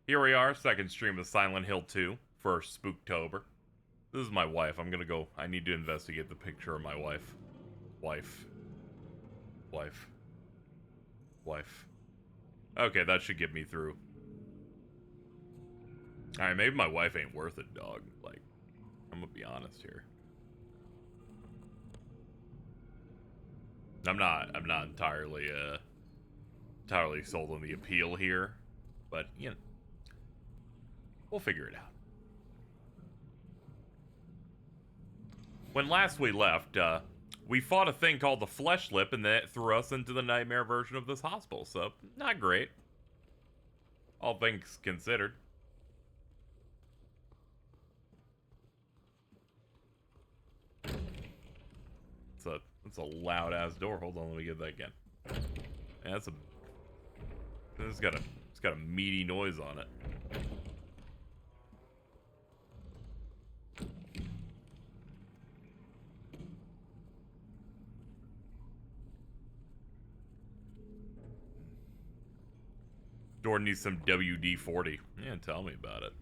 Here we are, second stream of Silent Hill 2 for Spooktober. This is my wife. I'm gonna go. I need to investigate the picture of my wife. Wife. Wife. Wife. Okay, that should get me through. Alright, maybe my wife ain't worth it, dog. Like, I'm gonna be honest here. I'm not entirely, entirely sold on the appeal here. But, you know, we'll figure it out. When last we left, we fought a thing called the Flesh Lip, and that threw us into the nightmare version of this hospital, so not great. All things considered. It's a loud-ass door. Hold on, let me get that again. Yeah, that's a... It's got a meaty noise on it. Door needs some WD-40. Yeah, tell me about it.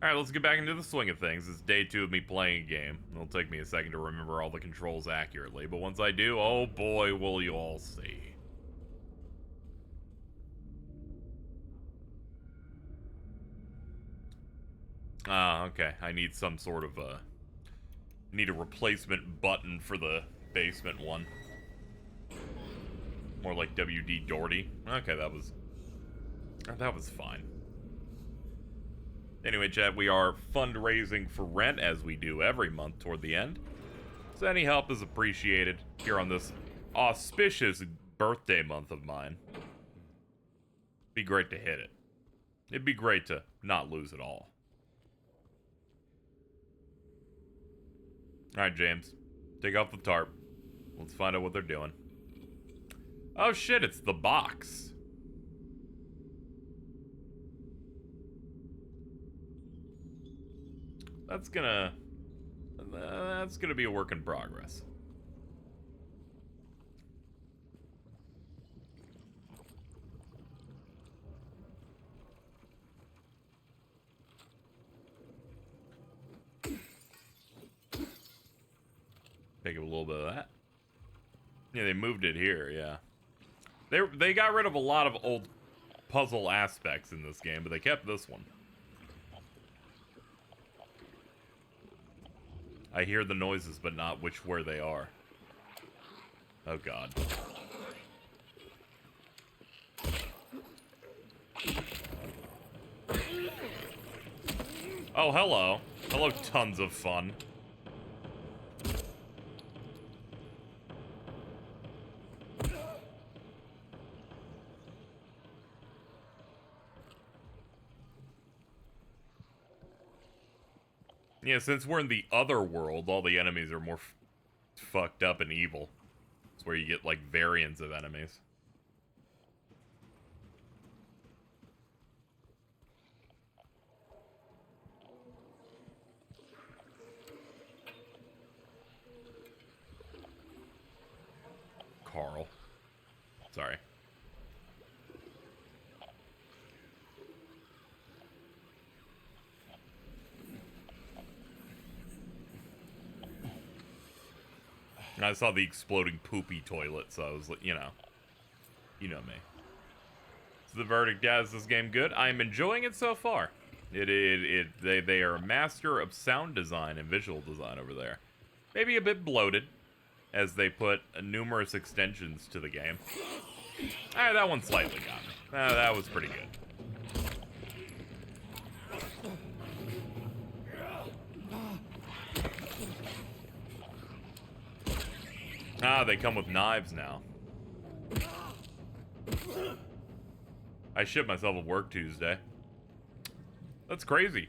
Alright, let's get back into the swing of things. It's day 2 of me playing a game. It'll take me a second to remember all the controls accurately, but once I do, oh boy, will you all see. Okay. I need some sort of, need a replacement button for the basement one. More like WD Doherty. Okay, that was fine. Anyway, chat, we are fundraising for rent, as we do every month toward the end. So any help is appreciated here on this auspicious birthday month of mine. Be great to hit it. It'd be great to not lose it all. Alright, James. Take off the tarp. Let's find out what they're doing. Oh shit, it's the box. That's gonna be a work in progress. Take a little bit of that. Yeah, they moved it here, yeah. They got rid of a lot of old puzzle aspects in this game, but they kept this one. I hear the noises, but not where they are. Oh god. Oh, hello. Hello, tons of fun. Yeah, since we're in the other world, all the enemies are more fucked up and evil. It's where you get, like, variants of enemies. Carl. Sorry. I saw the exploding poopy toilet, so I was like, you know me. So the verdict, is this game good? I'm enjoying it so far. They are a master of sound design and visual design over there. Maybe a bit bloated, as they put numerous extensions to the game. Alright, that one slightly got me. That was pretty good. Ah, they come with knives now. I shit myself at work Tuesday. That's crazy.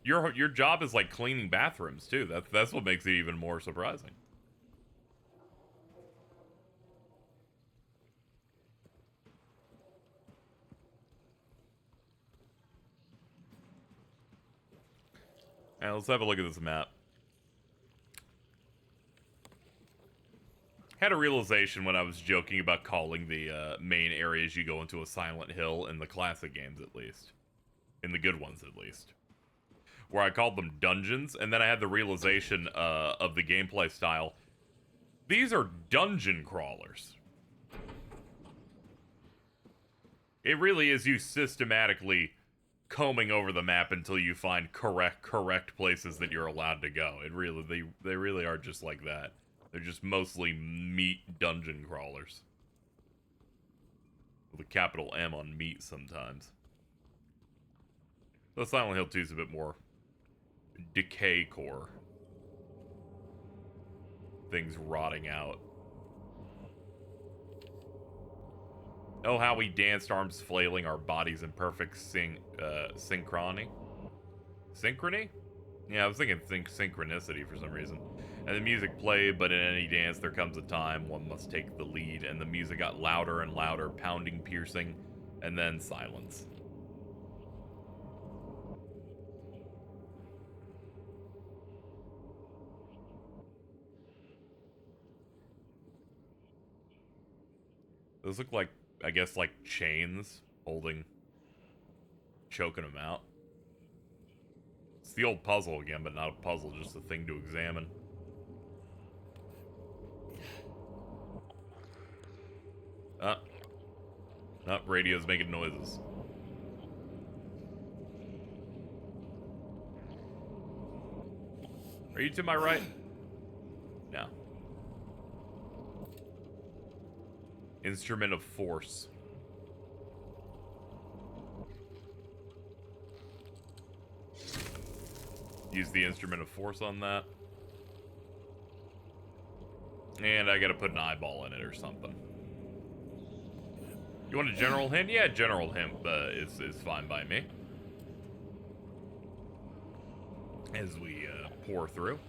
Your job is like cleaning bathrooms too. That's what makes it even more surprising. Alright, let's have a look at this map. Had a realization when I was joking about calling the main areas you go into a Silent Hill in the classic games, at least. In the good ones, at least. Where I called them dungeons, and then I had the realization of the gameplay style. These are dungeon crawlers. It really is you systematically combing over the map until you find correct places that you're allowed to go. It really, they really are just like that. They're just mostly meat dungeon crawlers. With a capital M on meat sometimes. So Silent Hill 2 is a bit more decay core. Things rotting out. Oh, how we danced, arms flailing, our bodies in perfect synchrony? Synchrony? Yeah, I was thinking synchronicity for some reason. And the music played, but in any dance there comes a time one must take the lead, and the music got louder and louder, pounding, piercing, and then silence. Those look like, I guess, like chains choking them out. It's the old puzzle again, but not a puzzle, just a thing to examine. Radio's making noises. Are you to my right? No. Instrument of force. Use the instrument of force on that. And I gotta put an eyeball in it or something. You want a general hint? Yeah, general hint is fine by me. As we pour through.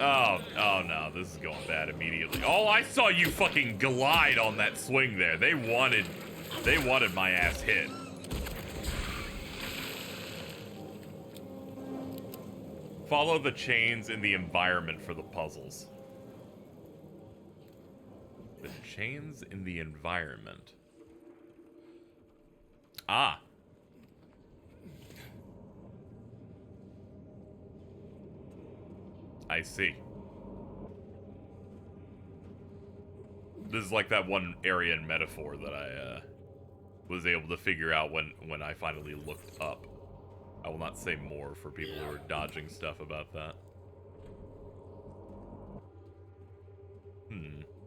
Oh no, this is going bad immediately. Oh, I saw you fucking glide on that swing there. They wanted my ass hit. Follow the chains in the environment for the puzzles. The chains in the environment. Ah. I see. This is like that one area in Metaphor that I was able to figure out when I finally looked up. I will not say more for people who are dodging stuff about that.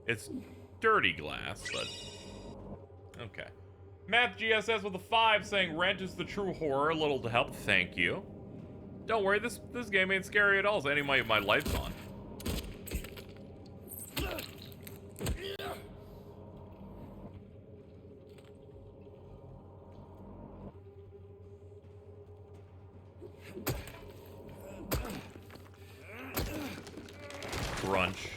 It's dirty glass, but okay. Math GSS with a 5 saying Rent is the true horror. A little to help. Thank you. Don't worry, this game ain't scary at all. So anyway, my light's on. Crunch.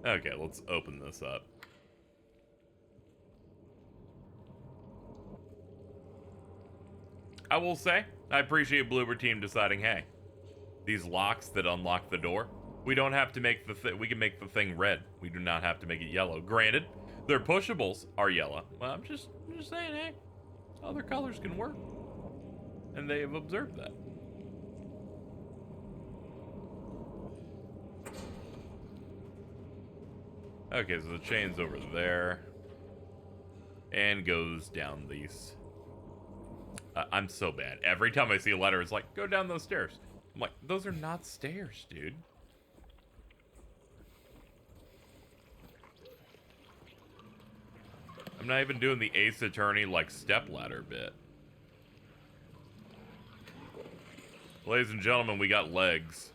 Okay, let's open this up. I will say, I appreciate Bloober Team deciding, hey, these locks that unlock the door, we don't have to make we can make the thing red. We do not have to make it yellow. Granted, their pushables are yellow. Well, I'm just saying, hey, other colors can work. And they have observed that. Okay, so the chain's over there. And goes down these. I'm so bad. Every time I see a letter, it's like, go down those stairs. I'm like, those are not stairs, dude. I'm not even doing the Ace Attorney, like, stepladder bit. Ladies and gentlemen, we got legs.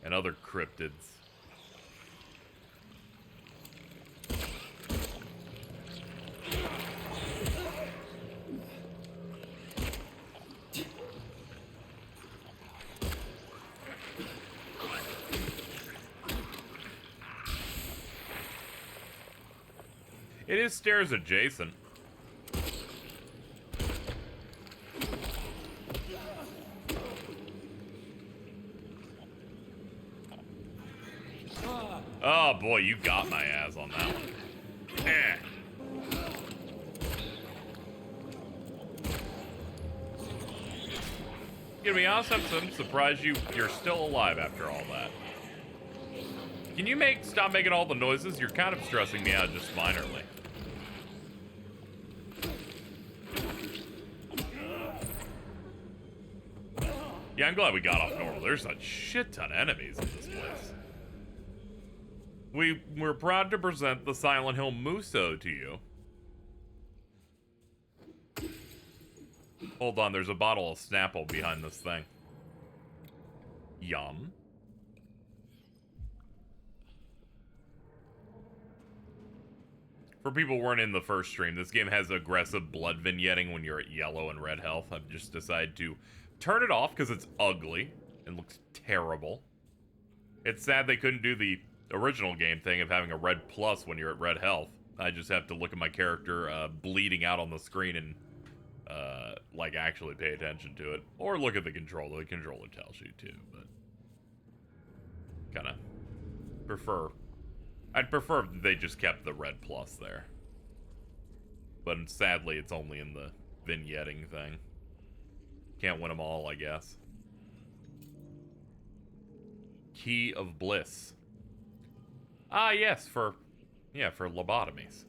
And other cryptids. It is stairs adjacent. Oh boy, you got my ass on that one. Eh. To be honest, I'm surprised you're still alive after all that. Can you stop making all the noises? You're kind of stressing me out just minorly. Yeah, I'm glad we got off normal. There's a shit ton of enemies in this place. We're proud to present the Silent Hill Muso to you. Hold on, there's a bottle of Snapple behind this thing. Yum. For people who weren't in the first stream, this game has aggressive blood vignetting when you're at yellow and red health. I've just decided to turn it off because it's ugly and looks terrible. It's sad they couldn't do the original game thing of having a red plus when you're at red health. I just have to look at my character bleeding out on the screen and like actually pay attention to it, or look at the controller. The controller tells you to, but kind of I'd prefer if they just kept the red plus there. But sadly, it's only in the vignetting thing. Can't win them all, I guess. Key of Bliss. Ah, yes, for lobotomies.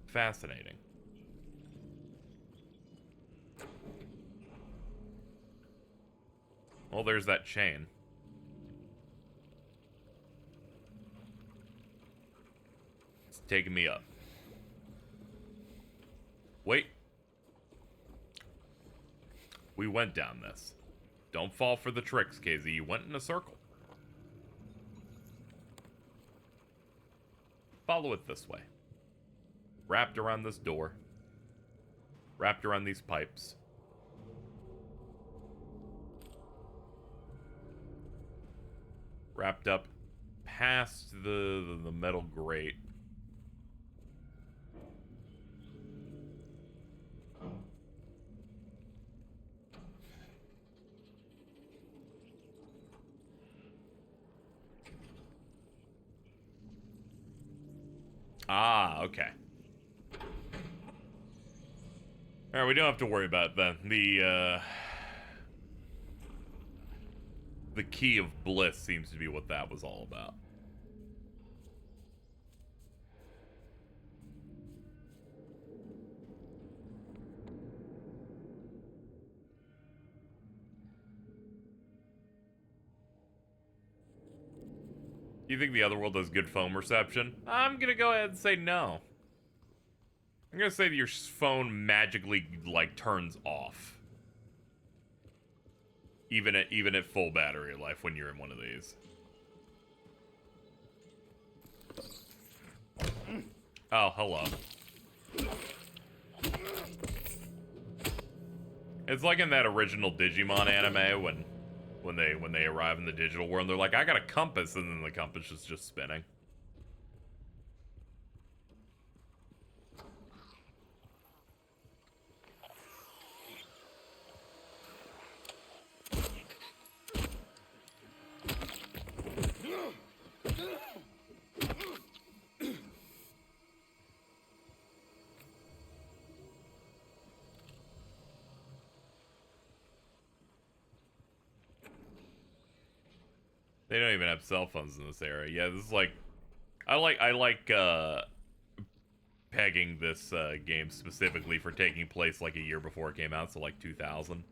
Fascinating. Well, there's that chain. It's taking me up. Wait. We went down this. Don't fall for the tricks, KZ. You went in a circle. Follow it this way. Wrapped around this door. Wrapped around these pipes. Wrapped up past the metal grate. Ah, okay. Alright, we don't have to worry about that. The Key of Bliss seems to be what that was all about. Do you think the other world has good phone reception? I'm gonna go ahead and say no. I'm gonna say that your phone magically, like, turns off. Even at full battery life when you're in one of these. Oh, hello. It's like in that original Digimon anime when they arrive in the digital world, they're like, I got a compass, and then the compass is just spinning. They don't even have cell phones in this era. Yeah, this is like, I like pegging this game specifically for taking place like a year before it came out, so like 2000.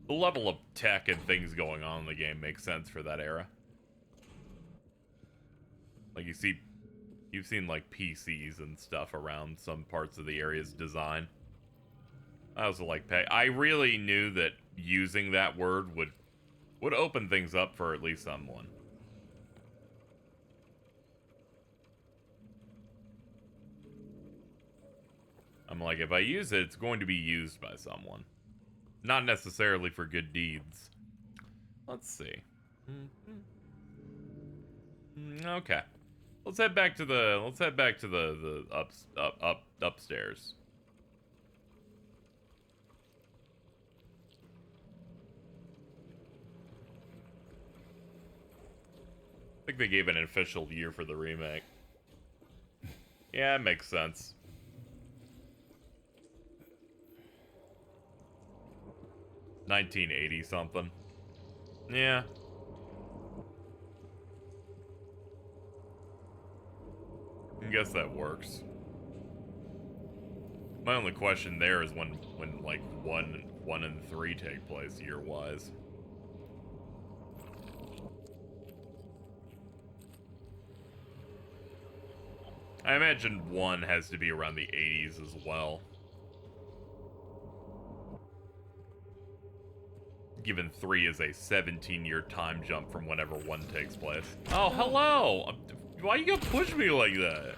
The level of tech and things going on in the game makes sense for that era. Like you've seen like PCs and stuff around some parts of the area's design. I also like peg. I really knew that using that word would open things up for at least someone. I'm like, if I use it, it's going to be used by someone. Not necessarily for good deeds. Let's see. Okay. let's head back to the upstairs. I think they gave an official year for the remake. Yeah, it makes sense. $1980 something. Yeah. I guess that works. My only question there is when like 1 and 3 take place year-wise. I imagine 1 has to be around the 80s as well. Given 3 is a 17-year time jump from whenever 1 takes place. Oh, hello! Why you gonna push me like that?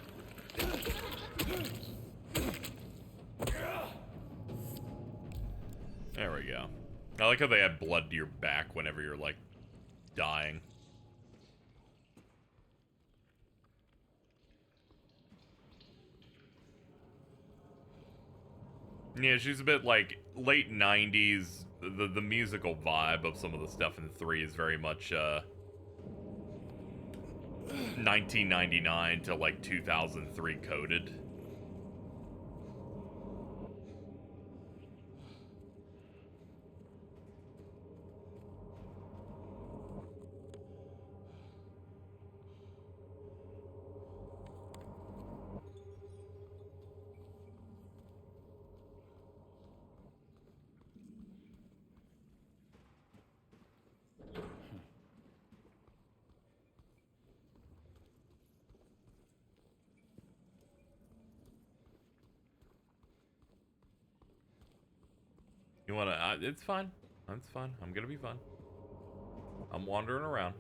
There we go. I like how they add blood to your back whenever you're, like, dying. Yeah, she's a bit, like, late 90s. The musical vibe of some of the stuff in 3 is very much, 1999 to, like, 2003 coded. You wanna, it's fine. It's fine. I'm gonna be fine. I'm wandering around.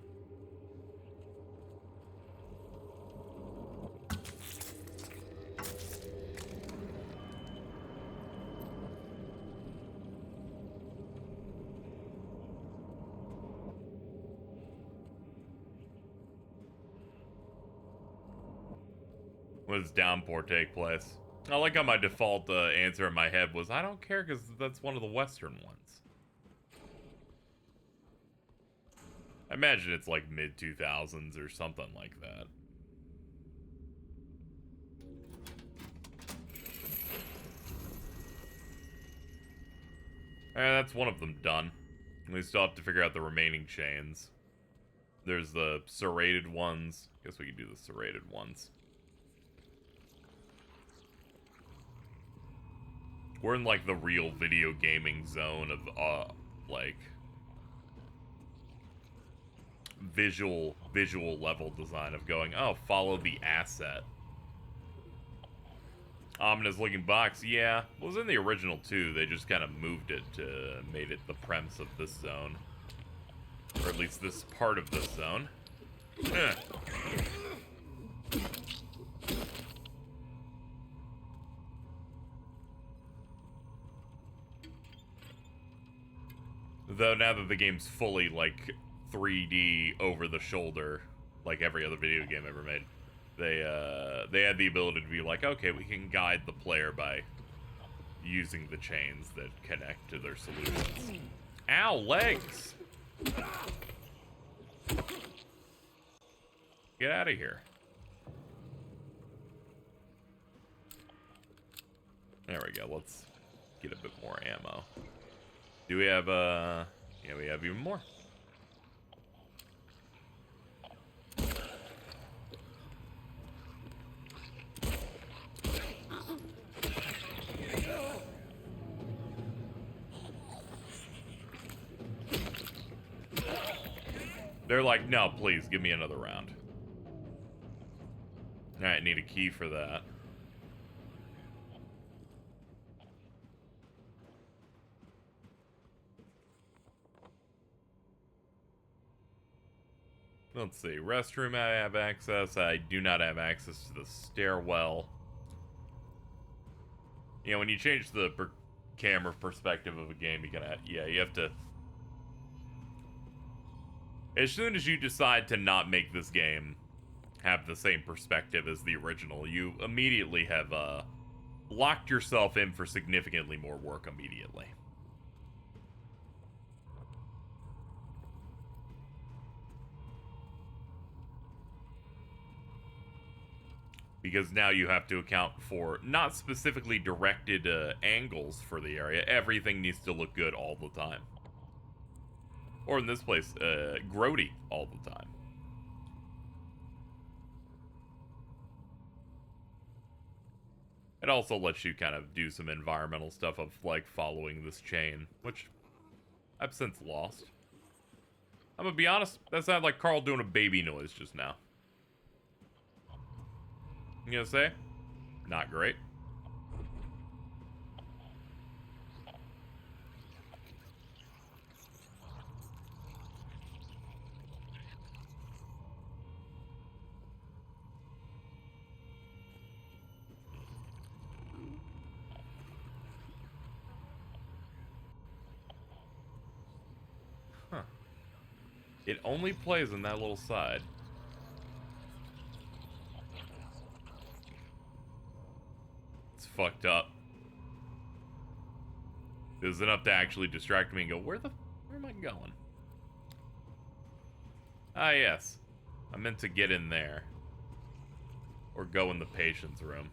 When does downpour take place? I like how my default answer in my head was, I don't care because that's one of the Western ones. I imagine it's like mid-2000s or something like that. That's one of them done. We still have to figure out the remaining chains. There's the serrated ones. Guess we can do the serrated ones. We're in, like, the real video gaming zone of, like, visual level design of going, oh, follow the asset. Ominous looking box, yeah. It was in the original, too. They just kind of moved it to made it the premise of this zone. Or at least this part of this zone. Though now that the game's fully, like, 3D over the shoulder, like every other video game ever made, they had the ability to be like, okay, we can guide the player by using the chains that connect to their solutions. Ow, legs! Get out of here. There we go, let's get a bit more ammo. Do we have, yeah, we have even more. They're like, no, please, give me another round. Alright, need a key for that. Let's see, restroom I have access. I do not have access to the stairwell. You know, when you change the camera perspective of a game, you gotta, yeah, you have to... As soon as you decide to not make this game have the same perspective as the original, you immediately have locked yourself in for significantly more work immediately. Because now you have to account for not specifically directed angles for the area. Everything needs to look good all the time. Or in this place, grody all the time. It also lets you kind of do some environmental stuff of, like, following this chain, which I've since lost. I'm gonna be honest, that sounded like Carl doing a baby noise just now. You gonna say? Not great. Huh. It only plays in that little side. It's fucked up. It was enough to actually distract me and go, where am I going? Ah, yes. I meant to get in there. Or go in the patient's room.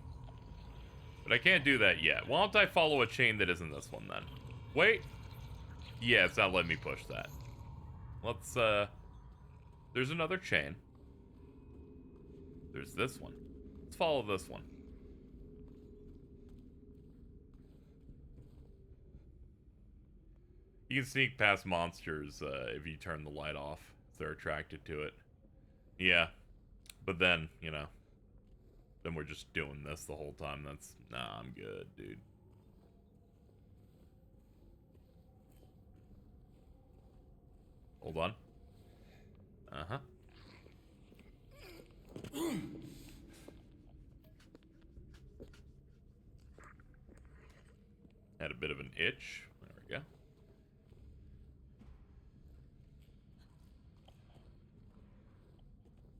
But I can't do that yet. Why don't I follow a chain that isn't this one then? Wait. Yeah, it's not letting me push that. Let's, there's another chain. There's this one. Let's follow this one. You can sneak past monsters if you turn the light off, if they're attracted to it. Yeah. But then, you know, then we're just doing this the whole time. Nah, I'm good, dude. Hold on. Uh-huh. Had a bit of an itch. There we go.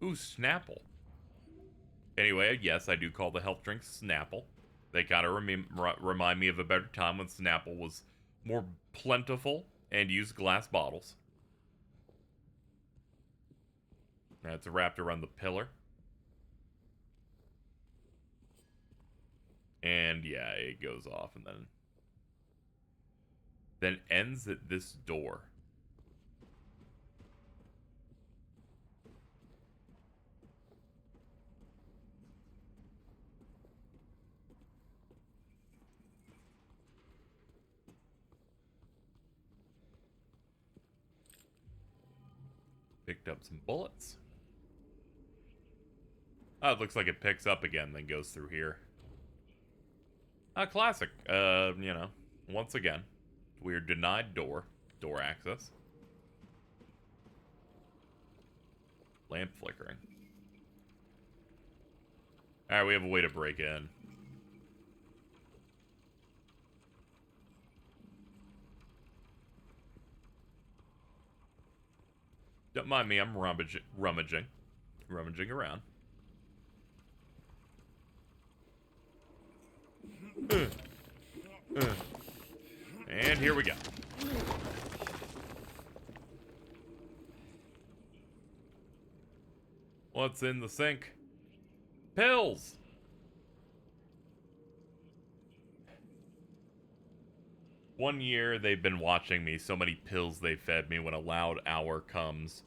Ooh, Snapple. Anyway, yes, I do call the health drink Snapple. They kind of remind me of a better time when Snapple was more plentiful and used glass bottles. Now it's wrapped around the pillar. And yeah, it goes off and then ends at this door. Picked up some bullets. Oh, it looks like it picks up again, then goes through here. Classic. You know, once again, we're denied door access. Lamp flickering. Alright, we have a way to break in. Don't mind me, I'm rummaging around. And here we go. What's in the sink? Pills! One year they've been watching me, so many pills they fed me. When a loud hour comes,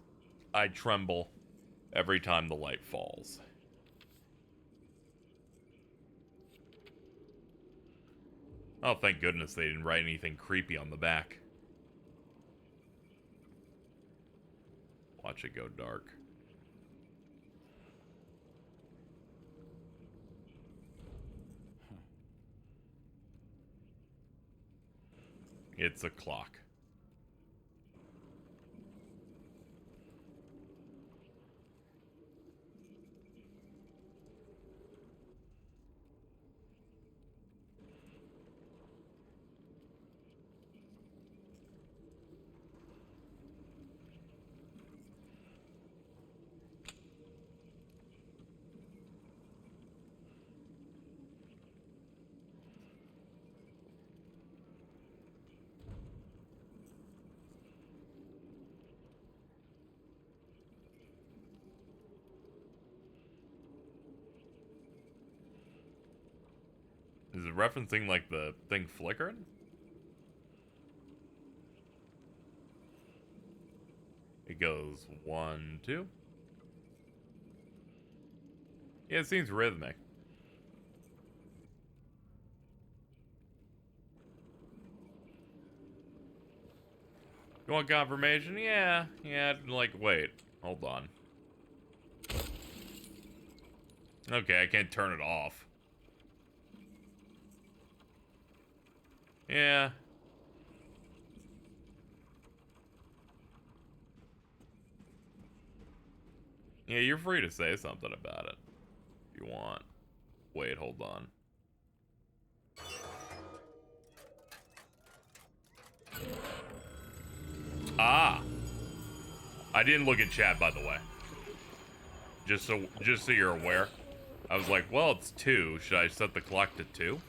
I tremble every time the light falls. Oh, thank goodness they didn't write anything creepy on the back. Watch it go dark. It's a clock. Is it referencing, like, the thing flickering? It goes 1, 2. Yeah, it seems rhythmic. You want confirmation? Yeah. Yeah, like, wait. Hold on. Okay, I can't turn it off. Yeah. Yeah, you're free to say something about it. If you want. Wait, hold on. Ah! I didn't look at chat, by the way. Just so you're aware. I was like, well, it's 2. Should I set the clock to 2?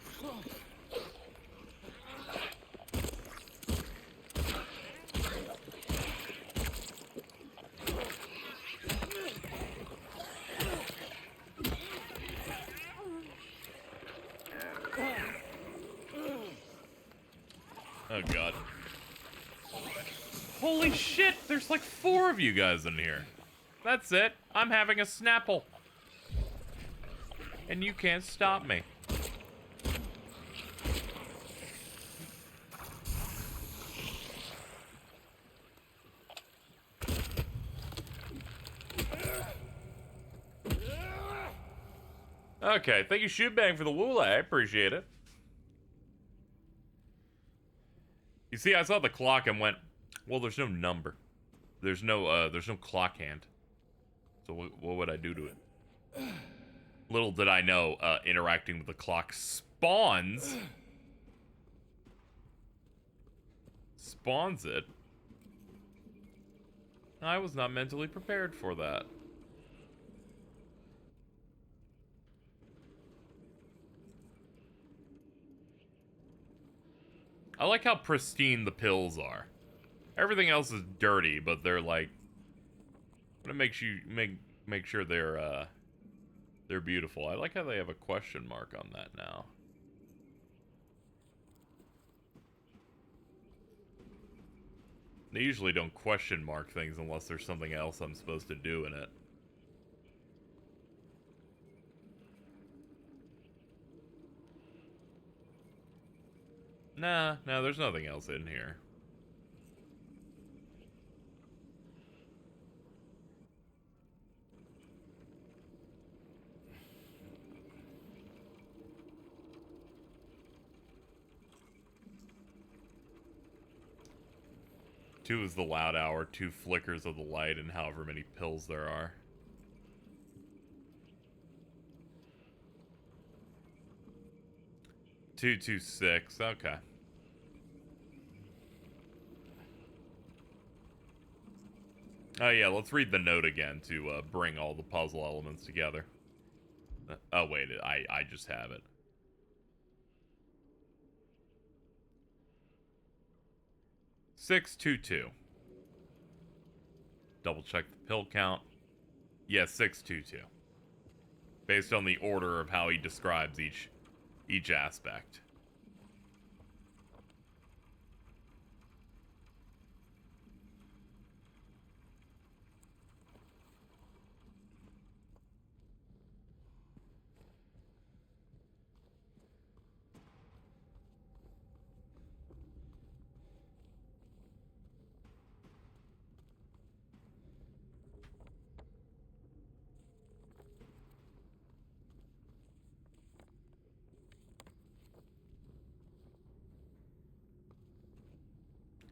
Oh, God. Holy shit, there's like 4 of you guys in here. That's it. I'm having a Snapple. And you can't stop me. Okay, thank you, Shootbang, for the Woola. I appreciate it. You see, I saw the clock and went, well, there's no number. There's no clock hand. So what would I do to it? Little did I know, interacting with the clock spawns it. I was not mentally prepared for that. I like how pristine the pills are. Everything else is dirty, but they're like, it makes you make sure they're beautiful. I like how they have a question mark on that now. They usually don't question mark things unless there's something else I'm supposed to do in it. Nah, there's nothing else in here. Two is the loud hour, 2 flickers of the light, and however many pills there are. Two, 2, 6. Okay. Oh yeah, let's read the note again to bring all the puzzle elements together. Oh wait, I just have it. Six, 2, 2. Double check the pill count. Yes, 6, 2, 2. Based on the order of how he describes each aspect.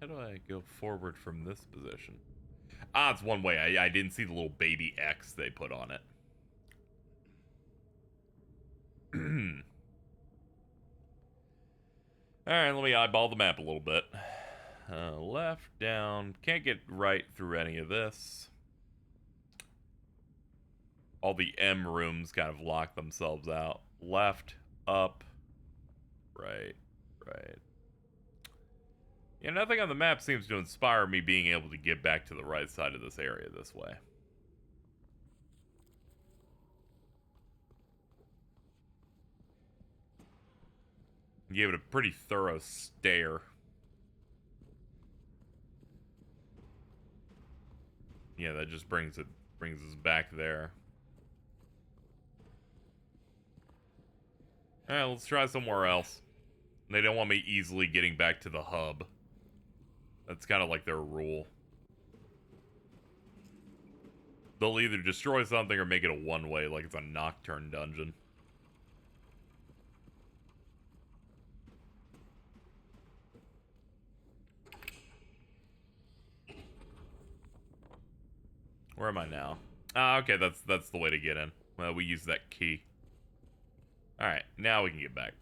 How do I go forward from this position? Ah, it's one way. I didn't see the little baby X they put on it. Alright, let me eyeball the map a little bit. Left, down. Can't get right through any of this. All the M rooms kind of lock themselves out. Left, up, right. Yeah, nothing on the map seems to inspire me being able to get back to the right side of this area this way. Gave it a pretty thorough stare. Yeah, that just brings us back there. Alright, let's try somewhere else. They don't want me easily getting back to the hub. That's kind of like their rule. They'll either destroy something or make it a one-way, like it's a Nocturne dungeon. Where am I now? Ah, okay, that's the way to get in. Well, we use that key. Alright, now we can get back.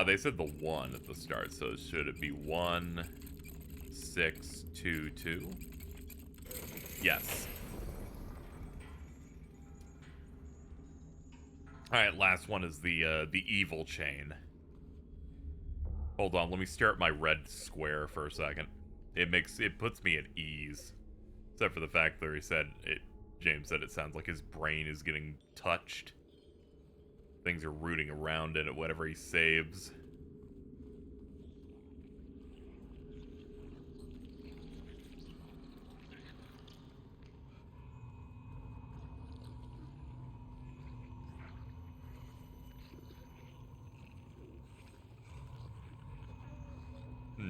They said the 1 at the start, so should it be 1, 6, 2, 2? Yes. Alright, last one is the evil chain. Hold on, let me stare at my red square for a second. It puts me at ease. Except for the fact that James said it sounds like his brain is getting touched. Things are rooting around in it, whatever he saves.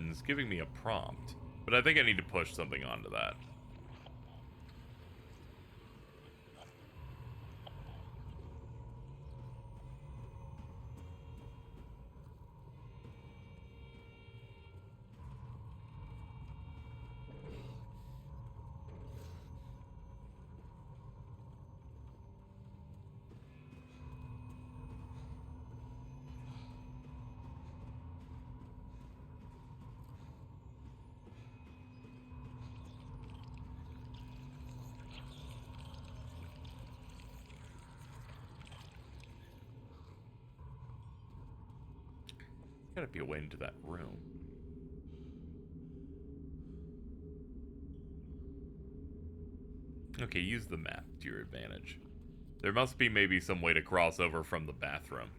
It's giving me a prompt. But I think I need to push something onto that. Gotta be a way into that room. Okay, use the map to your advantage. There must be maybe some way to cross over from the bathroom.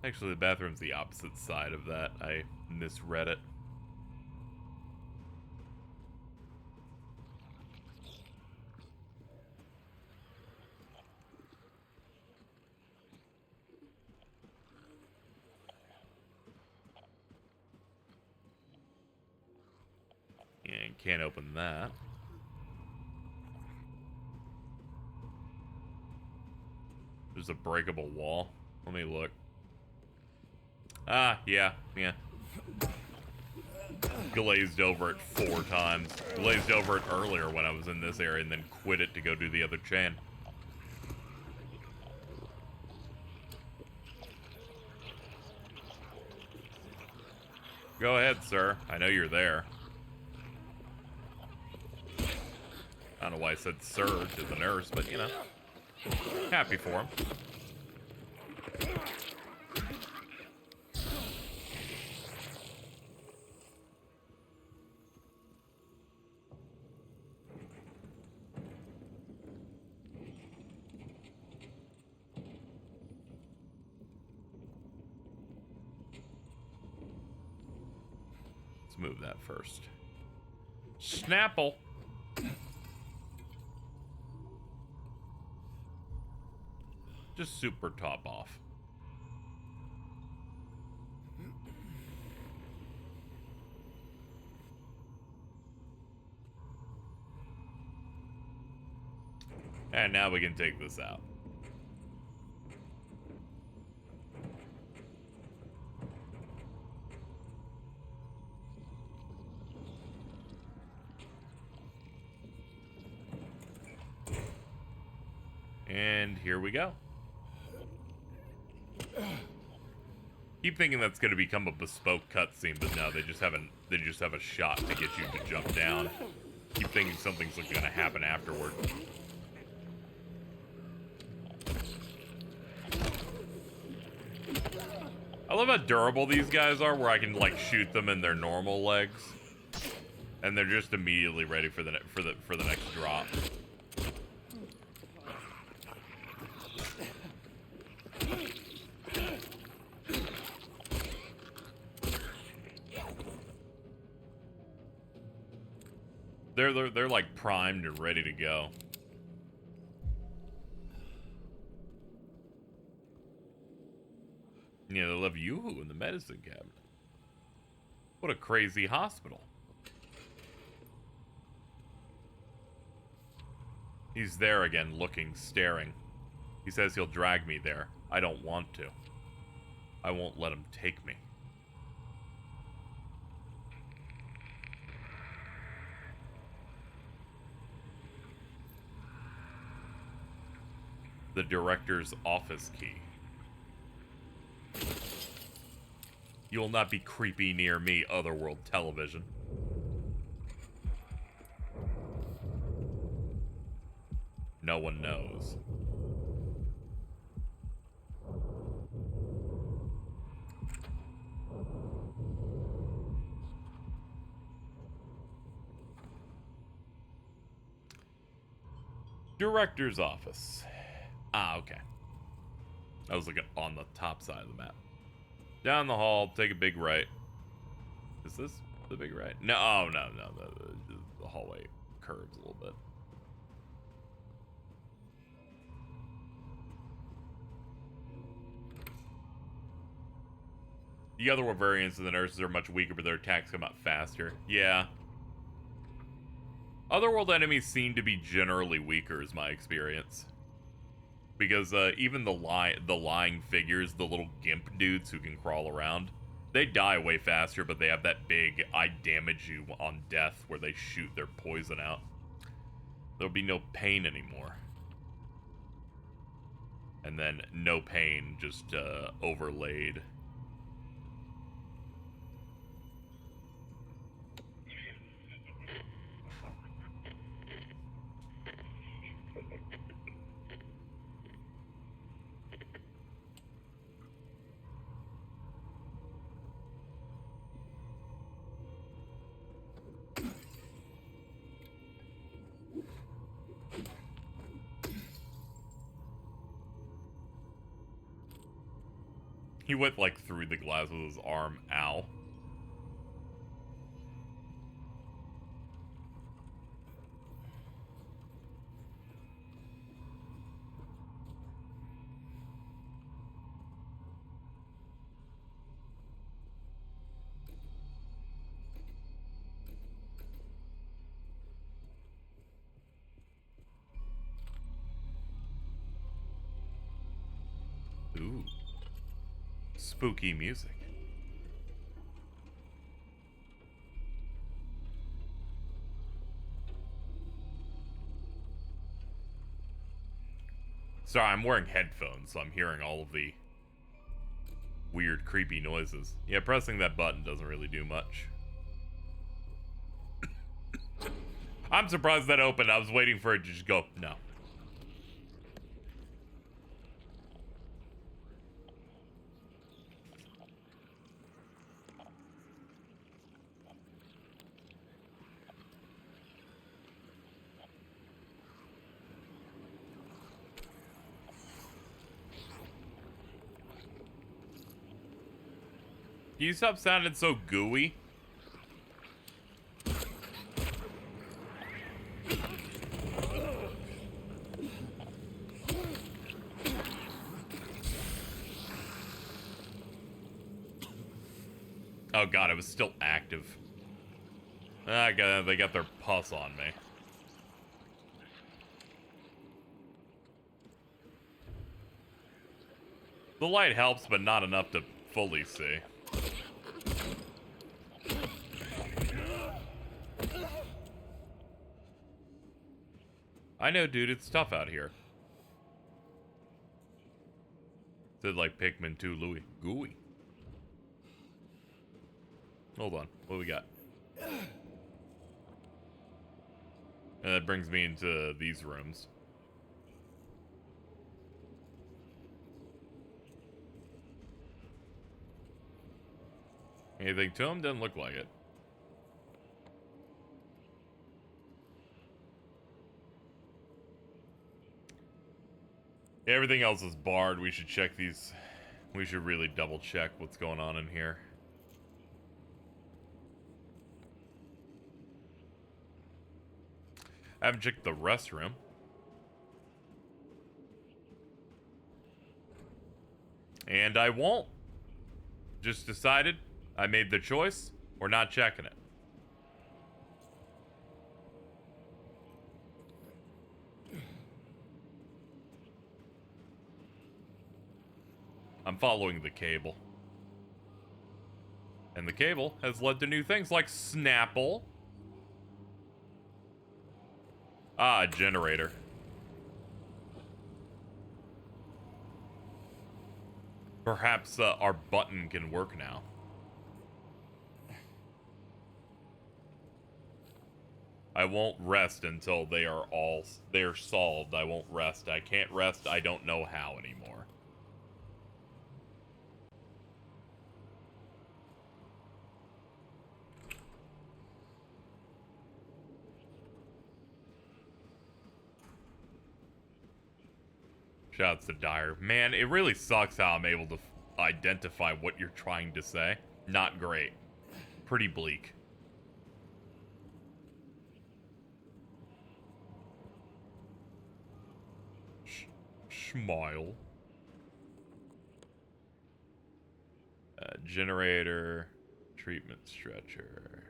Actually, the bathroom's the opposite side of that. I misread it. And can't open that. There's a breakable wall. Let me look. Ah, yeah. Glazed over it 4 times. Glazed over it earlier when I was in this area and then quit it to go do the other chain. Go ahead, sir. I know you're there. I don't know why I said sir to the nurse, but you know. Happy for him. Let's move that first. Snapple. Just super top off. And now we can take this out. And here we go. Keep thinking that's going to become a bespoke cutscene, but no, they just have a shot to get you to jump down. Keep thinking something's going to happen afterward. love how durable these guys are, where I can like shoot them in their normal legs, and they're just immediately ready for the next drop. They're like primed and ready to go. Yeah, they love Yoo-hoo in the medicine cabinet. What a crazy hospital. He's there again, looking, staring. He says he'll drag me there. I don't want to. I won't let him take me. The director's office key. You will not be creepy near me, Otherworld Television. No one knows. Director's office. Ah, okay. I was looking on the top side of the map. Down the hall, take a big right. Is this the big right? No, oh, no. The hallway curves a little bit. The other variants of the nurses are much weaker, but their attacks come out faster. Yeah. Otherworld enemies seem to be generally weaker, is my experience. Because even the lying figures, the little gimp dudes who can crawl around, they die way faster, but they have that big I damage you on death where they shoot their poison out. There'll be no pain anymore. And then no pain, just overlaid. He went, like, through the glass with his arm. Ow. Ooh. Spooky music. Sorry, I'm wearing headphones, so I'm hearing all of the weird, creepy noises. Yeah, pressing that button doesn't really do much. I'm surprised that opened. I was waiting for it to just go, no. Can you stop sounding so gooey? Oh god, it was still active. Ah, they got their pus on me. The light helps, but not enough to fully see. I know, dude, it's tough out here. Said like Pikmin 2 Louis. Gooey. Hold on. What do we got? And that brings me into these rooms. Anything to him? Doesn't look like it. Everything else is barred. We should check these. We should really double check what's going on in here. I haven't checked the restroom. And I won't. Just decided. I made the choice. We're not checking it. I'm following the cable. And the cable has led to new things like Snapple. Ah, a generator. Perhaps our button can work now. I won't rest until they're solved. I won't rest. I can't rest. I don't know how anymore. Shouts to Dyer. Man, it really sucks how I'm able to identify what you're trying to say. Not great. Pretty bleak. Smile. Generator. Treatment stretcher.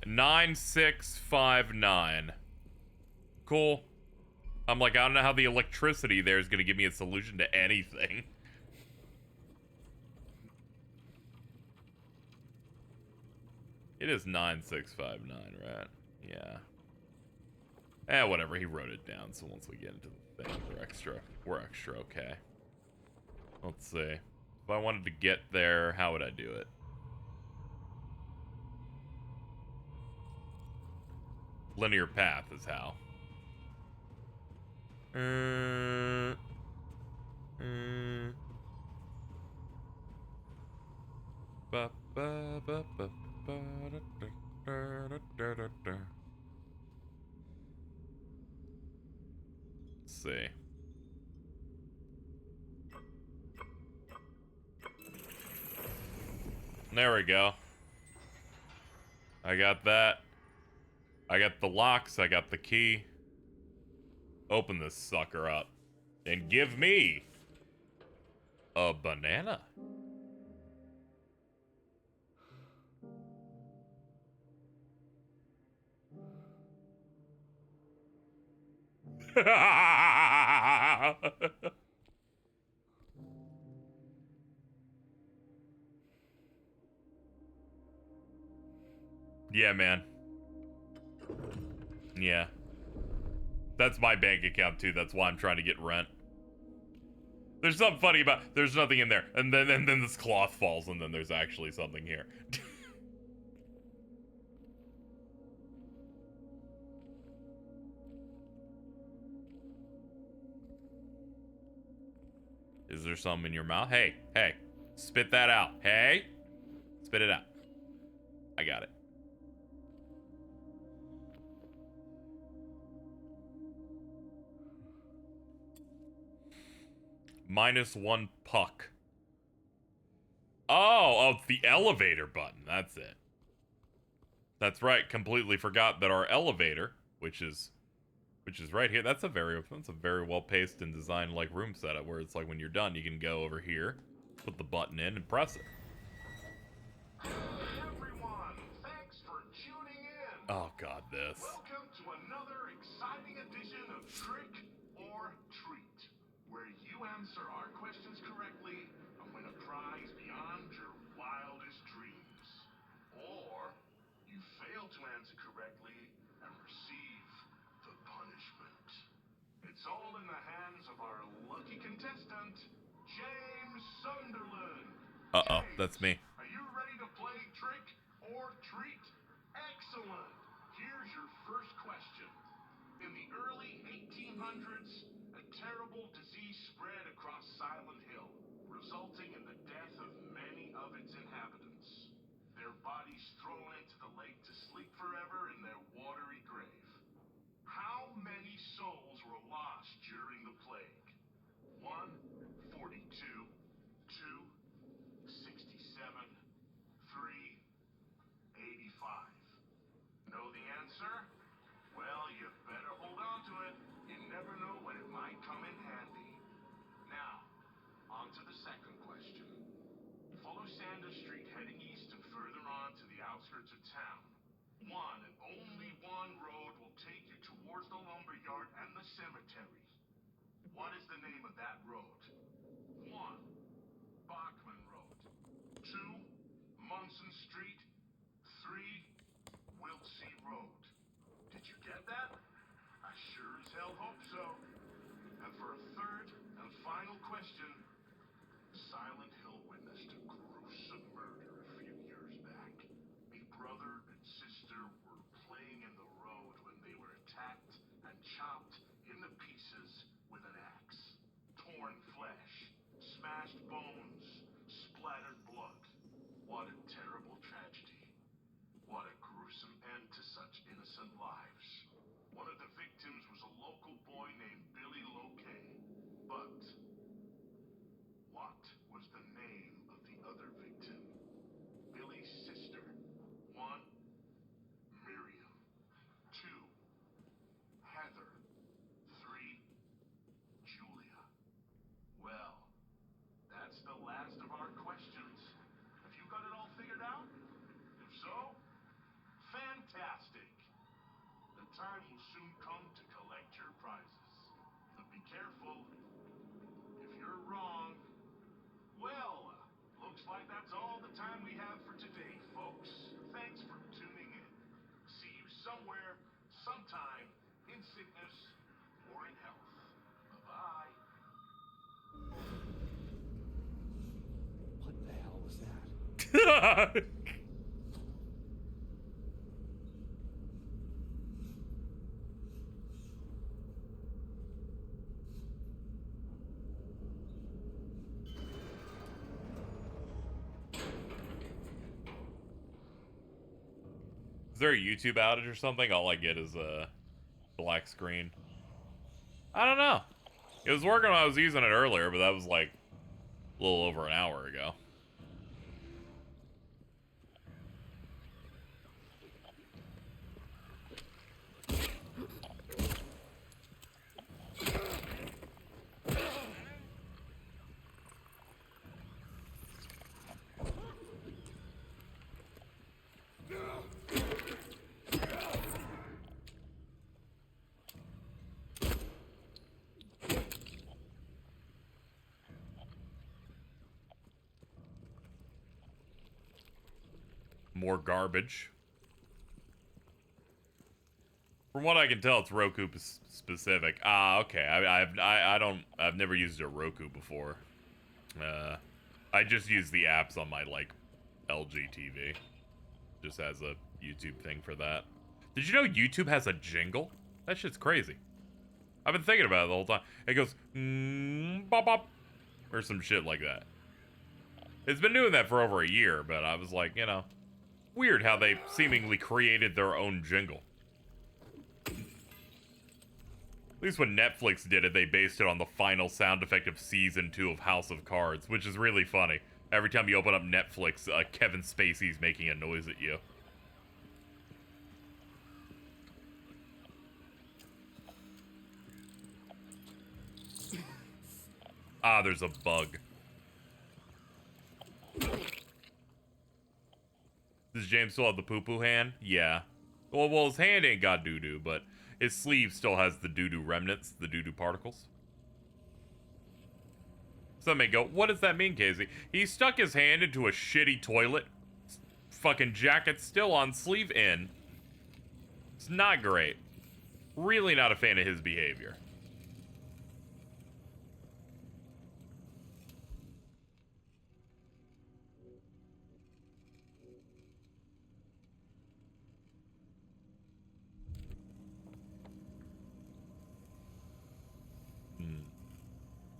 $9,659. Cool. I'm like, I don't know how the electricity there is going to give me a solution to anything. It is 9659, right? Yeah. Whatever. He wrote it down. So once we get into the thing, we're extra okay. Let's see. If I wanted to get there, how would I do it? Linear path is how. Ba ba ba ba. Let's see. There we go. I got that. I got the locks. I got the key. Open this sucker up. And give me a banana. Yeah, man. Yeah. That's my bank account, too. That's why I'm trying to get rent. There's something funny about... There's nothing in there. And then this cloth falls, and then there's actually something here. Is there something in your mouth? Hey, hey. Spit that out. Hey. Spit it out. I got it. -1 puck. Oh, it's the elevator button. That's it. That's right. Completely forgot that our elevator, which is right here. That's a very well paced and designed like room setup where it's like when you're done, you can go over here, put the button in, and press it. Hey everyone, thanks for tuning in. Oh God, this. Welcome to another exciting edition of Trick or Treat, where you answer our questions correctly and win a prize beyond your wildest dreams. Or you fail to answer correctly and receive It's all in the hands of our lucky contestant, James Sunderland. Uh-oh, James, that's me. are you ready to play trick or treat? Excellent. Here's your first question. In the early 1800s, a terrible disease spread across Silent Hill, resulting in the death of many of its inhabitants. Their bodies thrown into the lake to sleep forever in their watery grave. How many souls were lost during the plague? 1, 42, 2, 67, 3, 85. Know the answer? Well, you better hold on to it. You never know when it might come in handy. Now, on to the second question. Follow Sanders Street heading east and further on to the outskirts of town. One and only one road will take you towards the lumberyard and the cemetery. What is the name of that road? 1, Bachman Road. 2, Munson Street. 3, Wiltsey Road. Did you get that? I sure as hell hope so. And for a third and final question, Silent Hill witnessed a gruesome murder a few years back. A brother and sister were playing in the road when they were attacked and chopped into pieces with an axe. Torn flesh, smashed bones, splattered blood. What a terrible tragedy. What a gruesome end to such innocent lives. One of the victims was a local boy named Billy Loquet. But what was the name of the other victim? Billy's sister. 1, Miriam. 2, Heather. 3, Julia. Well, that's the last of our questions. Have you got it all figured out? If so, fantastic. The time will soon come to collect your prizes. But be careful. If you're wrong, well, looks like that's all the time we have for today, folks. Thanks for tuning in. See you somewhere, sometime, in sickness or in health. Bye-bye. What the hell was that? Is there a YouTube outage or something? All I get is a black screen. I don't know. It was working when I was using it earlier, but that was like a little over an hour ago. More garbage. From what I can tell, it's Roku specific. Ah, okay. I've never used a Roku before. I just use the apps on my like LG TV. Just has a YouTube thing for that. Did you know YouTube has a jingle? That shit's crazy. I've been thinking about it the whole time. It goes bop bop or some shit like that. It's been doing that for over a year, but I was like, you know, weird how they seemingly created their own jingle. At least when Netflix did it, they based it on the final sound effect of Season 2 of House of Cards, which is really funny. Every time you open up Netflix, Kevin Spacey's making a noise at you. Ah, there's a bug. Does James still have the poo-poo hand? Yeah. Well, his hand ain't got doo-doo, but his sleeve still has the doo-doo remnants, the doo-doo particles. Some may go, what does that mean, Casey? He stuck his hand into a shitty toilet. Fucking jacket still on, sleeve in. It's not great. Really not a fan of his behavior.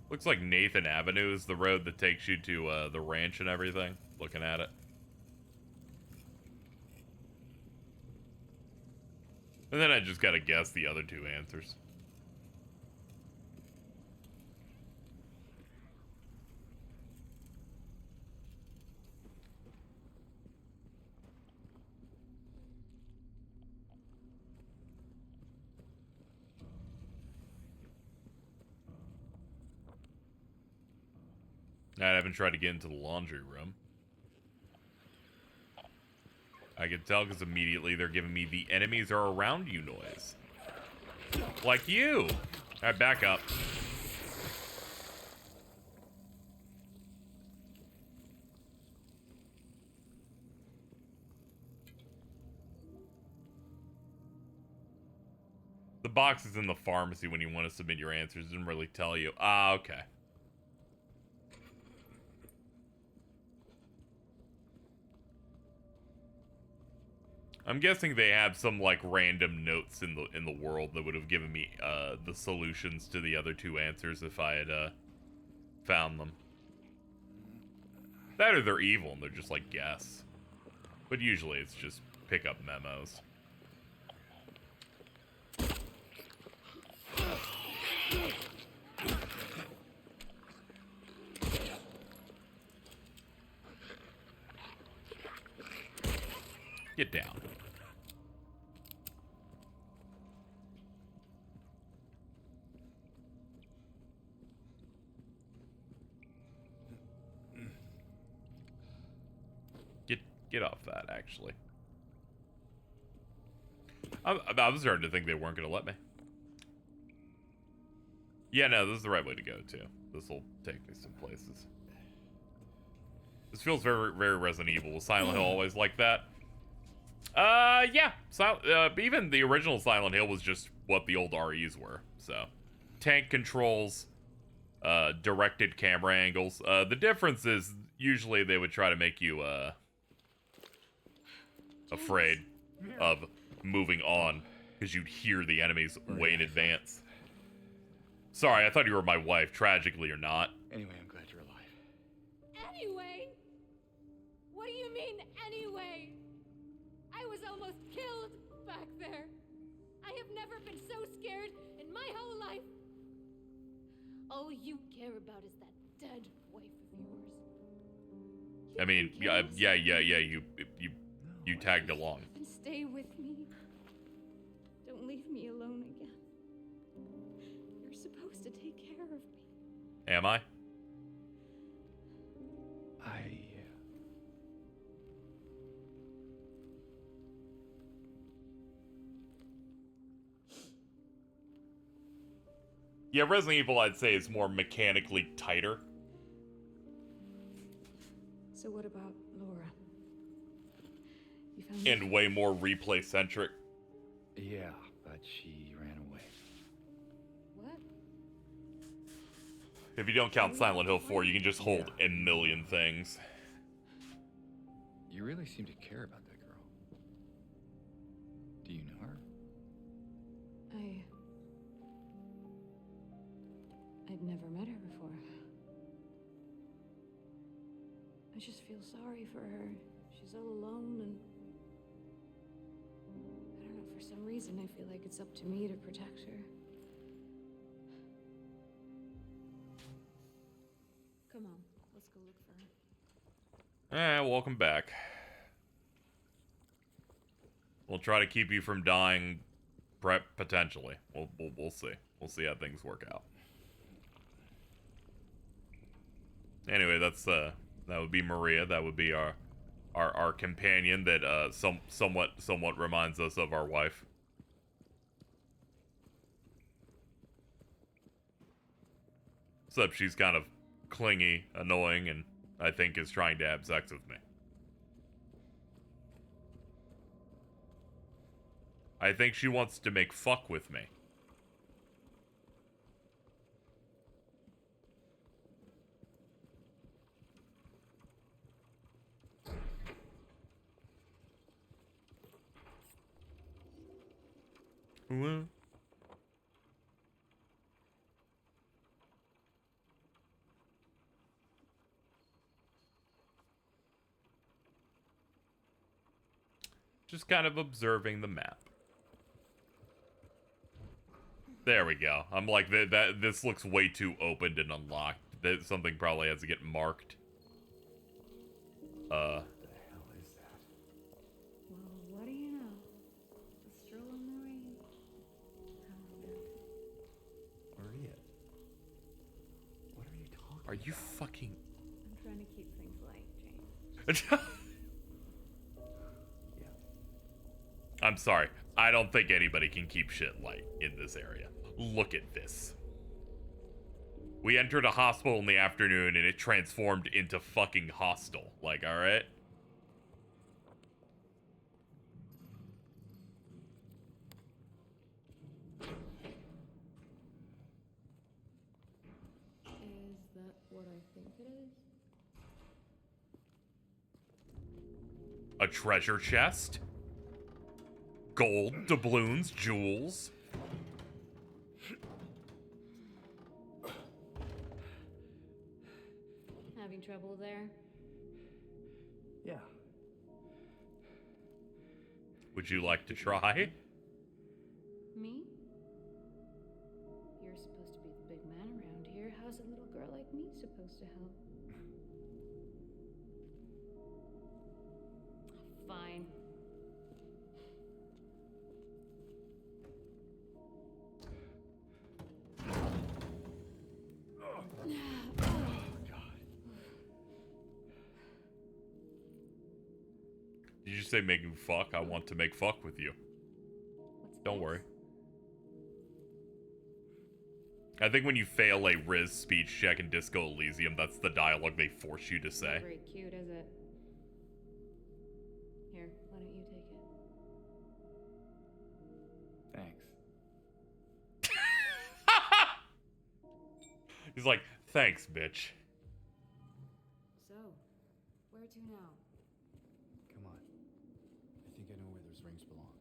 Looks like Nathan Avenue is the road that takes you to the ranch and everything. Looking at it. And then I just gotta guess the other two answers. I haven't tried to get into the laundry room. I can tell because immediately they're giving me the enemies are around you noise. Like you! Alright, back up. The box is in the pharmacy when you want to submit your answers. Didn't really tell you. Ah, okay. I'm guessing they have some like random notes in the world that would have given me the solutions to the other two answers if I had found them. That or they're evil and they're just like guess. But usually it's just pick up memos. Get down. Get off that, actually. I was starting to think they weren't going to let me. Yeah, no, this is the right way to go, too. This will take me some places. This feels very, very Resident Evil. Was Silent Hill always like that? Yeah. Even the original Silent Hill was just what the old REs were. So, tank controls, directed camera angles. The difference is usually they would try to make you, afraid of moving on because you'd hear the enemies way in advance. Sorry, I thought you were my wife, tragically or not. Anyway, I'm glad you're alive. Anyway? What do you mean, anyway? I was almost killed back there. I have never been so scared in my whole life. All you care about is that dead wife of yours. I mean, you tagged along. And stay with me. Don't leave me alone again. You're supposed to take care of me. Am I? Yeah, Resident Evil, I'd say, is more mechanically tighter. So what about Laura? You found And way more replay-centric. Yeah, but she ran away. What? If you don't count Silent Hill 4, you can just hold a million things. You really seem to care about that girl. Do you know her? I'd never met her before. I just feel sorry for her. She's all alone and... I don't know, for some reason I feel like it's up to me to protect her. Come on, let's go look for her. Welcome back. We'll try to keep you from dying, potentially. We'll see. We'll see how things work out. Anyway, that's that would be Maria. That would be our companion that somewhat reminds us of our wife. Except she's kind of clingy, annoying, and I think is trying to have sex with me. I think she wants to make fuck with me. Just kind of observing the map. There we go. I'm like, this looks way too opened and unlocked. That something probably has to get marked. What the hell is that? Well, what do you know? A stroll in the rain. How romantic. Maria. What are you talking Are you about? fucking... I'm trying to keep things light, James. Yeah. I'm sorry. I don't think anybody can keep shit light in this area. Look at this. We entered a hospital in the afternoon and it transformed into fucking hostel. Like, alright? Is that what I think it is? A treasure chest? Gold, doubloons, jewels. Having trouble there? Yeah. Would you like to try? Me? You're supposed to be the big man around here. How's a little girl like me supposed to help? Fine. Did you say making fuck? I want to make fuck with you. What's Don't this? worry. I think when you fail a Riz speech check in Disco Elysium, that's the dialogue they force you to Not say. very cute, is it? Here, why don't you take it? Thanks. He's like, thanks, bitch. So, where to now? Come on. I think I know where those rings belong.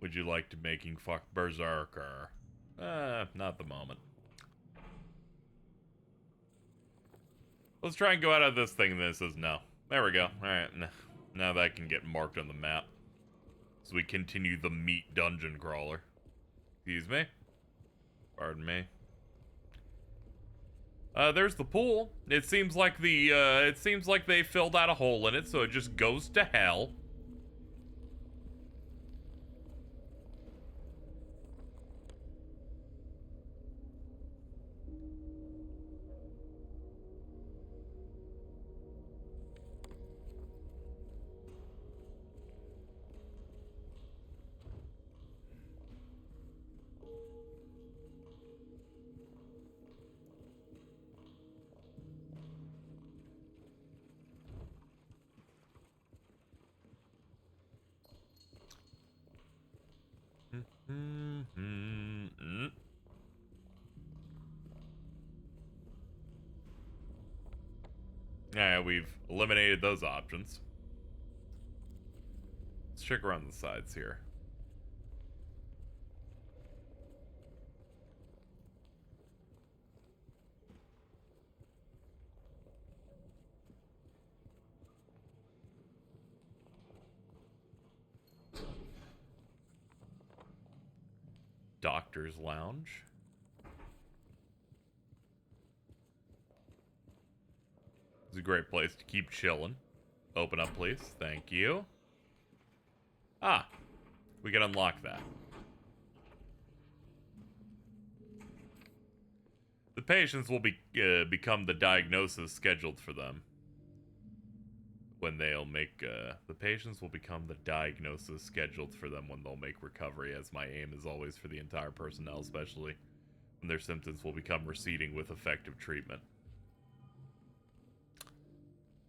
Would you like to making fuck Berserker? Not the moment. Let's try and go out of this thing, and this says no. There we go. Alright, now that can get marked on the map. So we continue the meat dungeon crawler. Excuse me. Pardon me. There's the pool. It seems like they filled out a hole in it, so it just goes to hell. Yeah, we've eliminated those options. Let's check around the sides here. Doctor's Lounge. It's a great place to keep chilling. Open up, please. Thank you. Ah, we can unlock that. The patients will become the diagnosis scheduled for them. When they'll make, the patients will become the diagnosis scheduled for them when they'll make recovery, as my aim is always for the entire personnel, especially when their symptoms will become receding with effective treatment.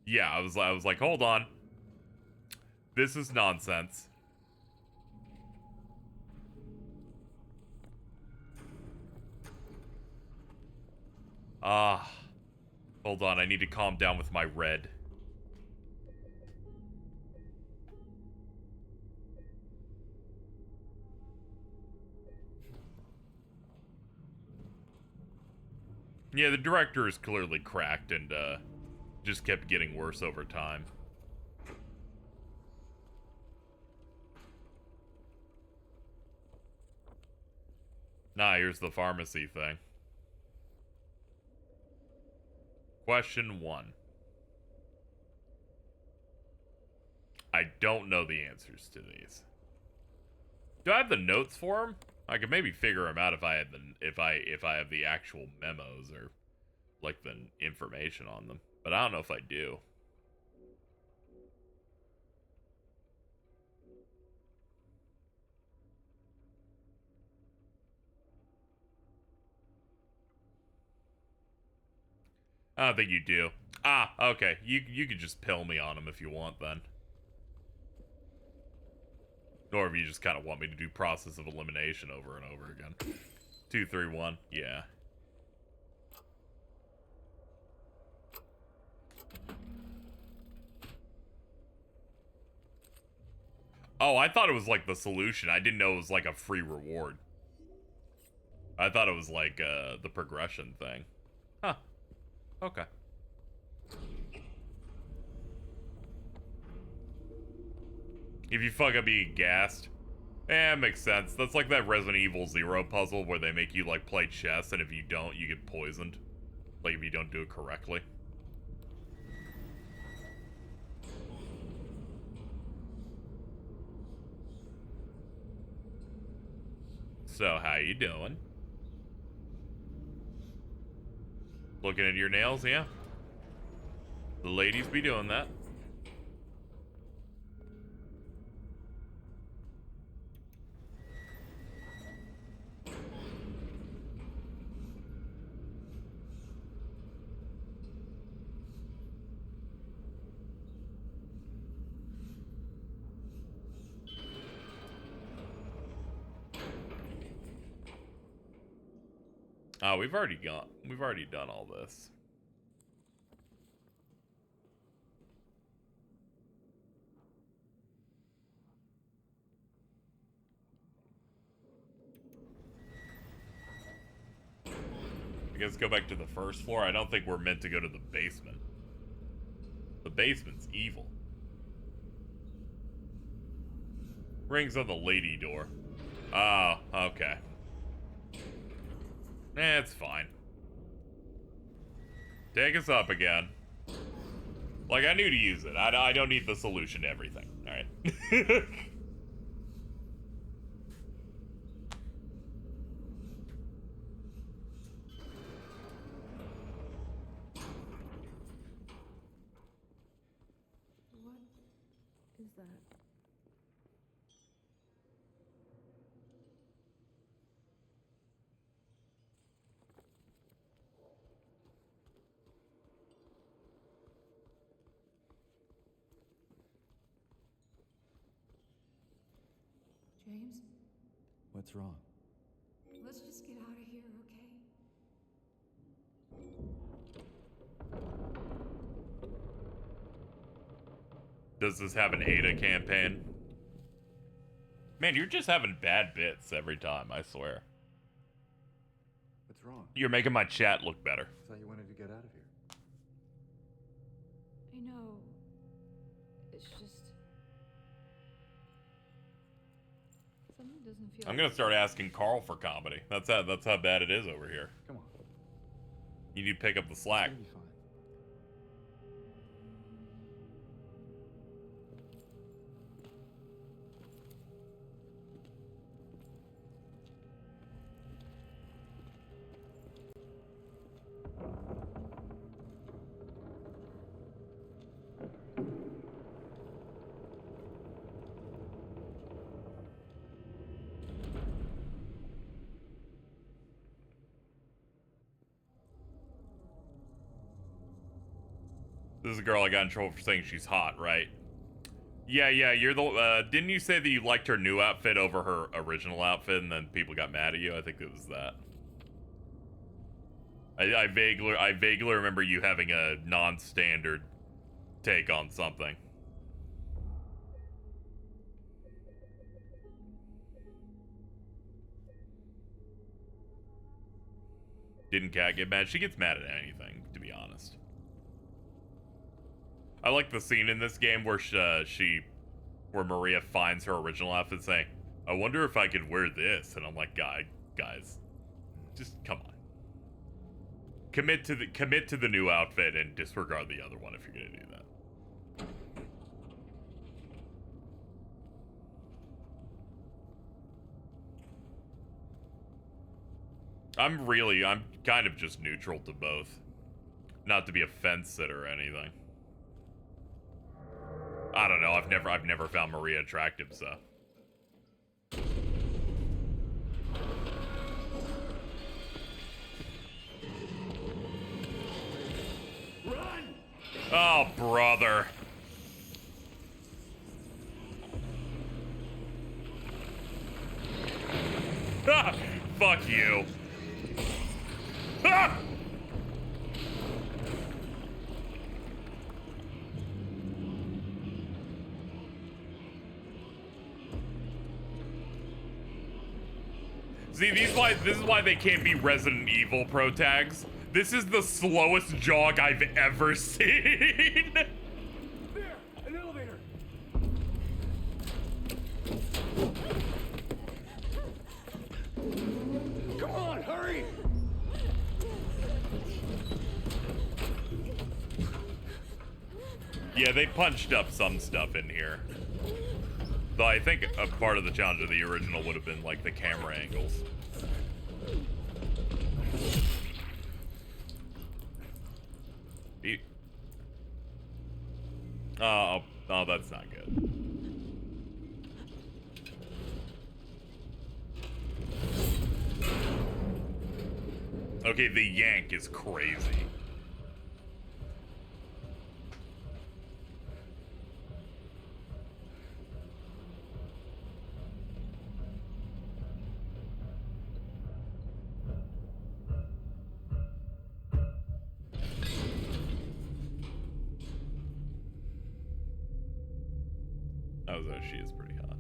Yeah, I was like, hold on. This is nonsense. Ah. Hold on, I need to calm down with my red. Yeah, the director is clearly cracked and just kept getting worse over time. Nah, here's the pharmacy thing. Question 1. I don't know the answers to these. Do I have the notes for them? I could maybe figure them out if I had if I have the actual memos or like the information on them. But I don't know if I do. I don't think you do. Ah, okay. You could just pill me on them if you want then. Or if you just kind of want me to do process of elimination over and over again. 2, 3, 1. Yeah. Oh, I thought it was like the solution. I didn't know it was like a free reward. I thought it was like the progression thing. Huh. Okay. If you fuck up, you get gassed. Eh, makes sense. That's like that Resident Evil 0 puzzle where they make you like play chess, and if you don't, you get poisoned. Like if you don't do it correctly. So, how you doing? Looking at your nails, yeah? The ladies be doing that. Oh, we've already done all this. I guess go back to the first floor. I don't think we're meant to go to the basement. The basement's evil. Rings on the lady door. Oh, okay. Eh, it's fine. Take us up again. Like, I knew to use it. I don't need the solution to everything. Alright. What is that? James, What's wrong? let's just get out of here, okay? Does this have an ADA campaign? Man, you're just having bad bits every time, I swear. What's wrong? You're making my chat look better. I thought you wanted to get out of here. I know. It's just... something doesn't feel... I'm gonna start asking Carl for comedy. That's how bad it is over here. Come on. You need to pick up the slack. It'll be fine. This is a girl I got in trouble for saying she's hot, right? Yeah, you're the, didn't you say that you liked her new outfit over her original outfit and then people got mad at you? I think it was that. I vaguely remember you having a non-standard take on something. Didn't Kat get mad? She gets mad at anything, to be honest. I like the scene in this game where where Maria finds her original outfit saying, I wonder if I could wear this. And I'm like, guys, just come on. Commit to the new outfit and disregard the other one if you're gonna do that. I'm kind of just neutral to both. Not to be a fence sitter or anything. I don't know, I've never found Maria attractive, so. Run! Oh, brother. Ah, fuck you. Ah! See, this is why they can't be Resident Evil pro tags. This is the slowest jog I've ever seen. There! An elevator! Come on, hurry! Yeah, they punched up some stuff in here. Though I think a part of the challenge of the original would have been like the camera angles. Oh, that's not good. Okay, the yank is crazy. Oh, she is pretty hot.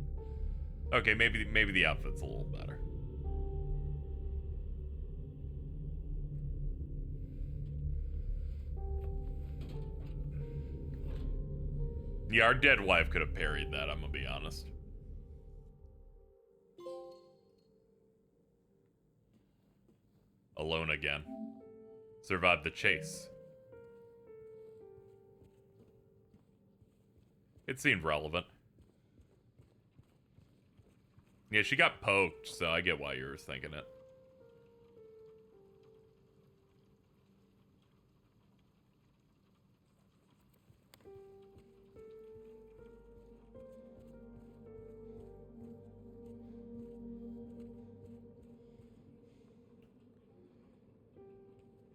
Okay, maybe the outfit's a little better. Yeah, our dead wife could have parried that, I'm gonna be honest. Alone again. Survived the chase. It seemed relevant. Yeah, she got poked, so I get why you were thinking it.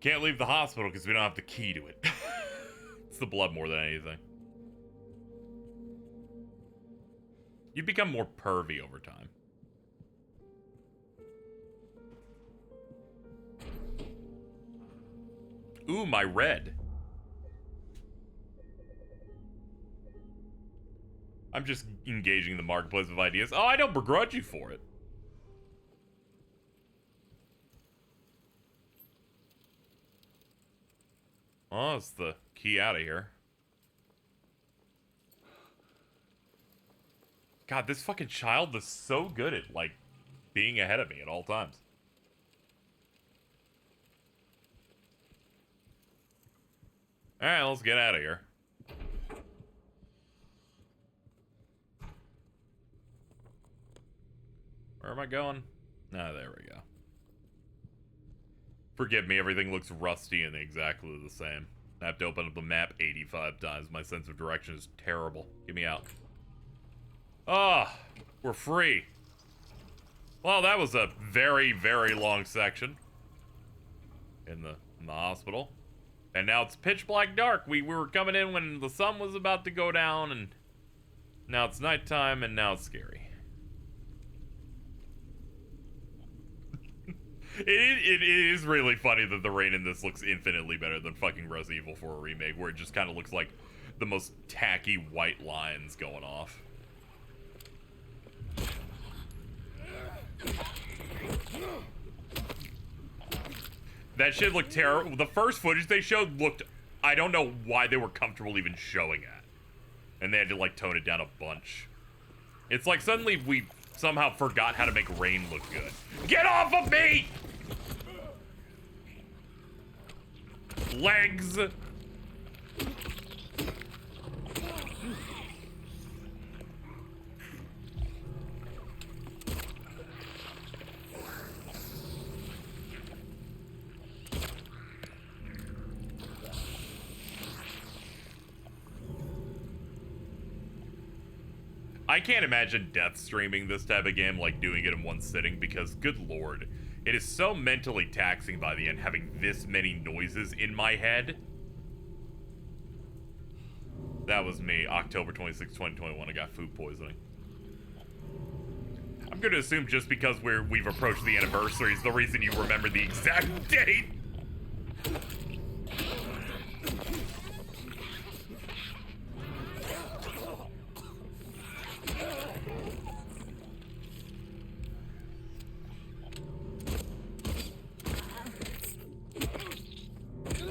Can't leave the hospital because we don't have the key to it. It's the blood more than anything. You become more pervy over time. Ooh, my red. I'm just engaging the marketplace of ideas. Oh, I don't begrudge you for it. Oh, it's the key out of here. God, this fucking child is so good at, like, being ahead of me at all times. Alright, let's get out of here. Where am I going? Ah, there we go. Forgive me, everything looks rusty and exactly the same. I have to open up the map 85 times. My sense of direction is terrible. Get me out. Ah, we're free. Well, that was a very, very long section in the hospital. And now it's pitch black dark. We were coming in when the sun was about to go down, and now it's nighttime, and now it's scary. It is really funny that the rain in this looks infinitely better than fucking Resident Evil 4 Remake, where it just kind of looks like the most tacky white lines going off. That shit looked terrible. The first footage they showed looked... I don't know why they were comfortable even showing that. And they had to, like, tone it down a bunch. It's like suddenly we somehow forgot how to make rain look good. Get off of me! Legs! I can't imagine death streaming this type of game, like doing it in one sitting, because good lord, it is so mentally taxing by the end having this many noises in my head. That was me, October 26, 2021. I got food poisoning. I'm gonna assume just because we've approached the anniversary is the reason you remember the exact date.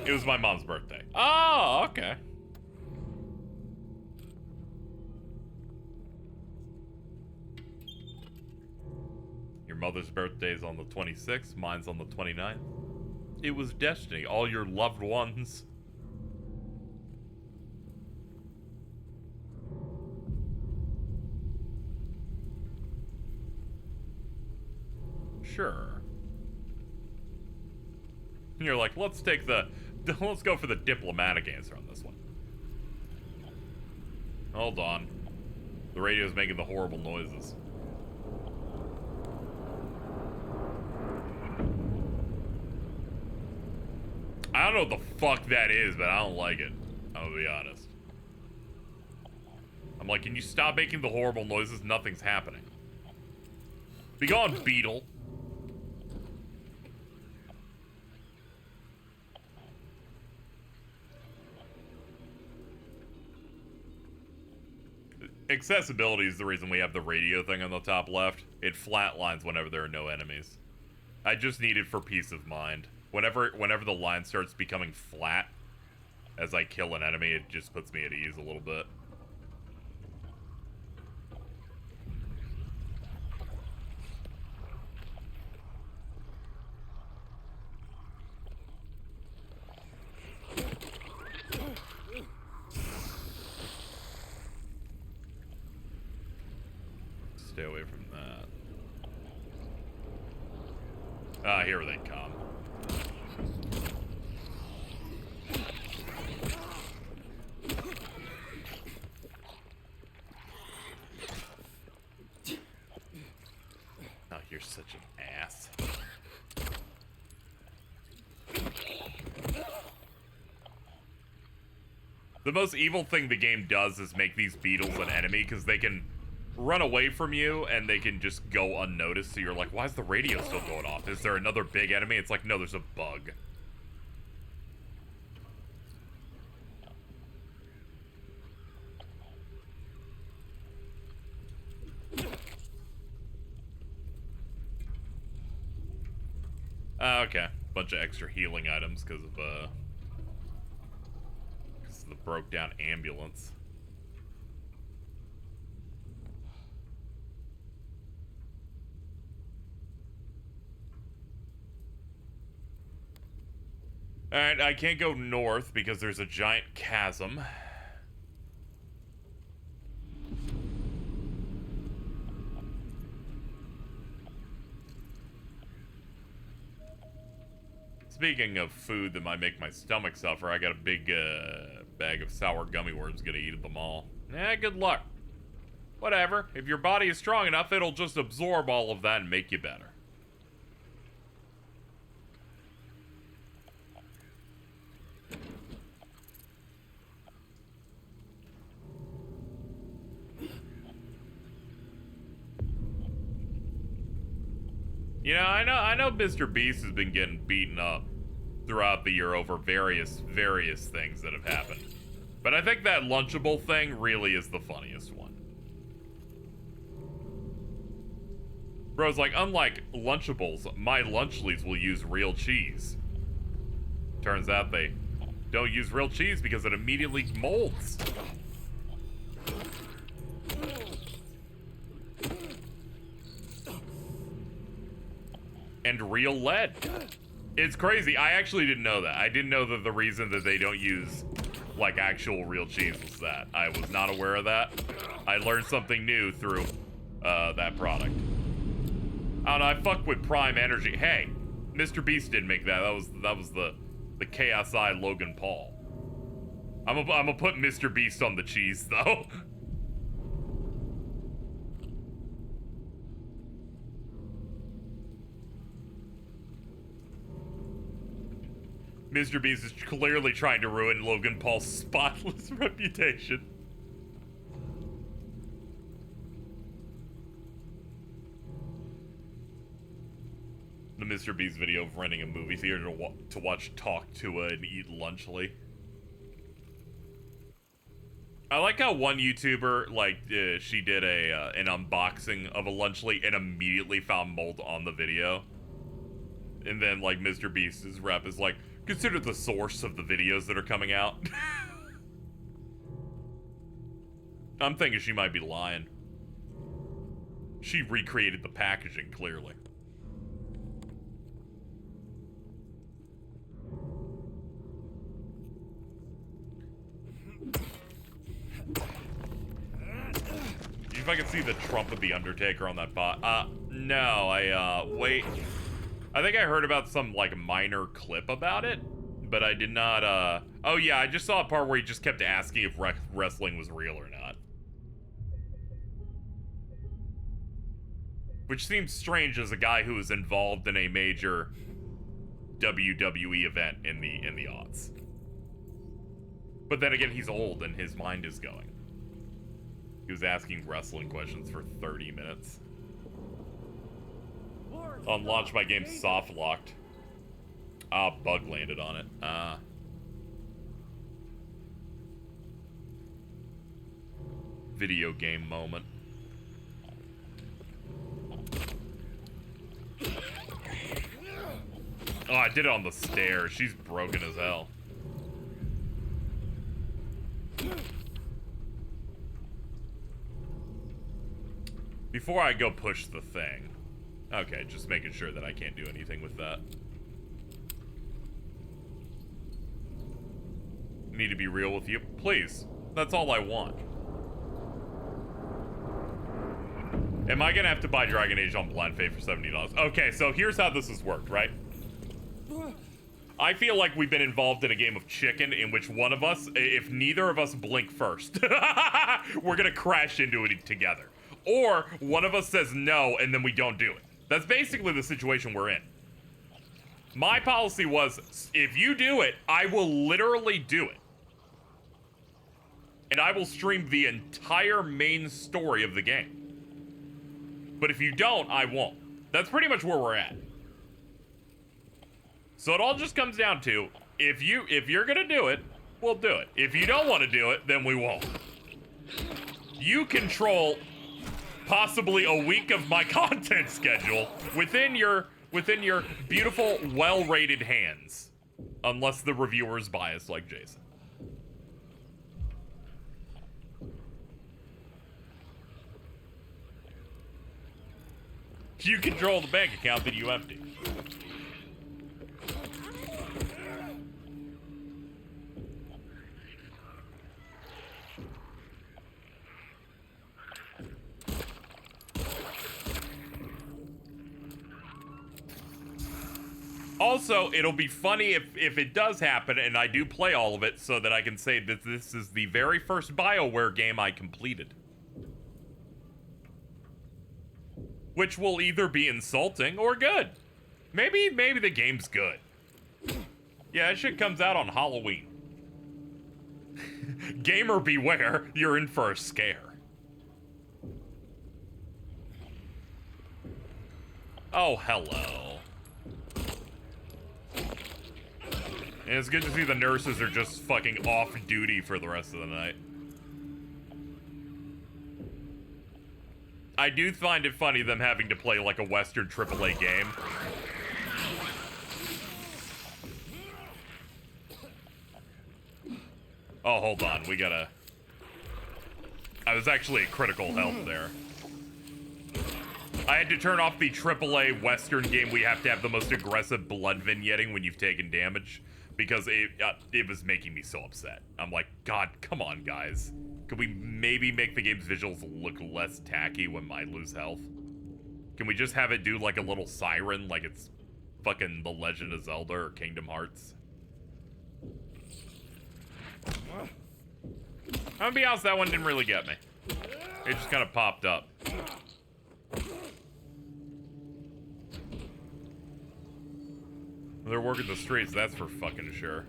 It was my mom's birthday. Oh, okay. Your mother's birthday is on the 26th, mine's on the 29th. It was destiny, all your loved ones. Sure. You're like, let's go for the diplomatic answer on this one. Hold on. The radio's making the horrible noises. I don't know what the fuck that is, but I don't like it. I'm gonna be honest. I'm like, can you stop making the horrible noises? Nothing's happening. Be gone, beetle. Accessibility is the reason we have the radio thing on the top left. It flatlines whenever there are no enemies. I just need it for peace of mind. Whenever the line starts becoming flat as I kill an enemy, it just puts me at ease a little bit. Stay away from that. Ah, here they come. Oh, you're such an ass. The most evil thing the game does is make these beetles an enemy, because they can run away from you and they can just go unnoticed, so you're like, why is the radio still going off? Is there another big enemy? It's like, no, there's a bug. Okay. Bunch of extra healing items because of the broke down ambulance. Alright, I can't go north because there's a giant chasm. Speaking of food that might make my stomach suffer, I got a big bag of sour gummy worms, gonna eat them all. Good luck. Whatever. If your body is strong enough, it'll just absorb all of that and make you better. You know, I know Mr. Beast has been getting beaten up throughout the year over various things that have happened. But I think that Lunchable thing really is the funniest one. Bro's like, unlike Lunchables, my Lunchlies will use real cheese. Turns out they don't use real cheese because it immediately molds. And real lead. It's crazy. I actually didn't know that. I didn't know that the reason that they don't use, like, actual real cheese was that. I was not aware of that. I learned something new through that product. I don't know, I fuck with Prime Energy. Hey, Mr. Beast didn't make that. That was the KSI Logan Paul. I'm gonna put Mr. Beast on the cheese, though. Mr. Beast is clearly trying to ruin Logan Paul's spotless reputation. The Mr. Beast video of renting a movie theater to watch Talk to and eat Lunchly. I like how one YouTuber, like, she did an unboxing of a Lunchly and immediately found mold on the video. And then, like, Mr. Beast's rep is like, consider the source of the videos that are coming out. I'm thinking she might be lying. She recreated the packaging, clearly. If I could see the Trump of the Undertaker on that bot. No, wait. I think I heard about some, like, minor clip about it, but I did not, oh yeah, I just saw a part where he just kept asking if wrestling was real or not. Which seems strange as a guy who was involved in a major WWE event in the aughts. But then again, he's old and his mind is going. He was asking wrestling questions for 30 minutes. On launch, my game soft locked. Bug landed on it. Video game moment. Oh, I did it on the stairs. She's broken as hell. Before I go push the thing. Okay, just making sure that I can't do anything with that. Need to be real with you? Please. That's all I want. Am I gonna have to buy Dragon Age on Blind Faith for $70? Okay, so here's how this has worked, right? I feel like we've been involved in a game of chicken in which one of us, if neither of us blink first, we're gonna crash into it together. Or one of us says no and then we don't do it. That's basically the situation we're in. My policy was, if you do it, I will literally do it. And I will stream the entire main story of the game. But if you don't, I won't. That's pretty much where we're at. So it all just comes down to, if you're gonna do it, we'll do it. If you don't want to do it, then we won't. You control possibly a week of my content schedule within your beautiful, well-rated hands. Unless the reviewer's biased like Jason. You control the bank account that you empty. Also, it'll be funny if it does happen and I do play all of it so that I can say that this is the very first BioWare game I completed. Which will either be insulting or good. Maybe the game's good. Yeah, that shit comes out on Halloween. Gamer beware, you're in for a scare. Oh, hello. And it's good to see the nurses are just fucking off duty for the rest of the night. I do find it funny them having to play like a Western AAA game. Oh, hold on. We gotta... I was actually at critical health there. I had to turn off the AAA Western game. We have to have the most aggressive blood vignetting when you've taken damage, because it was making me so upset. I'm like, God, come on, guys. Could we maybe make the game's visuals look less tacky when I lose health? Can we just have it do like a little siren, like it's fucking The Legend of Zelda or Kingdom Hearts? I'm gonna be honest, that one didn't really get me. It just kind of popped up. They're working the streets, that's for fucking sure.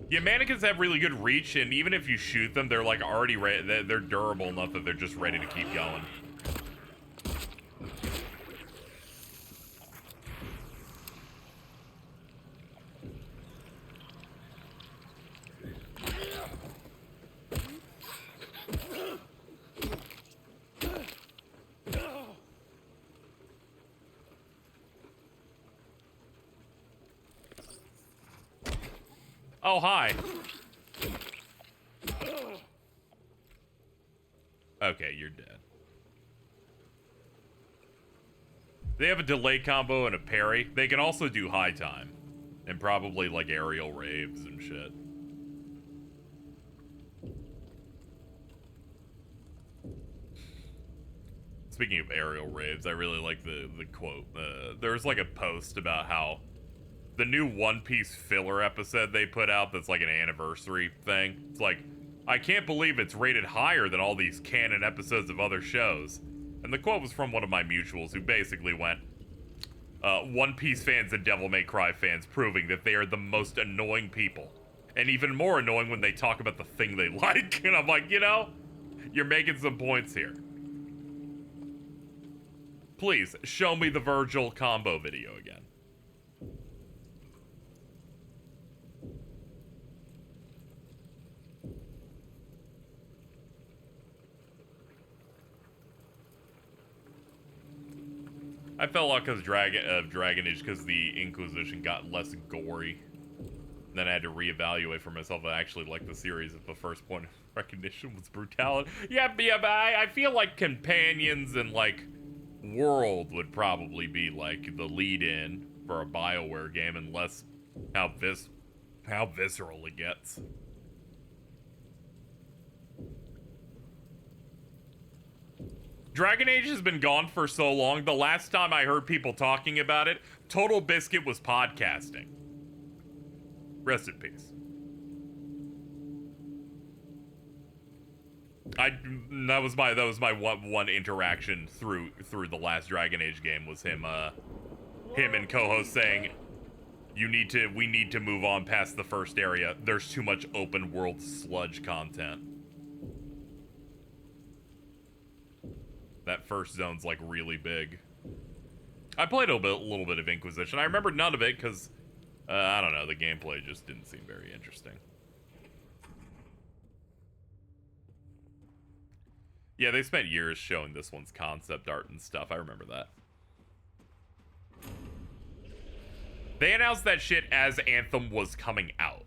Yeah, mannequins have really good reach, and even if you shoot them, they're like already they're durable enough that they're just ready to keep going. Oh, hi. Okay, you're dead. They have a delay combo and a parry. They can also do high time. And probably like aerial raves and shit. Speaking of aerial raves, I really like the quote. There's like a post about how the new One Piece filler episode they put out that's like an anniversary thing. It's like, I can't believe it's rated higher than all these canon episodes of other shows. And the quote was from one of my mutuals who basically went, One Piece fans and Devil May Cry fans proving that they are the most annoying people. And even more annoying when they talk about the thing they like. And I'm like, you know, you're making some points here. Please, show me the Virgil combo video again. I fell off because Dragon Age because the Inquisition got less gory. And then I had to reevaluate for myself. I actually liked the series if the first point of recognition was brutality. Yeah, but I feel like Companions and like World would probably be like the lead-in for a BioWare game, unless how visceral it gets. Dragon Age has been gone for so long. The last time I heard people talking about it, Total Biscuit was podcasting. Rest in peace. That was my one interaction through the last Dragon Age game was him and co-host saying, we need to move on past the first area. There's too much open world sludge content. That first zone's like really big. I played a little bit of Inquisition. I remember none of it because I don't know, the gameplay just didn't seem very interesting. Yeah, they spent years showing this one's concept art and stuff. I remember that. They announced that shit as Anthem was coming out.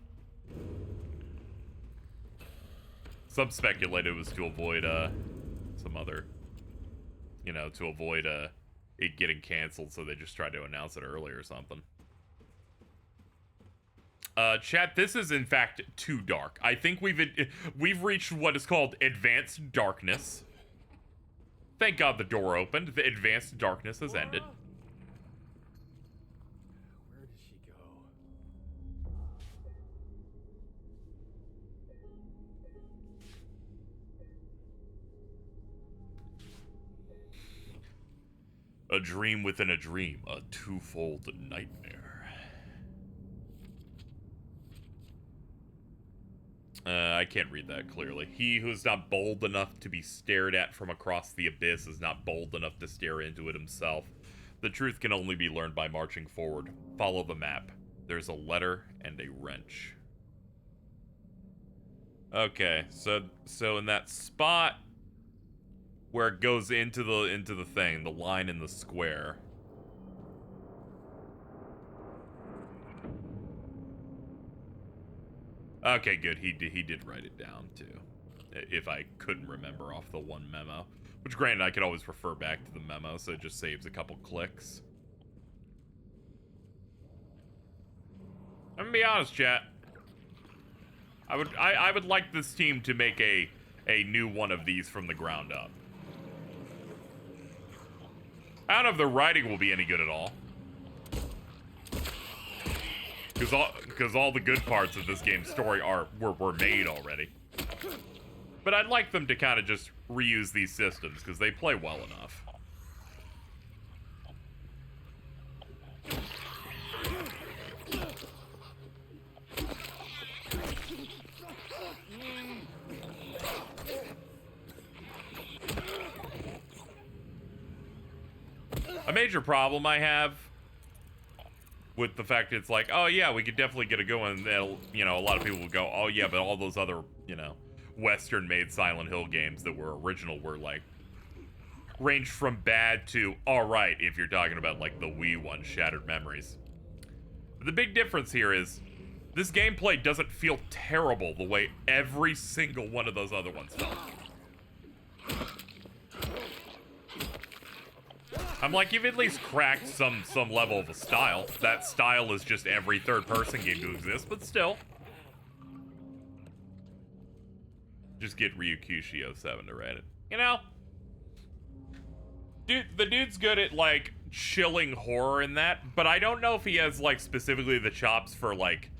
Some speculated it was to avoid some other, you know, to avoid it getting canceled, so they just tried to announce it early or something. Chat, this is in fact too dark. I think we've reached what is called advanced darkness. Thank God the door opened. The advanced darkness has ended. Where did she go? A dream within a dream, a twofold nightmare. I can't read that clearly. He who is not bold enough to be stared at from across the abyss is not bold enough to stare into it himself. The truth can only be learned by marching forward. Follow the map. There's a letter and a wrench. Okay, so in that spot where it goes into the thing, the line in the square. Okay, good. He did write it down too. If I couldn't remember off the one memo, which granted I could always refer back to the memo, so it just saves a couple clicks. I'm gonna be honest, chat. I would like this team to make a new one of these from the ground up. I don't know if the writing will be any good at all. Because all the good parts of this game's story were made already. But I'd like them to kind of just reuse these systems, because they play well enough. A major problem I have with the fact it's like, oh yeah, we could definitely get it going. You know, a lot of people will go, oh yeah, but all those other, you know, Western-made Silent Hill games that were original were like ranged from bad to all right. If you're talking about like the Wii one, Shattered Memories. But the big difference here is this gameplay doesn't feel terrible the way every single one of those other ones felt. I'm like, you've at least cracked some level of a style. That style is just every third-person game to exist, but still. Just get Ryukushi07 to write it. You know? Dude, the dude's good at, like, chilling horror in that, but I don't know if he has, like, specifically the chops for, like,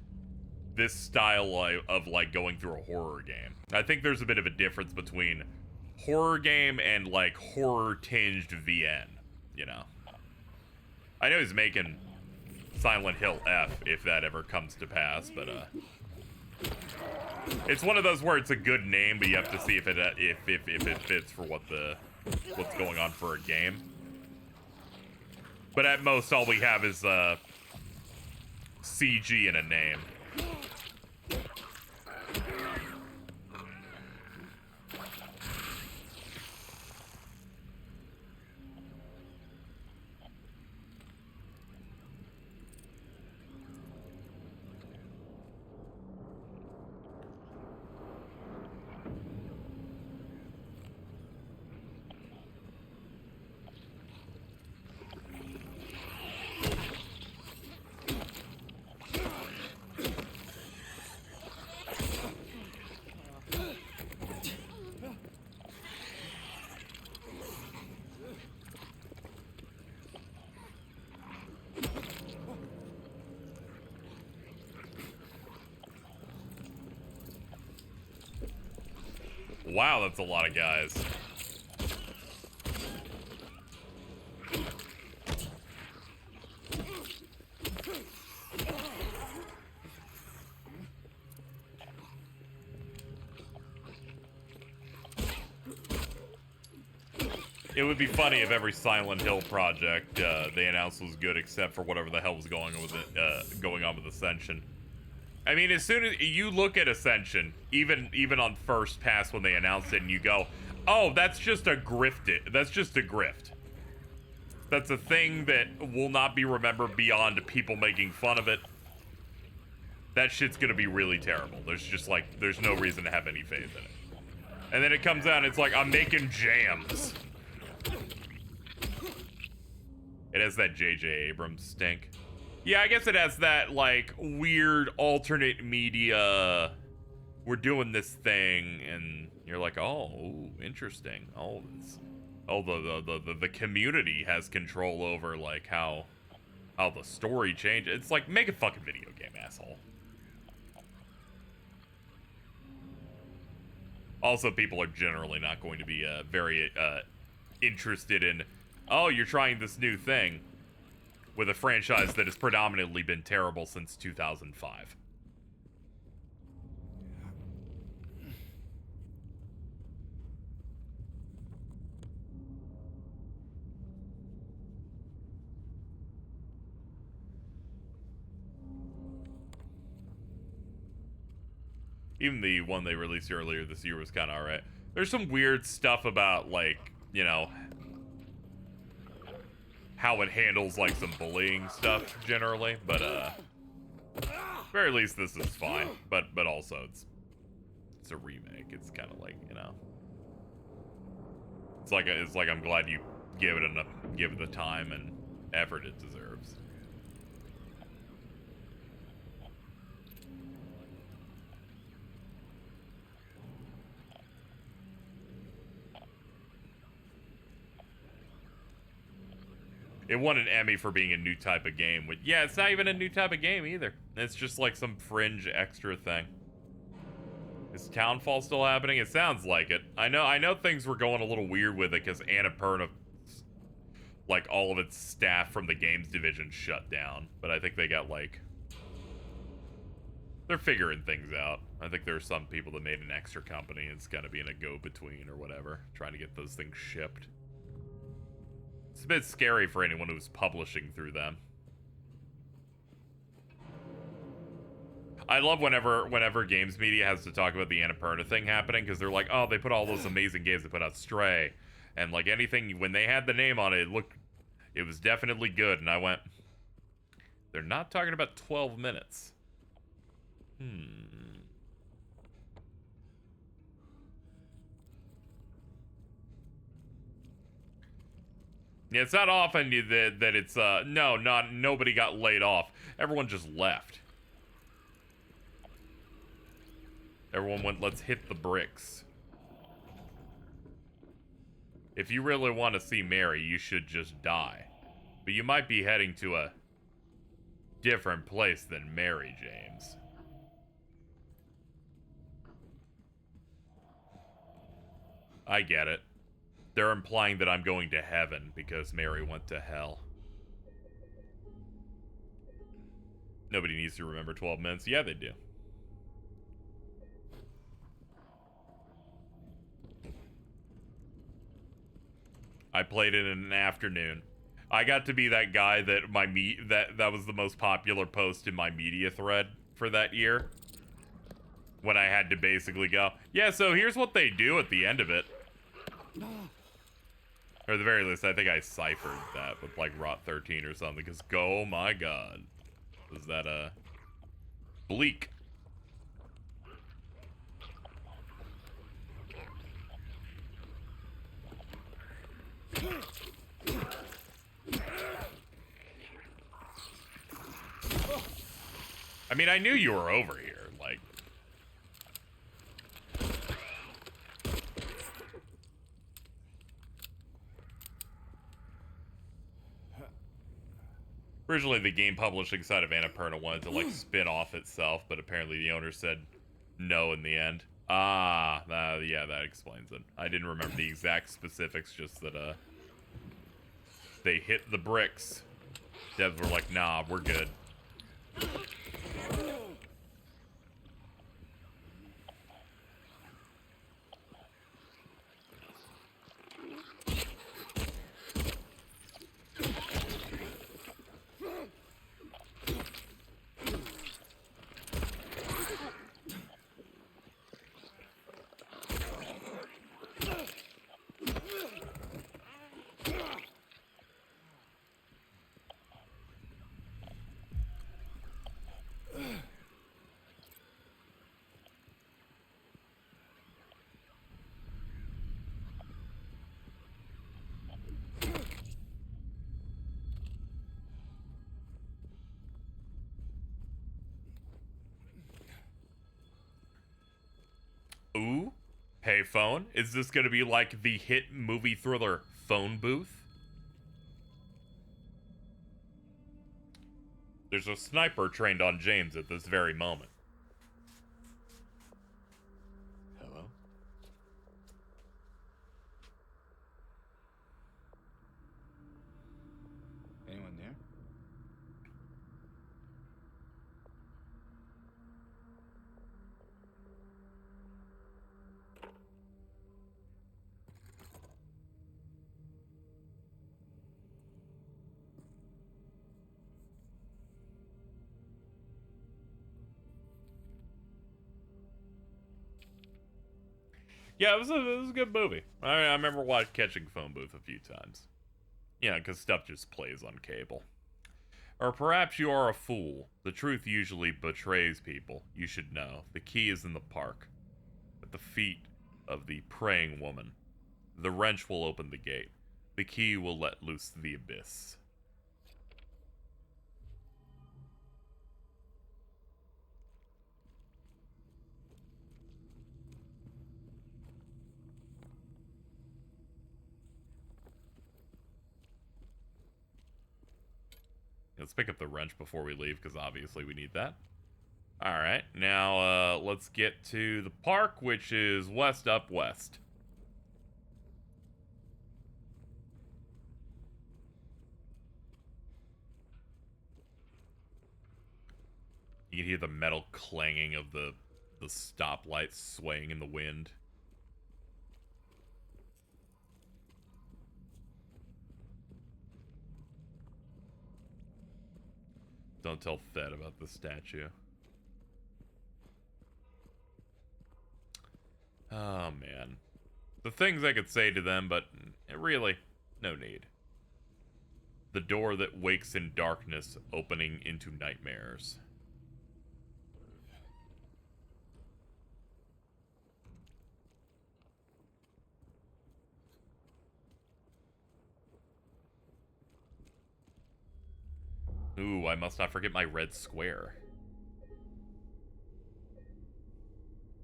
this style of, like, going through a horror game. I think there's a bit of a difference between horror game and, like, horror-tinged VN. You know, I know he's making Silent Hill F if that ever comes to pass, but it's one of those where it's a good name, but you have to see if it fits for what's going on for a game. But at most, all we have is CG and a name. Wow, that's a lot of guys. It would be funny if every Silent Hill project they announced was good, except for whatever the hell was going on with Ascension. I mean, as soon as you look at Ascension, even on first pass when they announced it, and you go, "Oh, that's just a grift. That's just a grift. That's a thing that will not be remembered beyond people making fun of it." That shit's gonna be really terrible. There's no reason to have any faith in it. And then it comes out, and it's like, I'm making jams. It has that J.J. Abrams stink. Yeah, I guess it has that, like, weird alternate media, we're doing this thing, and you're like, oh, ooh, interesting. Oh, the community has control over, like, how the story changes. It's like, make a fucking video game, asshole. Also, people are generally not going to be very interested in, oh, you're trying this new thing with a franchise that has predominantly been terrible since 2005. Even the one they released earlier this year was kind of alright. There's some weird stuff about, like, you know, how it handles like some bullying stuff generally, but very least this is fine. But also it's a remake. It's kind of like, you know, it's like I'm glad you give it the time and effort it deserves. It won an Emmy for being a new type of game. Yeah, it's not even a new type of game either. It's just like some fringe extra thing. Is Townfall still happening? It sounds like it. I know things were going a little weird with it because Annapurna, like all of its staff from the games division shut down. But I think they got like, they're figuring things out. I think there are some people that made an extra company and it's gonna be in a go-between or whatever, trying to get those things shipped. It's a bit scary for anyone who's publishing through them. I love whenever games media has to talk about the Annapurna thing happening, because they're like, oh, they put all those amazing games. They put out Stray, and like anything, when they had the name on it, it was definitely good. And I went, they're not talking about 12 minutes. Yeah, it's not often that it's nobody got laid off. Everyone just left. Everyone went, let's hit the bricks. If you really want to see Mary, you should just die. But you might be heading to a different place than Mary, James. I get it. They're implying that I'm going to heaven because Mary went to hell. Nobody needs to remember 12 minutes. Yeah, they do. I played it in an afternoon. I got to be that guy that that was the most popular post in my media thread for that year. When I had to basically go, yeah, so here's what they do at the end of it. Or at the very least, I think I ciphered that with like Rot 13 or something, because oh my god. Was that bleak? I mean, I knew you were over here, like. Originally, the game publishing side of Annapurna wanted to, like, spin off itself, but apparently the owner said no in the end. Yeah, that explains it. I didn't remember the exact specifics, just that, they hit the bricks. Devs were like, nah, we're good. Ooh, payphone. Is this gonna be like the hit movie thriller Phone Booth? There's a sniper trained on James at this very moment. Hello? Anyone there? Yeah, it was a good movie. I remember catching Phone Booth a few times. Yeah, because stuff just plays on cable. Or perhaps you are a fool. The truth usually betrays people. You should know. The key is in the park, at the feet of the praying woman. The wrench will open the gate. The key will let loose the abyss. Let's pick up the wrench before we leave, because obviously we need that. Alright, now let's get to the park, which is west up west. You can hear the metal clanging of the stoplights swaying in the wind. Don't tell Fed about the statue. Oh, man. The things I could say to them, but really, no need. The door that wakes in darkness, opening into nightmares. Ooh, I must not forget my red square.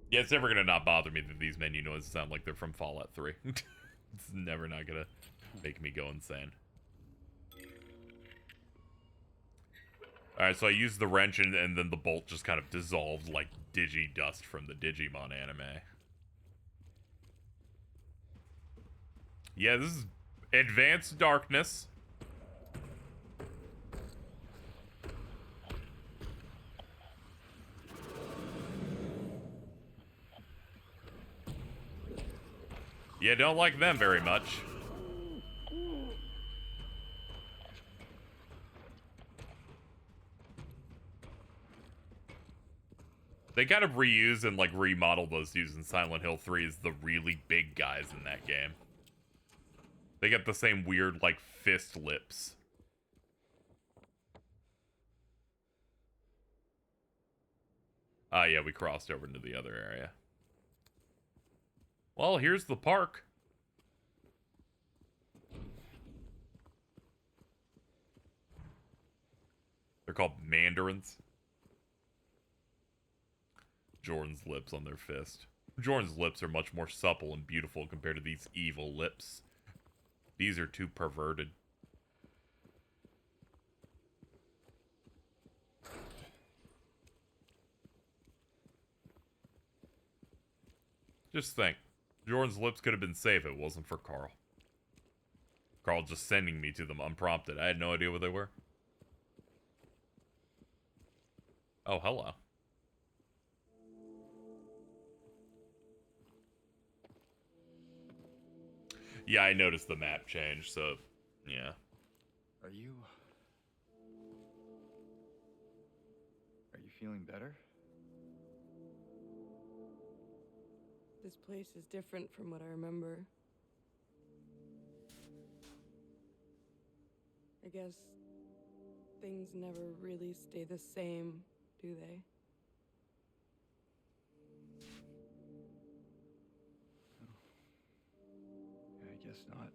Yeah, it's never gonna not bother me that these menu noises sound like they're from Fallout 3. It's never not gonna make me go insane. Alright, so I used the wrench and then the bolt just kind of dissolved like Digi dust from the Digimon anime. Yeah, this is advanced darkness. Yeah, don't like them very much. They kind of reuse and like remodel those dudes in Silent Hill 3 as the really big guys in that game. They get the same weird like fist lips. Ah, yeah, we crossed over into the other area. Well, here's the park. They're called mandarins. Jordan's lips on their fist. Jordan's lips are much more supple and beautiful compared to these evil lips. These are too perverted. Just think. Jordan's lips could have been safe if it wasn't for Carl. Carl just sending me to them unprompted. I had no idea what they were. Oh, hello. Yeah, I noticed the map change, so yeah. Are you feeling better? This place is different from what I remember. I guess things never really stay the same, do they? I guess not.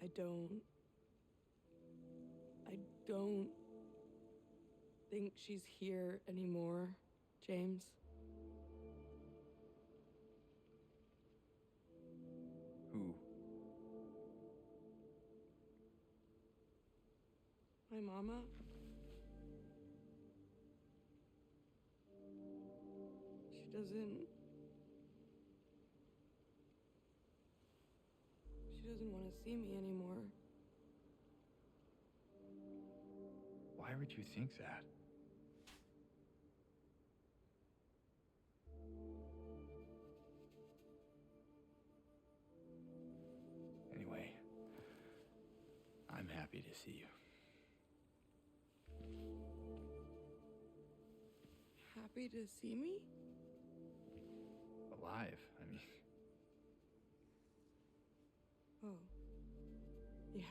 I don't think she's here anymore, James. Who? My mama? She doesn't want to see me anymore. Why would you think that? Anyway, I'm happy to see you. happy to see me? Alive, I mean. Oh. Yeah.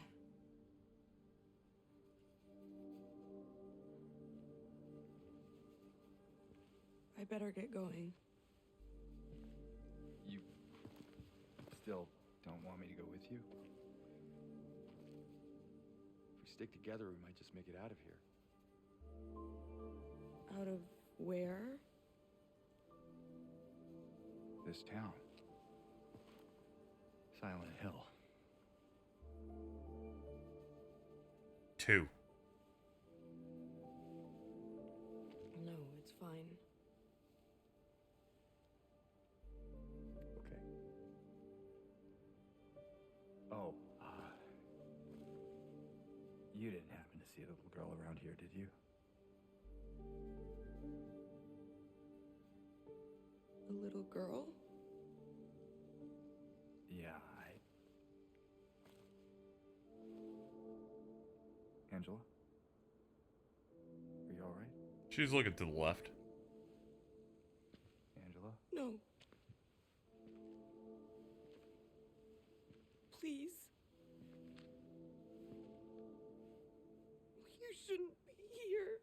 I better get going. You still don't want me to go with you? If we stick together, we might just make it out of here. Out of where? This town. Silent Hill. 2. No, it's fine. Okay. Oh, you didn't happen to see a little girl around here, did you? A little girl? Yeah, Angela? Are you alright? She's looking to the left. Angela? No. Please. You shouldn't be here.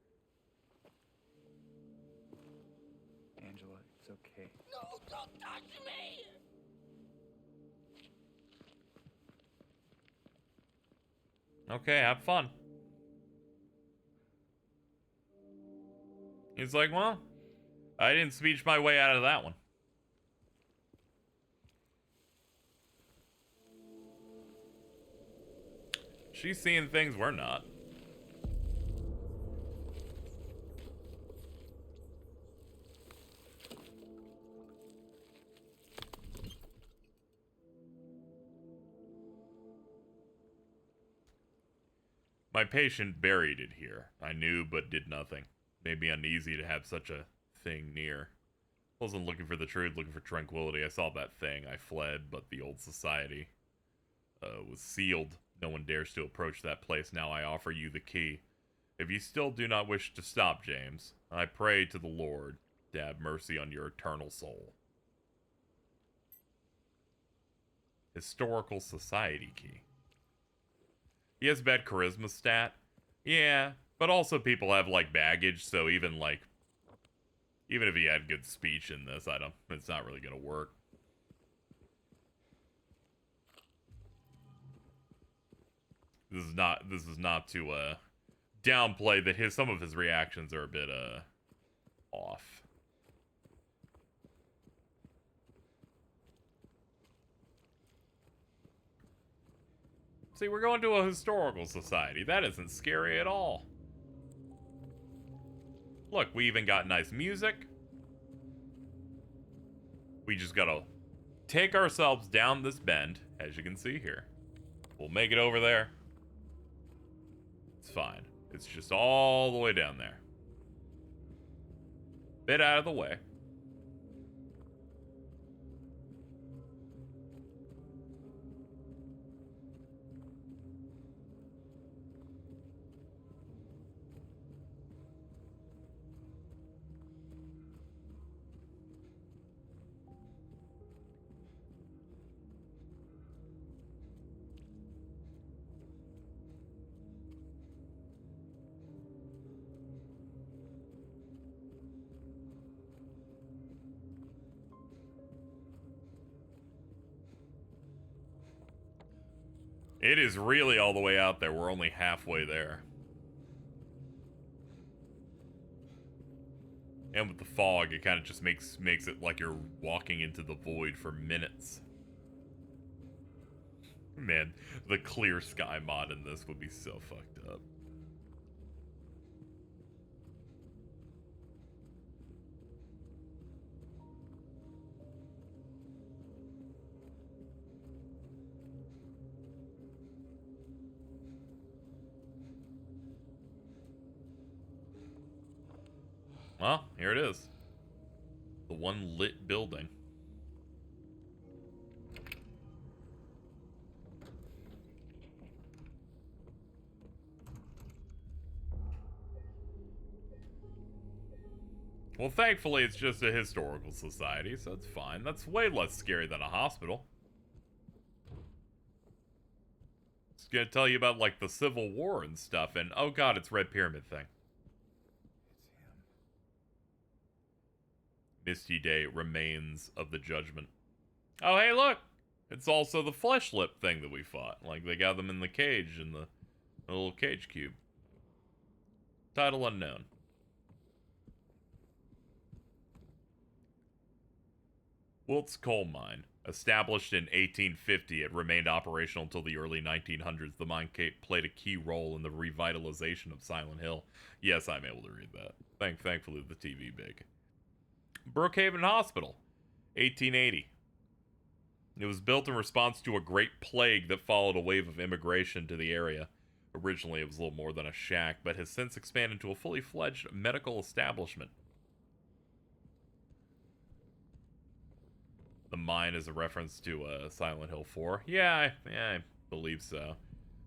Angela, it's okay. No, don't touch me! Okay, have fun. He's like, well, I didn't speech my way out of that one. She's seeing things we're not. My patient buried it here. I knew but did nothing. Made me uneasy to have such a thing near. Wasn't looking for the truth, looking for tranquility. I saw that thing. I fled, but the old society was sealed. No one dares to approach that place. Now I offer you the key. If you still do not wish to stop, James, I pray to the Lord to have mercy on your eternal soul. Historical Society key. He has bad charisma stat. Yeah, but also people have, like, baggage, so even if he had good speech in this, it's not really gonna work. This is not to, downplay that some of his reactions are a bit, off. See, we're going to a historical society. That isn't scary at all. Look, we even got nice music. We just gotta take ourselves down this bend, as you can see here. We'll make it over there. It's fine. It's just all the way down there. Bit out of the way. It is really all the way out there. We're only halfway there. And with the fog, it kind of just makes it like you're walking into the void for minutes. Man, the clear sky mod in this would be so fucked up. Well, here it is. The one lit building. Well, thankfully, it's just a historical society, so it's fine. That's way less scary than a hospital. It's gonna tell you about, like, the Civil War and stuff, and oh god, it's Red Pyramid thing. It's him. Misty Day, Remains of the Judgment. Oh, hey, look! It's also the flesh lip thing that we fought. Like, they got them in the cage, in the little cage cube. Title unknown. Wilt's Coal Mine. Established in 1850, it remained operational until the early 1900s. The mine played a key role in the revitalization of Silent Hill. Yes, I'm able to read that. Thankfully, the TV big. Brookhaven Hospital. 1880. It was built in response to a great plague that followed a wave of immigration to the area. Originally, it was a little more than a shack, but has since expanded to a fully fledged medical establishment. The mine is a reference to Silent Hill 4. Yeah, I believe so.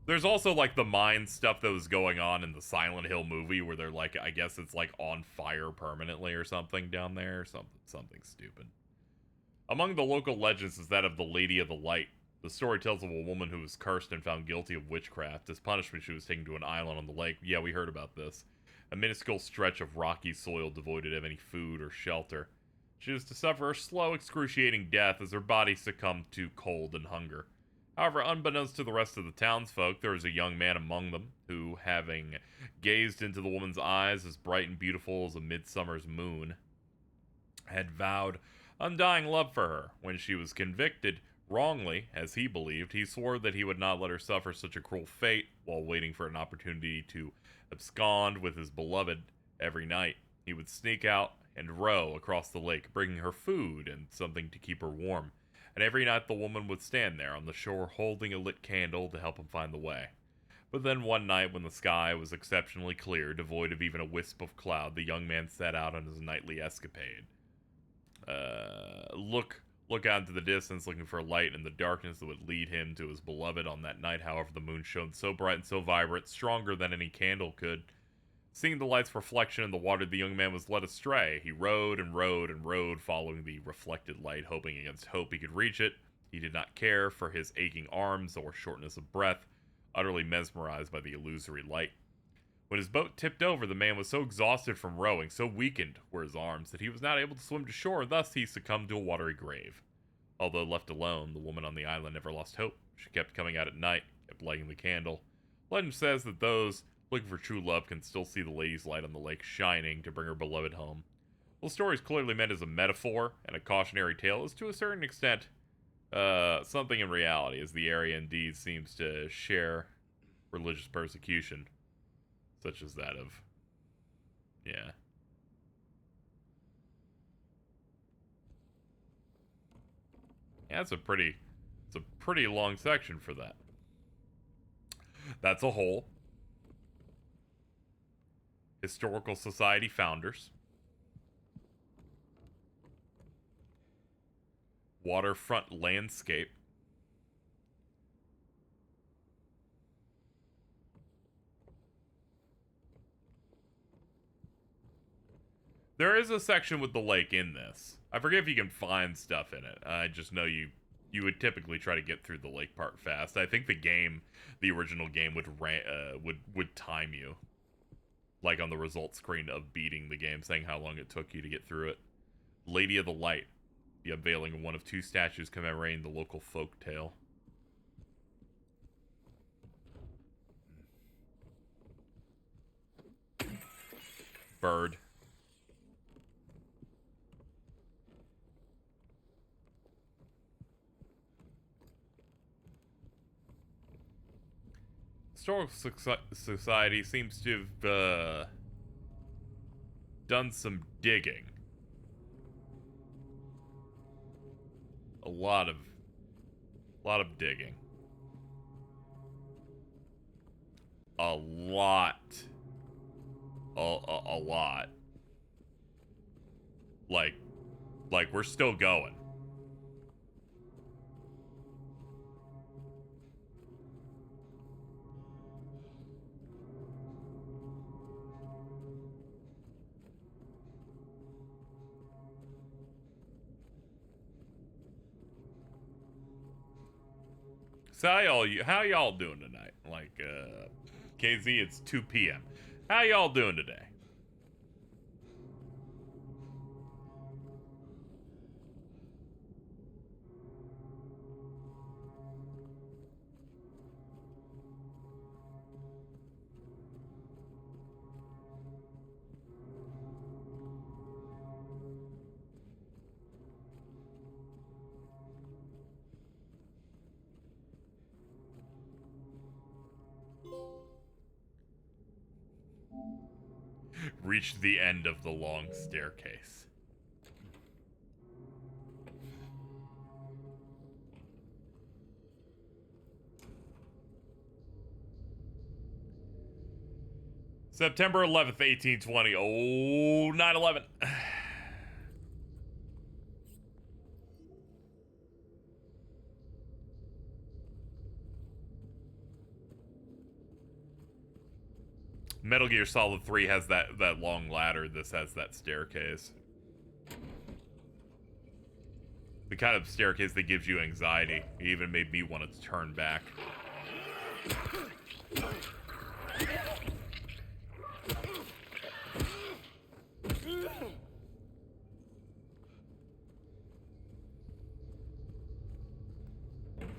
There's also, like, the mine stuff that was going on in the Silent Hill movie where they're, like, I guess it's, like, on fire permanently or something down there. Or something stupid. Among the local legends is that of the Lady of the Light. The story tells of a woman who was cursed and found guilty of witchcraft. As punishment, she was taken to an island on the lake. Yeah, we heard about this. A minuscule stretch of rocky soil devoid of any food or shelter. She was to suffer a slow, excruciating death as her body succumbed to cold and hunger. However, unbeknownst to the rest of the townsfolk, there was a young man among them who, having gazed into the woman's eyes as bright and beautiful as a midsummer's moon, had vowed undying love for her. When she was convicted, wrongly, as he believed, he swore that he would not let her suffer such a cruel fate while waiting for an opportunity to abscond with his beloved. Every night, he would sneak out and row across the lake, bringing her food and something to keep her warm. And every night the woman would stand there on the shore holding a lit candle to help him find the way. But then one night when the sky was exceptionally clear, devoid of even a wisp of cloud, the young man set out on his nightly escapade. Look out into the distance, looking for a light in the darkness that would lead him to his beloved. On that night, however, the moon shone so bright and so vibrant, stronger than any candle could. Seeing the light's reflection in the water, the young man was led astray. He rowed and rowed and rowed, following the reflected light, hoping against hope he could reach it. He did not care for his aching arms or shortness of breath, utterly mesmerized by the illusory light. When his boat tipped over, the man was so exhausted from rowing, so weakened were his arms, that he was not able to swim to shore. Thus, he succumbed to a watery grave. Although left alone, the woman on the island never lost hope. She kept coming out at night, kept lighting the candle. Legend says that those looking for true love can still see the lady's light on the lake shining to bring her beloved home. Well, the story is clearly meant as a metaphor and a cautionary tale, is to a certain extent something in reality, as the area indeed seems to share religious persecution, such as that of, yeah. Yeah, it's a pretty long section for that. That's a whole. Historical Society founders. Waterfront landscape. There is a section with the lake in this. I forget if you can find stuff in it. I just know you would typically try to get through the lake part fast. I think the original game would time you, like on the results screen of beating the game, saying how long it took you to get through it. Lady of the Light, the unveiling of one of two statues commemorating the local folk tale. Bird. Historical Society seems to have done some digging. A lot of digging. A lot. A lot. Like we're still going. So how y'all doing tonight? Like, KZ, it's 2 p.m. How y'all doing today? Reached the end of the long staircase. September 11th, 1820. Oh, 9/11. Metal Gear Solid 3 has that long ladder. This has that staircase. The kind of staircase that gives you anxiety. It even made me want to turn back.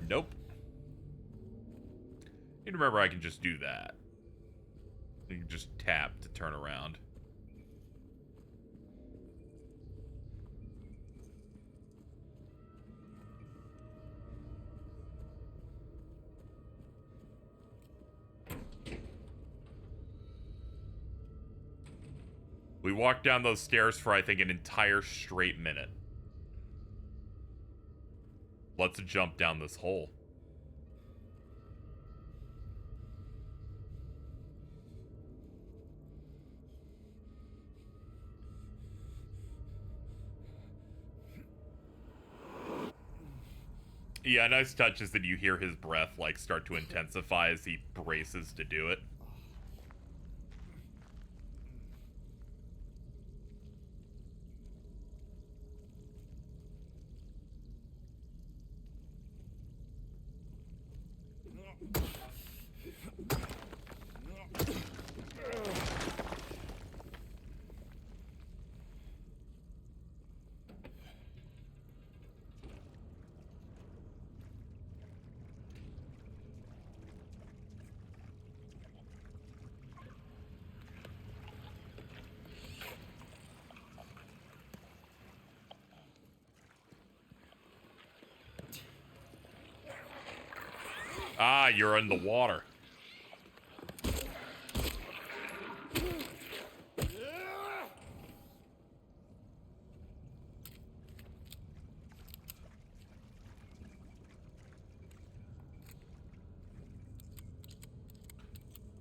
Nope. You remember I can just do that. You can just tap to turn around. We walked down those stairs for, I think, an entire straight minute. Let's jump down this hole. Yeah, nice touch is that you hear his breath, like, start to intensify as he braces to do it. Ah, you're in the water.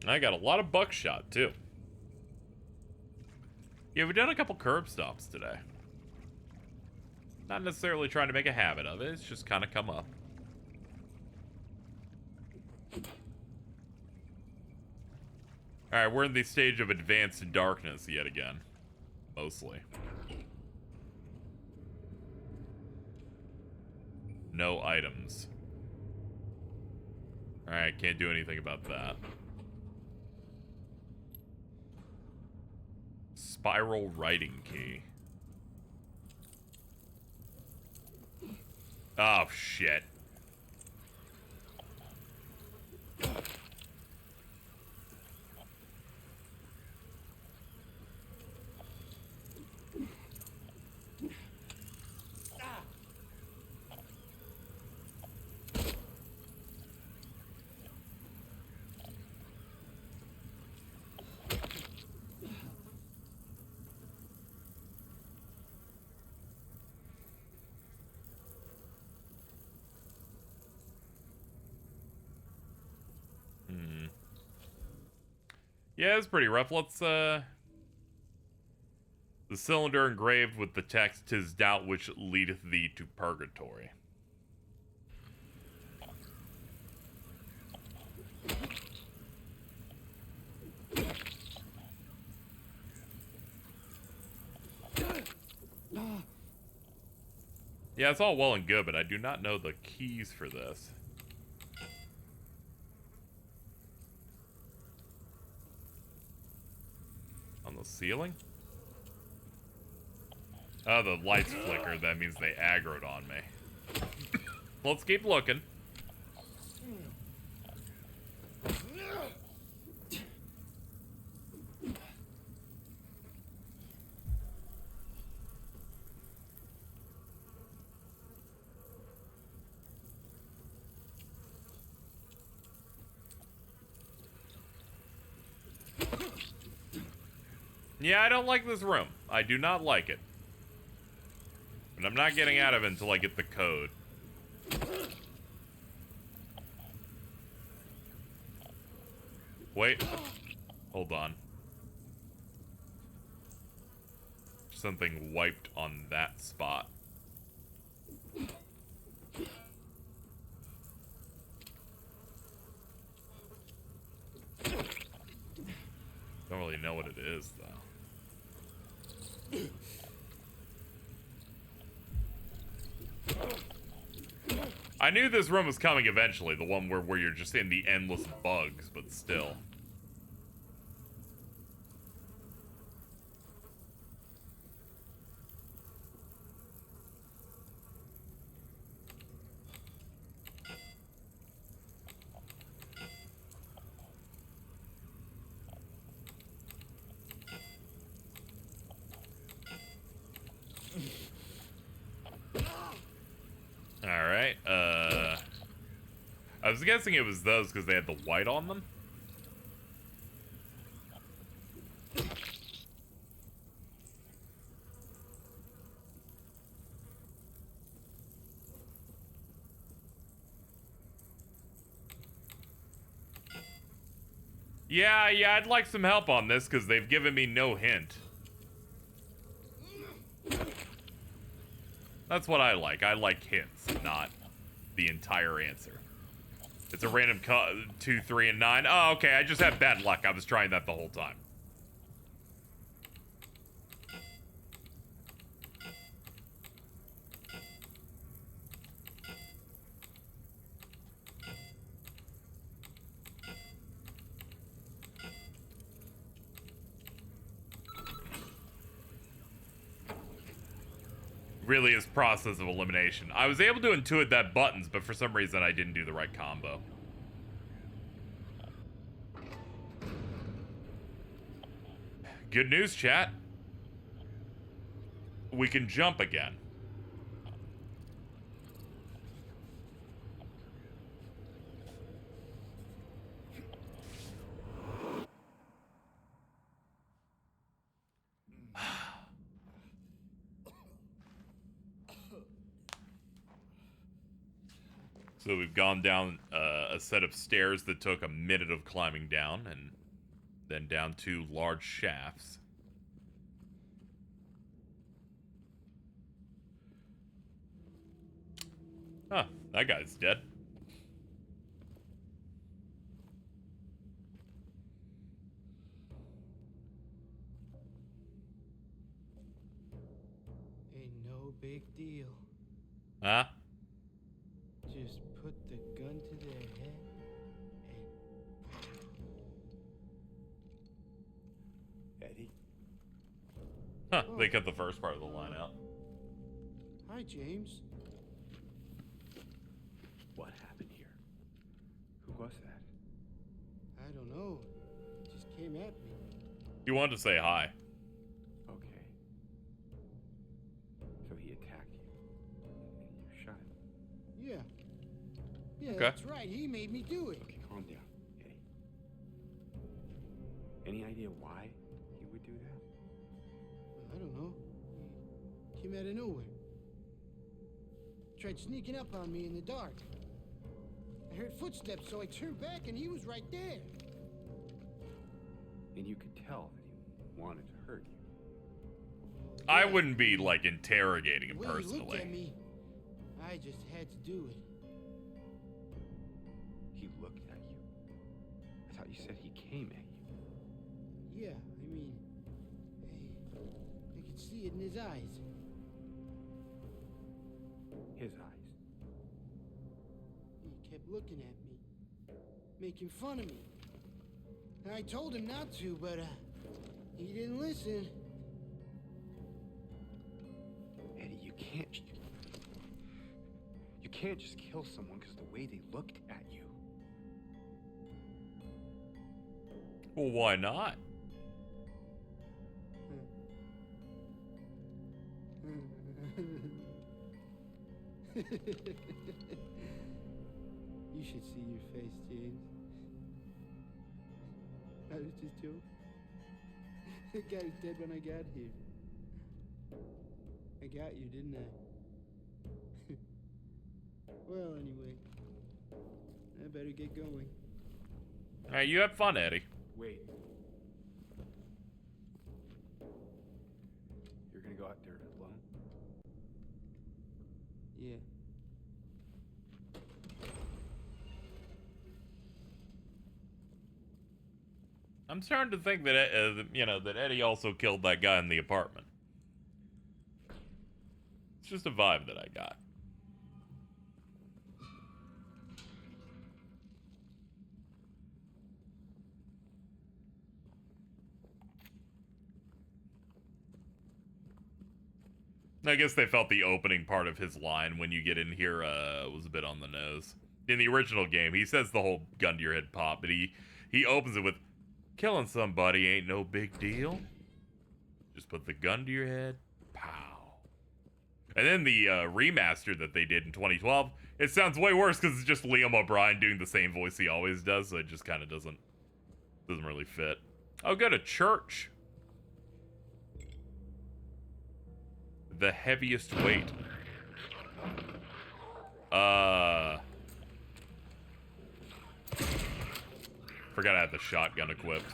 I got a lot of buckshot, too. Yeah, we've done a couple curb stops today. Not necessarily trying to make a habit of it, it's just kind of come up. Alright, we're in the stage of advanced darkness yet again. Mostly. No items. Alright, can't do anything about that. Spiral writing key. Oh, shit. Yeah, it's pretty rough. Let's, The cylinder engraved with the text, "'Tis doubt which leadeth thee to purgatory." Yeah, it's all well and good, but I do not know the keys for this. the ceiling? Oh, the lights flickered. That means they aggroed on me. Let's keep looking. Yeah, I don't like this room. I do not like it. But I'm not getting out of it until I get the code. Wait. Hold on. Something wiped on that spot. Don't really know what it is, though. I knew this room was coming eventually, the one where you're just in the endless bugs, but still. Alright, I was guessing it was those because they had the white on them. Yeah, I'd like some help on this because they've given me no hint. That's what I like. I like hints, not the entire answer. It's a random 2, 3, and 9. Oh, okay. I just had bad luck. I was trying that the whole time. Really is process of elimination. I was able to intuit that buttons, but for some reason I didn't do the right combo. Good news, chat. We can jump again. So we've gone down a set of stairs that took a minute of climbing down, and then down 2 large shafts. Huh, that guy's dead. Ain't no big deal. Huh? Just put the gun to their head and... Eddie? Huh, they cut the first part of the line out. Hi, James. What happened here? Who was that? I don't know. It just came at me. He wanted to say hi. Okay. So he attacked you. And you shot him. Yeah. Yeah, Okay. that's right. He made me do it. Okay, calm down, Eddie. Any idea why he would do that? I don't know. He came out of nowhere. Tried sneaking up on me in the dark. I heard footsteps, so I turned back and he was right there. And you could tell that he wanted to hurt you. I wouldn't be, like, interrogating him The way he looked at personally. me, I just had to do it. He looked at you. I thought you said he came at you. Yeah, I mean, I could see it in his eyes. His eyes. He kept looking at me, making fun of me. And I told him not to, but He didn't listen. Eddie, you can't just kill someone because the way they looked at you. Well, why not? You should see your face, James. I was just joking. The guy was dead when I got here. I got you, didn't I? Well, anyway, I better get going. All right, you have fun, Eddie. Wait. You're gonna go out there alone? Yeah. I'm starting to think that that Eddie also killed that guy in the apartment. It's just a vibe that I got. I guess they felt the opening part of his line when you get in here was a bit on the nose. In the original game, he says the whole gun to your head pop, but he opens it with, killing somebody ain't no big deal. Just put the gun to your head, pow. And then the remaster that they did in 2012, it sounds way worse because it's just Liam O'Brien doing the same voice he always does, so it just kind of doesn't really fit. Oh, go to church. The heaviest weight. Forgot I had the shotgun equipped.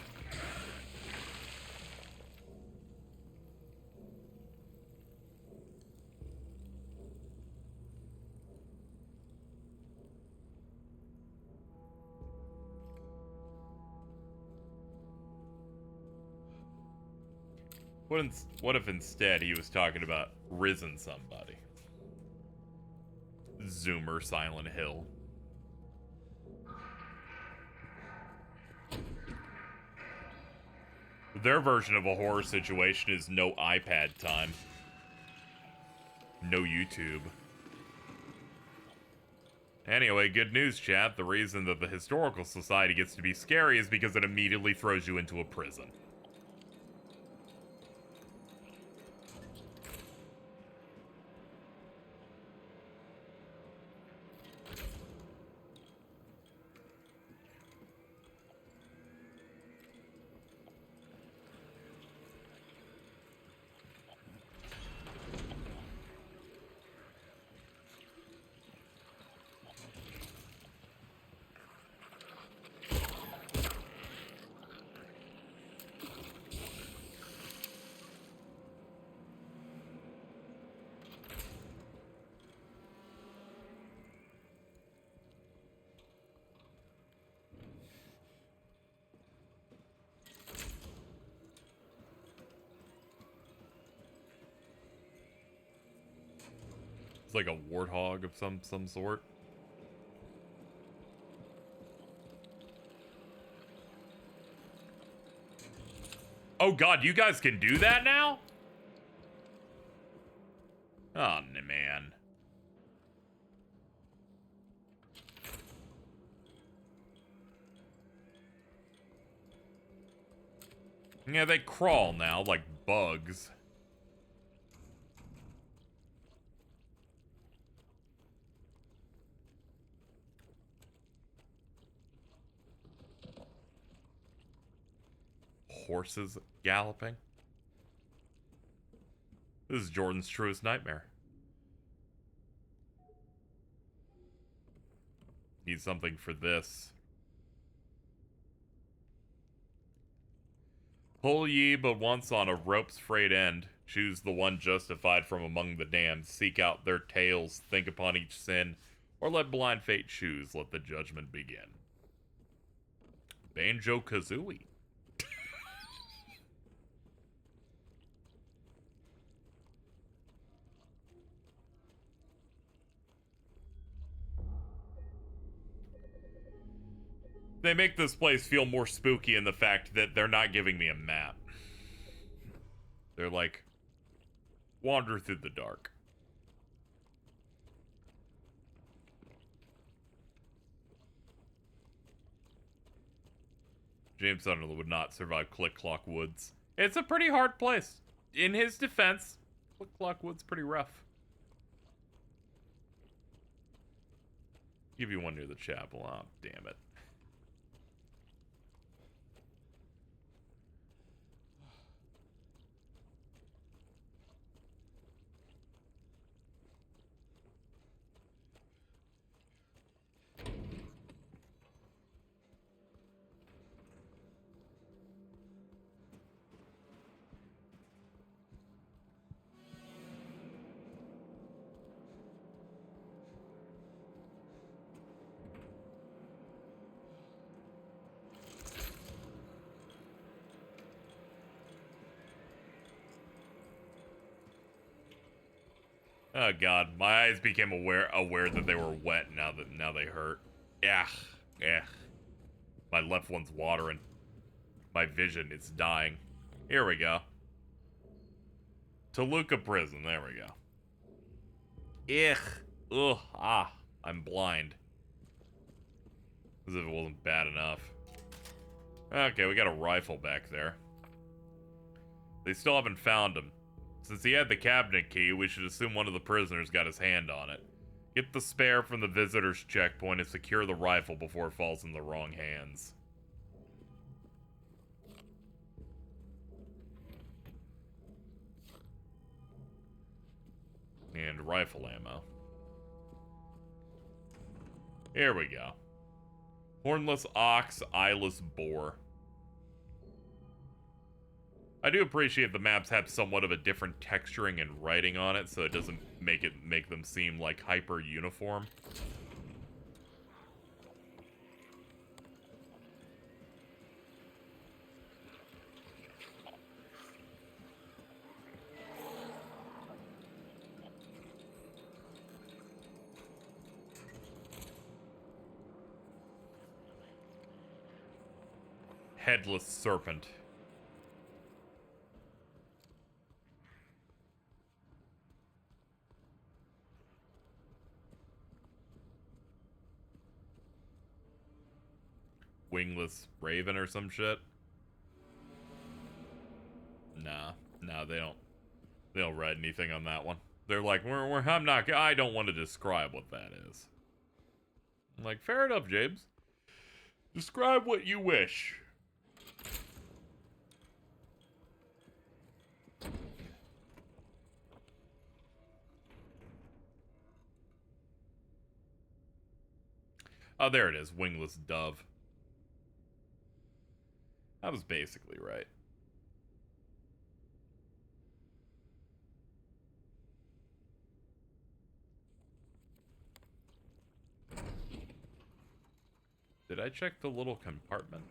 What if instead he was talking about risen somebody? Zoomer Silent Hill. Their version of a horror situation is no iPad time. No YouTube. Anyway, good news, chat. The reason that the Historical Society gets to be scary is because it immediately throws you into a prison. It's like a warthog of some sort. Oh god, you guys can do that now? Oh man. Yeah, they crawl now like bugs. Horses galloping. This is Jordan's truest nightmare. Need something for this. Pull ye but once on a rope's frayed end. Choose the one justified from among the damned. Seek out their tales, think upon each sin, or let blind fate choose. Let the judgment begin. Banjo-Kazooie. They make this place feel more spooky in the fact that they're not giving me a map. They're like, wander through the dark. James Sunderland would not survive Click Clock Woods. It's a pretty hard place. In his defense, Click Clock Woods pretty rough. Give you one near the chapel. Oh, damn it. Oh god, my eyes became aware that they were wet now they hurt. Yeah, yeah. My left one's watering. My vision is dying. Here we go. Toluca Prison, there we go. Ugh, I'm blind. As if it wasn't bad enough. Okay, we got a rifle back there. They still haven't found him. Since he had the cabinet key, we should assume one of the prisoners got his hand on it. Get the spare from the visitor's checkpoint and secure the rifle before it falls in the wrong hands. And rifle ammo. Here we go. Hornless ox, eyeless boar. I do appreciate the maps have somewhat of a different texturing and writing on it, so it doesn't make them seem like hyper uniform. Headless serpent. Wingless raven or some shit. Nah, they don't write anything on that one. They're like, I don't want to describe what that is. I'm like, fair enough, James. Describe what you wish. Oh, there it is. Wingless dove. That was basically right. Did I check the little compartment?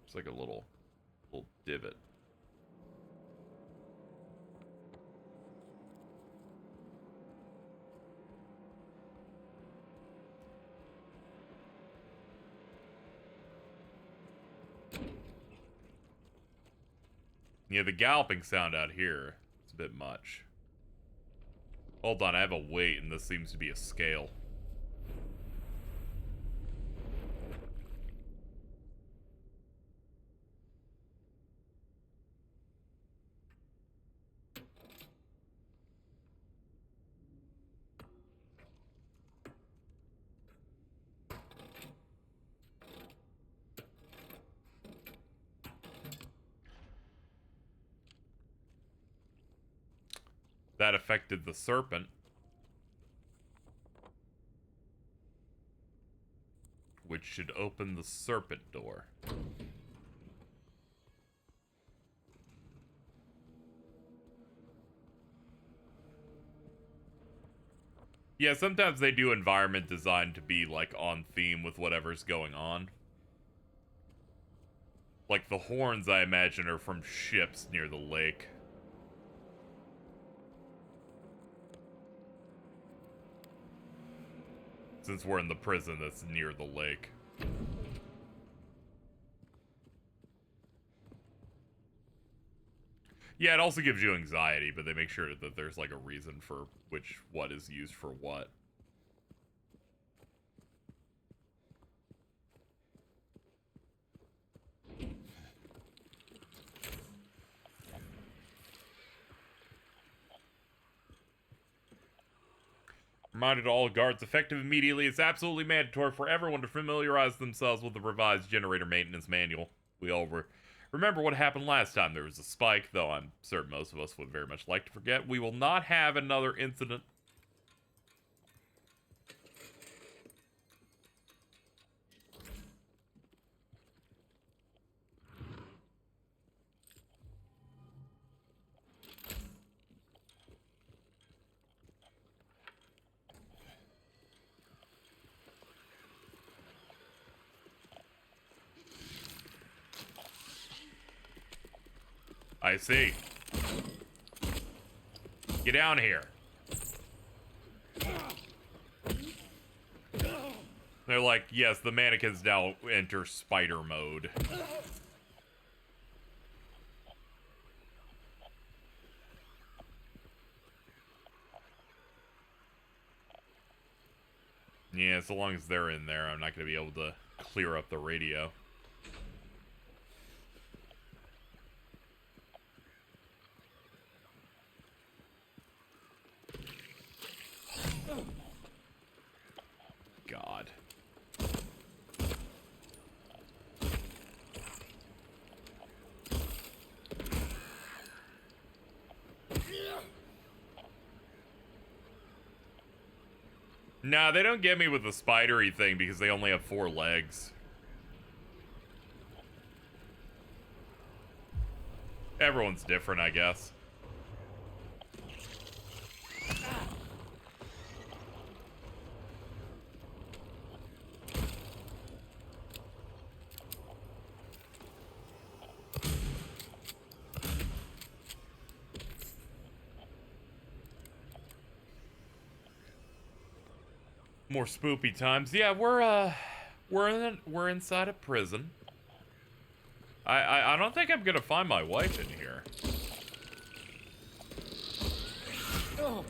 It's like a little divot. Yeah, the galloping sound out here is a bit much. Hold on, I have a weight, and this seems to be a scale. That affected the serpent. Which should open the serpent door. Yeah, sometimes they do environment design to be, like, on theme with whatever's going on. Like, the horns, I imagine, are from ships near the lake. Since we're in the prison that's near the lake. Yeah, it also gives you anxiety, but they make sure that there's like a reason for what is used for what. Reminded all guards, effective immediately. It's absolutely mandatory for everyone to familiarize themselves with the revised generator maintenance manual. We all remember what happened last time there was a spike, though I'm certain most of us would very much like to forget. We will not have another incident. I see. Get down here. They're like, yes, the mannequins now enter spider mode. Yeah, so long as they're in there, I'm not going to be able to clear up the radio. God. Nah, they don't get me with the spidery thing because they only have 4 legs. Everyone's different, I guess. More spoopy times. Yeah, we're inside a prison. I don't think I'm gonna find my wife in here. Oh.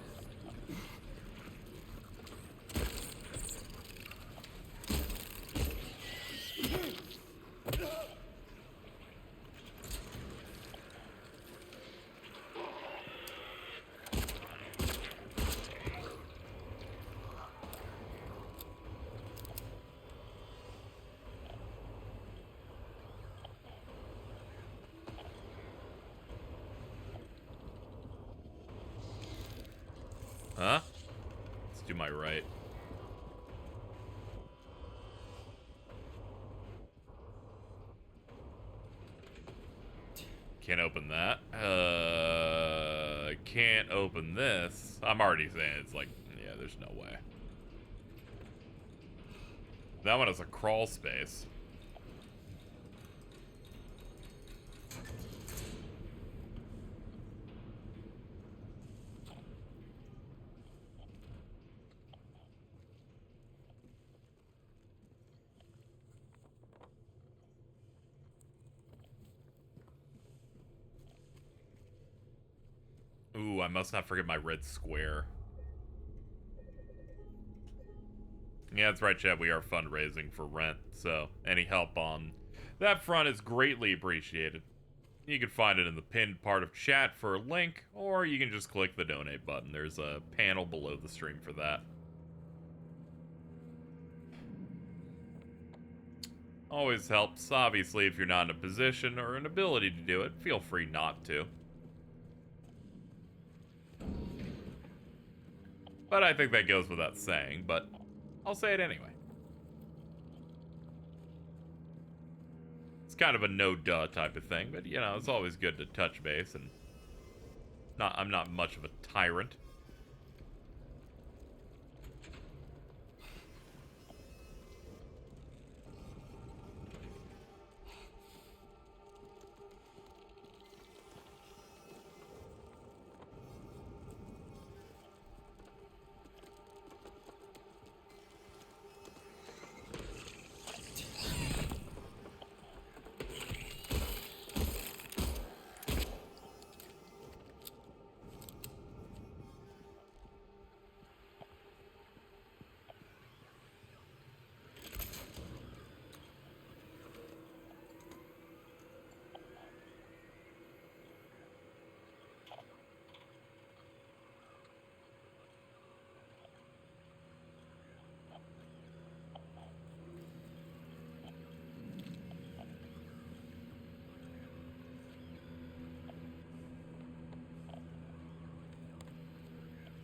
Huh? Let's do my right. Can't open that. Can't open this. I'm already saying it's like, yeah, there's no way. That one has a crawl space. Ooh, I must not forget my red square. Yeah, that's right, Chad. We are fundraising for rent, so any help on that front is greatly appreciated. You can find it in the pinned part of chat for a link, or you can just click the donate button. There's a panel below the stream for that. Always helps. Obviously, if you're not in a position or an ability to do it, feel free not to. But I think that goes without saying, but I'll say it anyway. It's kind of a no-duh type of thing, but, you know, it's always good to touch base, and I'm not much of a tyrant.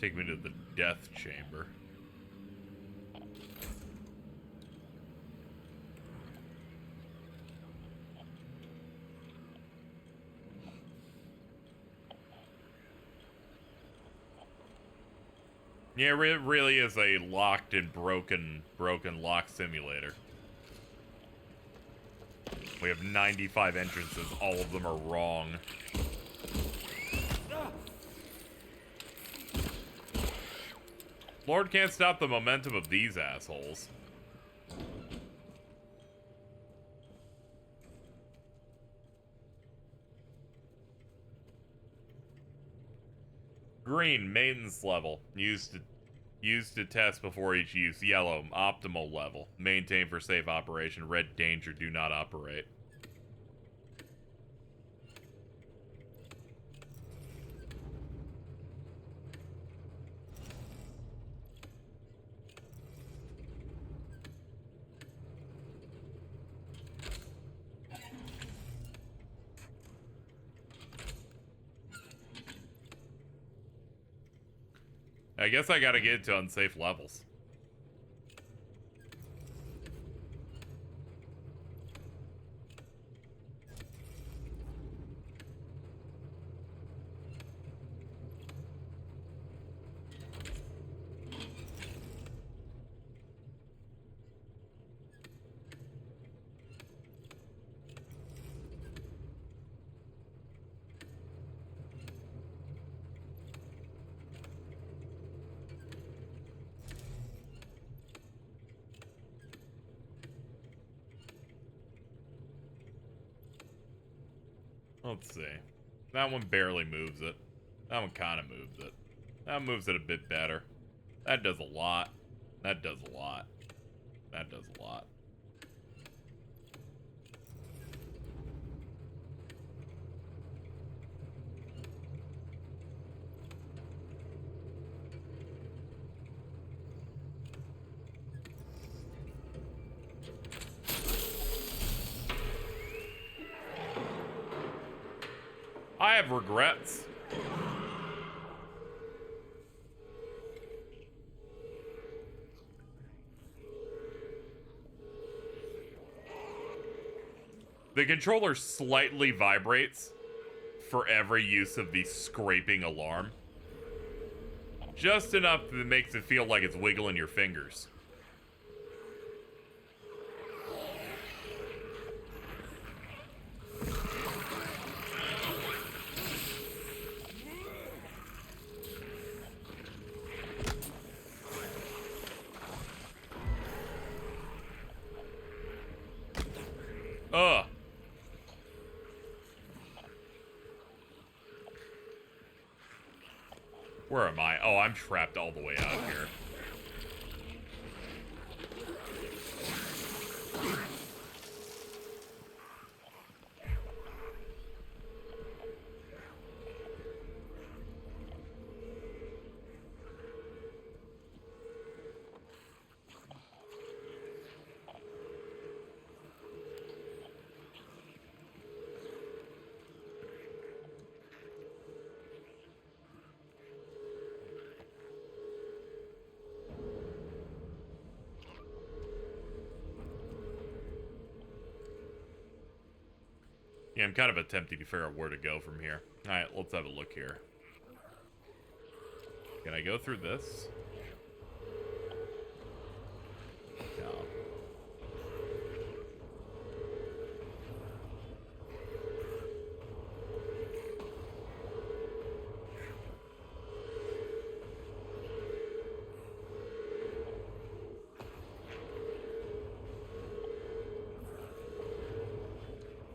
Take me to the death chamber. Yeah, it really is a locked and broken lock simulator. We have 95 entrances, all of them are wrong. Lord can't stop the momentum of these assholes. Green, maintenance level. Used to test before each use. Yellow, optimal level. Maintain for safe operation. Red, danger, do not operate. I guess I gotta get to unsafe levels. Let's see. That one barely moves it. That one kind of moves it. That moves it a bit better. That does a lot. That does a lot. That does a lot. I have regrets. The controller slightly vibrates for every use of the scraping alarm. Just enough that it makes it feel like it's wiggling your fingers. Ugh. Where am I? Oh, I'm trapped all the way out here. Yeah, I'm kind of attempting to figure out where to go from here. Alright, let's have a look here. Can I go through this? No.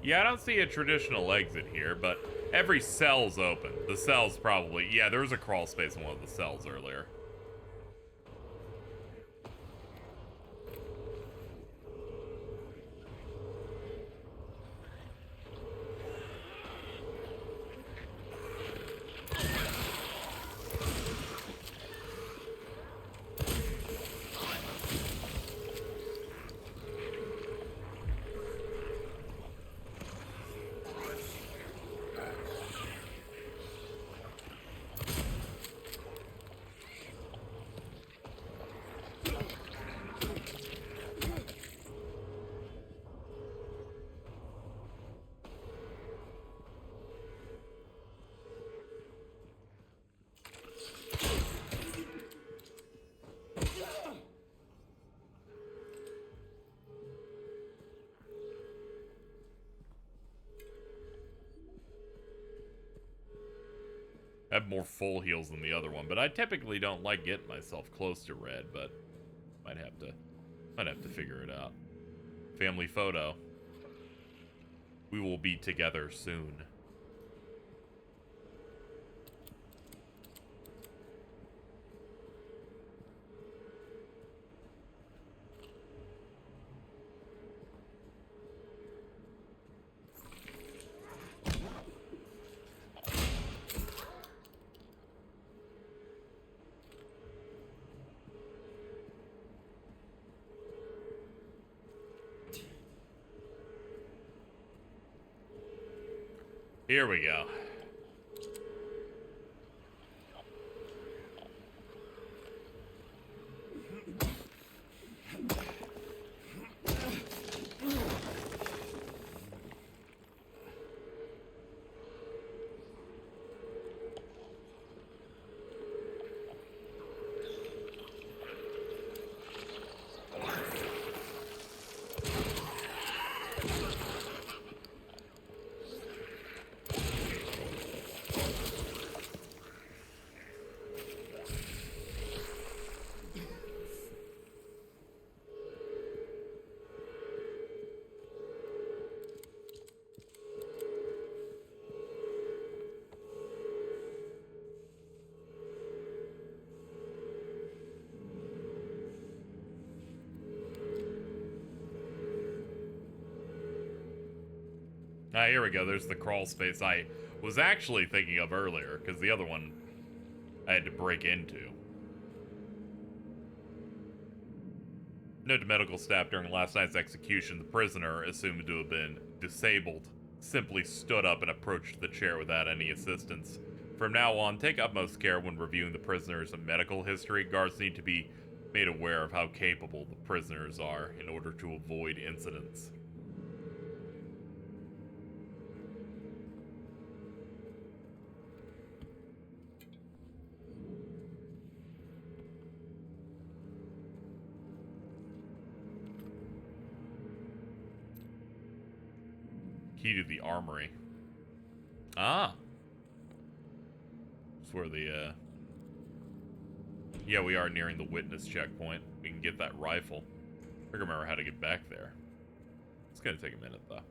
Yeah, I don't see a traditional exit here, but every cell's open. The cell's probably... Yeah, there was a crawl space in one of the cells earlier. I have more full heals than the other one, but I typically don't like getting myself close to red, but might have to figure it out. Family photo. We will be together soon. Here we go. Ah, here we go. There's the crawl space I was actually thinking of earlier, because the other one I had to break into. Note to medical staff: during last night's execution, the prisoner, assumed to have been disabled, simply stood up and approached the chair without any assistance. From now on, take utmost care when reviewing the prisoner's medical history. Guards need to be made aware of how capable the prisoners are in order to avoid incidents. Key to the armory. Ah. That's where the, yeah, we are nearing the witness checkpoint. We can get that rifle. I remember how to get back there. It's gonna take a minute, though.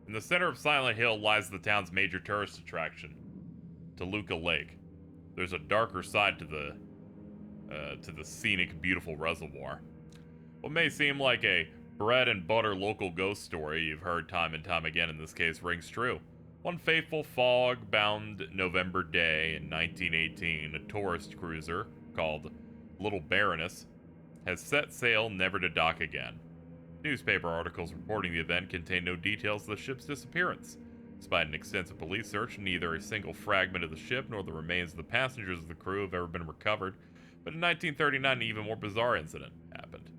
In the center of Silent Hill lies the town's major tourist attraction, Toluca Lake. There's a darker side to the scenic, beautiful reservoir. What may seem like a bread and butter local ghost story you've heard time and time again in this case rings true. One fateful fog-bound November day in 1918, a tourist cruiser called Little Baroness has set sail never to dock again. Newspaper articles reporting the event contain no details of the ship's disappearance. Despite an extensive police search, neither a single fragment of the ship nor the remains of the passengers of the crew have ever been recovered. But in 1939, an even more bizarre incident happened.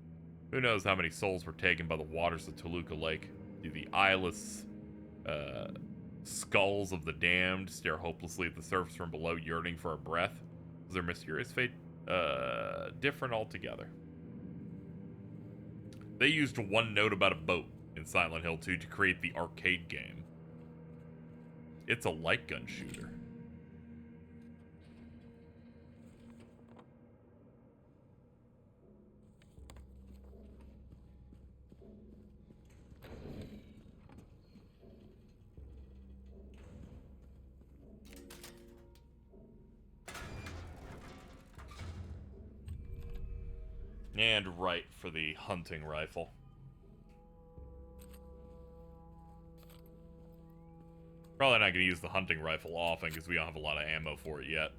Who knows how many souls were taken by the waters of Toluca Lake? Do the eyeless skulls of the damned stare hopelessly at the surface from below, yearning for a breath? Was their mysterious fate different altogether? They used one note about a boat in Silent Hill 2 to create the arcade game. It's a light gun shooter. And right for the hunting rifle. Probably not going to use the hunting rifle often because we don't have a lot of ammo for it yet.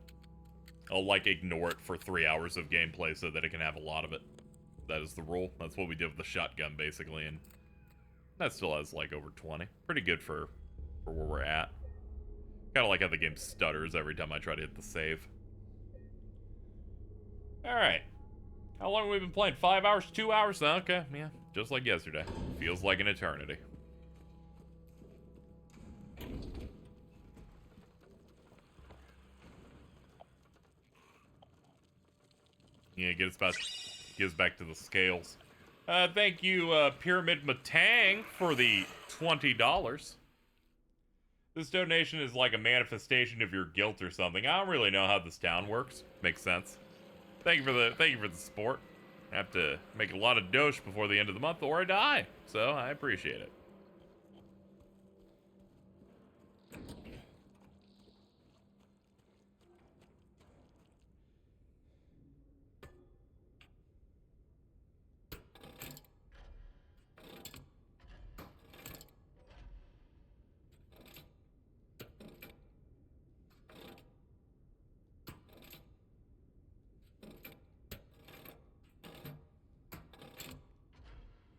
I'll, like, ignore it for 3 hours of gameplay so that it can have a lot of it. That is the rule. That's what we did with the shotgun, basically, and that still has, like, over 20. Pretty good for where we're at. Kind of like how the game stutters every time I try to hit the save. Alright. How long have we been playing? 5 hours? 2 hours? Okay, yeah. Just like yesterday. Feels like an eternity. Yeah, get us back to the scales. Thank you, Pyramid Matang, for the $20. This donation is like a manifestation of your guilt or something. I don't really know how this town works. Makes sense. Thank you for the support. I have to make a lot of dosh before the end of the month or I die. So I appreciate it.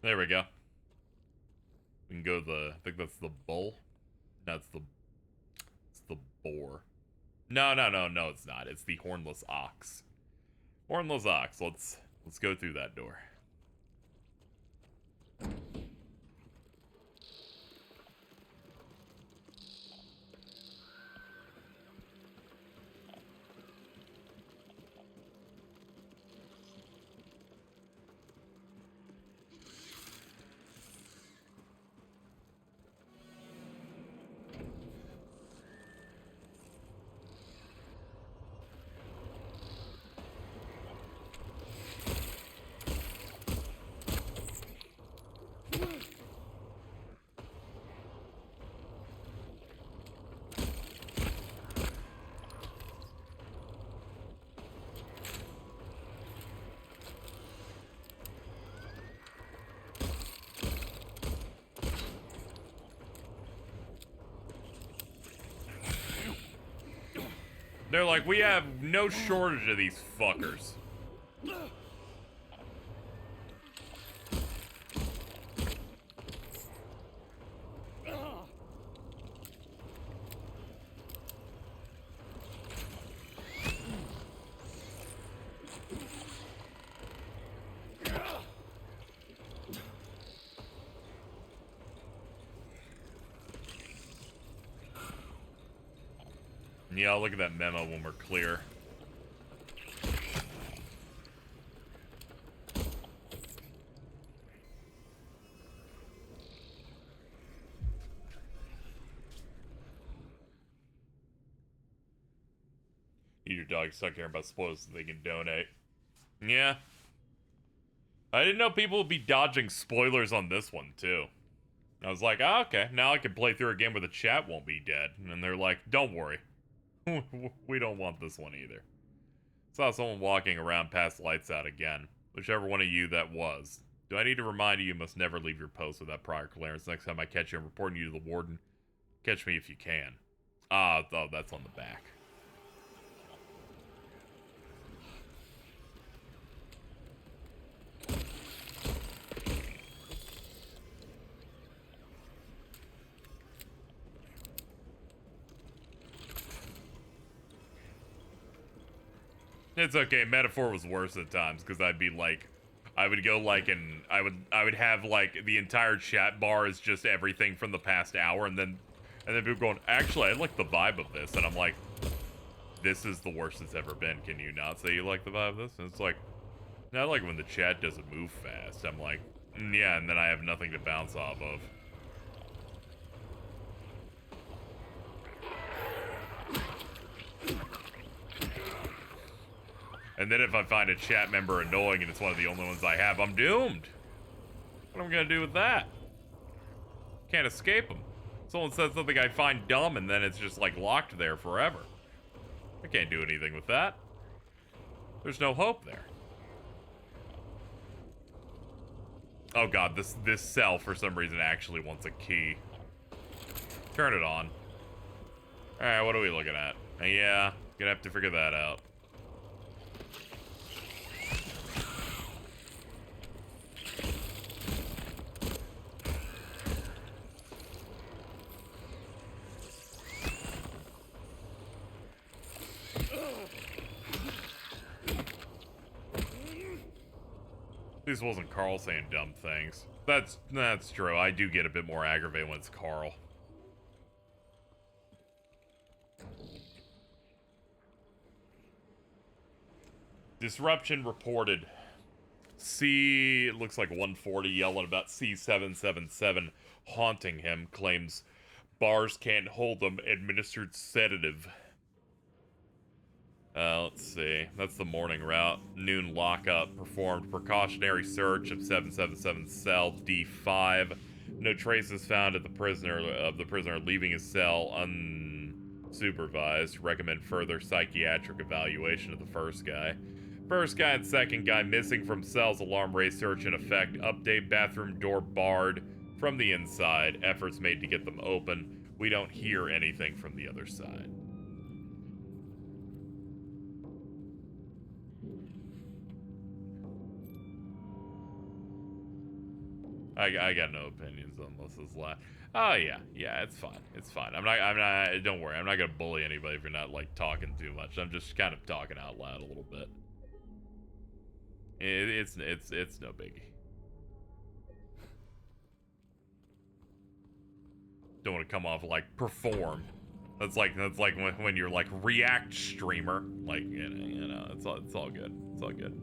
There we go. We can go to the, I think that's the bull. No, it's the boar. No, it's not. It's the hornless ox. Hornless ox. Let's go through that door. They're like, we have no shortage of these fuckers. Yeah, I'll look at that memo when we're clear. Your dog stuck here about spoilers so they can donate. Yeah. I didn't know people would be dodging spoilers on this one, too. I was like, oh, okay, now I can play through a game where the chat won't be dead. And they're like, don't worry. We don't want this one either. Saw someone walking around past lights out again. Whichever one of you that was. Do I need to remind you you must never leave your post without prior clearance? Next time I catch you, I'm reporting you to the warden. Catch me if you can. Ah, oh, that's on the back. It's okay. Metaphor was worse at times because I'd be like, I would go like, and I would have like the entire chat bar is just everything from the past hour, and then people going, actually, I like the vibe of this, and I'm like, this is the worst it's ever been. Can you not say you like the vibe of this? And it's like, no, I like when the chat doesn't move fast. I'm like, yeah, and then I have nothing to bounce off of. And then if I find a chat member annoying and it's one of the only ones I have, I'm doomed. What am I gonna do with that? Can't escape them. Someone says something I find dumb and then it's just like locked there forever. I can't do anything with that. There's no hope there. Oh god, this cell for some reason actually wants a key. Turn it on. Alright, what are we looking at? Yeah, gonna have to figure that out. At least it wasn't Carl saying dumb things. That's true. I do get a bit more aggravated when it's Carl. Disruption reported. It looks like 140 yelling about C777 haunting him. Claims Bars can't hold them. Administered sedative. Let's see. That's the morning route. Noon lockup. Performed precautionary search of 777 cell D5. No traces found of the prisoner leaving his cell unsupervised. Recommend further psychiatric evaluation of the first guy. First guy and second guy missing from cells. Alarm ray search in effect. Update bathroom door barred from the inside. Efforts made to get them open. We don't hear anything from the other side. I got no opinions on this last. Oh yeah, it's fine. It's fine. I'm not. Don't worry. I'm not gonna bully anybody if you're not like talking too much. I'm just kind of talking out loud a little bit. It's no biggie. Don't want to come off like perform. That's like when you're like React streamer. Like you know, it's all good. It's all good.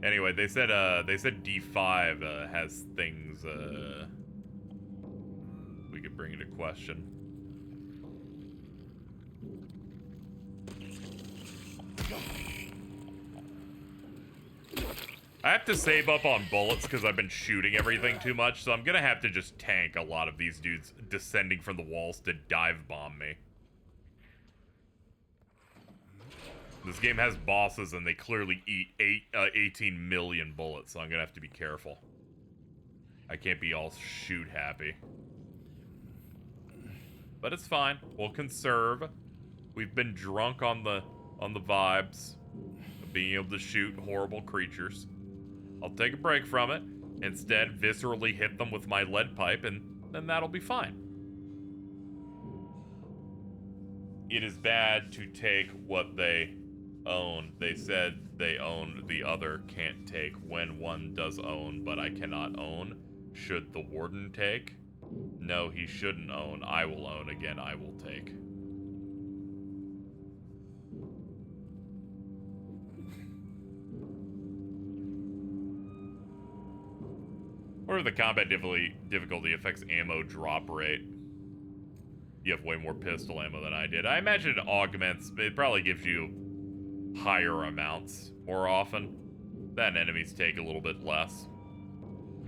Anyway, they said D5 has things we could bring into question. I have to save up on bullets because I've been shooting everything too much, so I'm gonna have to just tank a lot of these dudes descending from the walls to dive bomb me. This game has bosses and they clearly eat 18 million bullets, so I'm gonna have to be careful. I can't be all shoot happy. But it's fine. We'll conserve. We've been drunk on the vibes of being able to shoot horrible creatures. I'll take a break from it. Instead, viscerally hit them with my lead pipe, and then that'll be fine. It is bad to take what they own. They said they own, the other can't take. When one does own, but I cannot own. Should the warden take? No, he shouldn't own. I will own. Again, I will take. What if the combat difficulty affects ammo drop rate? You have way more pistol ammo than I did. I imagine it augments. It probably gives you higher amounts more often. Then enemies take a little bit less.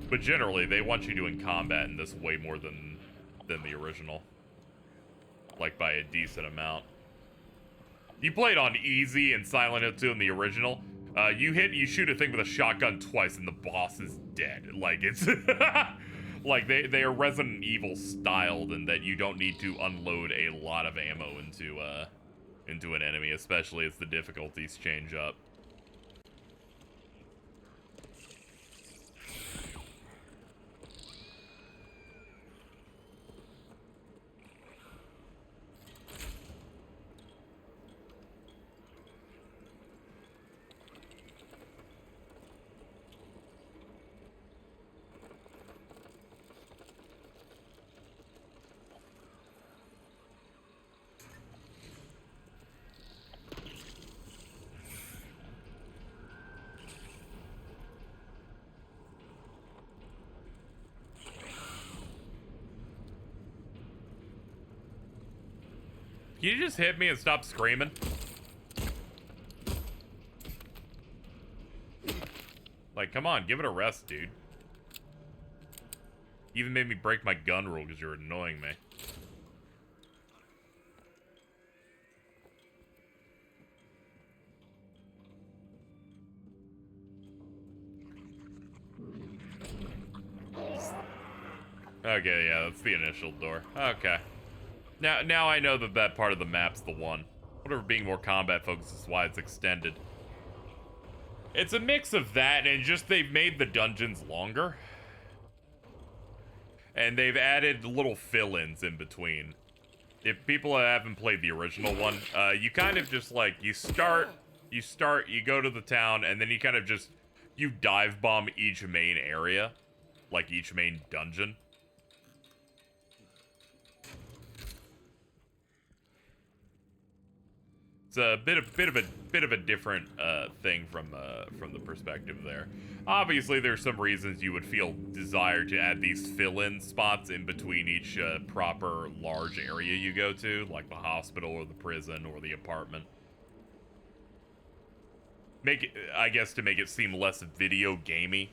But generally, they want you doing combat in this way more than the original. Like by a decent amount. You played on easy and Silent Hill 2 in the original. You shoot a thing with a shotgun twice and the boss is dead. Like, it's... like, they are Resident Evil styled in that you don't need to unload a lot of ammo into an enemy, especially as the difficulties change up. Can you just hit me and stop screaming? Like, come on, give it a rest, dude. You even made me break my gun rule because you're annoying me. Okay, yeah, that's the initial door. Okay. Now I know that part of the map's the one. Whatever, being more combat focused is why it's extended. It's a mix of that and just they've made the dungeons longer. And they've added little fill-ins in between. If people haven't played the original one, you kind of just like, you go to the town, and then you kind of just, you dive bomb each main area. Like each main dungeon. It's a bit of a different thing from the perspective there. Obviously, there's some reasons you would feel desire to add these fill-in spots in between each proper large area you go to, like the hospital or the prison or the apartment. Make it, I guess, to make it seem less video gamey.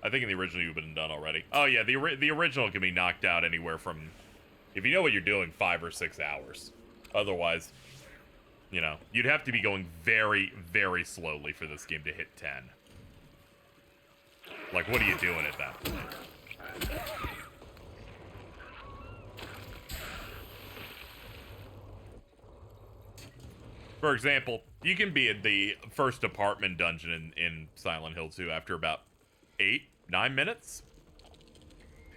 I think in the original you've been done already. Oh yeah, the original can be knocked out anywhere from, if you know what you're doing, 5 or 6 hours. Otherwise, you know, you'd have to be going very, very slowly for this game to hit 10. Like, what are you doing at that point? For example, you can be at the first apartment dungeon in Silent Hill 2 after about 8-9 minutes.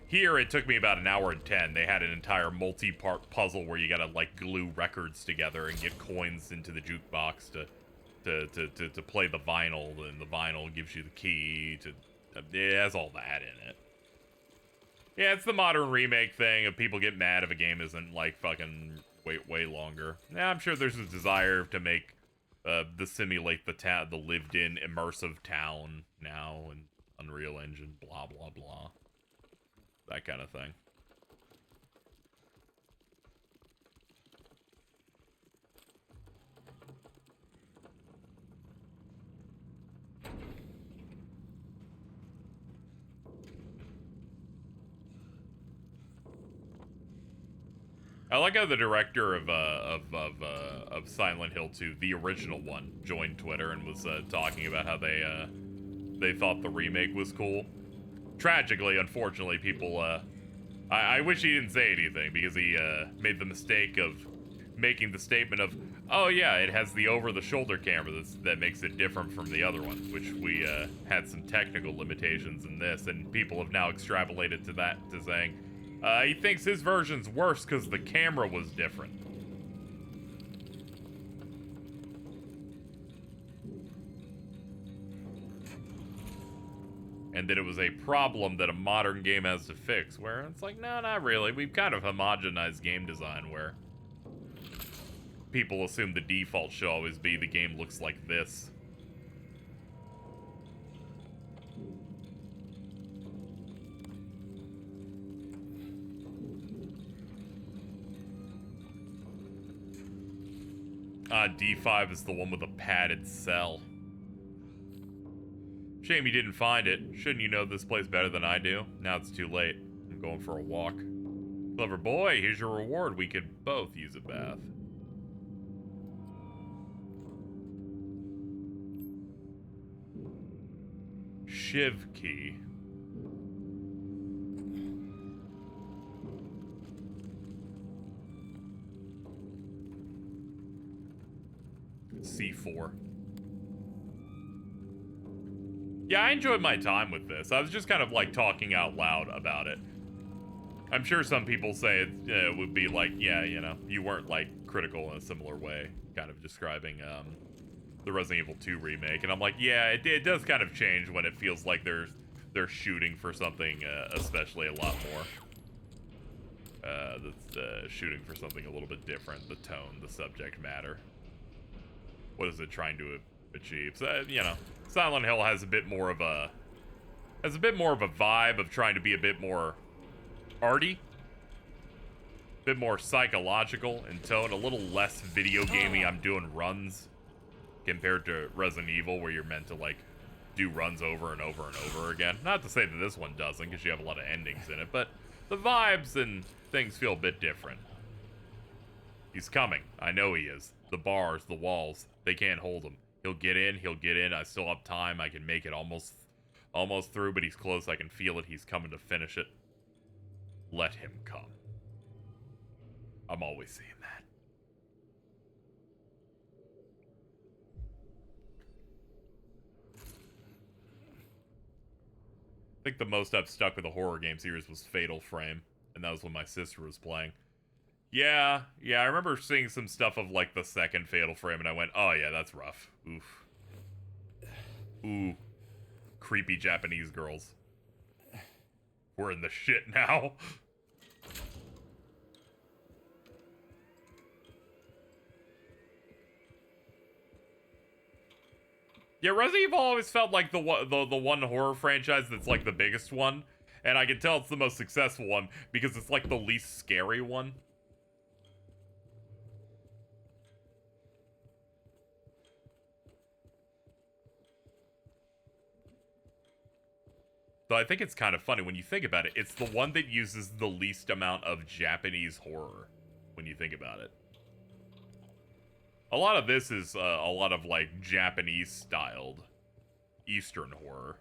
Here, it took me about 1 hour and 10. They had an entire multi-part puzzle where you gotta, like, glue records together and get coins into the jukebox to play the vinyl, and the vinyl gives you the key to... It has all that in it. Yeah, it's the modern remake thing of people get mad if a game isn't, like, fucking way longer. Yeah, I'm sure there's a desire to make simulate the lived-in immersive town now, and Unreal Engine, blah, blah, blah. That kind of thing. I like how the director of Silent Hill 2, the original one, joined Twitter and was talking about how they thought the remake was cool. Tragically, unfortunately, people, I wish he didn't say anything, because he, made the mistake of making the statement of, oh yeah, it has the over-the-shoulder camera that makes it different from the other one, which we, had some technical limitations in this, and people have now extrapolated to that, to saying, he thinks his version's worse because the camera was different. And that it was a problem that a modern game has to fix, where it's like, no, not really. We've kind of homogenized game design where people assume the default should always be the game looks like this. D5 is the one with a padded cell. Shame you didn't find it. Shouldn't you know this place better than I do? Now it's too late. I'm going for a walk. Clever boy, here's your reward. We could both use a bath. Shiv key. C4. Yeah, I enjoyed my time with this. I was just kind of like talking out loud about it. I'm sure some people say it would be like, yeah, you know, you weren't like critical in a similar way, kind of describing the Resident Evil 2 remake. And I'm like, yeah, it does kind of change when it feels like they're shooting for something, especially a lot more. That's shooting for something a little bit different. The tone, the subject matter. What is it trying to achieve? So, you know, Silent Hill has a bit more of a vibe of trying to be a bit more arty, a bit more psychological in tone, a little less video gamey. I'm doing runs compared to Resident Evil, where you're meant to like do runs over and over and over again. Not to say that this one doesn't, because you have a lot of endings in it, but the vibes and things feel a bit different. He's coming. I know he is. The bars, the walls, they can't hold him. He'll get in. I still have time. I can make it almost through, but he's close. I can feel it. He's coming to finish it. Let him come. I'm always seeing that. I think the most I've stuck with a horror game series was Fatal Frame, and that was when my sister was playing. Yeah, I remember seeing some stuff of, like, the second Fatal Frame, and I went, oh, yeah, that's rough. Oof. Ooh. Creepy Japanese girls. We're in the shit now. Yeah, Resident Evil always felt like the one horror franchise that's like the biggest one, and I can tell it's the most successful one because it's like the least scary one. Though I think it's kind of funny when you think about it. It's the one that uses the least amount of Japanese horror when you think about it. A lot of this is a lot of like Japanese styled Eastern horror,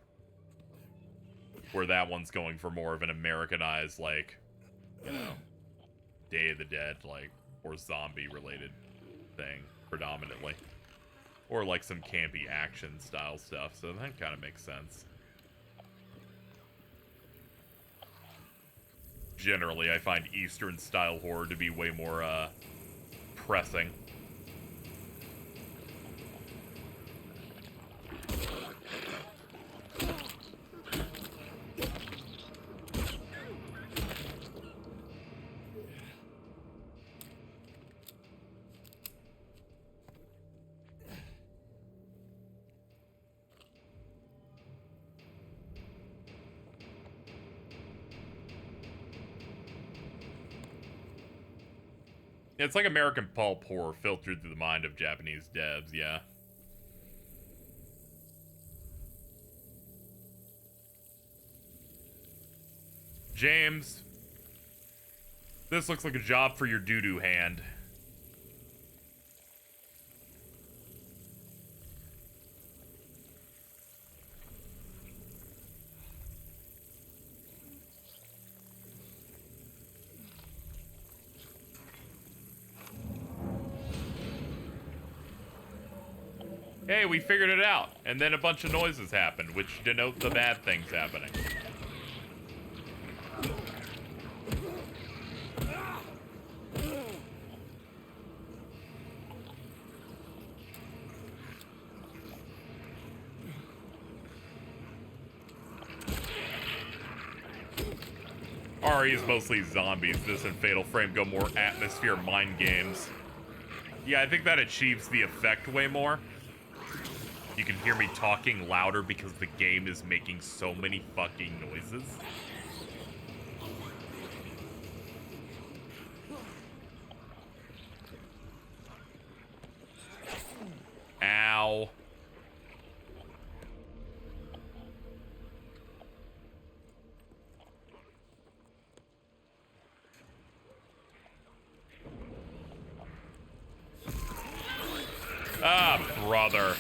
where that one's going for more of an Americanized, like, you know, Day of the Dead, like, or zombie related thing predominantly, or like some campy action style stuff. So that kind of makes sense. Generally, I find Eastern style horror to be way more pressing. It's like American pulp horror filtered through the mind of Japanese devs, yeah. James, this looks like a job for your doo-doo hand. Hey, we figured it out. And then a bunch of noises happened, which denote the bad things happening. RE is mostly zombies. This and Fatal Frame go more atmosphere mind games. Yeah, I think that achieves the effect way more. You can hear me talking louder because the game is making so many fucking noises. Ow. Ah, brother.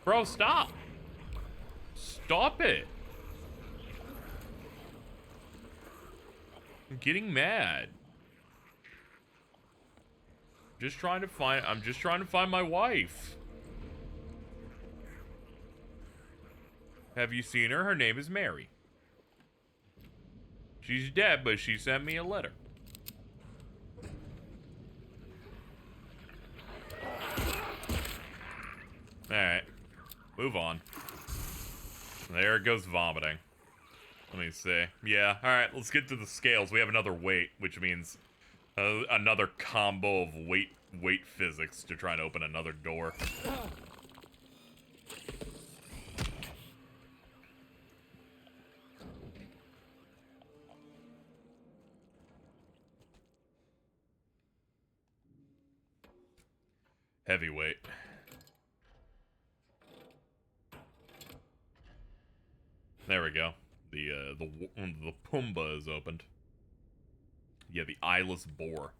Bro, stop. Stop it. I'm getting mad. I'm just trying to find my wife. Have you seen her? Her name is Mary. She's dead, but she sent me a letter. Alright. Move on. There it goes vomiting. Let me see. Yeah, alright, let's get to the scales. We have another weight, which means another combo of weight physics to try and open another door. Heavyweight. There we go. The Pumbaa is opened. Yeah, the eyeless boar.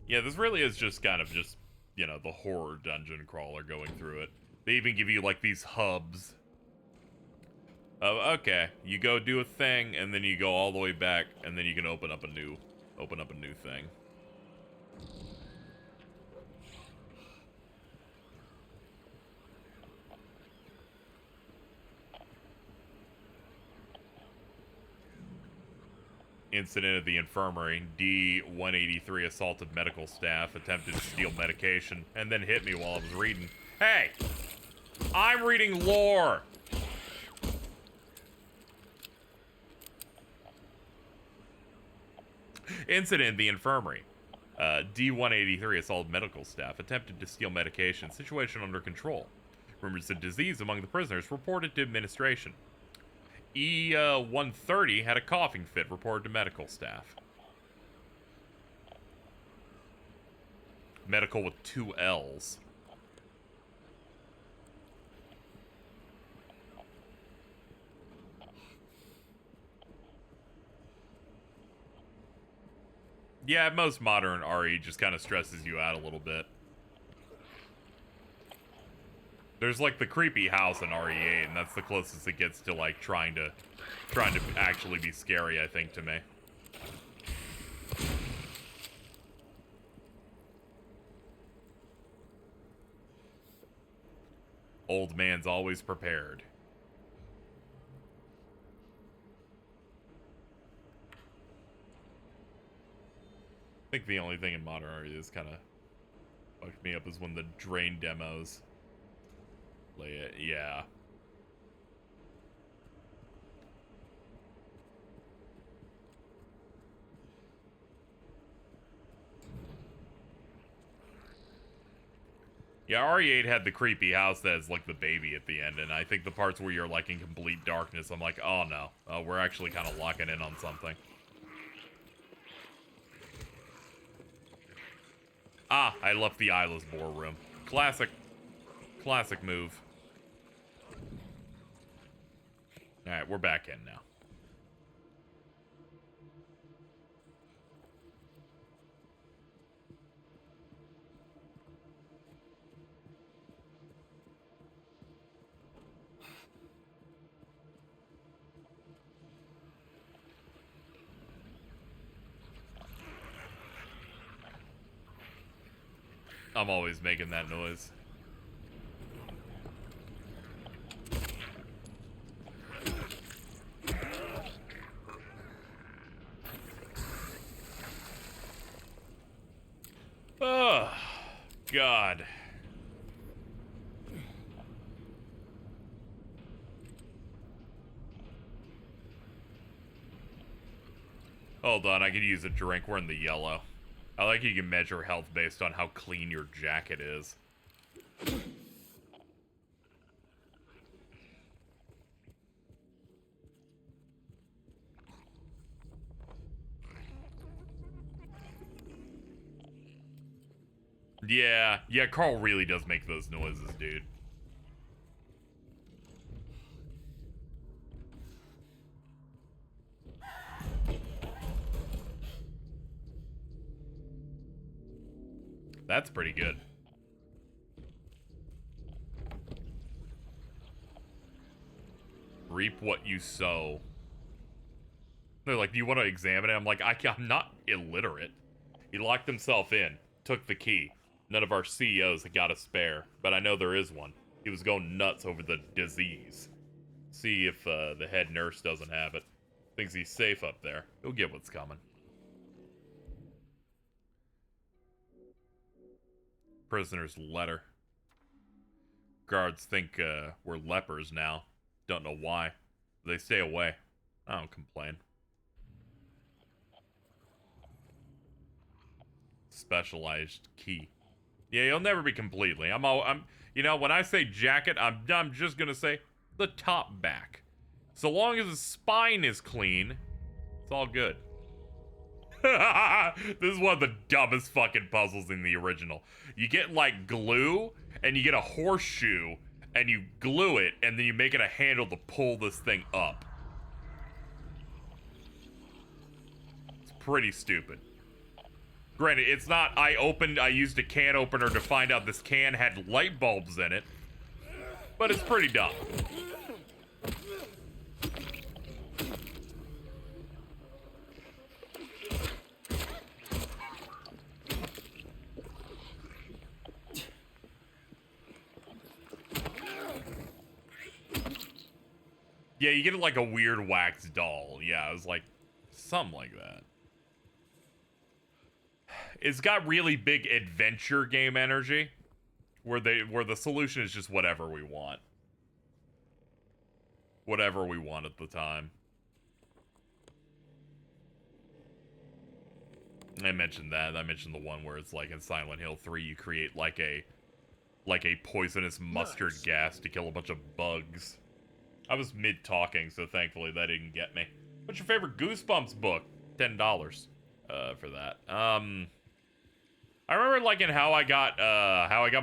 Yeah, this really is just kind of just, you know, the horror dungeon crawler going through it. They even give you like these hubs. Oh, okay. You go do a thing, and then you go all the way back, and then you can open up a new thing. Incident at the infirmary. D-183 assaulted medical staff, attempted to steal medication, and then hit me while I was reading. Hey! I'm reading lore. Incident in the infirmary. D-183 assaulted medical staff, attempted to steal medication, situation under control. Rumors of disease among the prisoners reported to administration. E-130 had a coughing fit reported to medical staff. Medical with 2 L's. Yeah, most modern RE just kind of stresses you out a little bit. There's like the creepy house in RE8, and that's the closest it gets to like trying to actually be scary, I think, to me. Old man's always prepared. I think the only thing in modern RE that's kind of fucked me up is when the drain demos lay it. Yeah. Yeah, RE8 had the creepy house that is like the baby at the end, and I think the parts where you're like in complete darkness, I'm like, oh no, we're actually kind of locking in on something. Ah, I left the eyeless boar room. Classic move. Alright, we're back in now. I'm always making that noise. Oh, God. Hold on, I could use a drink. We're in the yellow. I like you can measure health based on how clean your jacket is. Yeah, Carl really does make those noises, dude. That's pretty good. Reap what you sow. They're like, do you want to examine it? I'm like, I'm not illiterate. He locked himself in, took the key. None of our CEOs had got a spare, but I know there is one. He was going nuts over the disease. See if the head nurse doesn't have it. Thinks he's safe up there. He'll get what's coming. Prisoner's letter. Guards think we're lepers now. Don't know why. They stay away. I don't complain. Specialized key. Yeah, you'll never be completely. You know, when I say jacket, I'm just gonna say the top back. So long as the spine is clean, it's all good. This is one of the dumbest fucking puzzles in the original. You get like glue, and you get a horseshoe, and you glue it, and then you make it a handle to pull this thing up. It's pretty stupid. Granted, it's not, I used a can opener to find out this can had light bulbs in it, but it's pretty dumb. Yeah, you get like a weird wax doll. Yeah, it was like something like that. It's got really big adventure game energy, where the solution is just whatever we want. Whatever we want at the time. I mentioned that. I mentioned the one where it's like in Silent Hill 3 you create like a poisonous mustard gas to kill a bunch of bugs. I was mid-talking, so thankfully that didn't get me. What's your favorite Goosebumps book? $10 for that. I remember liking how I got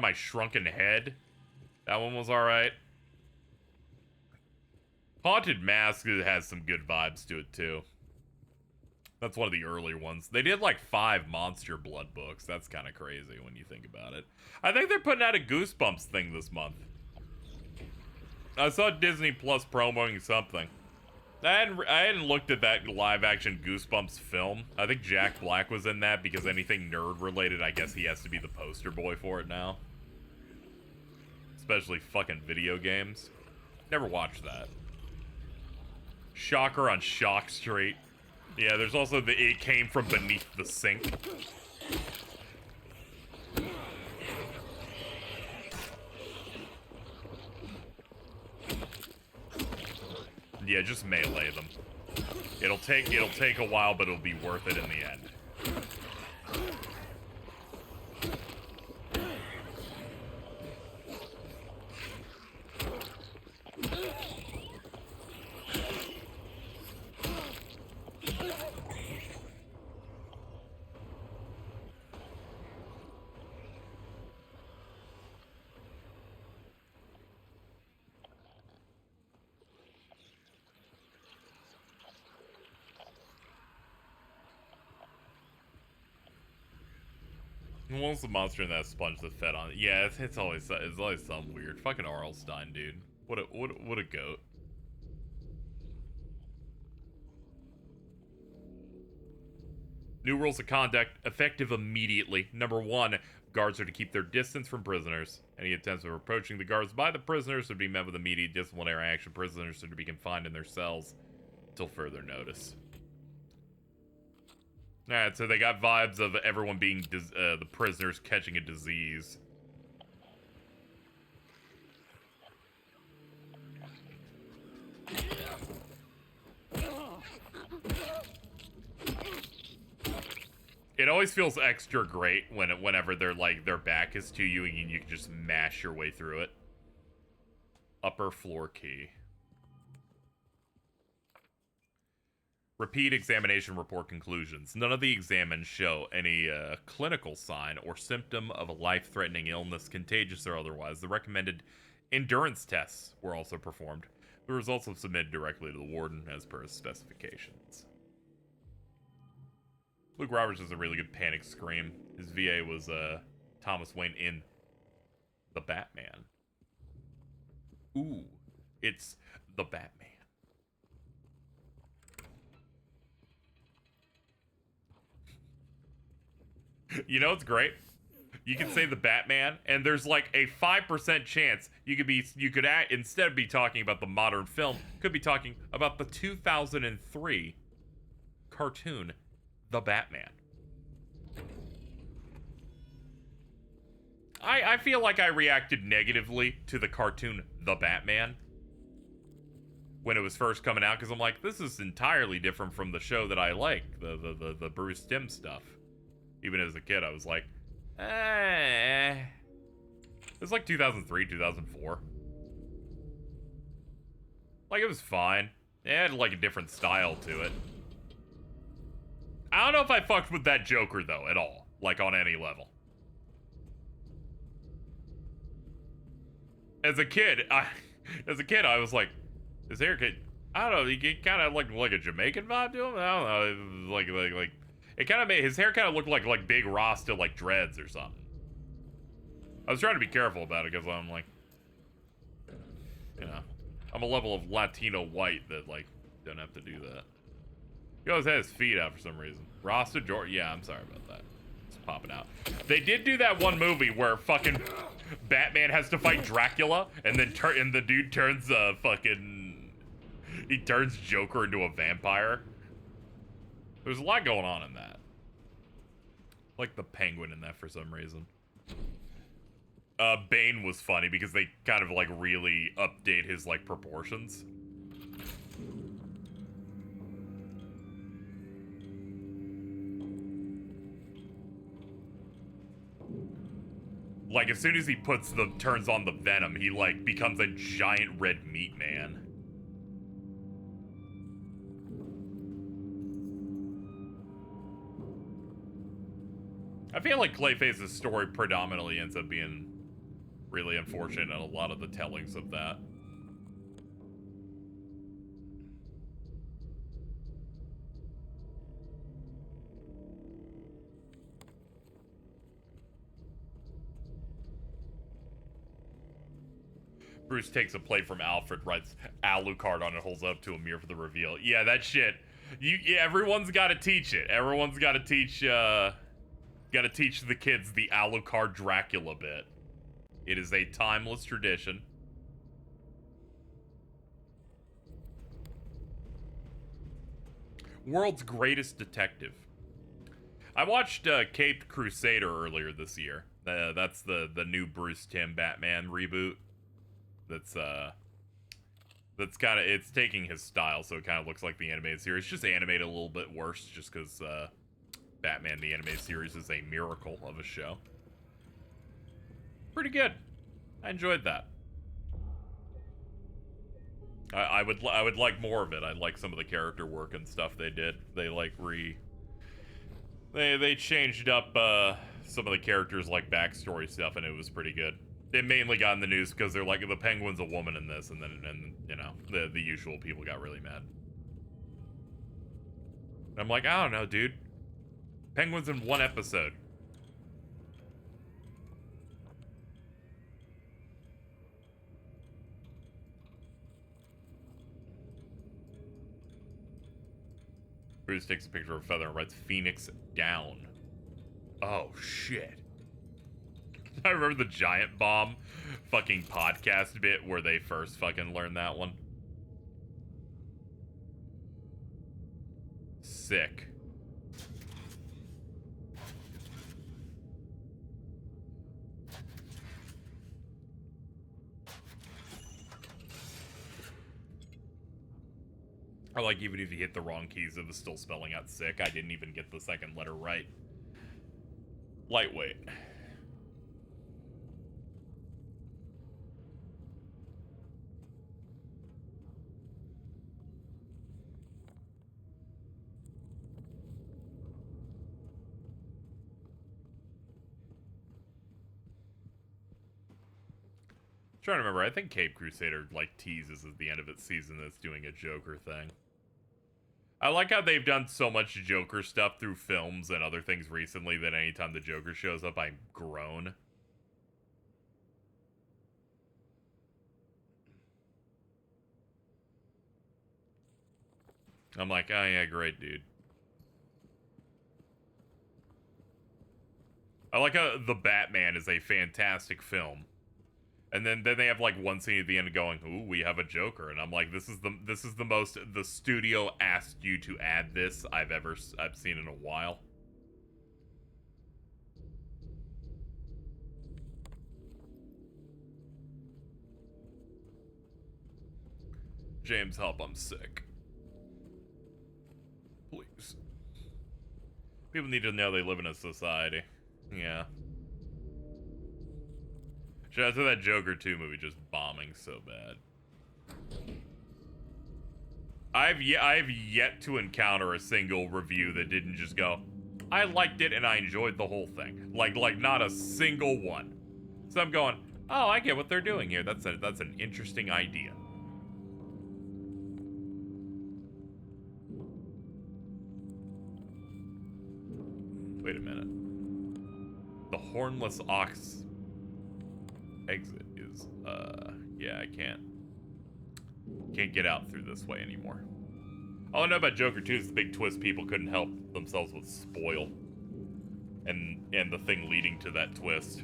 my shrunken head. That one was alright. Haunted Mask has some good vibes to it too. That's one of the earlier ones. They did like 5 Monster Blood books. That's kind of crazy when you think about it. I think they're putting out a Goosebumps thing this month. I saw Disney Plus promoting something. I hadn't looked at that live-action Goosebumps film. I think Jack Black was in that because anything nerd-related, I guess he has to be the poster boy for it now. Especially fucking video games. Never watched that. Shocker on Shock Street. Yeah, there's also the It Came From Beneath the Sink. Yeah, just melee them. It'll take a while, but it'll be worth it in the end. What's the monster in that sponge that fed on it? Yeah, it's always something weird. Fucking Arlstein, dude. What a goat. New rules of conduct effective immediately. Number 1, guards are to keep their distance from prisoners. Any attempts of approaching the guards by the prisoners would be met with immediate disciplinary action. Prisoners are to be confined in their cells until further notice. Alright, so they got vibes of everyone being, the prisoners catching a disease. It always feels extra great whenever they're like, their back is to you and you can just mash your way through it. Upper floor key. Repeat examination report conclusions. None of the examines show any clinical sign or symptom of a life-threatening illness, contagious or otherwise. The recommended endurance tests were also performed. The results were submitted directly to the warden as per his specifications. Luke Roberts has a really good panic scream. His VA was Thomas Wayne in The Batman. Ooh, it's The Batman. You know what's great? You can say The Batman, and there's like a 5% chance you could instead of be talking about the modern film, could be talking about the 2003 cartoon, The Batman. I feel like I reacted negatively to the cartoon, The Batman, when it was first coming out, because I'm like, this is entirely different from the show that I like, the Bruce Timm stuff. Even as a kid, I was like, eh. It was like 2003, 2004. Like, it was fine. It had, like, a different style to it. I don't know if I fucked with that Joker, though, at all. Like, on any level. As a kid, I was like, his haircut, I don't know, he kind of looked like a Jamaican vibe to him? I don't know, it was like it kind of made, his hair kind of looked like Big Rasta, like dreads or something. I was trying to be careful about it because I'm like, you know, I'm a level of Latino white that, like, don't have to do that. He always had his feet out for some reason. Rasta George, yeah, I'm sorry about that. It's popping out. They did do that one movie where fucking Batman has to fight Dracula, and then the dude turns he turns Joker into a vampire. There's a lot going on in that. Like the Penguin in that for some reason. Bane was funny because they kind of, like, really update his, like, proportions. Like, as soon as he turns on the venom, he, like, becomes a giant red meat man. I feel like Clayface's story predominantly ends up being really unfortunate in a lot of the tellings of that. Bruce takes a plate from Alfred, writes Alucard on it, holds it up to a mirror for the reveal. Yeah, that shit. Everyone's got to teach it. Everyone's got to teach the kids the Alucard Dracula bit. It is a timeless tradition. World's greatest detective. I watched Caped Crusader earlier this year. That's the new Bruce Timm Batman reboot. That's kind of, it's taking his style, so it kind of looks like the animated series, just animated a little bit worse, just because Batman the animated series is a miracle of a show. Pretty good. I enjoyed that. I would like more of it. I like some of the character work and stuff they did. They like they changed up some of the characters' like backstory stuff, and it was pretty good. It mainly got in the news because they're like, the Penguin's a woman in this, and you know, the usual people got really mad. And I'm like, I don't know, dude. Penguin's in one episode. Bruce takes a picture of a feather and writes Phoenix down. Oh, shit. I remember the Giant Bomb fucking podcast bit where they first fucking learned that one. Sick. I like, even if you hit the wrong keys, it was still spelling out sick. I didn't even get the second letter right. Lightweight. Trying to remember, I think Cape Crusader like teases at the end of its season that's doing a Joker thing. I like how they've done so much Joker stuff through films and other things recently that anytime the Joker shows up, I groan. I'm like, oh yeah, great, dude. I like how The Batman is a fantastic film. And then they have like one scene at the end going, "Ooh, we have a Joker," and I'm like, "This is the most the studio asked you to add this I've seen in a while." James, help! I'm sick. Please. People need to know they live in a society. Yeah. Shout out to that Joker 2 movie just bombing so bad. I've yet to encounter a single review that didn't just go, I liked it and I enjoyed the whole thing. Like not a single one. So I'm going, oh, I get what they're doing here. That's an interesting idea. Wait a minute. The Hornless Ox exit is, yeah, I can't get out through this way anymore. All I know about Joker 2 is the big twist people couldn't help themselves with spoil. And the thing leading to that twist.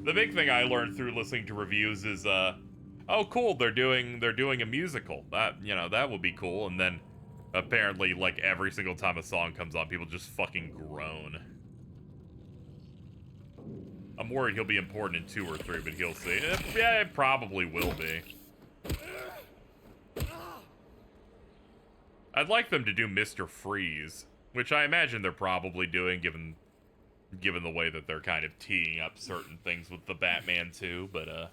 The big thing I learned through listening to reviews is, oh cool, they're doing a musical. That, you know, that would be cool. And then apparently, like, every single time a song comes on, people just fucking groan. I'm worried he'll be important in 2 or 3, but he'll see. Yeah, it probably will be. I'd like them to do Mr. Freeze, which I imagine they're probably doing, given the way that they're kind of teeing up certain things with the Batman 2, but,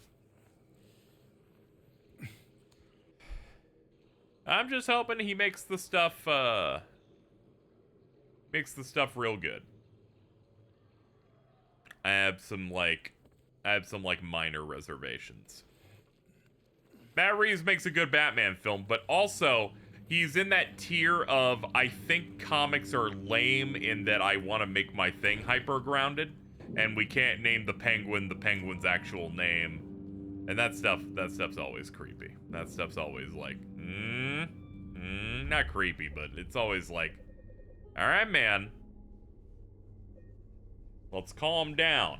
I'm just hoping he makes the stuff real good. I have some minor reservations. Matt Reeves makes a good Batman film, but also he's in that tier of, I think comics are lame in that I want to make my thing hyper grounded, and we can't name the Penguin's actual name. And that stuff's always creepy. That stuff's always like, not creepy, but it's always like, all right, man, let's calm down.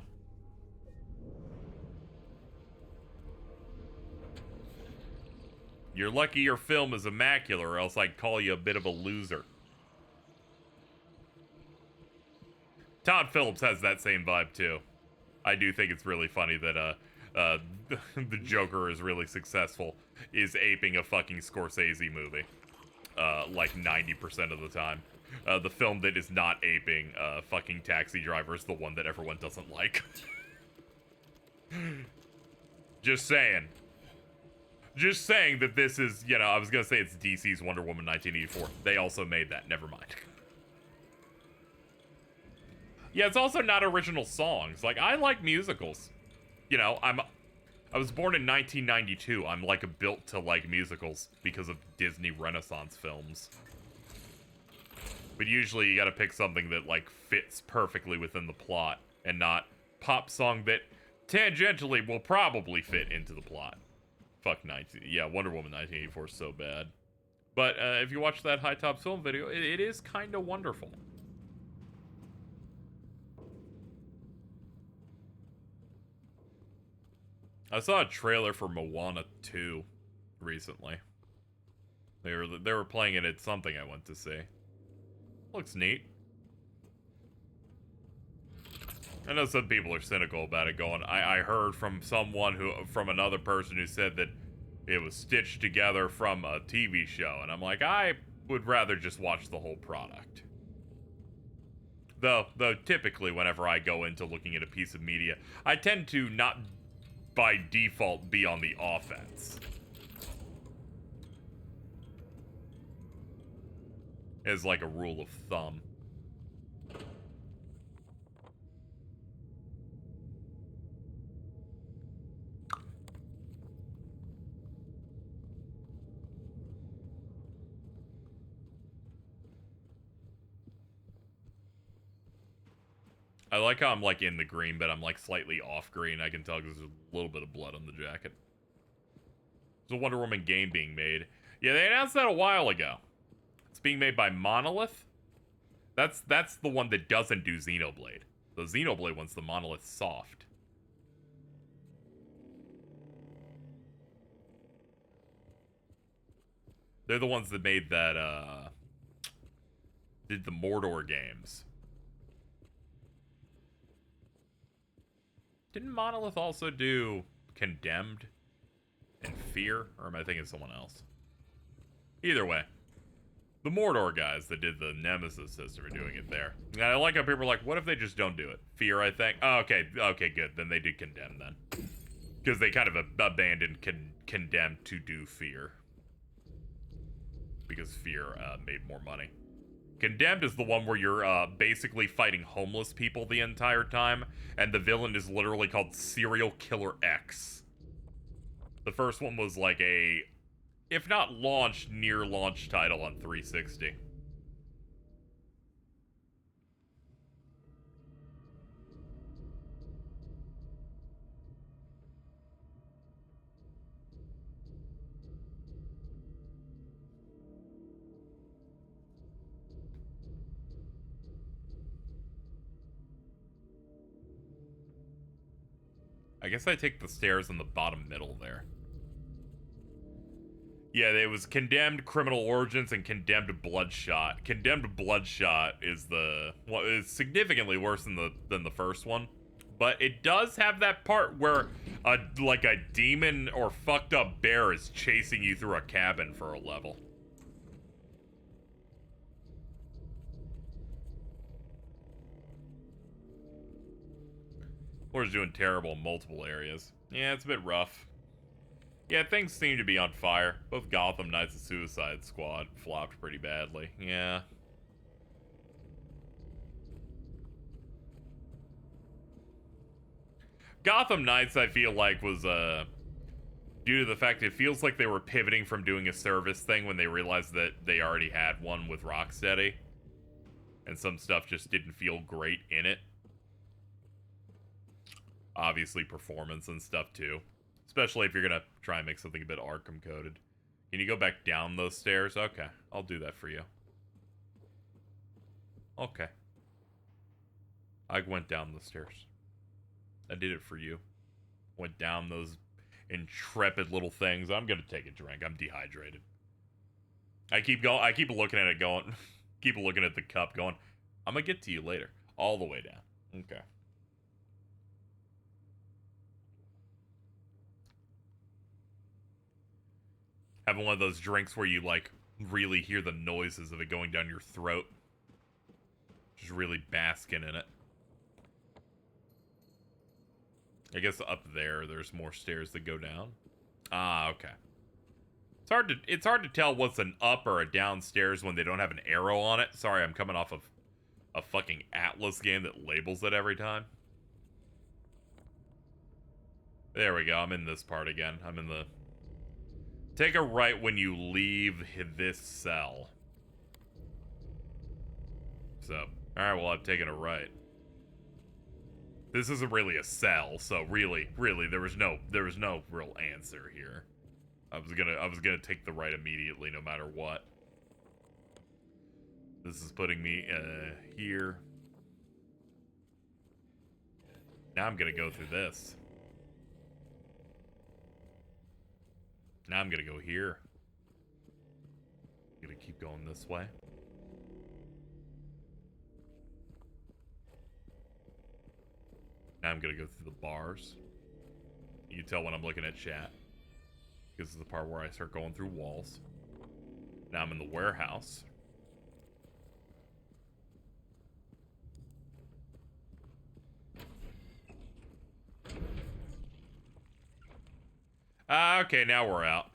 You're lucky your film is immaculate, or else I'd call you a bit of a loser. Todd Phillips has that same vibe, too. I do think it's really funny that, the Joker is really successful, is aping a fucking Scorsese movie. Like 90% of the time. The film that is not aping, fucking Taxi Driver is the one that everyone doesn't like. Just saying. Just saying that this is, you know, I was gonna say it's DC's Wonder Woman 1984. They also made that, never mind. Yeah, it's also not original songs. Like, I like musicals. You know, I was born in 1992. I'm, like, built to like musicals because of Disney Renaissance films. But usually you gotta pick something that, like, fits perfectly within the plot, and not pop song that tangentially will probably fit into the plot. Fuck Wonder Woman 1984 is so bad. But if you watch that High Top Film video, it is kind of wonderful. I saw a trailer for Moana 2 recently. They were playing it at something I went to see. Looks neat. I know some people are cynical about it, going, I heard from another person who said that it was stitched together from a TV show, and I'm like, I would rather just watch the whole product. Though typically whenever I go into looking at a piece of media, I tend to not by default be on the offense. As like a rule of thumb. I like how I'm, like, in the green, but I'm, like, slightly off green. I can tell because there's a little bit of blood on the jacket. There's a Wonder Woman game being made. Yeah, they announced that a while ago. It's being made by Monolith. That's the one that doesn't do Xenoblade. The Xenoblade one's the Monolith Soft. They're the ones that made that, did the Mordor games. Didn't Monolith also do Condemned and Fear? Or am I thinking of someone else? Either way. The Mordor guys that did the Nemesis system are doing it there. And I like how people are like, what if they just don't do it? Fear, I think. Oh, okay, good. Then they did Condemned then. Because they kind of abandoned Condemned to do Fear. Because Fear made more money. Condemned is the one where you're basically fighting homeless people the entire time, and the villain is literally called Serial Killer X. The first one was like a, if not launched, near launch title on 360. I guess I take the stairs in the bottom middle there. Yeah, it was Condemned Criminal Origins and Condemned Bloodshot. Condemned Bloodshot is is significantly worse than the first one, But it does have that part where like a demon or fucked up bear is chasing you through a cabin for a level. Or is doing terrible in multiple areas. Yeah, it's a bit rough. Yeah, things seem to be on fire. Both Gotham Knights and Suicide Squad flopped pretty badly. Yeah. Gotham Knights, I feel like, was, due to the fact it feels like they were pivoting from doing a service thing when they realized that they already had one with Rocksteady. And some stuff just didn't feel great in it. Obviously, performance and stuff, too. Especially if you're gonna try and make something a bit Arkham coded. Can you go back down those stairs? Okay, I'll do that for you. Okay. I went down the stairs. I did it for you. Went down those intrepid little things. I'm gonna take a drink. I'm dehydrated. I keep looking at it going, keep looking at the cup going, I'm gonna get to you later. All the way down. Okay. Having one of those drinks where you, like, really hear the noises of it going down your throat. Just really basking in it. I guess up there's more stairs that go down. Ah, okay. It's hard to tell what's an up or a downstairs when they don't have an arrow on it. Sorry, I'm coming off of a fucking Atlas game that labels it every time. There we go. I'm in this part again. I'm in the... Take a right when you leave this cell. So, alright, well, I've taken a right. This isn't really a cell, so really, there was no real answer here. I was gonna take the right immediately, no matter what. This is putting me here. Now I'm gonna go through this. Now I'm gonna go here. I'm gonna keep going this way. Now I'm gonna go through the bars. You can tell when I'm looking at chat. This is the part where I start going through walls. Now I'm in the warehouse. Okay, now we're out.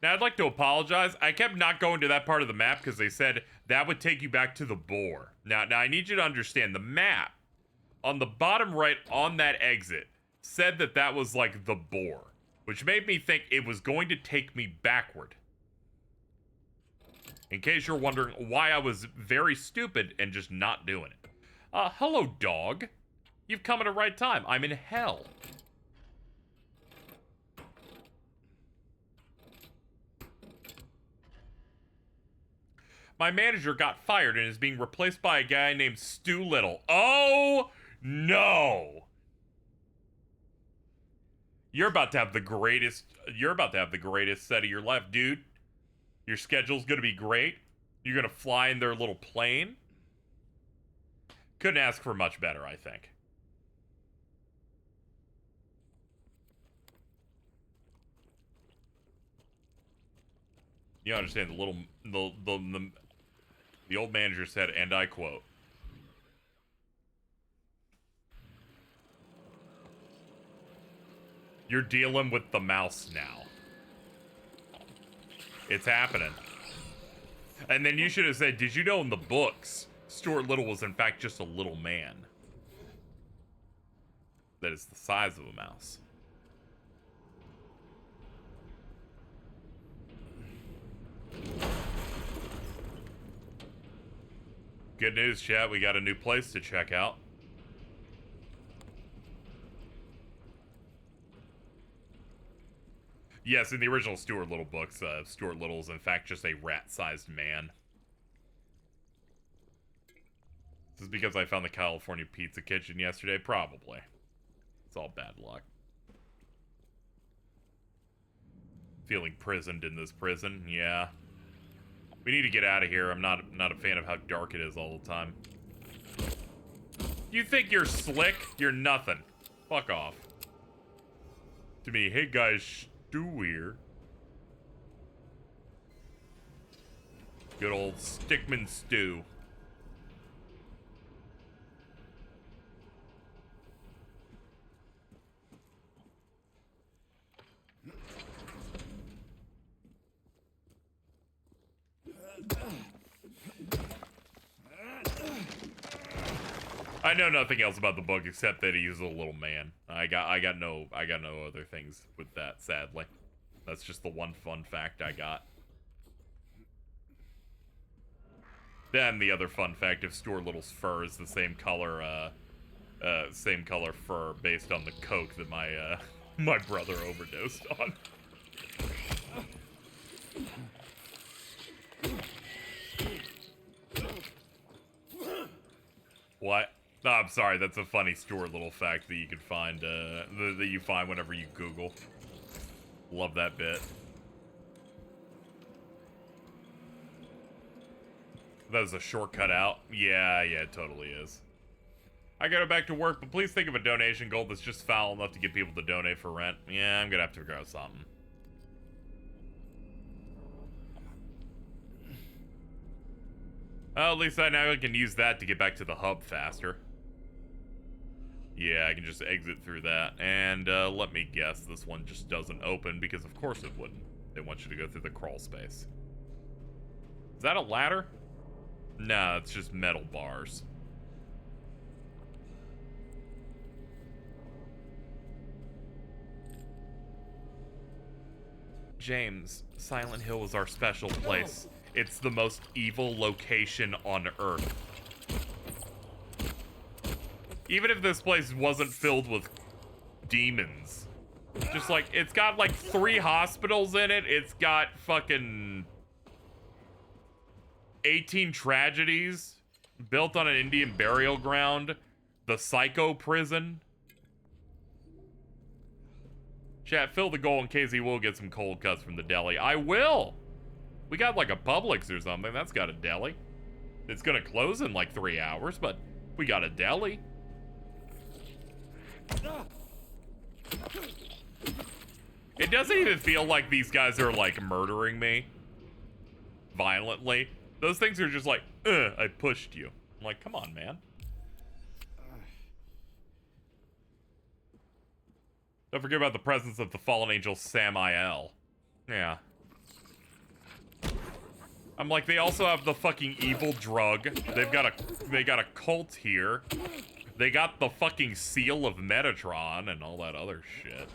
Now, I'd like to apologize. I kept not going to that part of the map because they said that would take you back to the boar. Now, I need you to understand, the map on the bottom right on that exit said that that was like the boar, which made me think it was going to take me backward. In case you're wondering why I was very stupid and just not doing it. Hello, dog. You've come at the right time. I'm in hell. My manager got fired and is being replaced by a guy named Stu Little. Oh, no. You're about to have the greatest set of your life, dude. Your schedule's gonna be great. You're gonna fly in their little plane. Couldn't ask for much better, I think. You understand, the old manager said, and I quote, "You're dealing with the mouse now. It's happening." And then you should have said, "Did you know in the books, Stuart Little was in fact just a little man that is the size of a mouse?" Good news, chat. We got a new place to check out. Yes, in the original Stuart Little books, Stuart Little is in fact just a rat-sized man. This is because I found the California Pizza Kitchen yesterday? Probably. It's all bad luck. Feeling prisoned in this prison? Yeah. We need to get out of here. I'm not a fan of how dark it is all the time. You think you're slick? You're nothing. Fuck off. To me, hey guys, Stu here. Good old Stickman Stew. I know nothing else about the book except that he's a little man. I got no other things with that, sadly. That's just the one fun fact I got. Then the other fun fact of Stuart Little's fur is the same color fur based on the coke that my my brother overdosed on. What? No, I'm sorry. That's a funny Stuart Little fact that you can find, that you find whenever you Google. Love that bit. That was a shortcut out. Yeah, it totally is. I gotta go back to work, but please think of a donation goal that's just foul enough to get people to donate for rent. Yeah, I'm gonna have to figure out something. Well, at least I now can use that to get back to the hub faster. Yeah, I can just exit through that. And let me guess, this one just doesn't open because of course it wouldn't. They want you to go through the crawl space. Is that a ladder? No, it's just metal bars. James, Silent Hill is our special place. It's the most evil location on Earth. Even if this place wasn't filled with demons. Just like, it's got like 3 hospitals in it. It's got fucking 18 tragedies built on an Indian burial ground. The Psycho Prison. Chat, fill the goal in case he will get some cold cuts from the deli. I will! We got like a Publix or something. That's got a deli. It's gonna close in like 3 hours, but we got a deli. It doesn't even feel like these guys are like murdering me violently. Those things are just like, I pushed you. I'm like, come on, man. Don't forget about the presence of the fallen angel Samael. Yeah. I'm like, they also have the fucking evil drug. They got a cult here. They got the fucking seal of Metatron and all that other shit.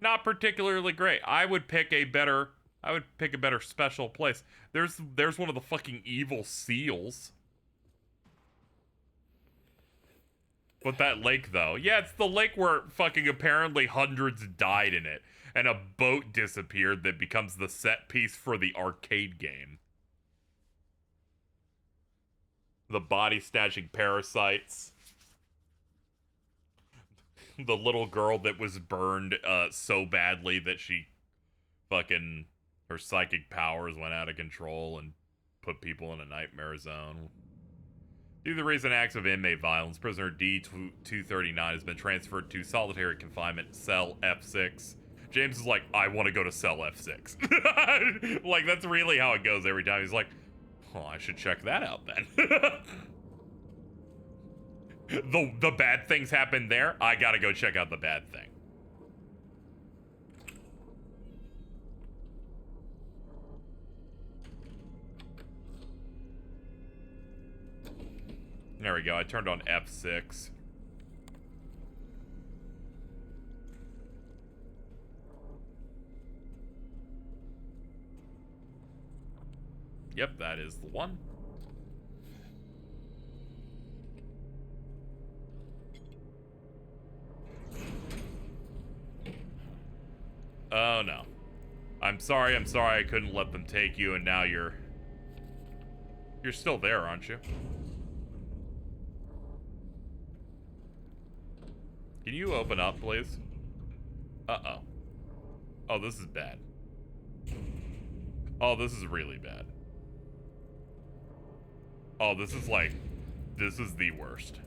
Not particularly great. I would pick a better special place. There's one of the fucking evil seals. But that lake, though. Yeah, it's the lake where fucking apparently hundreds died in it. And a boat disappeared that becomes the set piece for the arcade game. The body-snatching parasites. The little girl that was burned so badly that she fucking... her psychic powers went out of control and put people in a nightmare zone. Due to the recent acts of inmate violence, prisoner D-239 has been transferred to solitary confinement, cell F6. James is like, I want to go to cell F6. Like, that's really how it goes every time. He's like, oh, I should check that out then. The bad things happen there. I gotta go check out the bad thing. There we go. I turned on F6. Yep, that is the one. Oh, no. I'm sorry I couldn't let them take you, and now you're still there, aren't you? Can you open up, please? Uh-oh. Oh, this is bad. Oh, this is really bad. Oh, this is like, this is the worst.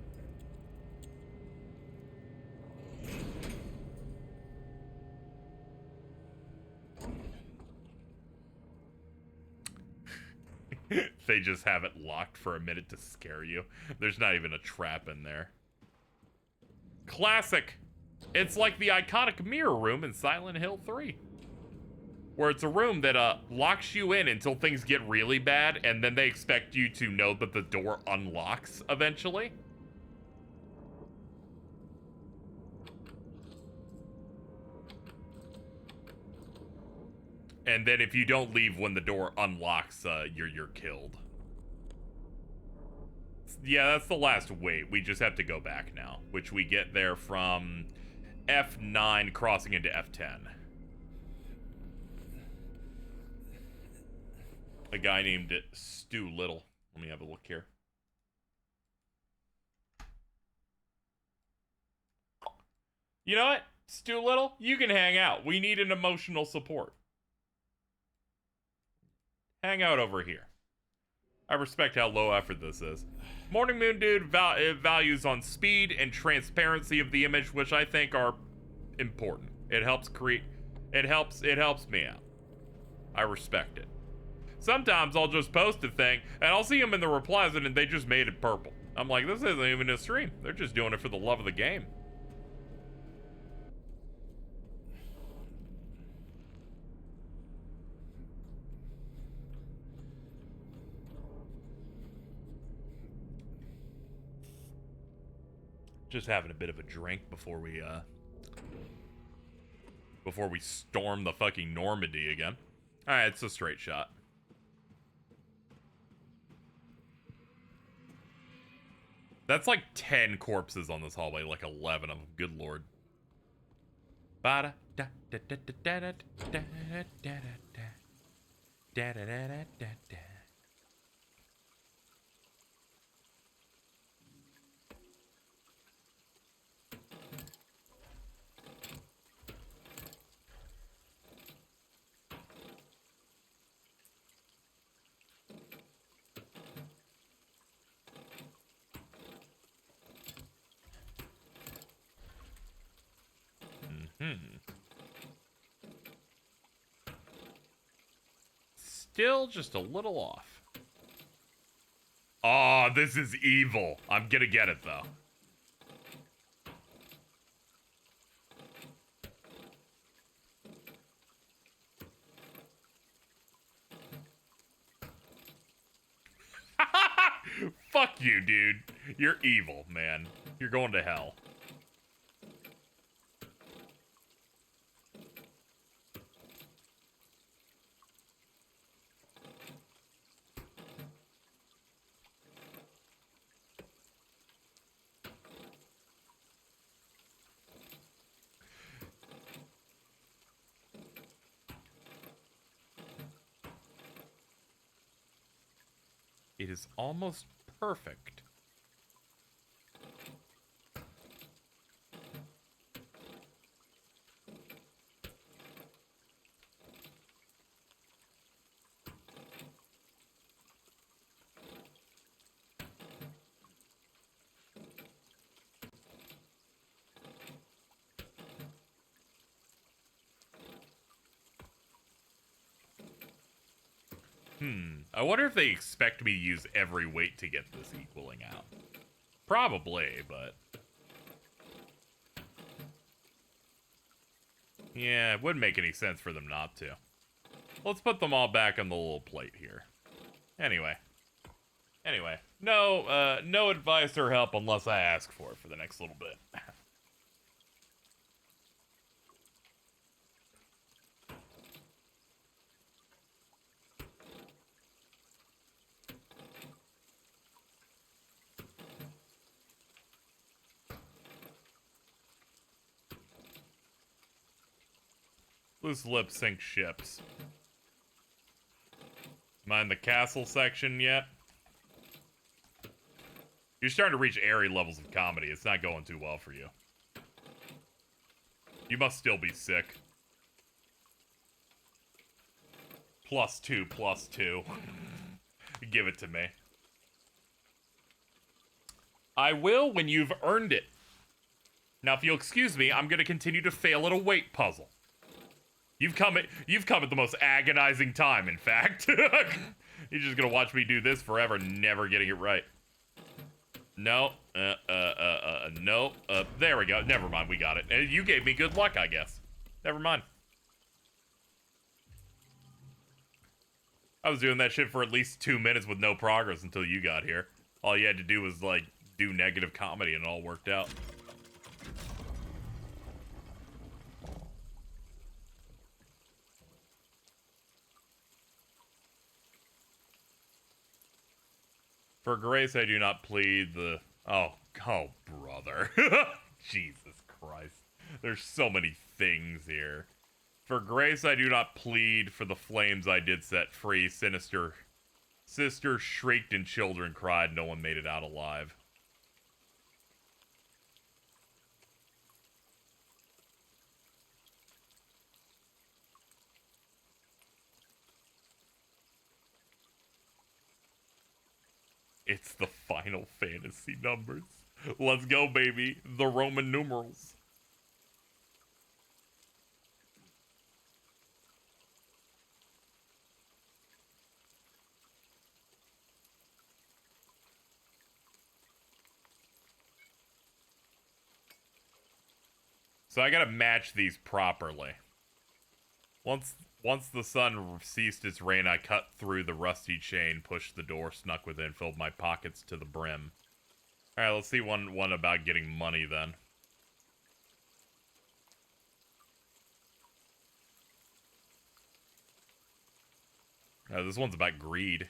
They just have it locked for a minute to scare you. There's not even a trap in there. Classic. It's like the iconic mirror room in Silent Hill 3. Where it's a room that locks you in until things get really bad, and then they expect you to know that the door unlocks eventually. And then if you don't leave when the door unlocks, you're killed. Yeah, that's the last wait. We just have to go back now, which we get there from F9 crossing into F10. A guy named Stu Little. Let me have a look here. You know what? Stu Little, you can hang out. We need an emotional support. Hang out over here. I respect how low effort this is. Morning Moon Dude values on speed and transparency of the image, which I think are important. It helps me out. I respect it. Sometimes I'll just post a thing and I'll see them in the replies and they just made it purple. I'm like, this isn't even a stream. They're just doing it for the love of the game. Just having a bit of a drink before we storm the fucking Normandy again. Alright, it's a straight shot. That's like 10 corpses on this hallway, like 11 of them. Good lord. Ba da da da da da da da da da da da da da da da. Still just a little off. Oh, this is evil. I'm gonna get it, though. Fuck you, dude. You're evil, man. You're going to hell. It is almost perfect. I wonder if they expect me to use every weight to get this equaling out. Probably, but... yeah, it wouldn't make any sense for them not to. Let's put them all back on the little plate here. Anyway. No advice or help unless I ask for it for the next little bit. Loose lip sync ships. Am I in the castle section yet? You're starting to reach airy levels of comedy. It's not going too well for you. You must still be sick. +2, +2. Give it to me. I will when you've earned it. Now, if you'll excuse me, I'm gonna continue to fail at a weight puzzle. You've come at the most agonizing time, in fact. You're just gonna watch me do this forever, never getting it right. No, no, there we go. Never mind, we got it. You gave me good luck, I guess. Never mind. I was doing that shit for at least 2 minutes with no progress until you got here. All you had to do was, like, do negative comedy and it all worked out. For grace, I do not plead the... Oh, brother. Jesus Christ. There's so many things here. For grace, I do not plead for the flames I did set free. Sinister sister shrieked and children cried. No one made it out alive. It's the Final Fantasy numbers. Let's go, baby. The Roman numerals. So I gotta match these properly. Once the sun ceased its rain, I cut through the rusty chain, pushed the door, snuck within, filled my pockets to the brim. Alright, let's see one about getting money then. This one's about greed.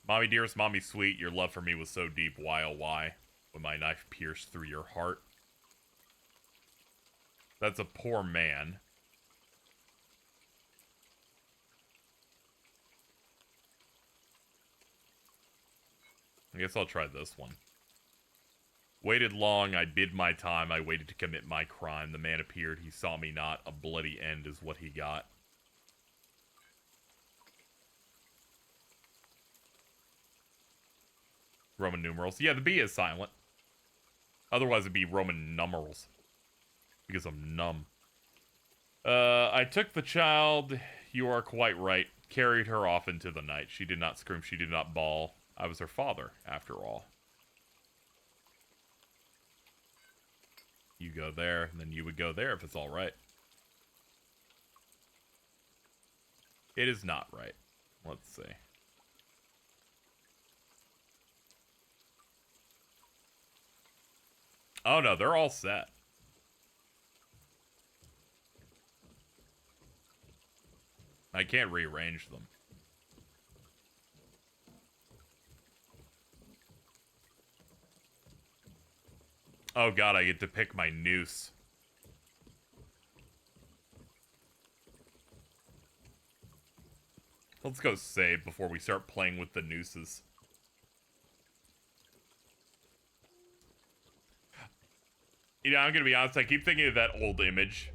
Mommy dearest, mommy sweet, your love for me was so deep, why oh why? When my knife pierced through your heart. That's a poor man. I guess I'll try this one. Waited long, I bid my time, I waited to commit my crime. The man appeared, he saw me not, a bloody end is what he got. Roman numerals. Yeah, the B is silent. Otherwise it'd be Roman numerals. Because I'm numb. I took the child, you are quite right, carried her off into the night. She did not scream, she did not bawl. I was her father, after all. You go there, and then you would go there if it's all right. It is not right. Let's see. Oh no, they're all set. I can't rearrange them. Oh god, I get to pick my noose. Let's go save before we start playing with the nooses. You know, I'm gonna be honest, I keep thinking of that old image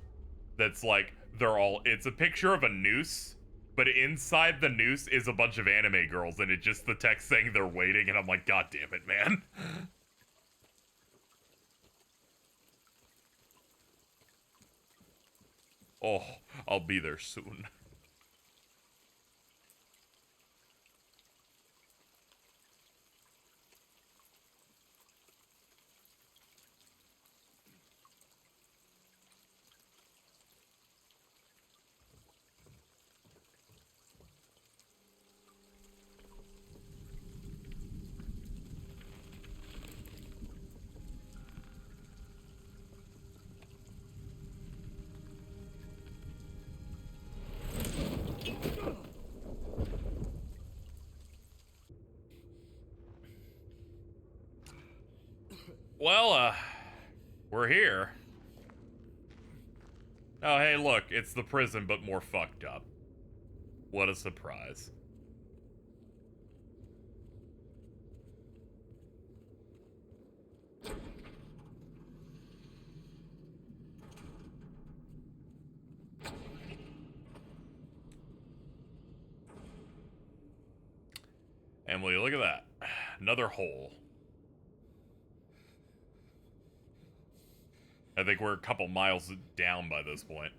that's like, it's a picture of a noose, but inside the noose is a bunch of anime girls, and it's just the text saying they're waiting, and I'm like, god damn it, man. Oh, I'll be there soon. Well, we're here. Oh, hey, look, it's the prison, but more fucked up. What a surprise. Emily, look at that. Another hole. I think we're a couple miles down by this point.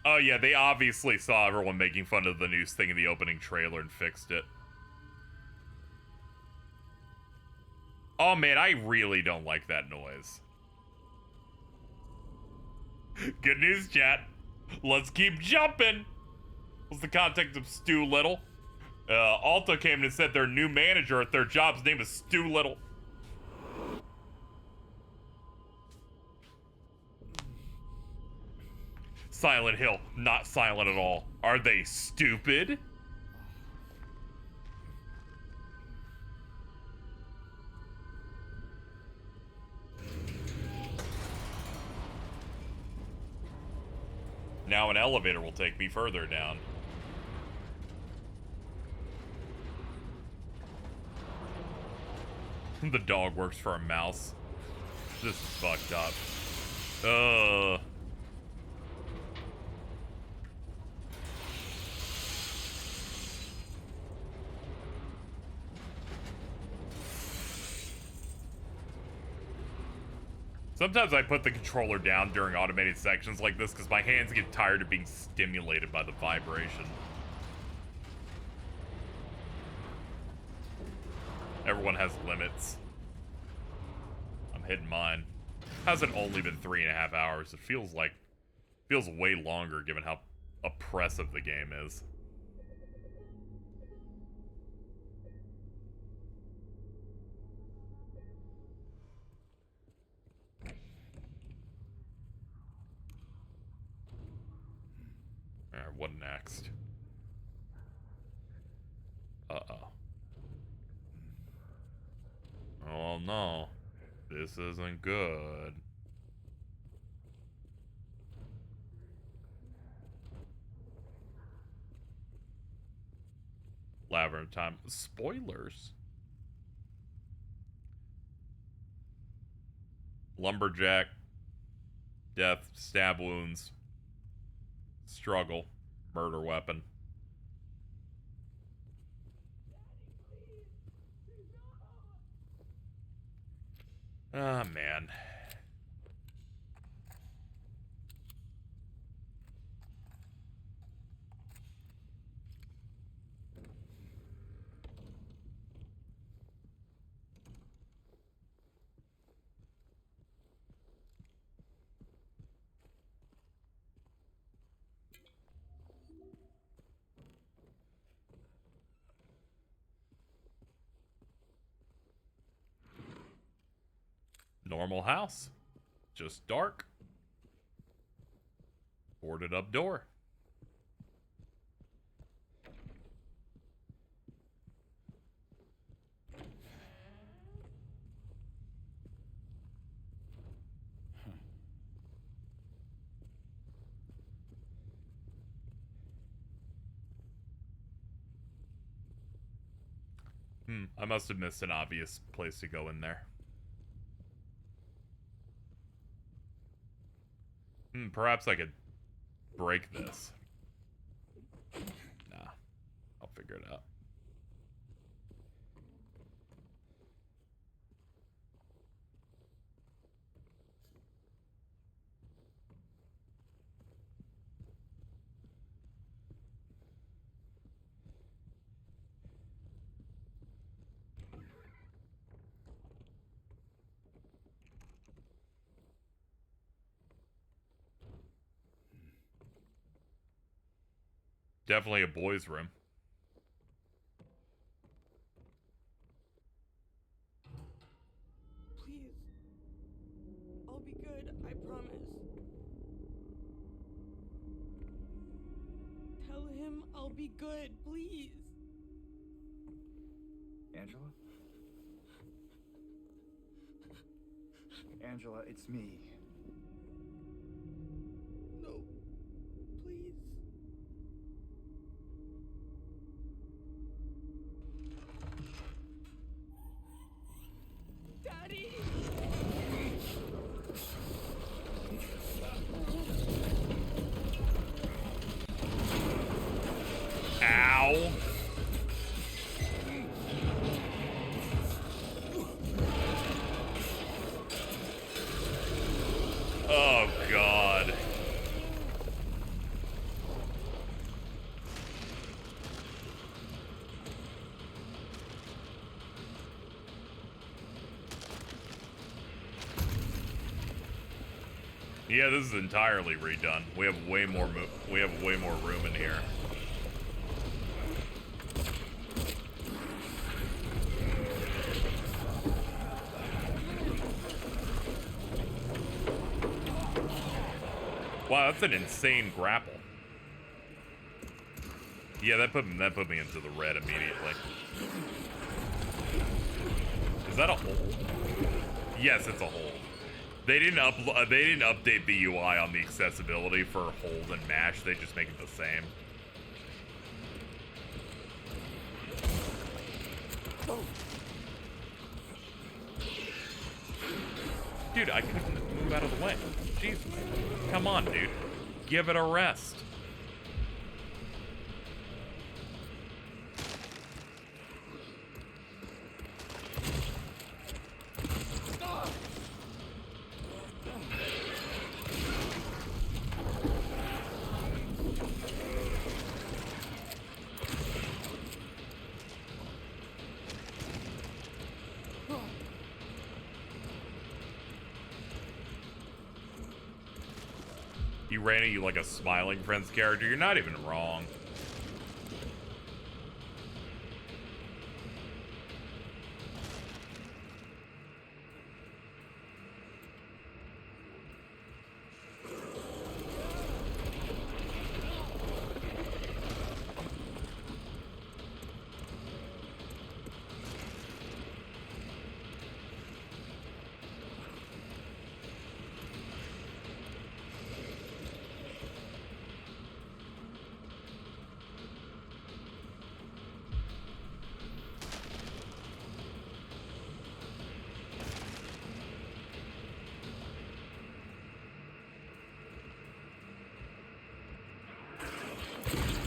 Oh yeah, they obviously saw everyone making fun of the news thing in the opening trailer and fixed it. Oh man, I really don't like that noise. Good news, chat. Let's keep jumping. What's the context of Stu Little? Alta came in and said their new manager at their job's name is Stu Little. Silent Hill, not silent at all. Are they stupid? Now an elevator will take me further down. The dog works for a mouse. This is fucked up. Sometimes I put the controller down during automated sections like this because my hands get tired of being stimulated by the vibration. Everyone has limits. I'm hitting mine. Hasn't only been 3.5 hours. It feels way longer given how oppressive the game is. Alright, what next? Uh-oh. Oh no. This isn't good. Labyrinth time. Spoilers. Lumberjack. Death. Stab wounds. Struggle. Murder weapon. Ah, man. Normal house. Just dark. Boarded up door. I must have missed an obvious place to go in there. Perhaps I could break this. Nah, I'll figure it out. Definitely a boys' room. Please. I'll be good, I promise. Tell him I'll be good, please. Angela? Angela, it's me. No. Please. Daddy! Oh, God. Yeah, this is entirely redone. We have way more room in here. Wow, that's an insane grapple. Yeah, that put me into the red immediately. Is that a hold? Yes, it's a hold. They didn't update the UI on the accessibility for hold and mash. They just make it the same. Dude, I couldn't move out of the way. Jesus. Come on, dude. Give it a rest. You ran at you like a Smiling Friends character. You're not even wrong.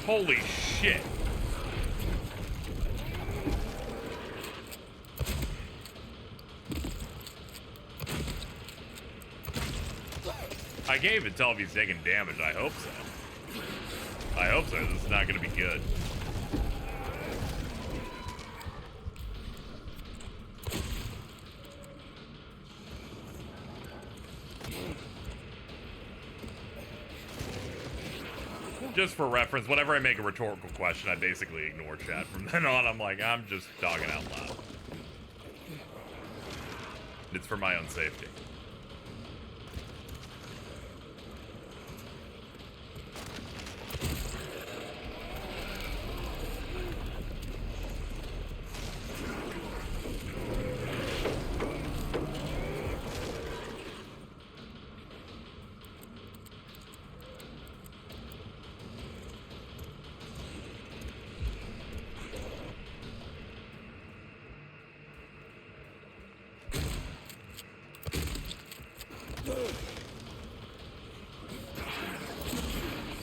Holy shit. I can't even tell if he's taking damage. I hope so. I hope so. This is not going to be good. Just for reference, whenever I make a rhetorical question, I basically ignore chat. From then on, I'm like, I'm just talking out loud. It's for my own safety.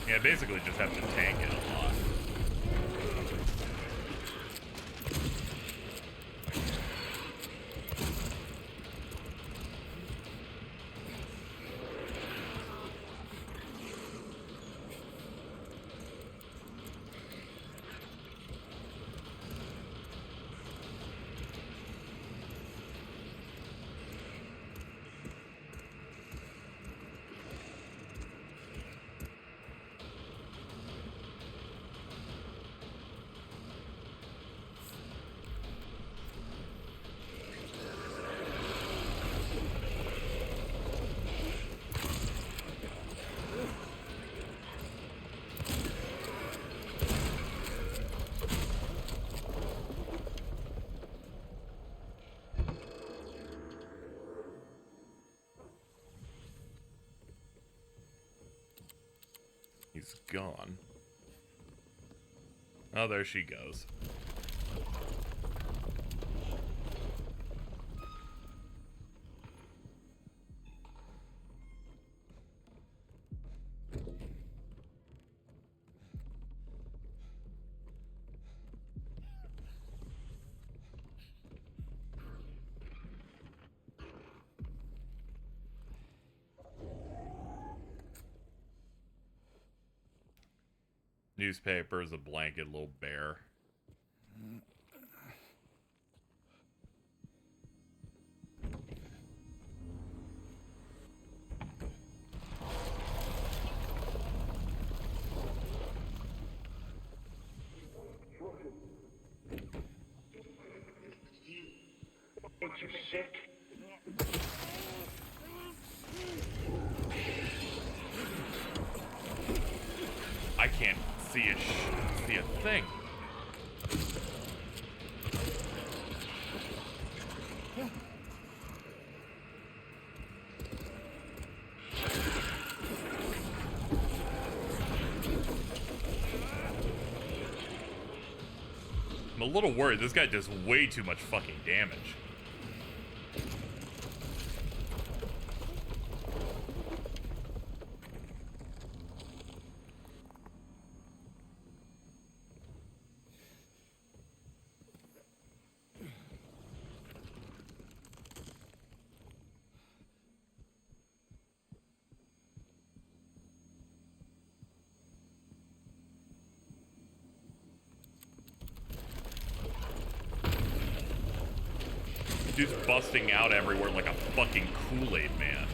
Yeah, basically just have to tank it a lot. He's gone. Oh, there she goes. Newspapers, a blanket, little bear. Aren't you sick? I can't see see a thing. I'm a little worried. This guy does way too much fucking damage. Dude's busting out everywhere like a fucking Kool-Aid man.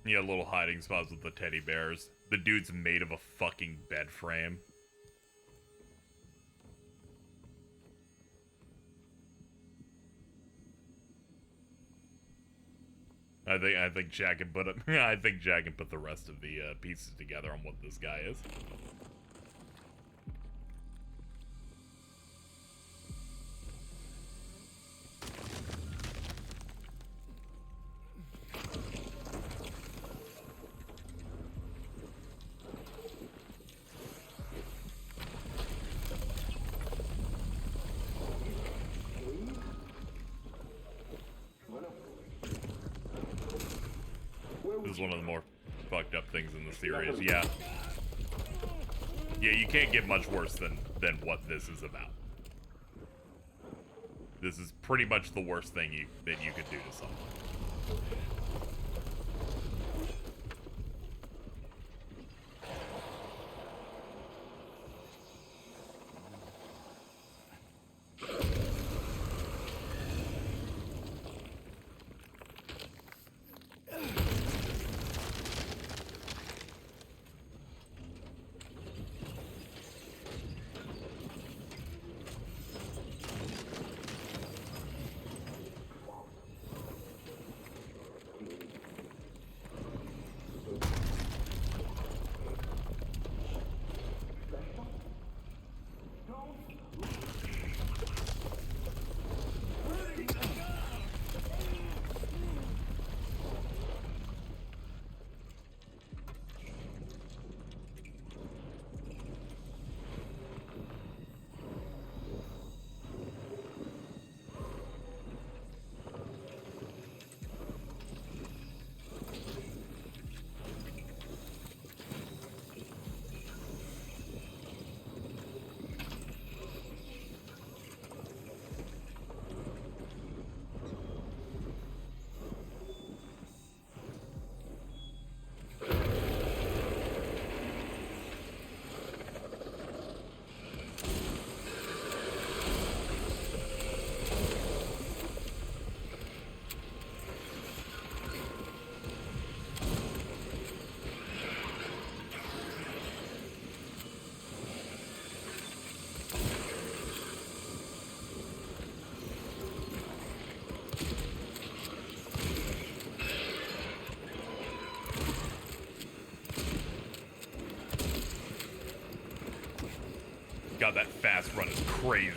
Yeah, little hiding spots with the teddy bears. The dude's made of a fucking bed frame. I think Jack can put I think Jack can put the rest of the pieces together on what this guy is. This is one of the more fucked up things in the series, yeah. Yeah, you can't get much worse than what this is about. This is pretty much the worst thing that you could do to someone. God, that fast run is crazy.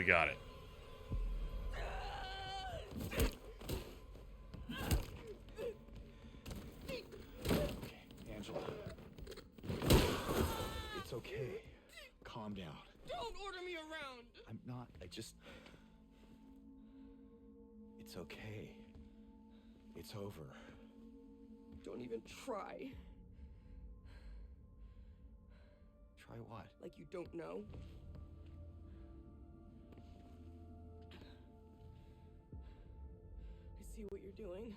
We got it. Angela. It's okay. Calm down. Don't order me around! I'm not. It's okay. It's over. Don't even try. Try what? Like you don't know. I see what you're doing.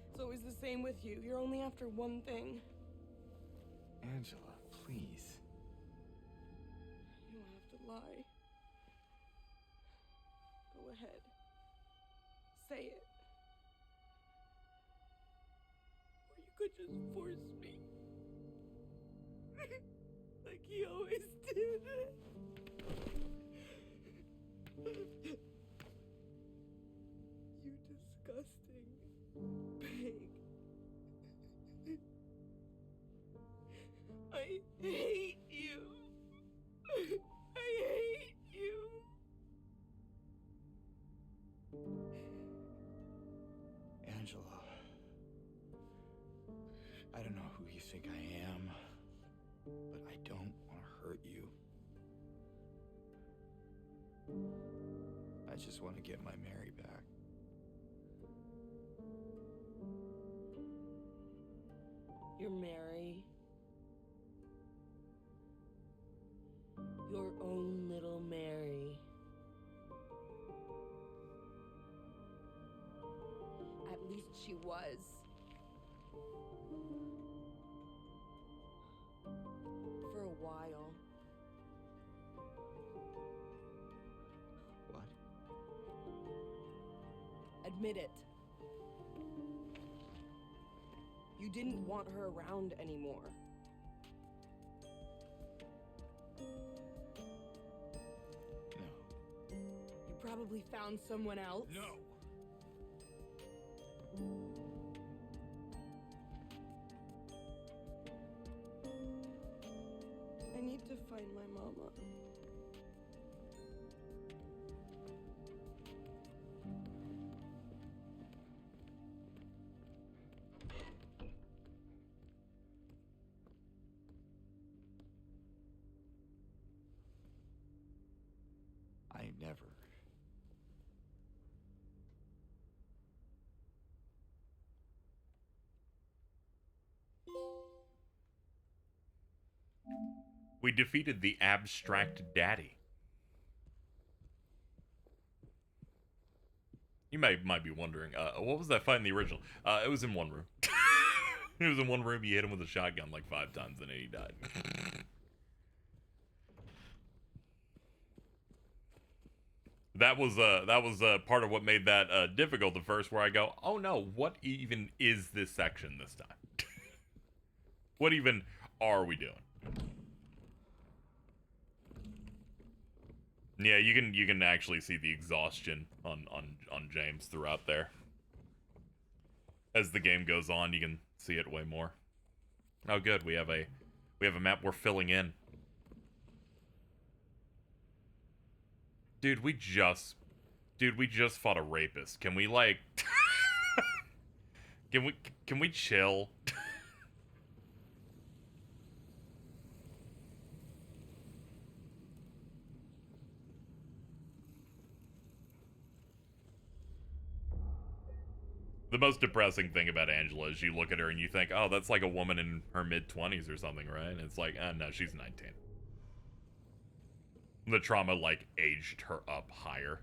It's always the same with you. You're only after one thing. Angela, please. You don't have to lie. Go ahead. Say it. Or you could just force me. Like he always did. You disgusting pig. I hate you. I hate you. Angela. I don't know who you think I am, but I don't want to hurt you. I just want to get my Mary back. You're Mary. Your own little Mary. At least she was. For a while. What? Admit it. You didn't want her around anymore. No. You probably found someone else. No! I need to find my mama. I never. We defeated the abstract daddy. You might be wondering, what was that fight in the original? It was in one room. It was in one room. You hit him with a shotgun like 5 times, and then he died. That was part of what made that difficult at first, where I go, oh no, what even is this section this time? What even are we doing? Yeah, you can actually see the exhaustion on James throughout there. As the game goes on, you can see it way more. Oh, good, we have a map we're filling in. Dude, we just fought a rapist. Can we like can we chill? The most depressing thing about Angela is you look at her and you think, oh, that's like a woman in her mid-20s or something, right? And it's like, no, she's 19. The trauma, like, aged her up higher.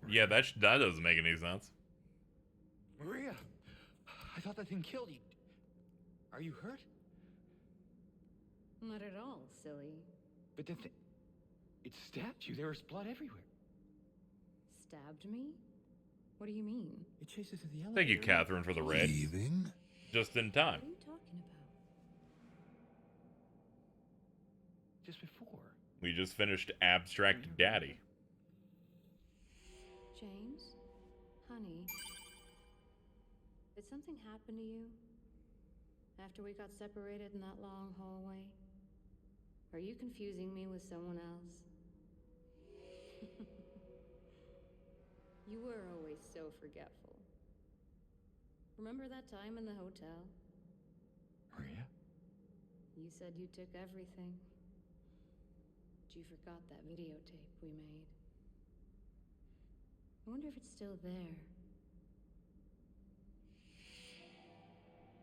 Yeah, that doesn't make any sense. Maria! I thought that thing killed you. Are you hurt? Not at all, silly. But the thing... It stabbed you. There was blood everywhere. Stabbed me? What do you mean? It chases to the elevator. Thank you, Catherine, for the raid. Leaving? Just in time. What are you talking about? Just before. We just finished Abstract Daddy. James? Honey? Did something happen to you? After we got separated in that long hallway? Are you confusing me with someone else? You were always so forgetful. Remember that time in the hotel? Maria? You said you took everything. But you forgot that videotape we made. I wonder if it's still there.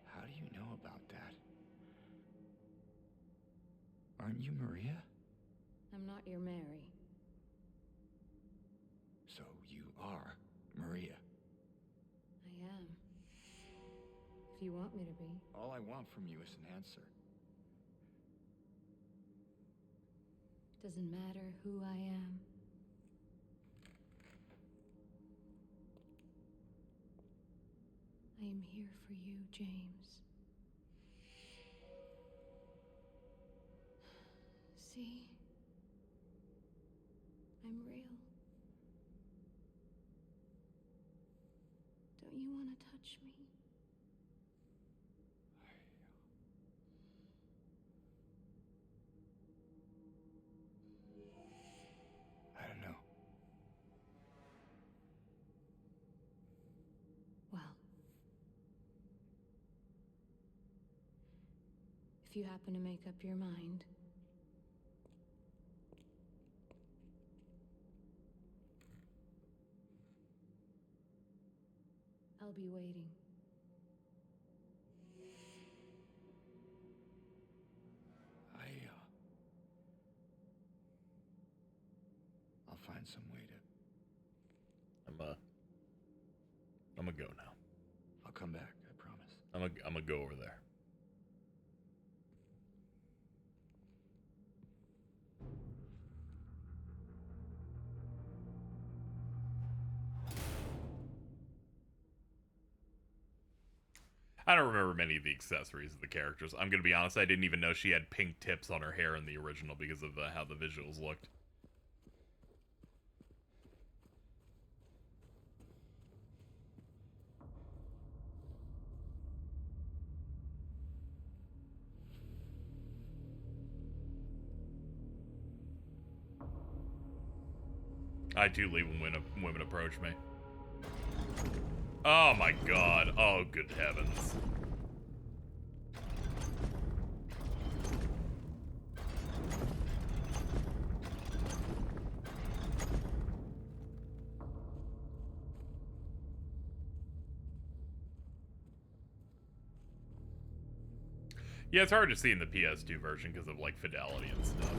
How do you know about that? Aren't you Maria? I'm not your Mary. So you are Maria. I am. If you want me to be. All I want from you is an answer. Doesn't matter who I am. I am here for you, James. See? I'm real. Don't you want to touch me? I don't know. Well, if you happen to make up your mind, I'll be waiting. I'll find some way to... I'm gonna go now. I'll come back, I promise. I'm gonna go over there. I don't remember many of the accessories of the characters. I'm gonna be honest, I didn't even know she had pink tips on her hair in the original because of how the visuals looked. I too leave when women approach me. Oh my god. Oh, good heavens. Yeah, it's hard to see in the PS2 version because of, like, fidelity and stuff.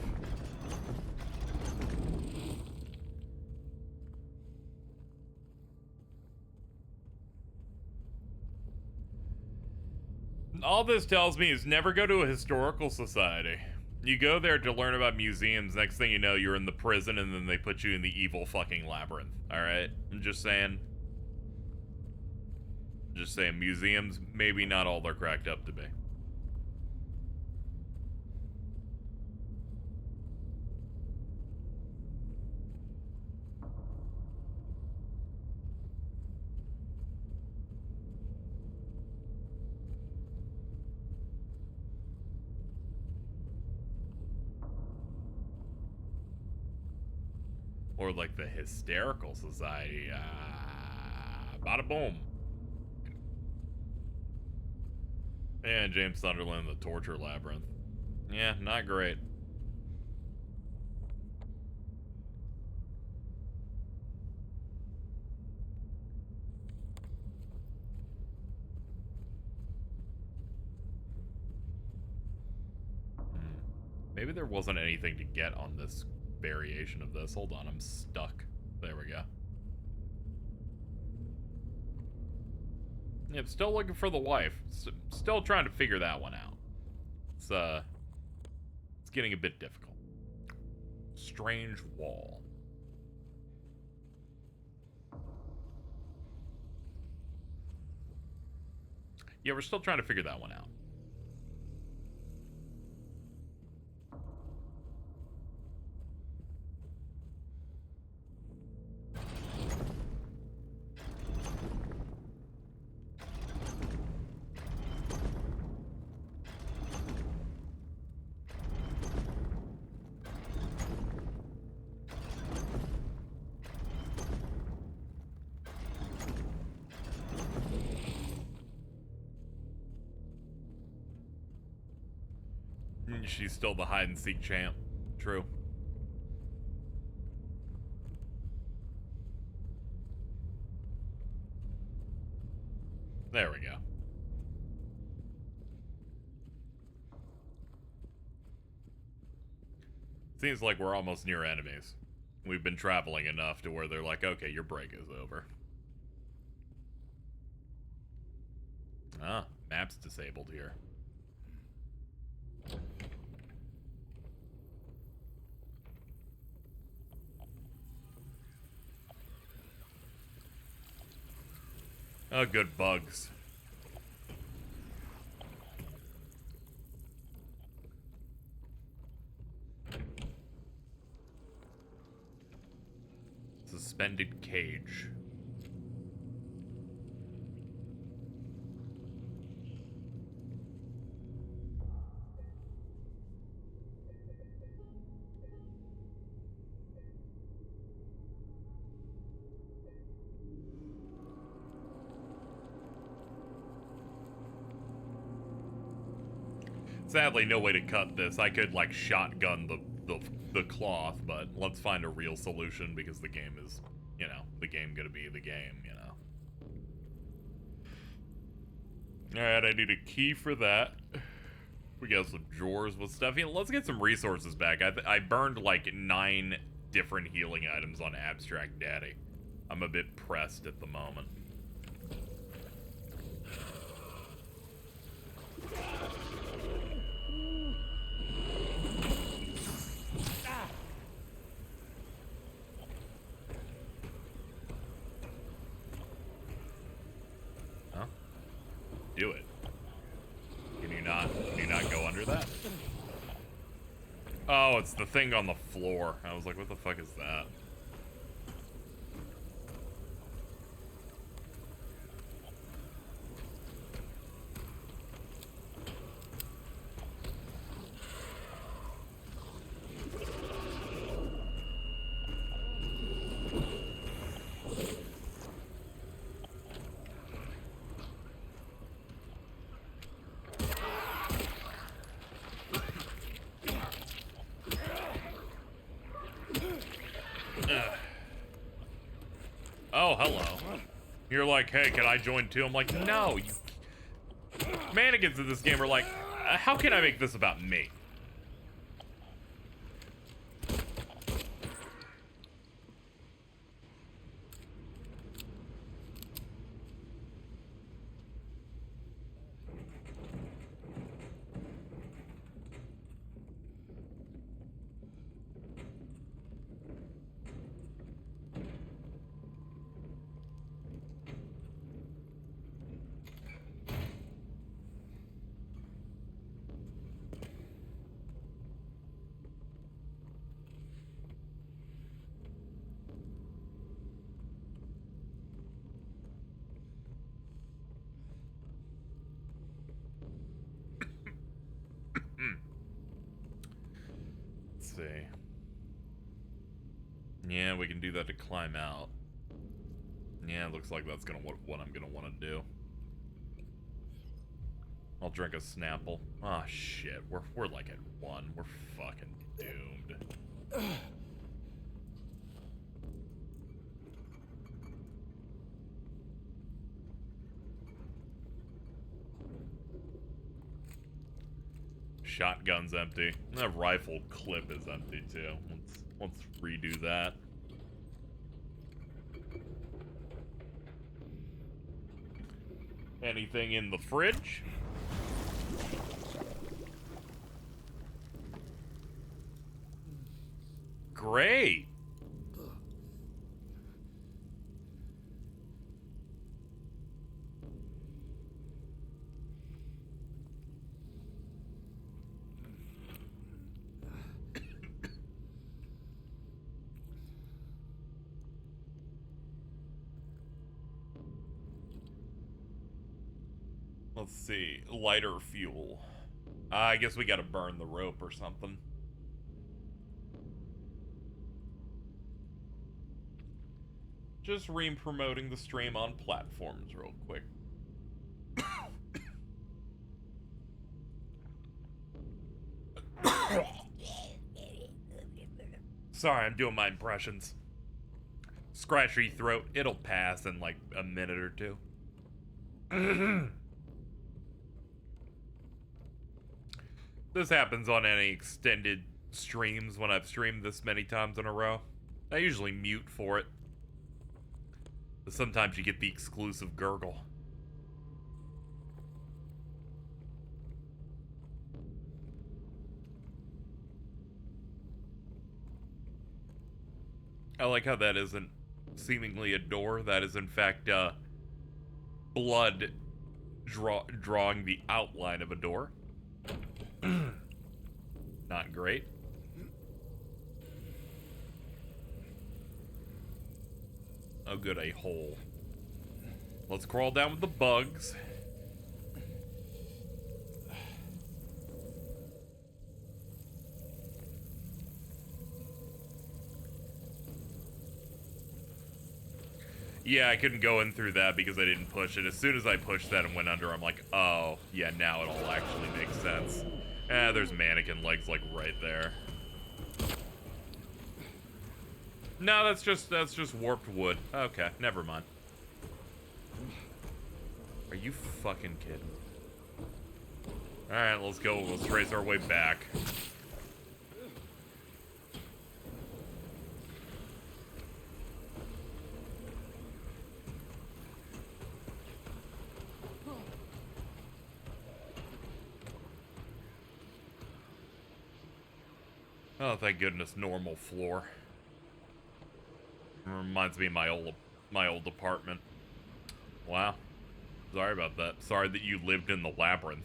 All this tells me is never go to a historical society. You go there to learn about museums, next thing you know, you're in the prison, and then they put you in the evil fucking labyrinth. Alright? I'm just saying. Just saying, museums, maybe not all they're cracked up to be. Or like the hysterical society. Bada boom. And James Sunderland, the torture labyrinth. Yeah, not great. Maybe there wasn't anything to get on this variation of this. Hold on, I'm stuck. There we go. Yep, still looking for the wife. Still trying to figure that one out. It's getting a bit difficult. Strange wall. Yeah, we're still trying to figure that one out. She's still the hide-and-seek champ. True. There we go. Seems like we're almost near enemies. We've been traveling enough to where they're like, okay, your break is over. Ah, map's disabled here. Oh, good bugs. Suspended cage. Sadly, no way to cut this. I could, like, shotgun the cloth, but let's find a real solution because the game is, you know, the game gonna be the game, you know. Alright, I need a key for that. We got some drawers with stuff. You know, let's get some resources back. I burned, like, 9 different healing items on Abstract Daddy. I'm a bit pressed at the moment. Huh? Do it. Can you not go under that? Oh, it's the thing on the floor. I was like, what the fuck is that? Oh, hello. You're like, hey, can I join too? I'm like, no. You... Mannequins in this game are like, how can I make this about me? Let's see. Yeah, we can do that to climb out. Yeah, it looks like that's gonna what I'm gonna want to do. I'll drink a Snapple. Ah, oh, shit. We're like at 1. We're fucking doomed. Shotgun's empty. That rifle clip is empty too. Let's redo that. Anything in the fridge? Great. Let's see. Lighter fuel. I guess we gotta burn the rope or something. Just re-promoting the stream on platforms real quick. Sorry, I'm doing my impressions. Scratchy throat. It'll pass in like a minute or two. This happens on any extended streams when I've streamed this many times in a row. I usually mute for it. But sometimes you get the exclusive gurgle. I like how that isn't seemingly a door. That is in fact blood drawing the outline of a door. Not great. Oh good, a hole. Let's crawl down with the bugs. Yeah, I couldn't go in through that because I didn't push it. As soon as I pushed that and went under, I'm like, oh, yeah, now it all actually makes sense. There's mannequin legs, like, right there. No, that's just warped wood. Okay, never mind. Are you fucking kidding? Alright, let's go. Let's trace our way back. Oh, thank goodness, normal floor. Reminds me of my old apartment. Wow. Sorry about that. Sorry that you lived in the labyrinth.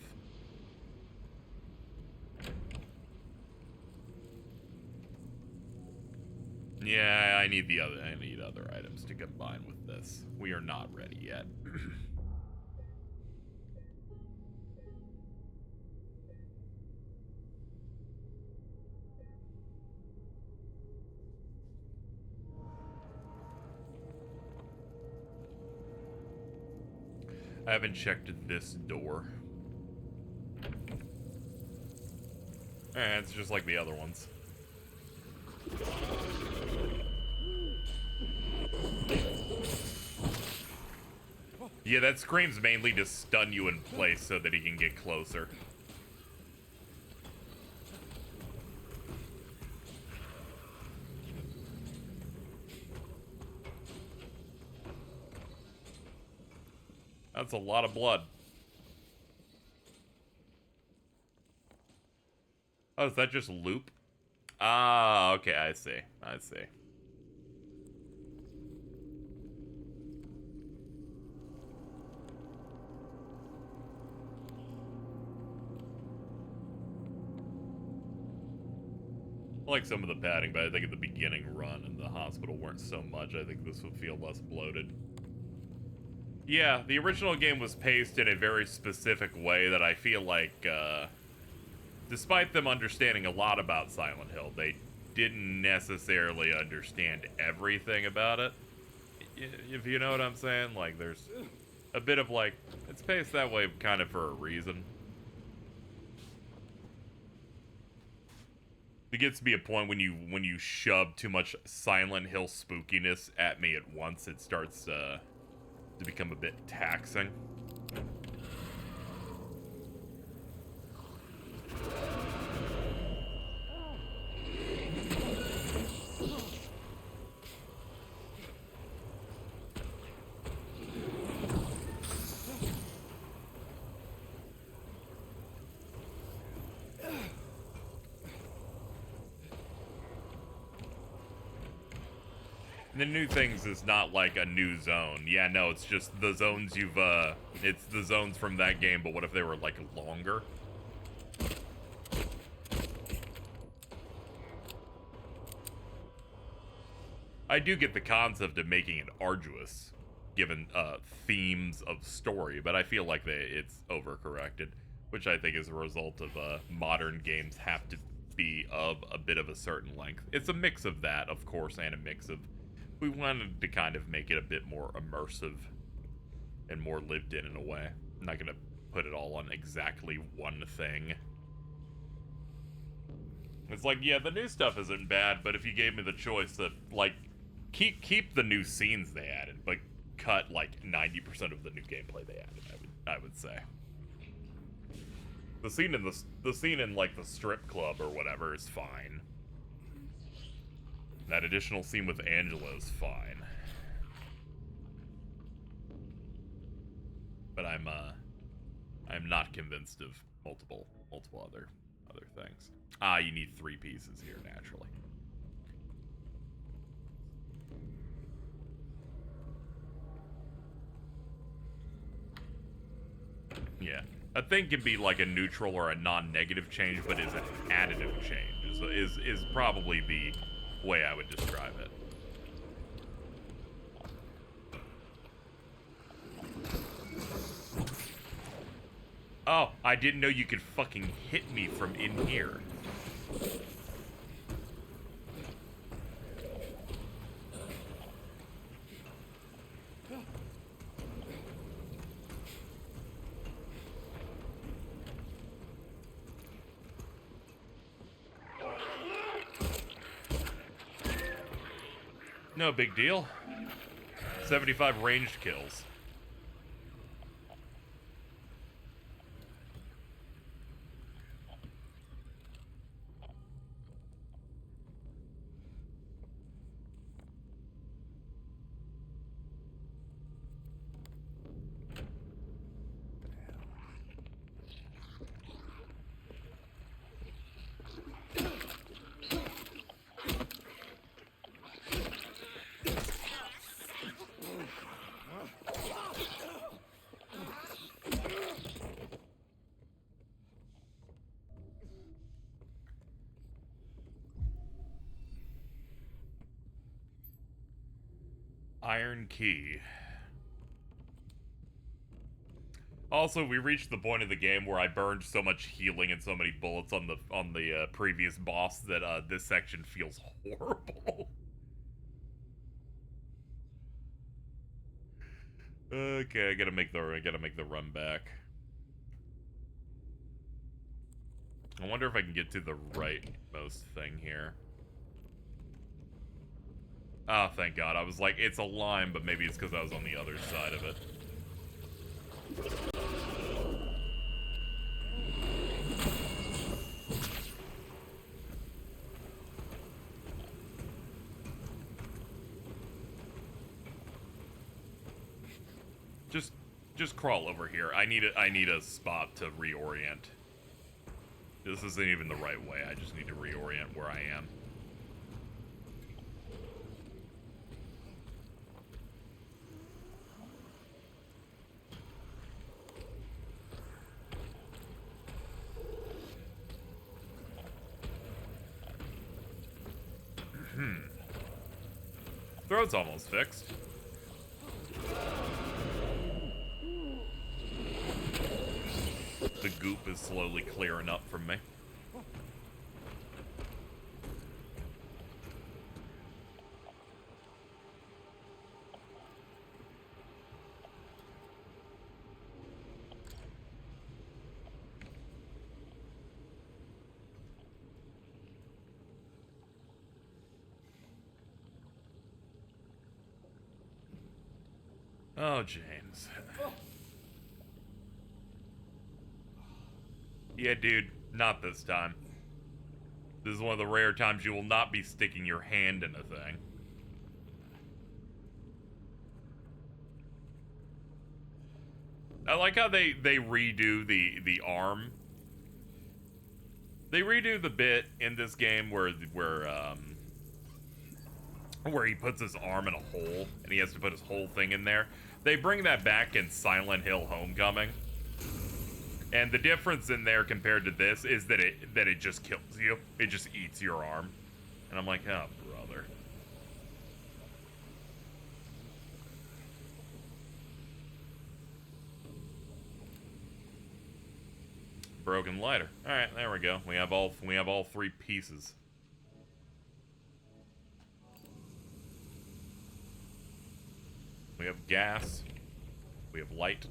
Yeah, I need other items to combine with this. We are not ready yet. I haven't checked this door. It's just like the other ones. Yeah, that scream's mainly to stun you in place so that he can get closer. That's a lot of blood. Oh, is that just loop? Ah, okay, I see. I see. I like some of the padding, but I think at the beginning run in the hospital weren't so much. I think this would feel less bloated. Yeah, the original game was paced in a very specific way that I feel like, despite them understanding a lot about Silent Hill, they didn't necessarily understand everything about it. If you know what I'm saying? Like, there's a bit of, like, it's paced that way kind of for a reason. It gets to be a point when you shove too much Silent Hill spookiness at me at once, it starts, to become a bit taxing. The new things is not like a new zone. Yeah, no, it's just the zones you've, it's the zones from that game, but what if they were, like, longer? I do get the concept of making it arduous given themes of story, but I feel like it's overcorrected, which I think is a result of modern games have to be of a bit of a certain length. It's a mix of that, of course, and a mix of we wanted to kind of make it a bit more immersive and more lived in a way. I'm not gonna put it all on exactly one thing. It's like, yeah, the new stuff isn't bad, but if you gave me the choice to, like, keep the new scenes they added, but cut, like, 90% of the new gameplay they added, I would say. The scene in like the strip club or whatever is fine. That additional scene with Angela is fine. But I'm not convinced of multiple other things. You need 3 pieces here, naturally. Yeah. A thing can be like a neutral or a non-negative change, but is an additive change, is probably the way I would describe it. Oh, I didn't know you could fucking hit me from in here. No big deal. 75 ranged kills. Iron key. Also, we reached the point of the game where I burned so much healing and so many bullets on the previous boss that this section feels horrible. Okay, I gotta make the run back. I wonder if I can get to the rightmost thing here. Oh, thank God. I was like, it's a line, but maybe it's because I was on the other side of it. Just crawl over here. I need a spot to reorient. This isn't even the right way. I just need to reorient where I am. Throat's almost fixed. The goop is slowly clearing up from me. Oh, James. Yeah, dude, not this time. This is one of the rare times you will not be sticking your hand in a thing. I like how they redo the arm. They redo the bit in this game where he puts his arm in a hole and he has to put his whole thing in there. They bring that back in Silent Hill Homecoming. And the difference in there compared to this is that it just kills you. It just eats your arm. And I'm like, oh, brother. broken lighter. All right, there we go. We have all 3 pieces. We have gas. We have light.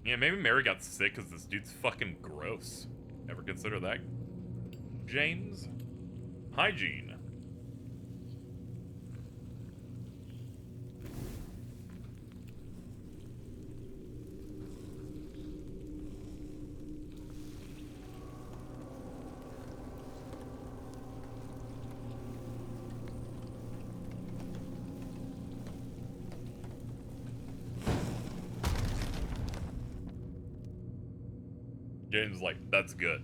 Yeah, maybe Mary got sick because this dude's fucking gross. Ever consider that? James? Hygiene. James is like, that's good.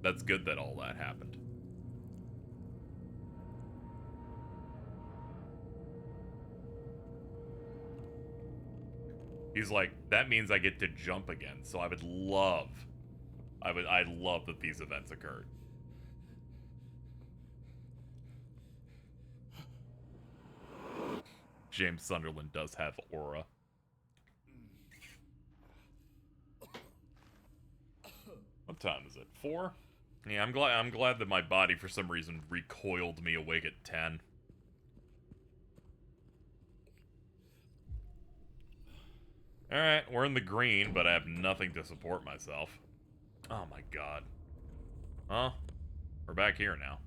That's good that all that happened. He's like, that means I get to jump again, so I'd love that these events occurred. James Sunderland does have aura. What time is it? 4? Yeah, I'm glad that my body for some reason recoiled me awake at 10. Alright, we're in the green, but I have nothing to support myself. Oh my god. Huh? We're back here now.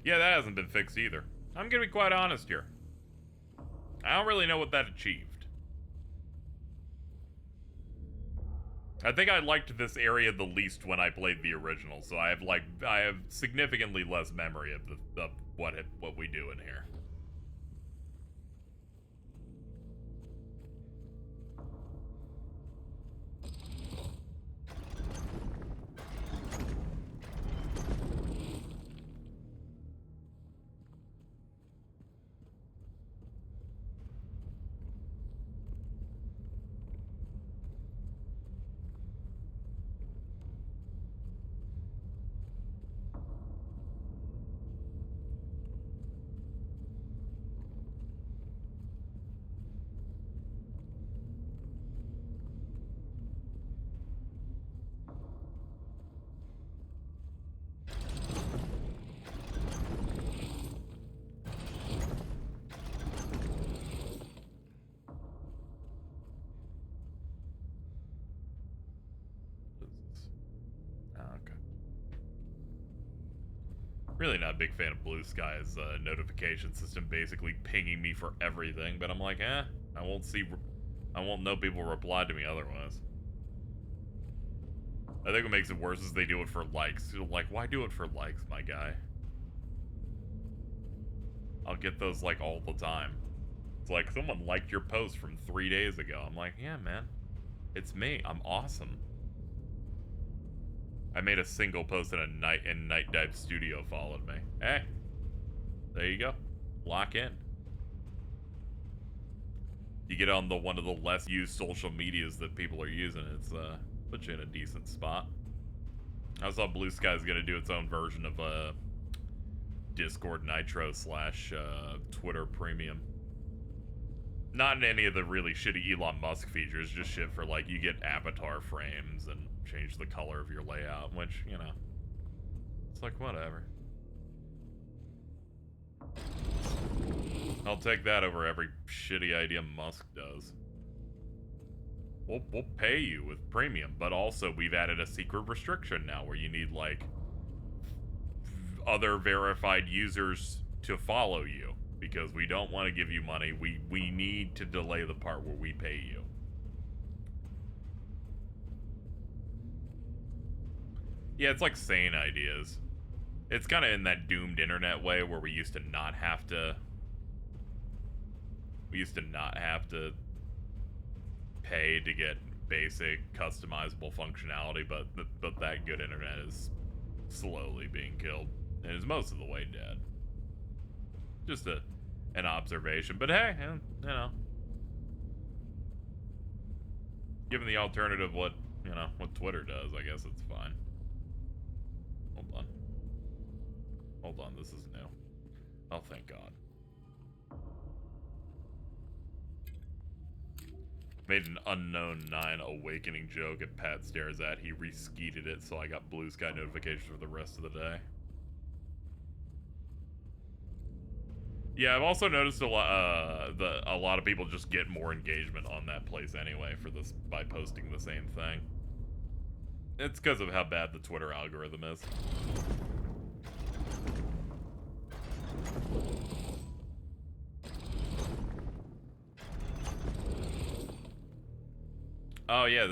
Yeah, that hasn't been fixed either. I'm gonna be quite honest here. I don't really know what that achieved. I think I liked this area the least when I played the original, so I have significantly less memory of what we do in here. Really not a big fan of Blue Sky's notification system basically pinging me for everything, but I'm like, I won't know people reply to me otherwise. I think what makes it worse is they do it for likes. You're like, why do it for likes, my guy? I'll get those like all the time. It's like, someone liked your post from 3 days ago. I'm like, yeah, man. It's me. I'm awesome. I made a single post and Night Dive Studio followed me. Hey, there you go. Lock in. You get on one of the less used social medias that people are using. It's puts you in a decent spot. I saw Blue Sky's gonna do its own version of Discord Nitro / Twitter Premium. Not in any of the really shitty Elon Musk features, just shit for like you get avatar frames and change the color of your layout, which, you know, it's like whatever. I'll take that over every shitty idea Musk does. We'll pay you with premium, but also we've added a secret restriction now where you need like other verified users to follow you. Because we don't want to give you money. We need to delay the part where we pay you. Yeah, it's like sane ideas. It's kind of in that doomed internet way where we used to not have to... We used to not have to pay to get basic customizable functionality, but that good internet is slowly being killed. And is most of the way dead. Just an observation, but hey, you know, Given the alternative, what Twitter does, I guess it's fine. Hold on. Hold on, this is new. Oh, thank God. Made an unknown 9 awakening joke at Pat Stares At. He reskeeted it, so I got blue sky notifications for the rest of the day. Yeah, I've also noticed a lot of people just get more engagement on that place anyway for this by posting the same thing. It's because of how bad the Twitter algorithm is. Oh yeah,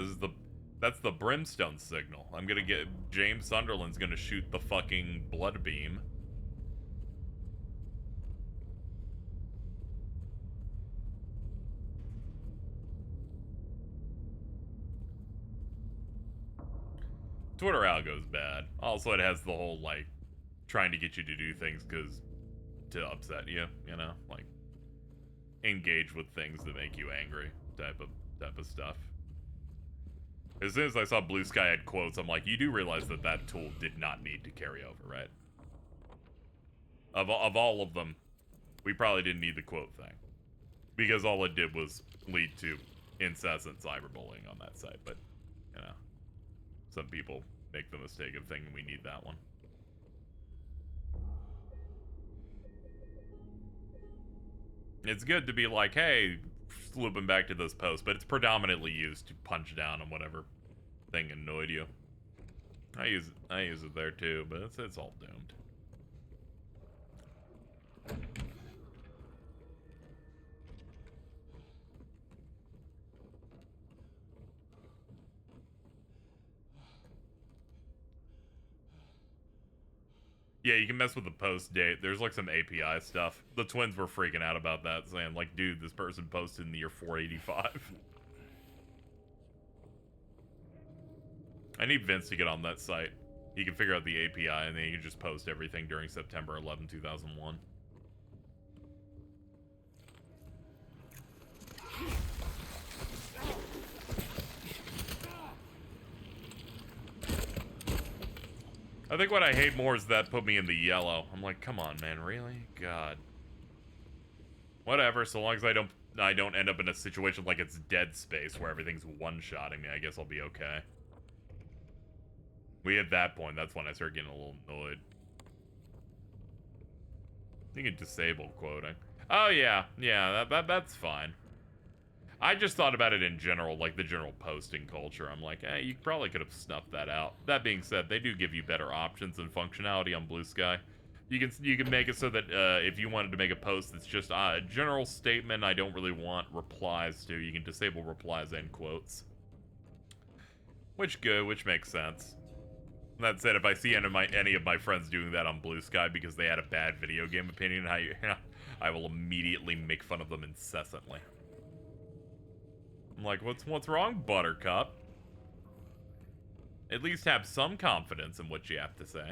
that's the brimstone signal. I'm gonna get James Sunderland's gonna shoot the fucking blood beam. Twitter algo's bad. Also, it has the whole like trying to get you to do things to upset you, you know, like engage with things that make you angry type of stuff. As soon as I saw Blue Sky had quotes, I'm like, you do realize that that tool did not need to carry over, right? Of all of them, we probably didn't need the quote thing. Because all it did was lead to incessant cyberbullying on that site. But, you know, some people make the mistake of thinking we need that one. It's good to be like, hey, looping back to this post, but it's predominantly used to punch down on whatever thing annoyed you. I use it there too, but it's all doomed. Yeah, you can mess with the post date. There's like some API stuff. The twins were freaking out about that, saying like, dude, this person posted in the year 485. I need Vince to get on that site. He can figure out the API, and then he can just post everything during September 11, 2001. I think what I hate more is that put me in the yellow. I'm like, come on, man, really? God. Whatever, so long as I don't end up in a situation like it's Dead Space where everything's one-shotting me, I guess I'll be okay. We hit that point, that's when I start getting a little annoyed. You can disable quoting. Oh yeah, that's fine. I just thought about it in general, like the general posting culture. I'm like, you probably could have snuffed that out. That being said, they do give you better options and functionality on Blue Sky. You can make it so that if you wanted to make a post that's just a general statement, I don't really want replies to, you can disable replies and quotes. Which makes sense. That said, if I see any of my friends doing that on Blue Sky because they had a bad video game opinion, I will immediately make fun of them incessantly. I'm like, what's wrong, Buttercup? At least have some confidence in what you have to say.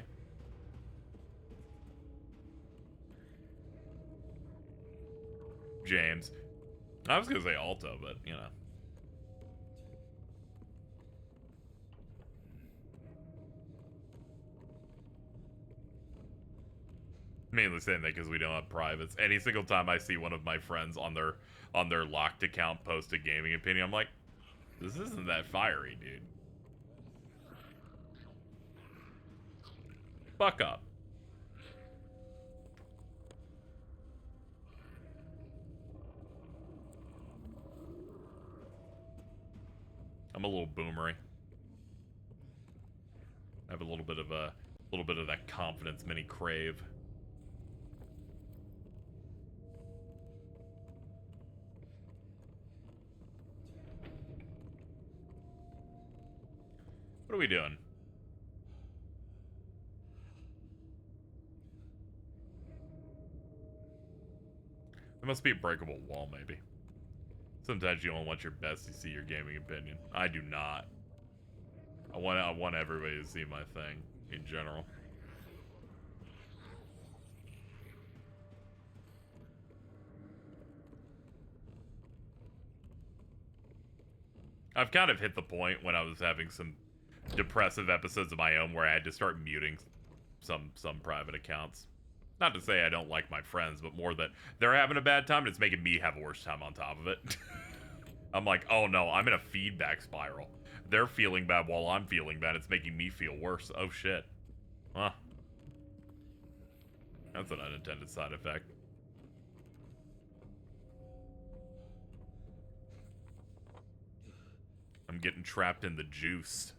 James. I was gonna say Alto, but, you know. Mainly saying that because we don't have privates. Any single time I see one of my friends on their locked account post a gaming opinion, I'm like, this isn't that fiery, dude. Fuck up. I'm a little boomery. I have a little bit of that confidence many crave. What are we doing? There must be a breakable wall, maybe. Sometimes you don't want your best to see your gaming opinion. I do not. I want everybody to see my thing in general. I've kind of hit the point when I was having some depressive episodes of my own where I had to start muting some private accounts. Not to say I don't like my friends, but more that they're having a bad time and it's making me have a worse time on top of it. I'm like, oh no, I'm in a feedback spiral. They're feeling bad while I'm feeling bad. It's making me feel worse. Oh shit. Huh. That's an unintended side effect. I'm getting trapped in the juice.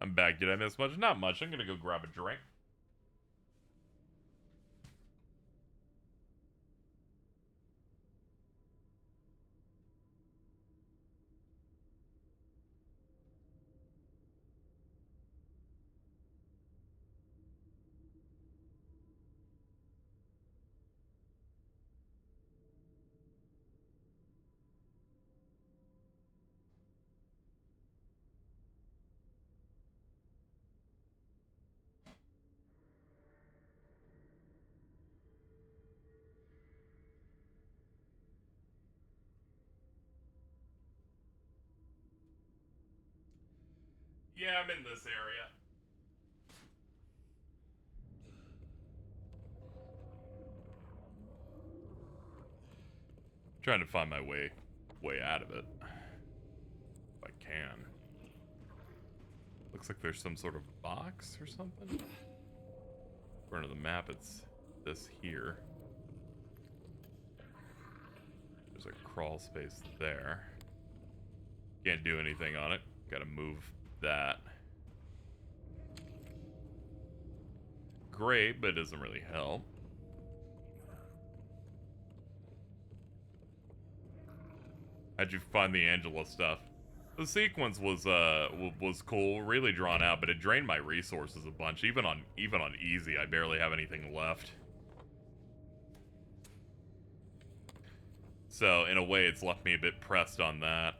I'm back. Did I miss much? Not much. I'm gonna go grab a drink. Yeah, I'm in this area. Trying to find my way out of it. If I can. Looks like there's some sort of box or something. According to the map, it's this here. There's a crawl space there. Can't do anything on it. Gotta move that. Great, but it doesn't really help. How'd you find the Angela stuff? The sequence was cool, really drawn out, but it drained my resources a bunch. Even on easy, I barely have anything left. So in a way, it's left me a bit pressed on that.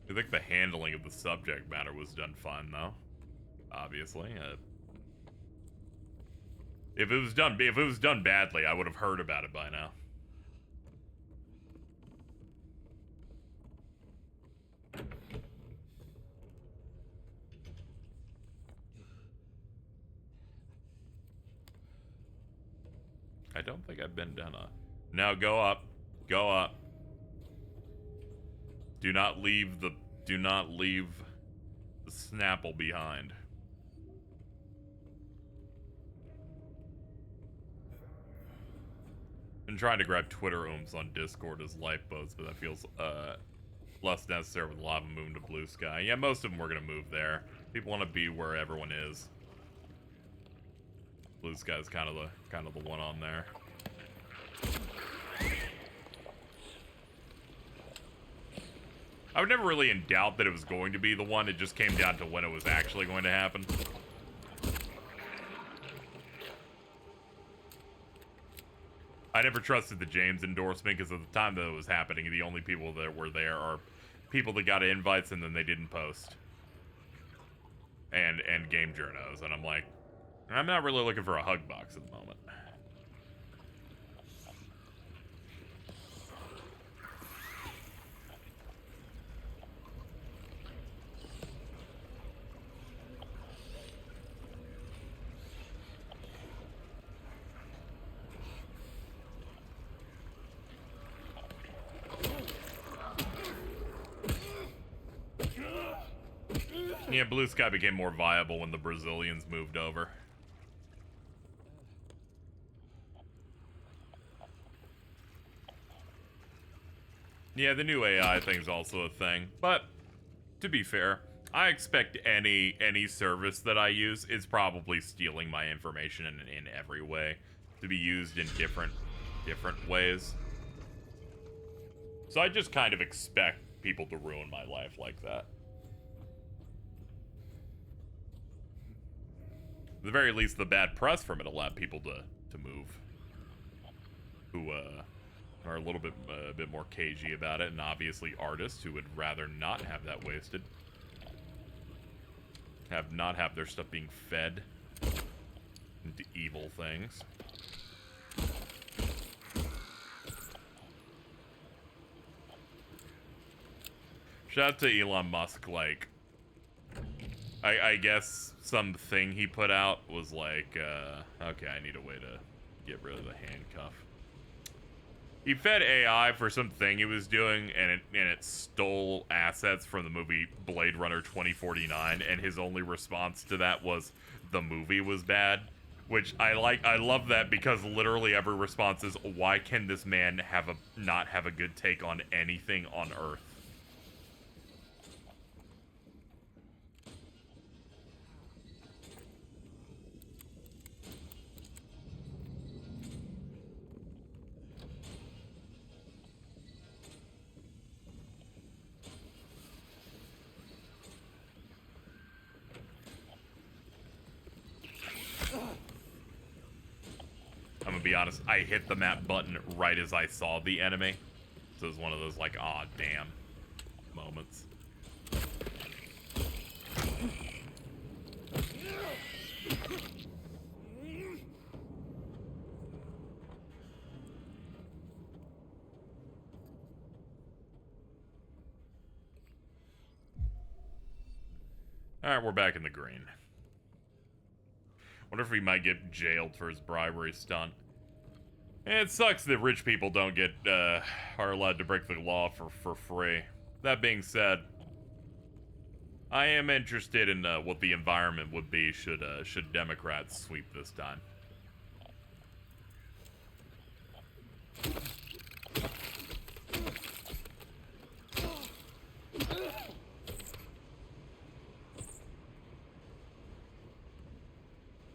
I think the handling of the subject matter was done fine, though. Obviously, if it was done badly, I would have heard about it by now. I don't think I've been down a... Now go up. Go up. Do not leave the Snapple behind. Been trying to grab Twitter ohms on Discord as lifeboats, but that feels less necessary with lava moving to blue sky. Yeah, most of them were gonna move there. People want to be where everyone is. Blue sky's kind of the one on there. I was never really in doubt that it was going to be the one. It just came down to when it was actually going to happen. I never trusted the James endorsement because at the time that it was happening, the only people that were there are people that got invites and then they didn't post. And game journos. And I'm like, I'm not really looking for a hug box at the moment. Yeah, Blue Sky became more viable when the Brazilians moved over. Yeah, the new AI thing's also a thing, but to be fair, I expect any service that I use is probably stealing my information in every way to be used in different ways. So I just kind of expect people to ruin my life like that. At the very least, the bad press from it allowed people to move are a bit more cagey about it, and obviously artists who would rather not have that wasted. Not have their stuff being fed into evil things. Shout out to Elon Musk, like, I guess something he put out was like, okay, I need a way to get rid of the handcuff. He fed AI for something he was doing, and it stole assets from the movie Blade Runner 2049, and his only response to that was the movie was bad, which I like. I love that, because literally every response is, why can this man not have a good take on anything on Earth? I'm gonna be honest, I hit the map button right as I saw the enemy. So it was one of those, like, aw, damn moments. Alright, we're back in the green. Wonder if he might get jailed for his bribery stunt. It sucks that rich people don't get, are allowed to break the law for free. That being said, I am interested in what the environment would be should Democrats sweep this time.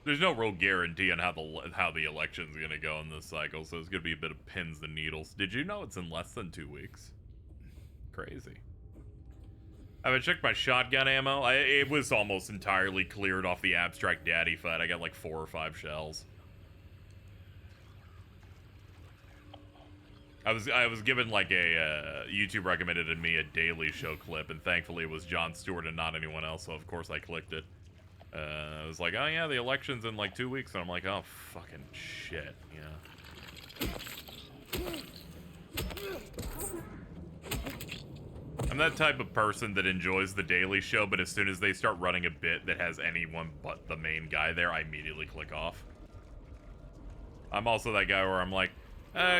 There's no real guarantee on how the election's gonna go in this cycle, so it's gonna be a bit of pins and needles. Did you know it's in less than 2 weeks? Crazy. I haven't checked my shotgun ammo. It was almost entirely cleared off the Abstract Daddy fight. I got like 4 or 5 shells. I was given like a YouTube recommended to me a Daily Show clip, and thankfully it was Jon Stewart and not anyone else, so of course I clicked it. I was like, oh yeah, the election's in like 2 weeks, and I'm like, oh fucking shit, yeah. I'm that type of person that enjoys the Daily Show, but as soon as they start running a bit that has anyone but the main guy there, I immediately click off. I'm also that guy where I'm like,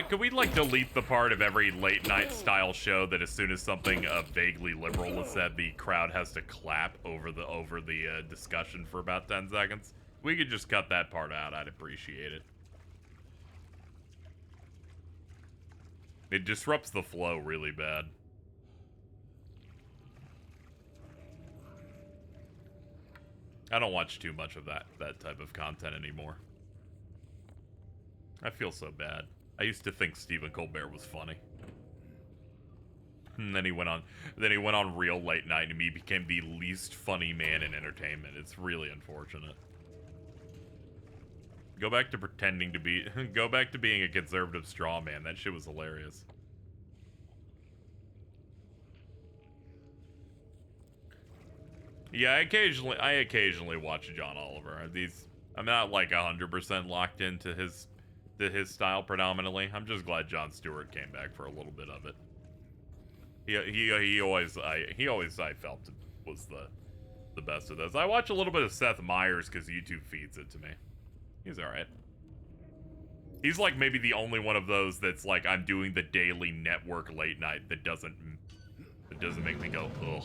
could we like delete the part of every late night style show that as soon as something vaguely liberal is said, the crowd has to clap over the discussion for about 10 seconds? We could just cut that part out. I'd appreciate it. It disrupts the flow really bad. I don't watch too much of that type of content anymore. I feel so bad. I used to think Stephen Colbert was funny. And then he went on real late night, and he became the least funny man in entertainment. It's really unfortunate. Go back to pretending to be go back to being a conservative straw man. That shit was hilarious. Yeah, I occasionally watch John Oliver. I'm not like 100% locked into his style predominantly. I'm just glad Jon Stewart came back for a little bit of it. He always I felt was the best of those. I watch a little bit of Seth Meyers because YouTube feeds it to me. He's alright. He's like maybe the only one of those that's like, I'm doing the daily network late night that doesn't make me go ugh.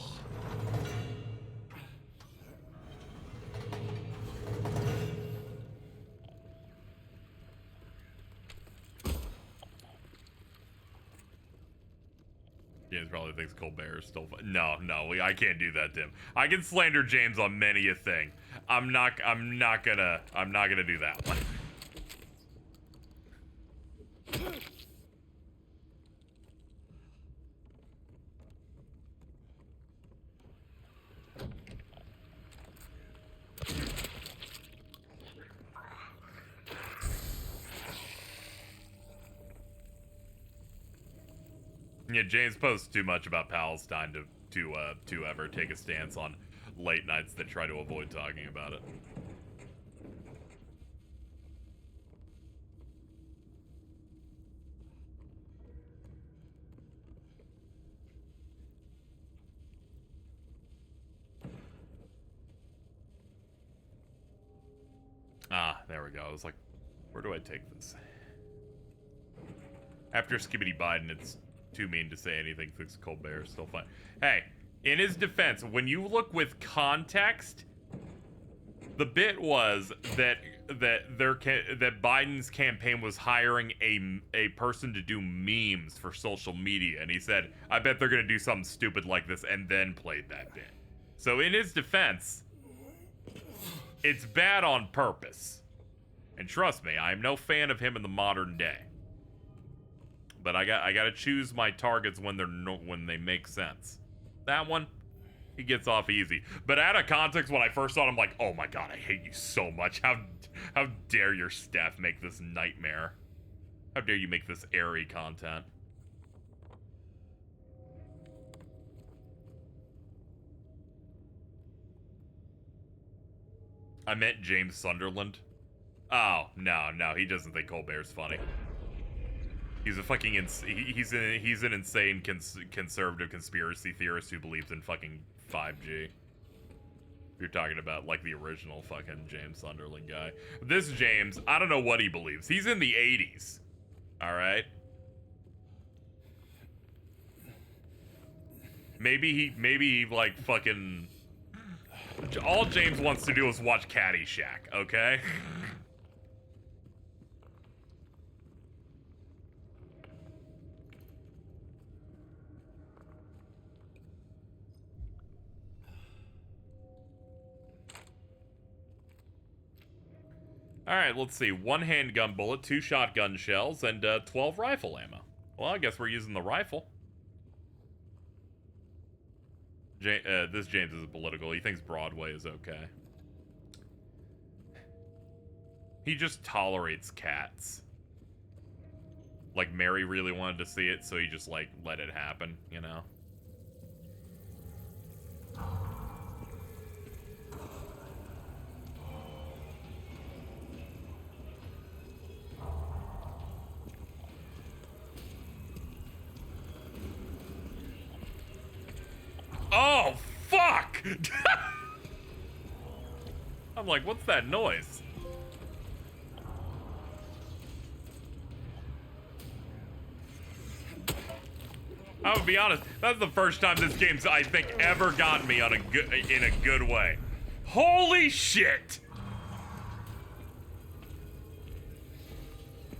James probably thinks Colbert is still fun. No, I can't do that to him. I can slander James on many a thing. I'm not gonna do that one. Yeah, James posts too much about Palestine to ever take a stance on late nights that try to avoid talking about it. Ah, there we go. I was like, where do I take this? After Skibbity Biden, it's too mean to say anything. Thinks Colbert is still fine. Hey, in his defense, when you look with context, the bit was that Biden's campaign was hiring a person to do memes for social media, and he said, "I bet they're gonna do something stupid like this," and then played that bit. So in his defense, it's bad on purpose. And trust me, I am no fan of him in the modern day. But I gotta choose my targets when when they make sense. That one, he gets off easy. But out of context, when I first saw it, I'm like, oh my god, I hate you so much. How dare your staff make this nightmare? How dare you make this airy content? I meant James Sunderland. Oh, no, he doesn't think Colbert's funny. He's a fucking he's an insane conservative conspiracy theorist who believes in fucking 5G. You're talking about like the original fucking James Sunderland guy. This James, I don't know what he believes. He's in the 80s. All right. Maybe he like fucking. All James wants to do is watch Caddyshack. Okay. Alright, let's see. 1 handgun bullet, 2 shotgun shells, and 12 rifle ammo. Well, I guess we're using the rifle. This James isn't political. He thinks Broadway is okay. He just tolerates cats. Like, Mary really wanted to see it, so he just, like, let it happen, you know? Oh, fuck! I'm like, what's that noise? I would be honest, that's the first time this game's, I think, ever gotten me on in a good way. Holy shit!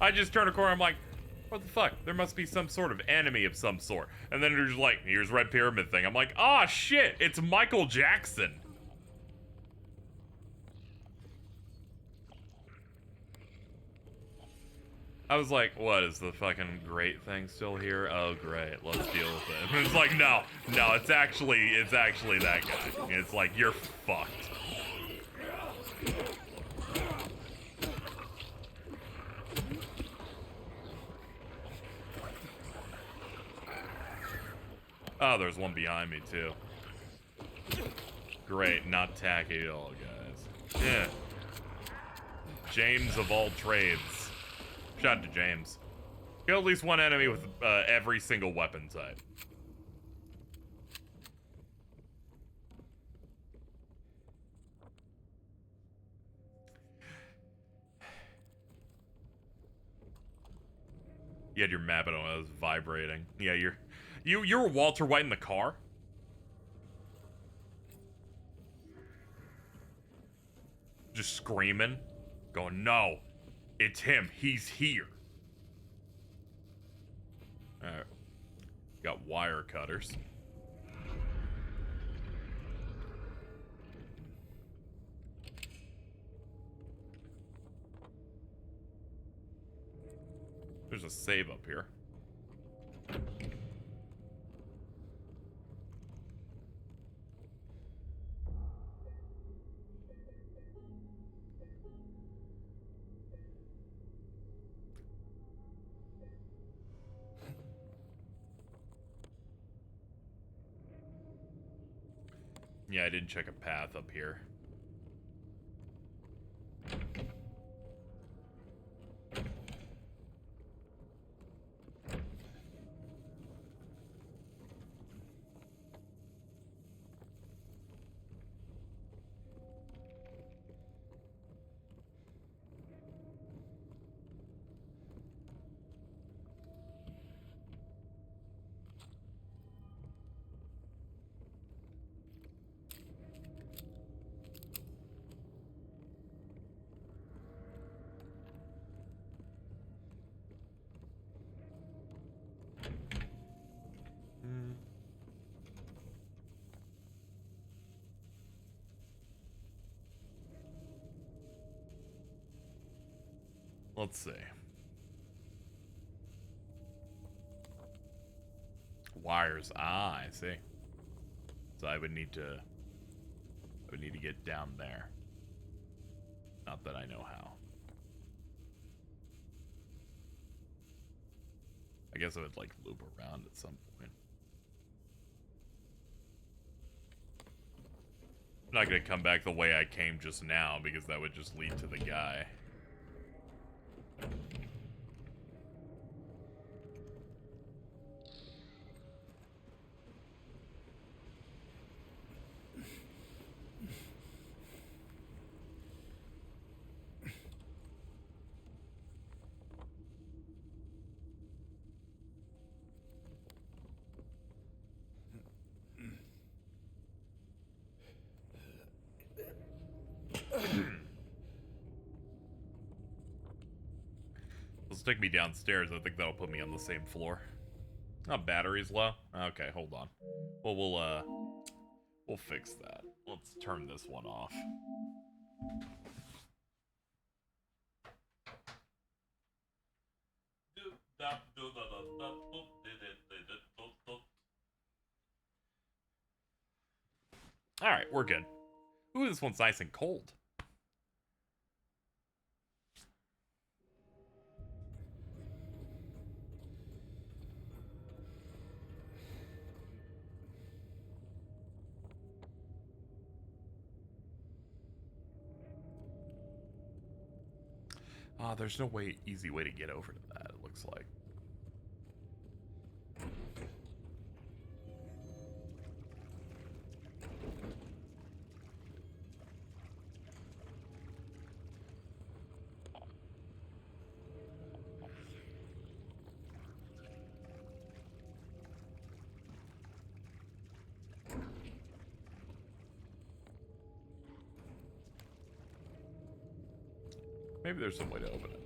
I just turn a corner, I'm like, what the fuck? There must be some sort of enemy of some sort. And then there's like, here's Red Pyramid thing. I'm like, ah, shit, it's Michael Jackson. I was like, what, is the fucking great thing still here? Oh, great, let's deal with it. And it's like, no, it's actually that guy. It's like, you're fucked. Oh, there's one behind me, too. Great, not tacky at all, guys. Yeah. James of all trades. Shout out to James. Kill at least one enemy with every single weapon type. You had your map, I don't know, it was vibrating. Yeah, you're Walter White in the car? Just screaming. Going, no. It's him. He's here. Alright. Got wire cutters. There's a save up here. Yeah, I didn't check a path up here. Let's see. Wires. Ah, I see. So I would need to get down there. Not that I know how. I guess I would like loop around at some point. I'm not gonna come back the way I came just now because that would just lead to the guy. Let's take me downstairs. I think that'll put me on the same floor. Oh, battery's low? Okay, hold on. Well, we'll fix that. Let's turn this one off. Alright, we're good. Ooh, this one's nice and cold. There's no easy way to get over to that, it looks like. Maybe there's some way to open it.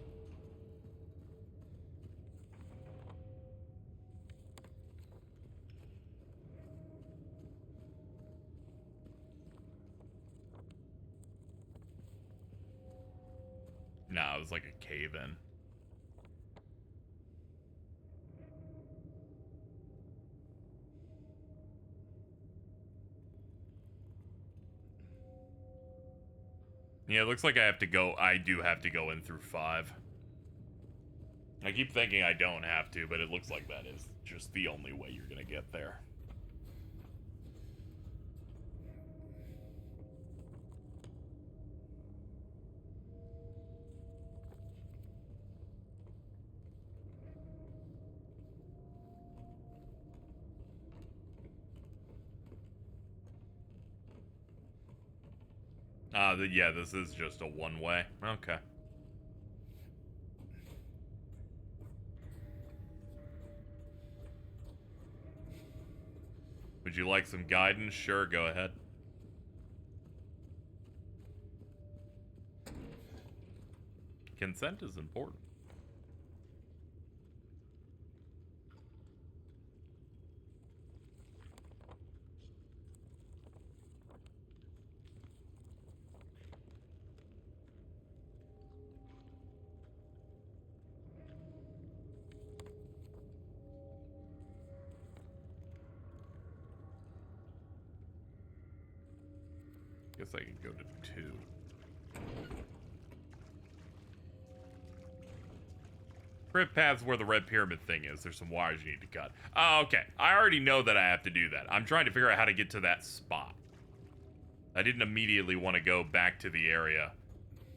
Nah, it was like a cave-in. Yeah, it looks like I do have to go in through 5. I keep thinking I don't have to, but it looks like that is just the only way you're gonna get there. Yeah, this is just a one-way. Okay. Would you like some guidance? Sure, go ahead. Consent is important. Guess I can go to 2. Crypt path's where the red pyramid thing is. There's some wires you need to cut. Oh, okay. I already know that I have to do that. I'm trying to figure out how to get to that spot. I didn't immediately want to go back to the area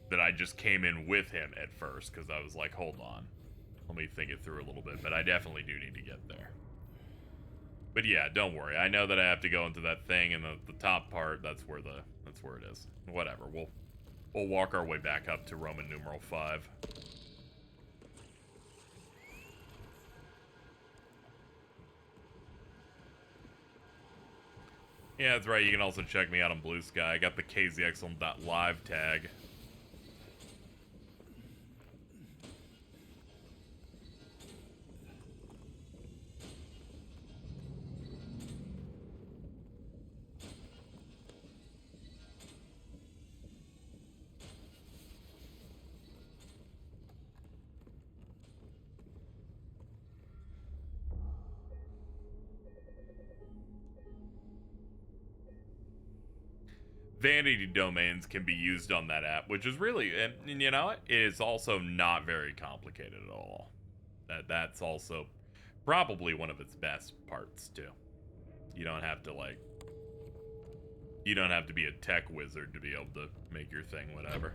that I just came in with him at first, because I was like, hold on. Let me think it through a little bit, but I definitely do need to get there. But yeah, don't worry. I know that I have to go into that thing, and the top part, that's where it is. Whatever. We'll walk our way back up to Roman numeral 5. Yeah, that's right. You can also check me out on Blue Sky. I got the KZXL.live tag. Vanity domains can be used on that app, which is really, and you know, it is also not very complicated at all. That's also probably one of its best parts too. You don't have to you don't have to be a tech wizard to be able to make your thing whatever.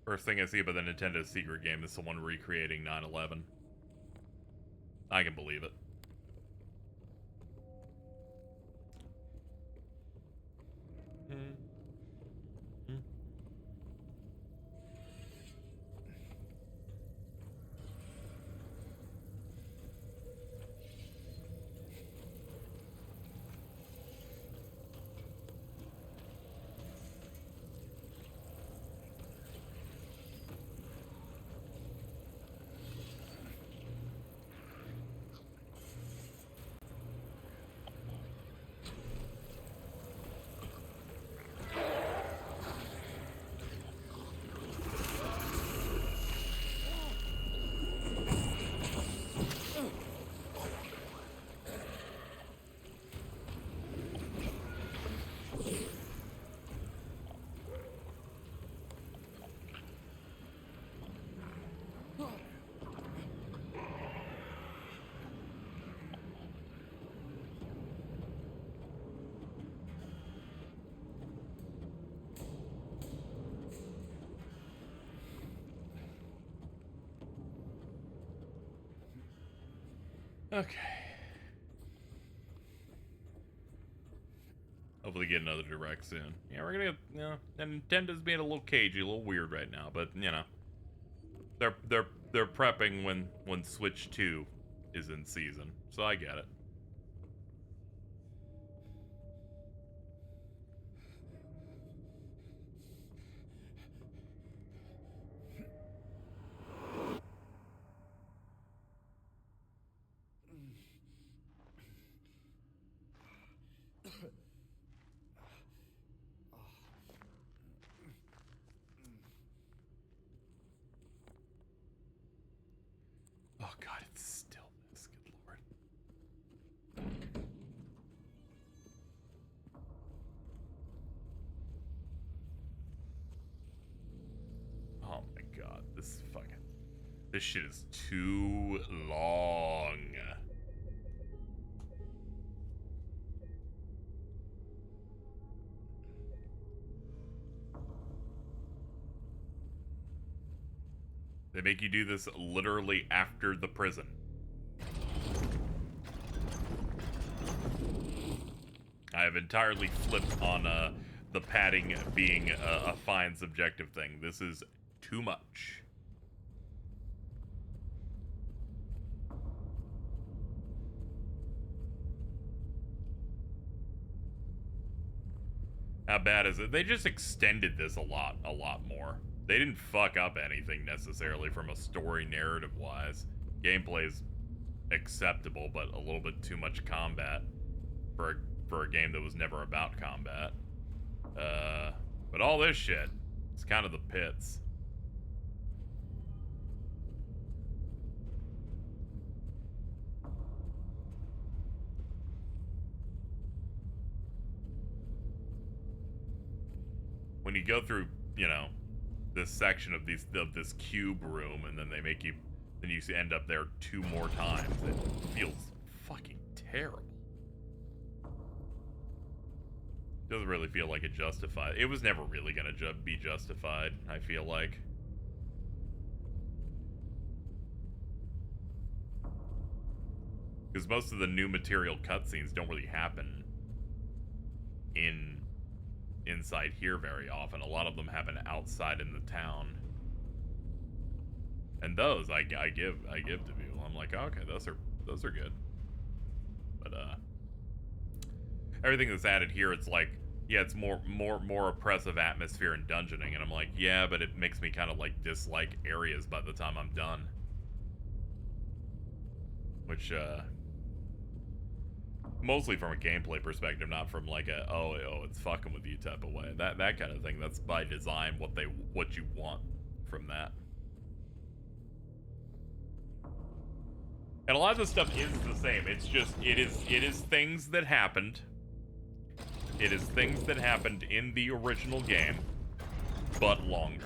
First thing I see about the Nintendo secret game is someone recreating 9/11. I can believe it. Okay. Hopefully get another direct soon. Yeah, we're gonna get, you know, and Nintendo's being a little cagey, a little weird right now, but you know, they're prepping when Switch 2 is in season, so I get it. Oh god, it's still this, good lord. Oh my god, this shit is too long. They make you do this literally after the prison. I have entirely flipped on the padding being a fine subjective thing. This is too much. How bad is it? They just extended this a lot more. They didn't fuck up anything necessarily from a story narrative wise. Gameplay's acceptable, but a little bit too much combat for a game that was never about combat. But all this shit, it's kind of the pits. when you go through, you know, this section of this cube room, and then they make you, then you end up there 2 more times. It feels fucking terrible. Doesn't really feel like it justified. It was never really gonna be justified, I feel like. Because most of the new material cutscenes don't really happen inside here very often. A lot of them happen outside in the town. And those I give to people. I'm like, oh, okay, those are good. But everything that's added here, it's like, yeah, it's more oppressive atmosphere and dungeoning, and I'm like, yeah, but it makes me kind of like dislike areas by the time I'm done. Which mostly from a gameplay perspective, not from like a oh it's fucking with you type of way. That kind of thing. That's by design what you want from that. And a lot of this stuff is the same. It's just it is things that happened. It is things that happened in the original game, but longer.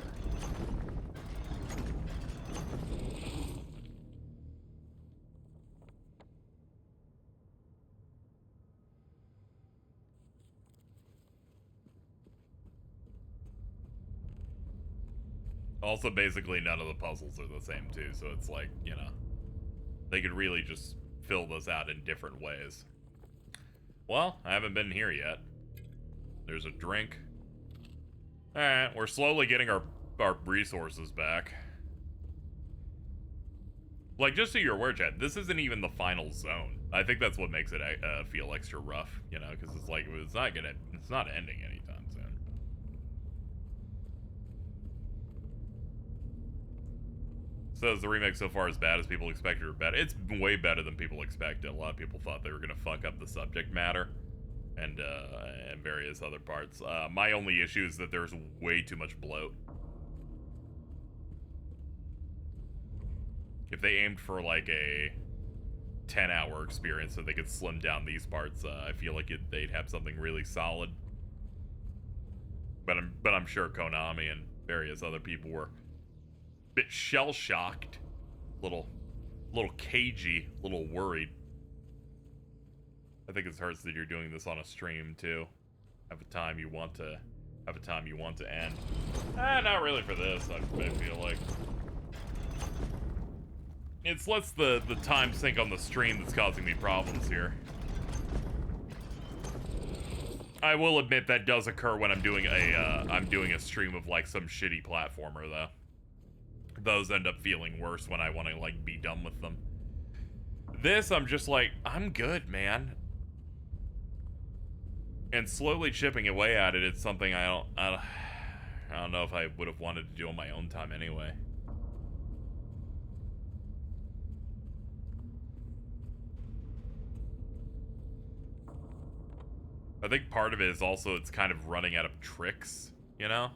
Also, basically, none of the puzzles are the same, too, so it's like, you know, they could really just fill this out in different ways. Well, I haven't been here yet. There's a drink. Alright, we're slowly getting our resources back. Like, just so you're aware, chat, this isn't even the final zone. I think that's what makes it feel extra rough, you know, because it's like, it's not ending anytime soon. Says the remake so far is bad as people expected or better. It's way better than people expected. A lot of people thought they were gonna fuck up the subject matter and various other parts. My only issue is that there's way too much bloat. If they aimed for like a 10-hour experience so they could slim down these parts, I feel like they'd have something really solid. But I'm sure Konami and various other people were a bit shell-shocked, little cagey, little worried. I think it hurts that you're doing this on a stream too. Have a time you want to end. Not really for this. I feel like it's less the time sink on the stream that's causing me problems here. I will admit that does occur when I'm doing a stream of like some shitty platformer though. Those end up feeling worse when I want to like be done with them. This, I'm just like, I'm good, man. And slowly chipping away at it, it's something I don't know if I would have wanted to do on my own time anyway. I think part of it is also it's kind of running out of tricks, you know?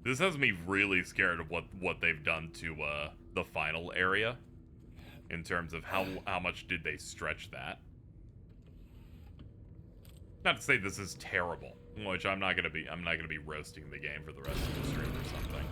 This has me really scared of what they've done to the final area in terms of how much did they stretch that. Not to say this is terrible, which I'm not gonna be roasting the game for the rest of the stream or something.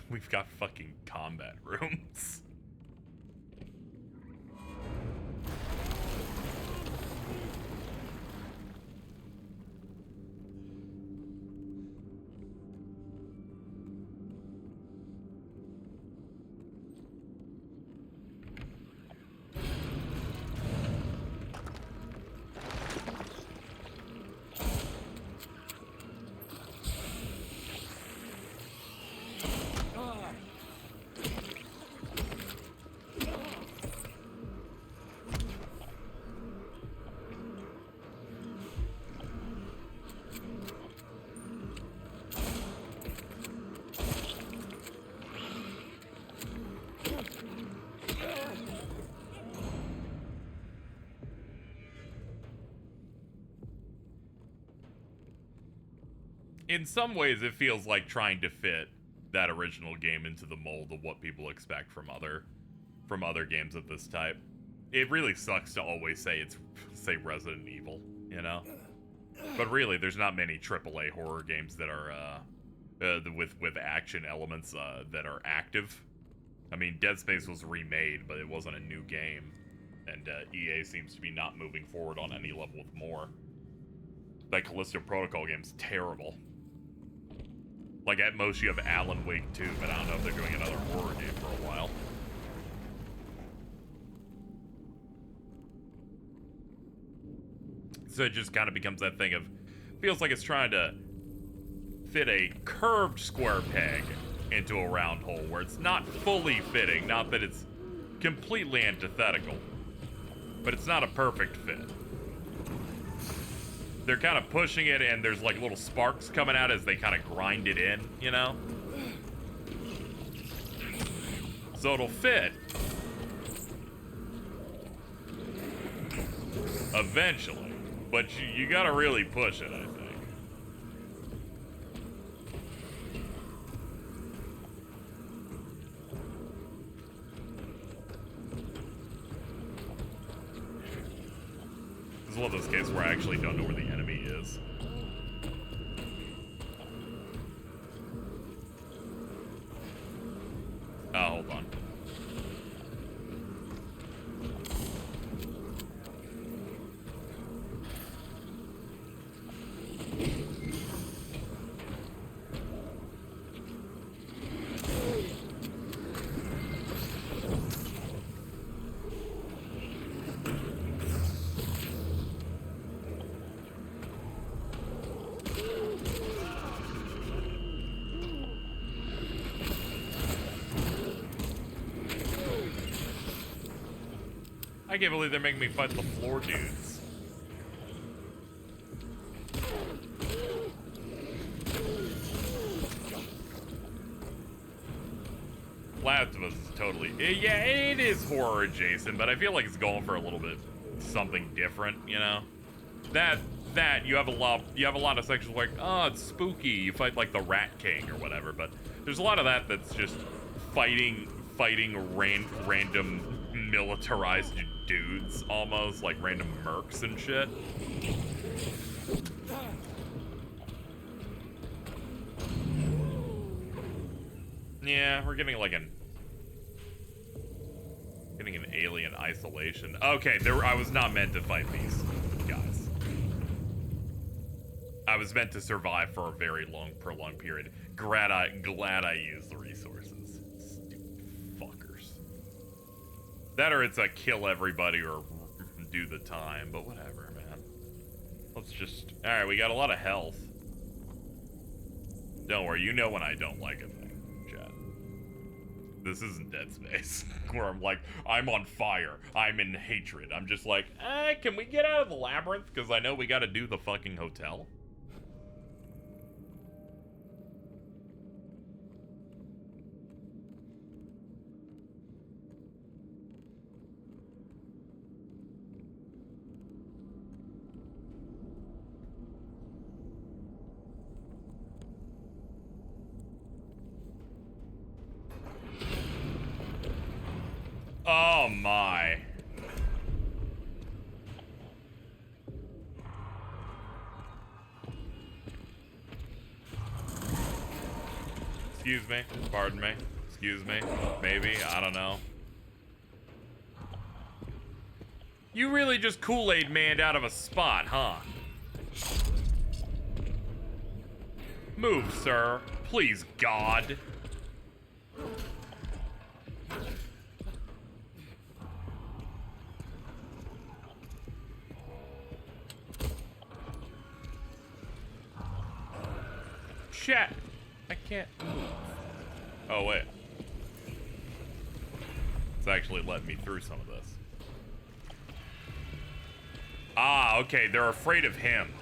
We've got fucking combat rooms. In some ways, it feels like trying to fit that original game into the mold of what people expect from other games of this type. It really sucks to always say Resident Evil, you know? But really, there's not many AAA horror games that are with action elements that are active. I mean, Dead Space was remade, but it wasn't a new game, and EA seems to be not moving forward on any level with more. That Callisto Protocol game's terrible. Like, at most you have Alan Wake 2, but I don't know if they're doing another horror game for a while. So it just kind of becomes that thing of, feels like it's trying to fit a curved square peg into a round hole, where it's not fully fitting, not that it's completely antithetical, but it's not a perfect fit. They're kind of pushing it, and there's like little sparks coming out as they kind of grind it in, you know? So it'll fit. Eventually. But you gotta really push it, I think. This is one of those cases where I actually don't know where the enemy is. Oh, hold on. I can't believe they're making me fight the floor dudes. Last of Us is totally... Yeah, it is horror adjacent, but I feel like it's going for a little bit something different, you know? That you have a lot of sections like, oh, it's spooky. You fight like the Rat King or whatever, but there's a lot of that that's just fighting random militarized dudes, almost like random mercs and shit. Yeah, we're getting like an alien isolation. Okay, I was not meant to fight these guys. I was meant to survive for a very prolonged period. Glad I used the resources. Stupid fuckers. That or it's a kill everybody or do the time, but whatever, man. Let's just... Alright, we got a lot of health. Don't worry, you know when I don't like a thing, chat. This isn't Dead Space, where I'm like, I'm on fire, I'm in hatred. I'm just like, can we get out of the labyrinth? Because I know we gotta do the fucking hotel. Oh my. Excuse me. Pardon me. Excuse me? Maybe? I don't know. You really just Kool-Aid manned out of a spot, huh? Move, sir. Please, God. Shit. I can't move. Oh, wait. It's actually letting me through some of this. Ah, okay. They're afraid of him.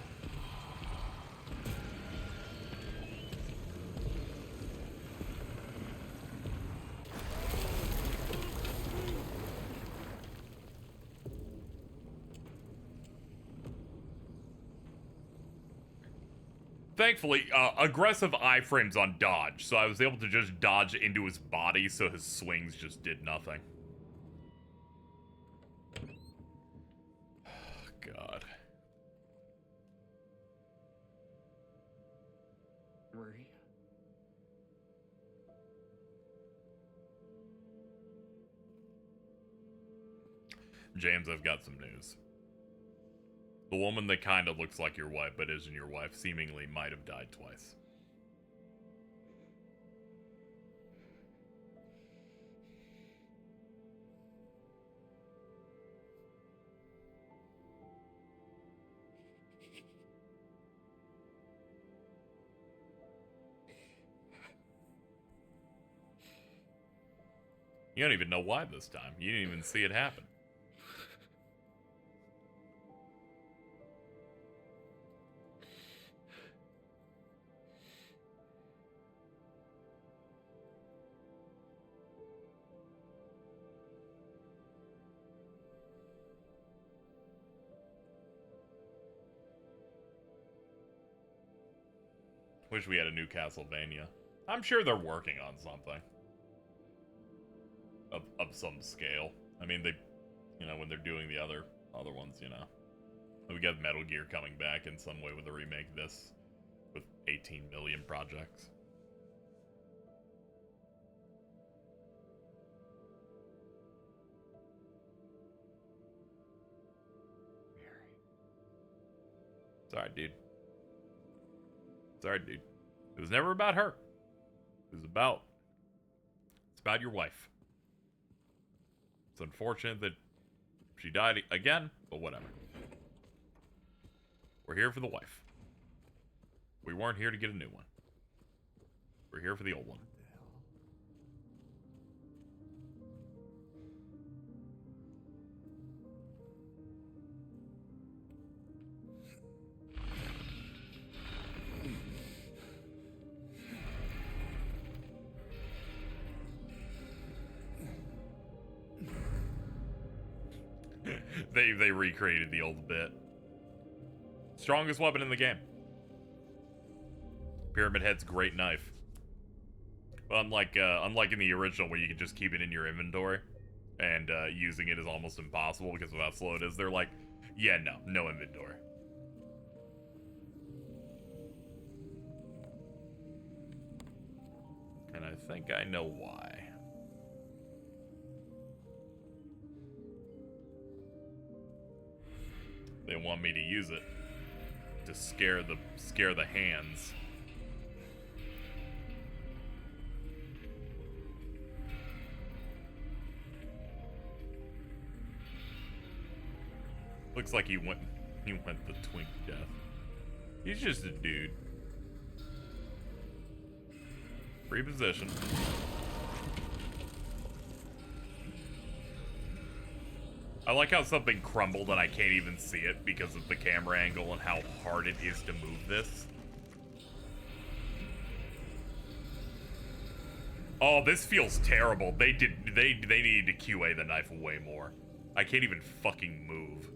Thankfully, aggressive iframes on dodge, so I was able to just dodge into his body so his swings just did nothing. God. Maria? James, I've got some news. The woman that kind of looks like your wife, but isn't your wife, seemingly might have died twice. You don't even know why this time. You didn't even see it happen. Wish we had a new Castlevania. I'm sure they're working on something. Of some scale. I mean, they, you know, when they're doing the other ones, you know. We got Metal Gear coming back in some way with a remake of this. With 18 million projects. Mary. It's alright, dude. It's alright, dude. It was never about her. It was about... It's about your wife. It's unfortunate that she died again, but whatever. We're here for the wife. We weren't here to get a new one. We're here for the old one. They recreated the old bit. Strongest weapon in the game. Pyramid Head's great knife. Unlike in the original where you can just keep it in your inventory, and using it is almost impossible because of how slow it is. They're like, yeah, no inventory. And I think I know why. They want me to use it to scare the hands. Looks like he went the twink death. He's just a dude. Reposition. I like how something crumbled and I can't even see it because of the camera angle and how hard it is to move this. Oh, this feels terrible. They needed to QA the knife way more. I can't even fucking move.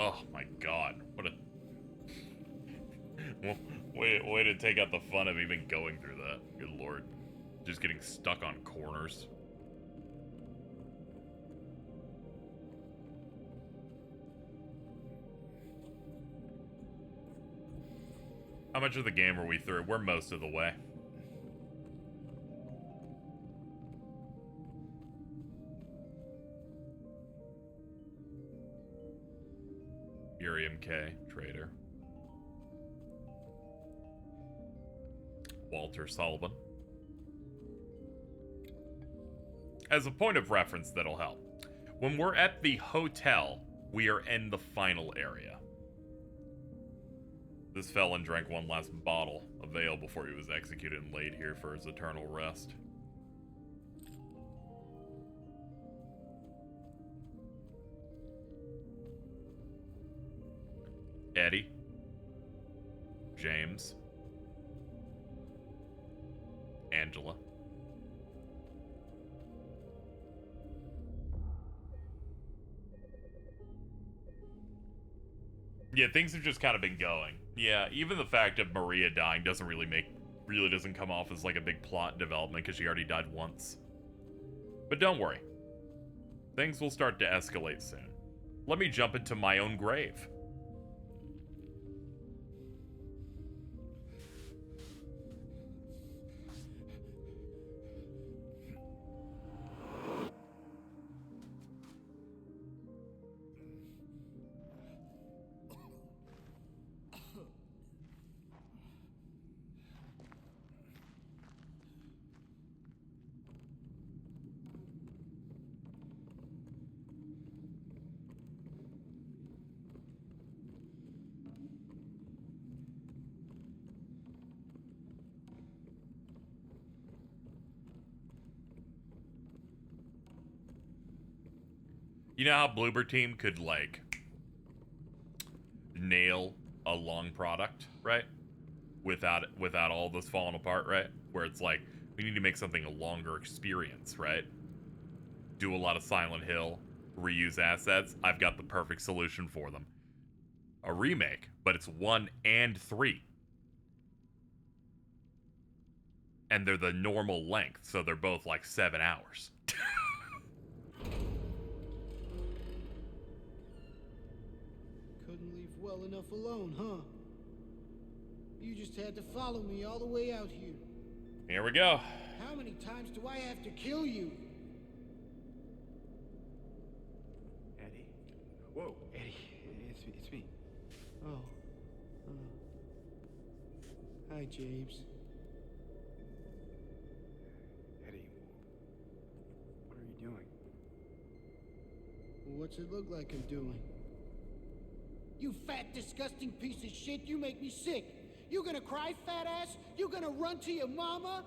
Oh my god. What a... way to take out the fun of even going through that. Good lord. Just getting stuck on corners. How much of the game are we through? We're most of the way. Urium K, trader. Walter Sullivan. As a point of reference that'll help. When we're at the hotel, we are in the final area. This felon drank one last bottle of ale before he was executed and laid here for his eternal rest. Eddie. James. Angela. Yeah, things have just kind of been going. Yeah, even the fact of Maria dying doesn't really doesn't come off as like a big plot development because she already died once. But don't worry. Things will start to escalate soon. Let me jump into my own grave. You know how Bloober Team could, like, nail a long product, right? Without all this falling apart, right? Where it's like, we need to make something a longer experience, right? Do a lot of Silent Hill, reuse assets. I've got the perfect solution for them. A remake, but it's 1 and 3. And they're the normal length, so they're both like 7 hours. Couldn't leave well enough alone, huh? You just had to follow me all the way out here. Here we go. How many times do I have to kill you? Eddie. Whoa, Eddie. It's me. Oh. Hi, James. Eddie, what are you doing? What's it look like I'm doing? You fat, disgusting piece of shit, you make me sick. You gonna cry, fat ass? You gonna run to your mama?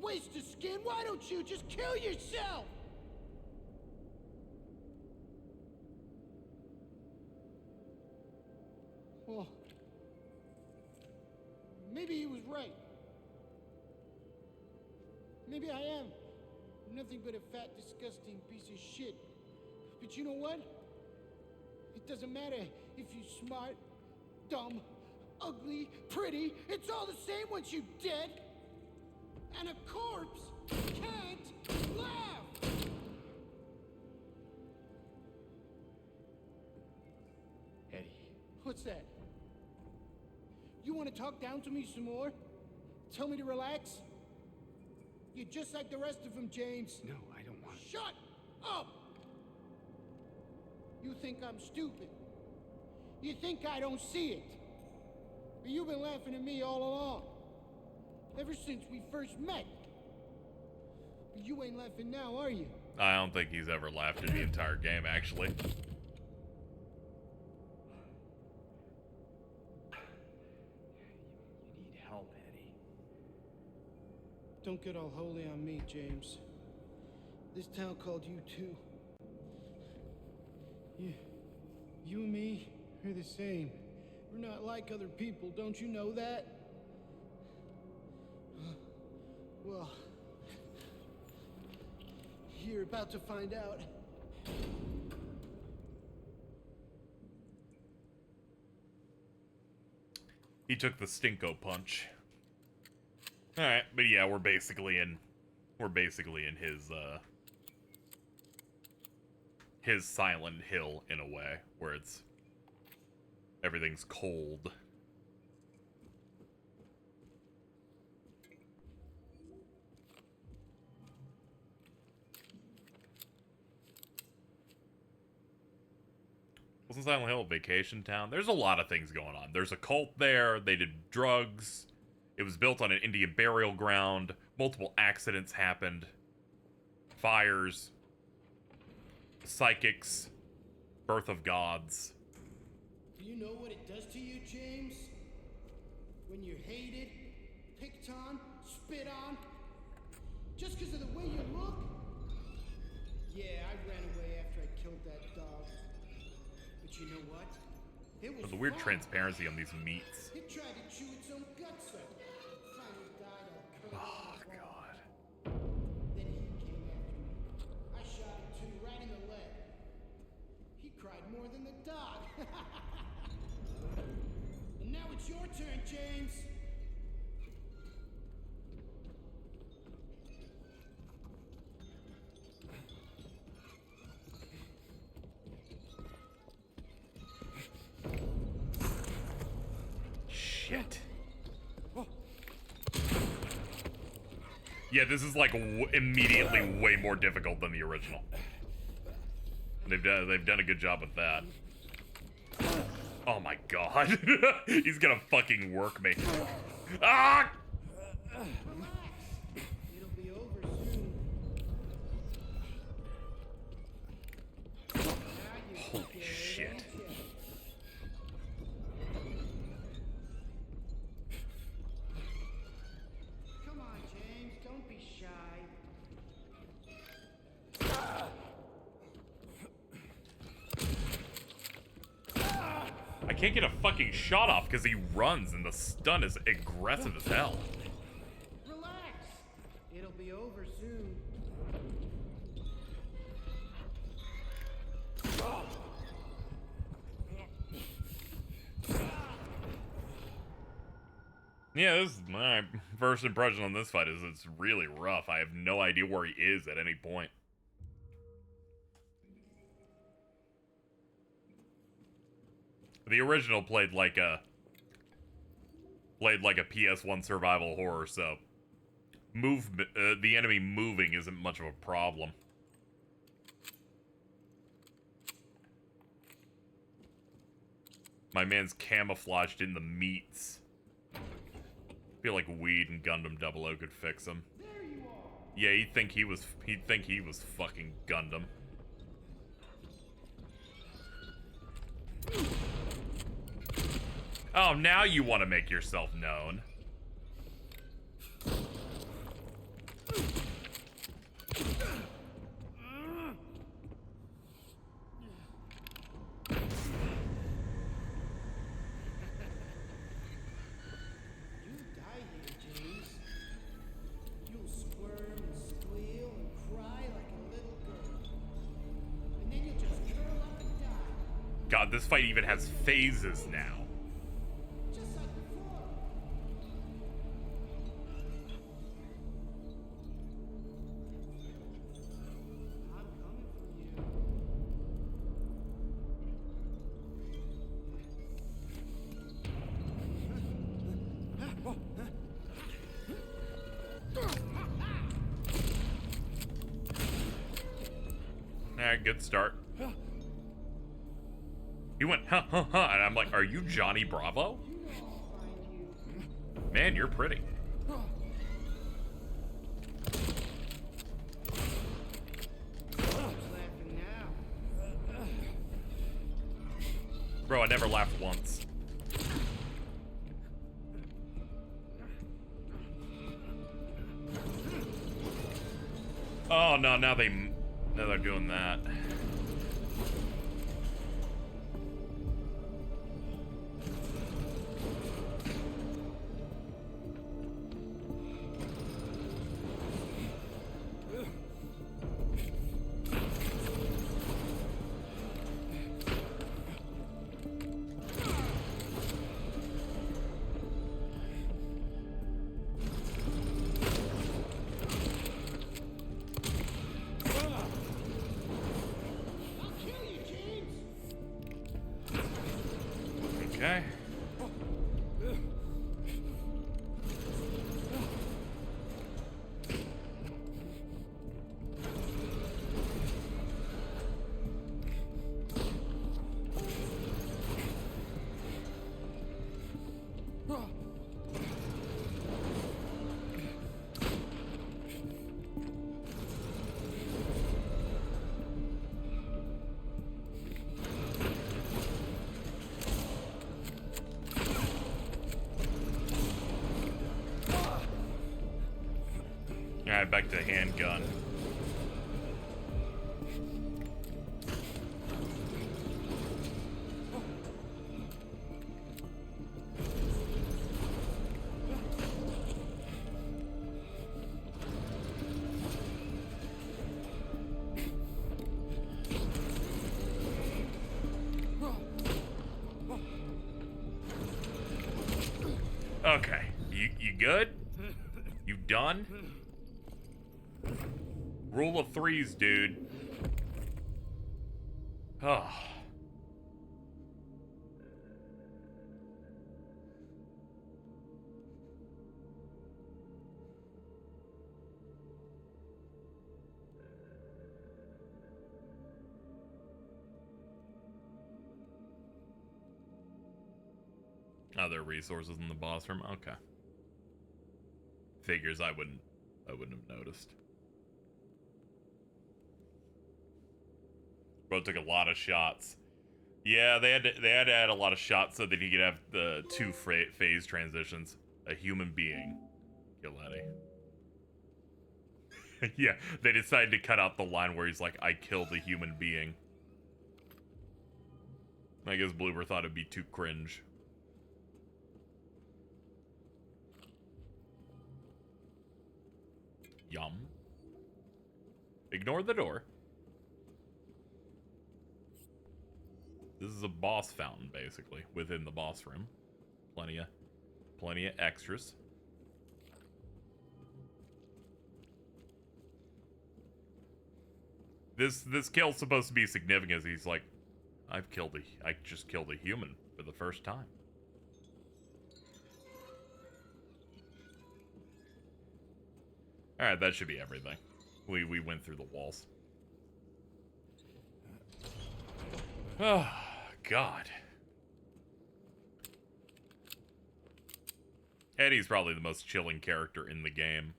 Waste of skin? Why don't you just kill yourself? Well, maybe he was right. Maybe I am nothing but a fat, disgusting piece of shit. But you know what? It doesn't matter if you're smart, dumb, ugly, pretty. It's all the same once you're dead. And a corpse can't laugh. Eddie. What's that? You want to talk down to me some more? Tell me to relax? You're just like the rest of them, James. No, I don't want to. Shut up! You think I'm stupid. You think I don't see it. But you've been laughing at me all along. Ever since we first met. But you ain't laughing now, are you? I don't think he's ever laughed in the entire game, actually. You need help, Eddie. Don't get all holy on me, James. This town called you too. You and me are the same. We're not like other people, don't you know that? Well, you're about to find out. He took the stinko punch. All right, but yeah, we're basically in his Silent Hill in a way, where everything's cold. Wasn't Silent Hill a vacation town? There's a lot of things going on. There's a cult there. They did drugs. It was built on an Indian burial ground. Multiple accidents happened. Fires. Psychics. Birth of gods. Do you know what it does to you, James? When you're hated, picked on, spit on, just because of the way you look? Yeah, I ran away after I killed that dog. But you know what? It was The weird fun. transparency on these meats. It tried to chew its own guts out. Finally died all curled Oh, up. God. Then he came after me. I shot him too, right in the leg. He cried more than the dog. And now it's your turn, James. Shit. Yeah, this is like immediately way more difficult than the original. They've done a good job with that. Oh my god. He's gonna fucking work me. Ah! It'll be over soon. Holy shit. Come on, James, don't be shy. I can't get a fucking shot off because he runs and the stun is aggressive as hell. Relax. It'll be over soon. Yeah, this is my first impression on this fight is it's really rough. I have no idea where he is at any point. The original played like a PS1 survival horror, so the enemy moving isn't much of a problem. My man's camouflaged in the meats. I feel like Weed and Gundam 00 could fix him. Yeah, he'd think he was fucking Gundam. Oh, now you want to make yourself known. You die here, James. You'll squirm and squeal and cry like a little girl. And then you'll just curl up and die. God, this fight even has phases now. Just like before. I'm coming for you. Alright, good start. He went, huh, huh, huh, and I'm like, are you Johnny Bravo? Man, you're pretty. Who's laughing now? Bro, I never laughed once. Oh no, now they're doing that. Okay. Alright, back to handgun. Okay, you good? You done? Rule of threes, dude. Oh. Other resources in the boss room. Okay. Figures I wouldn't have noticed. Bro took a lot of shots. Yeah, they had to add a lot of shots so that he could have the two phase transitions. A human being. Kill Eddie. Yeah, they decided to cut out the line where he's like, I killed a human being. I guess Bloober thought it'd be too cringe. Yum. Ignore the door. This is a boss fountain, basically, within the boss room. Plenty of extras. This kill's supposed to be significant. He's like, I just killed a human for the first time. All right, that should be everything. We went through the walls. Oh, God. Eddie's probably the most chilling character in the game.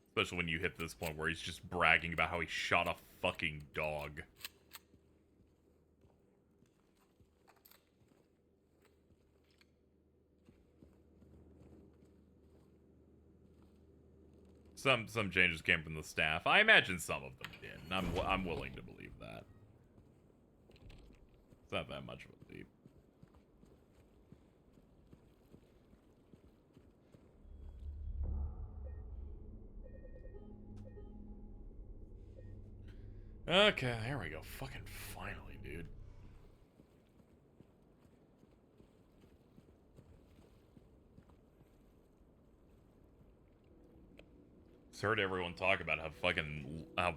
Especially when you hit this point where he's just bragging about how he shot a fucking dog. Some changes came from the staff. I imagine some of them did. And I'm willing to believe that. It's not that much of a leap. Okay, there we go. Fucking finally, dude. Just heard everyone talk about how fucking how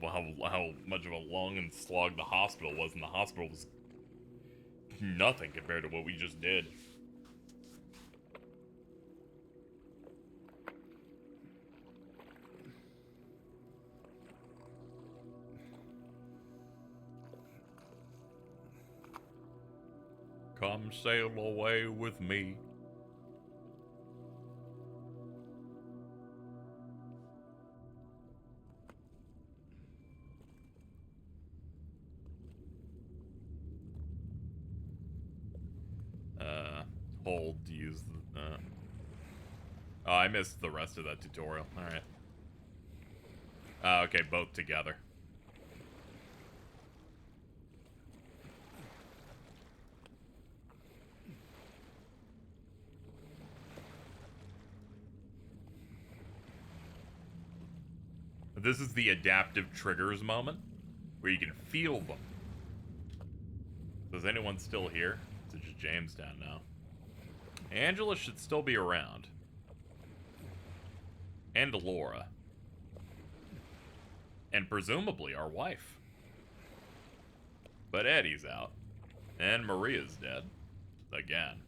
much of a long and slog the hospital was, and the hospital was nothing compared to what we just did. Come sail away with me. Hold to use the, oh, I missed the rest of that tutorial. Alright. Okay, both together. This is the adaptive triggers moment, where you can feel them. So is anyone still here? It's just Jamestown now. Angela should still be around. And Laura. And presumably our wife. But Eddie's out. And Maria's dead. Again.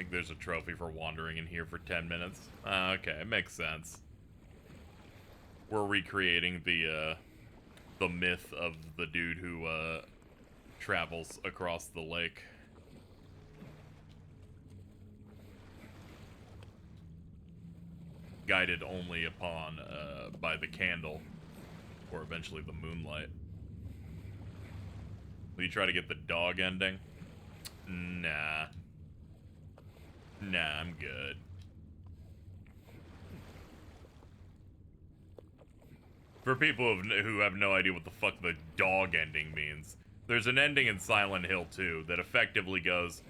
think there's a trophy for wandering in here for 10 minutes. Okay, it makes sense. We're recreating the myth of the dude who, travels across the lake. Guided only upon, by the candle, or eventually the moonlight. Will you try to get the dog ending? Nah. Nah, I'm good. For people who have no idea what the fuck the dog ending means, there's an ending in Silent Hill 2 that effectively goes,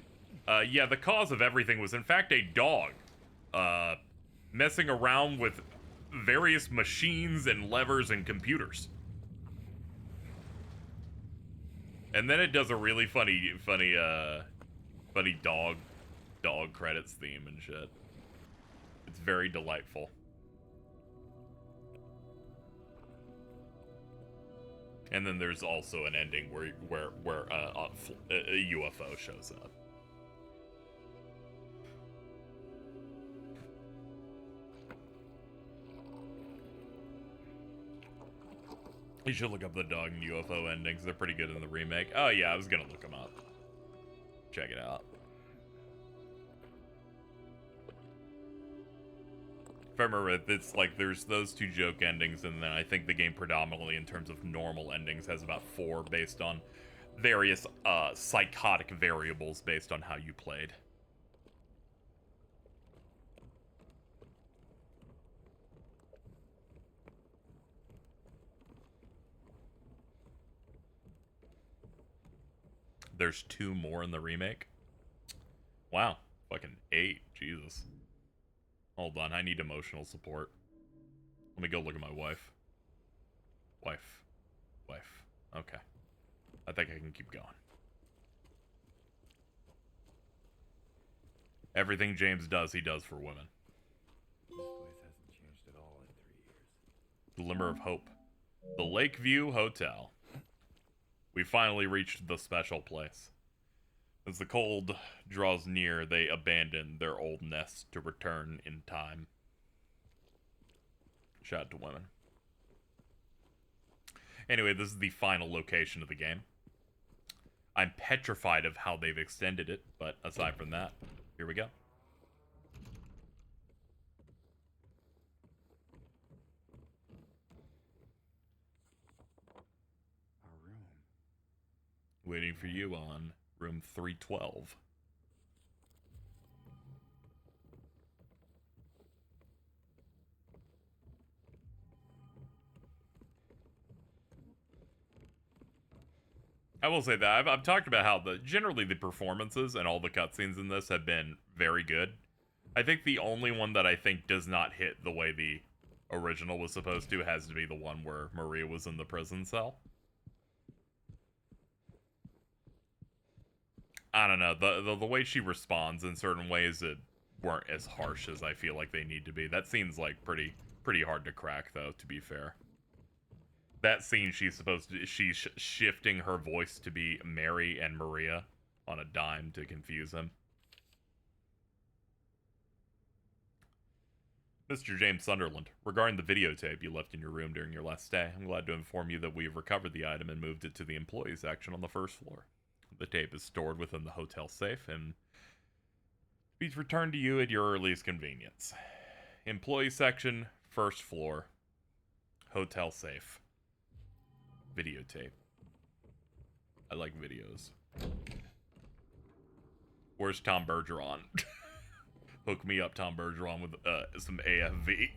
yeah, the cause of everything was in fact a dog, messing around with various machines and levers and computers. And then it does a really funny dog credits theme and shit. It's very delightful. And then there's also an ending where a UFO shows up. You should look up the dog and UFO endings. They're pretty good in the remake. Oh yeah, I was gonna look them up. Check it out. If I remember, it's like there's those two joke endings, and then I think the game predominantly, in terms of normal endings, has about 4 based on various psychotic variables based on how you played. There's 2 more in the remake. Wow, fucking 8, Jesus. Hold on, I need emotional support. Let me go look at my wife. Wife. Okay. I think I can keep going. Everything James does, he does for women. This place hasn't changed at all in 3 years. Glimmer of Hope. The Lakeview Hotel. We finally reached the special place. As the cold draws near, they abandon their old nest to return in time. Shout out to women. Anyway, this is the final location of the game. I'm petrified of how they've extended it, but aside from that, here we go. Our room. Waiting for you on room 312. I will say that I've talked about how generally the performances and all the cutscenes in this have been very good. I think the only one that I think does not hit the way the original was supposed to has to be the one where Maria was in the prison cell. I don't know, the way she responds in certain ways that weren't as harsh as I feel like they need to be. That scene's like pretty hard to crack, though, to be fair. That scene, she's shifting her voice to be Mary and Maria on a dime to confuse him. Mr. James Sunderland, regarding the videotape you left in your room during your last stay, I'm glad to inform you that we have recovered the item and moved it to the employee section on the first floor. The tape is stored within the hotel safe and be returned to you at your earliest convenience. Employee section, first floor, hotel safe. Videotape. I like videos. Where's Tom Bergeron? Hook me up, Tom Bergeron, with some AFV.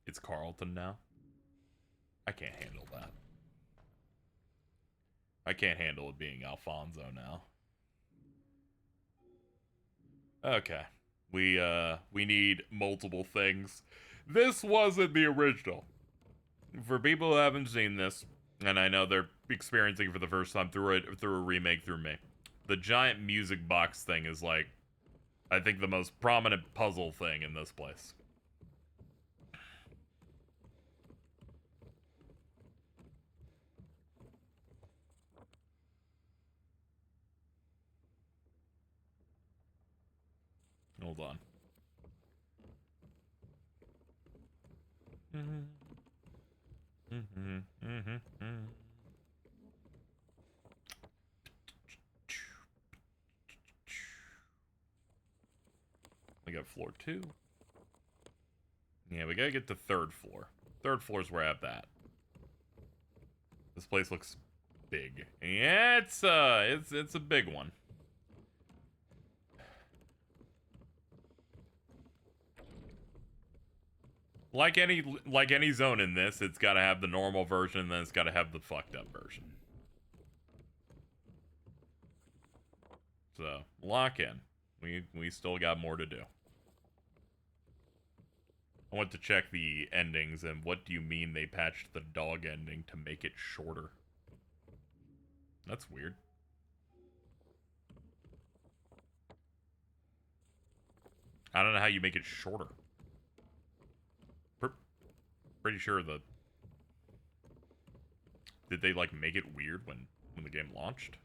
It's Carlton now. I can't handle that. I can't handle it being Alfonso now. Okay. We need multiple things. This wasn't the original. For people who haven't seen this, and I know they're experiencing it for the first time through a remake through me, the giant music box thing is like, I think, the most prominent puzzle thing in this place. Hold on. We got floor 2. Yeah, we gotta get to 3rd floor. 3rd floor's where I have that. This place looks big. Yeah, it's a big one. Like any zone in this, it's got to have the normal version, and then it's got to have the fucked up version. So, lock in. We still got more to do. I want to check the endings, and what do you mean they patched the dog ending to make it shorter? That's weird. I don't know how you make it shorter. Pretty sure did they like make it weird when the game launched?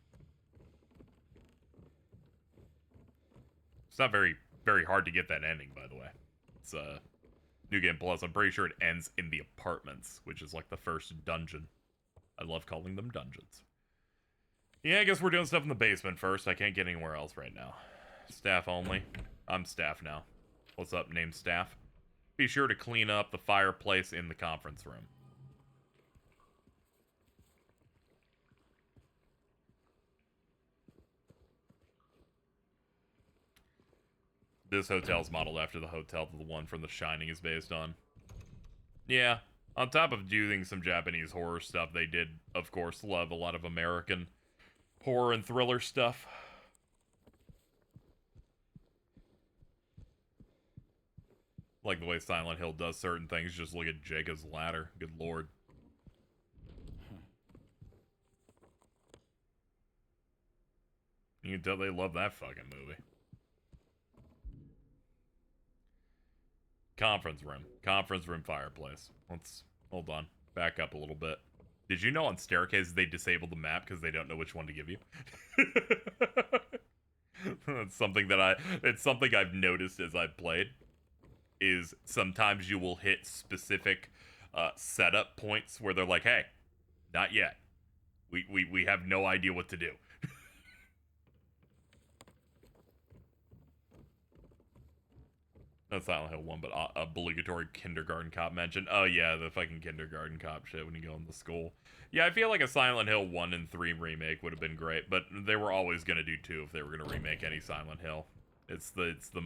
It's not very hard to get that ending, by the way. It's New Game Plus. I'm pretty sure it ends in the apartments, which is like the first dungeon. I love calling them dungeons. Yeah, I guess we're doing stuff in the basement first. I can't get anywhere else right now. Staff only. I'm staff now. What's up, name staff? Be sure to clean up the fireplace in the conference room. This hotel's modeled after the hotel that the one from The Shining is based on. Yeah, on top of doing some Japanese horror stuff, they did, of course, love a lot of American horror and thriller stuff. Like the way Silent Hill does certain things. Just look at Jacob's Ladder. Good lord. You can tell they love that fucking movie. Conference room. Conference room fireplace. Let's... Hold on. Back up a little bit. Did you know on staircases they disable the map because they don't know which one to give you? It's something I've noticed as I've played. Is sometimes you will hit specific setup points where they're like, hey, not yet. We have no idea what to do. Not Silent Hill 1, but obligatory kindergarten cop mention. Oh yeah, the fucking kindergarten cop shit when you go into school. Yeah, I feel like a Silent Hill 1 and 3 remake would have been great, but they were always going to do 2 if they were going to remake any Silent Hill. It's the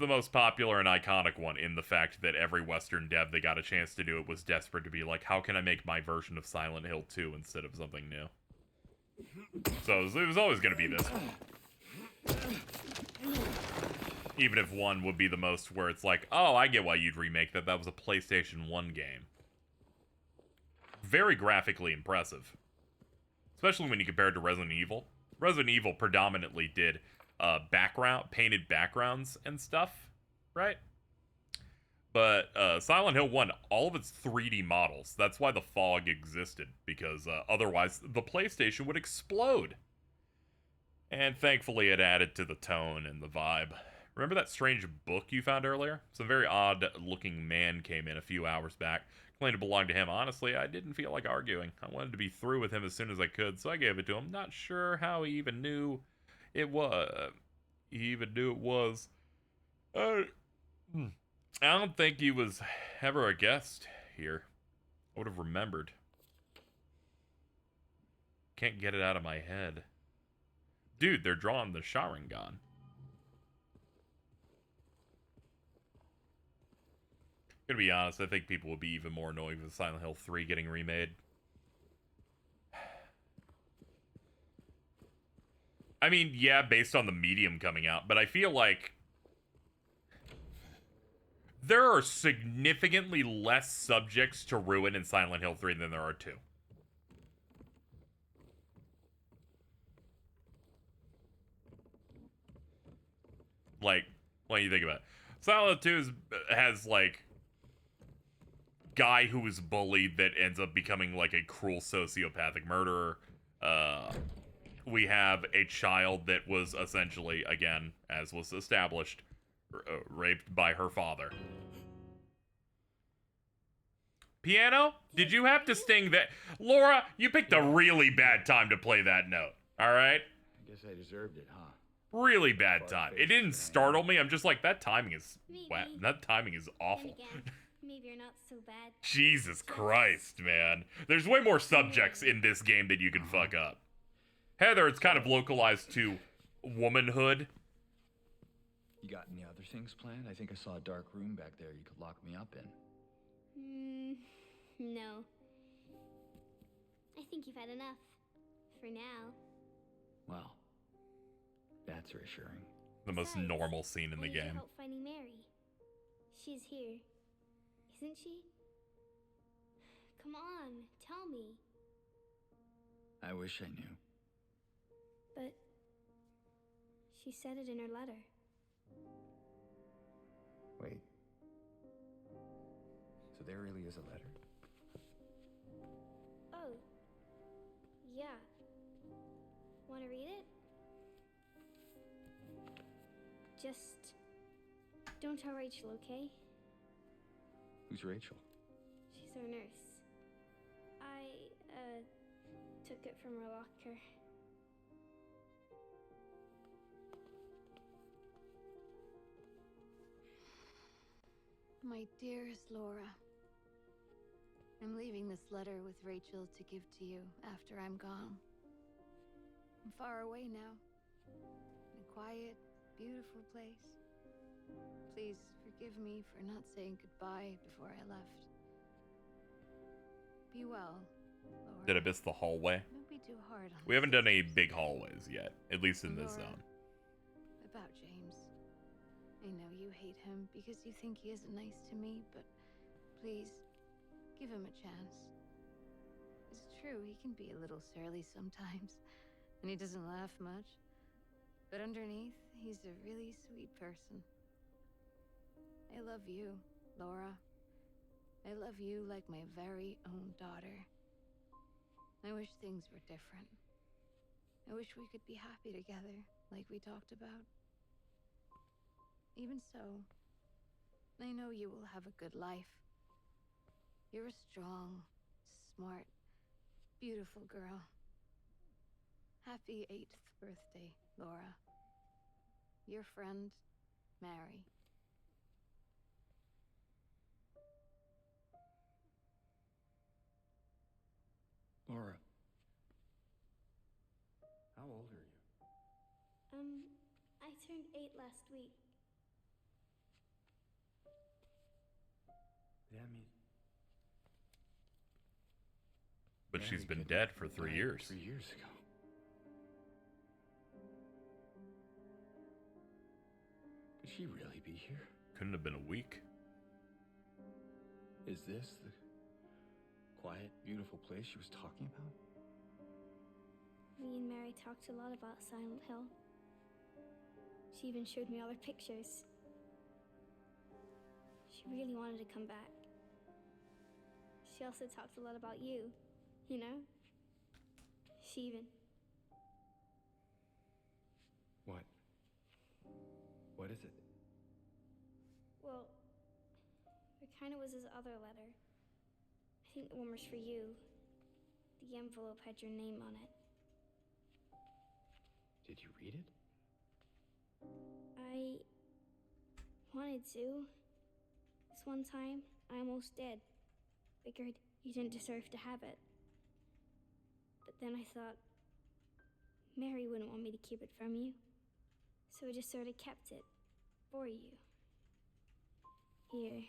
most popular and iconic one in the fact that every Western dev that got a chance to do it was desperate to be like, how can I make my version of Silent Hill 2 instead of something new? So it was always going to be this. Even if 1 would be the most where it's like, oh, I get why you'd remake that. That was a PlayStation 1 game. Very graphically impressive. Especially when you compare it to Resident Evil. Resident Evil predominantly did painted backgrounds and stuff, right? But Silent Hill 1, all of its 3D models. That's why the fog existed, because otherwise the PlayStation would explode. And thankfully it added to the tone and the vibe. Remember that strange book you found earlier? Some very odd-looking man came in a few hours back, claimed it belonged to him. Honestly, I didn't feel like arguing. I wanted to be through with him as soon as I could, so I gave it to him. Not sure how he even knew it was. I don't think he was ever a guest here. I would have remembered. Can't get it out of my head. Dude, they're drawing the Sharingan. Gonna be honest, I think people would be even more annoyed with Silent Hill 3 getting remade. I mean, yeah, based on the medium coming out, but I feel like there are significantly less subjects to ruin in Silent Hill 3 than there are 2. Like, when you think about it. Silent Hill 2 has, like, guy who was bullied that ends up becoming, like, a cruel sociopathic murderer. We have a child that was essentially, again, as was established, raped by her father. Piano? Did you have to sting that? Laura, you picked a really bad time to play that note, all right? I guess I deserved it, huh? Really bad time. It didn't startle me. I'm just like, that timing is wet. Maybe. That timing is awful. Then again, maybe you're not so bad. Jesus Christ, man. There's way more subjects in this game that you can fuck up. Heather, it's kind of localized to womanhood. You got any other things planned? I think I saw a dark room back there you could lock me up in. No. I think you've had enough. For now. Well, that's reassuring. The most Besides, normal scene in the I need your game. help finding Mary. She's here. Isn't she? Come on, tell me. I wish I knew. But she said it in her letter. Wait. So there really is a letter? Oh. Yeah. Want to read it? Just don't tell Rachel, okay? Who's Rachel? She's our nurse. I, took it from her locker. My dearest Laura, I'm leaving this letter with Rachel to give to you after I'm gone. I'm far away now, in a quiet, beautiful place. Please forgive me for not saying goodbye before I left. Be well, Laura. Did I miss the hallway? Don't be too hard on We haven't done any big hallways yet, at least in this Laura, zone. About James. I know you hate him because you think he isn't nice to me, but please, give him a chance. It's true, he can be a little surly sometimes, and he doesn't laugh much. But underneath, he's a really sweet person. I love you, Laura. I love you like my very own daughter. I wish things were different. I wish we could be happy together, like we talked about. Even so, I know you will have a good life. You're a strong, smart, beautiful girl. Happy 8th birthday, Laura. Your friend, Mary. Laura. How old are you? I turned 8 last week. That means... But Mary she's been couldn't dead have for 3 died years. 3 years ago. Could she really be here? Couldn't have been a week. Is this the quiet, beautiful place she was talking about? Me and Mary talked a lot about Silent Hill. She even showed me all her pictures. She really wanted to come back. She also talked a lot about you, you know? She even... What? What is it? Well, there kind of was this other letter. I think the one was for you. The envelope had your name on it. Did you read it? I wanted to. This one time, I almost did. Figured you didn't deserve to have it. But then I thought, Mary wouldn't want me to keep it from you. So I just sort of kept it for you. Here.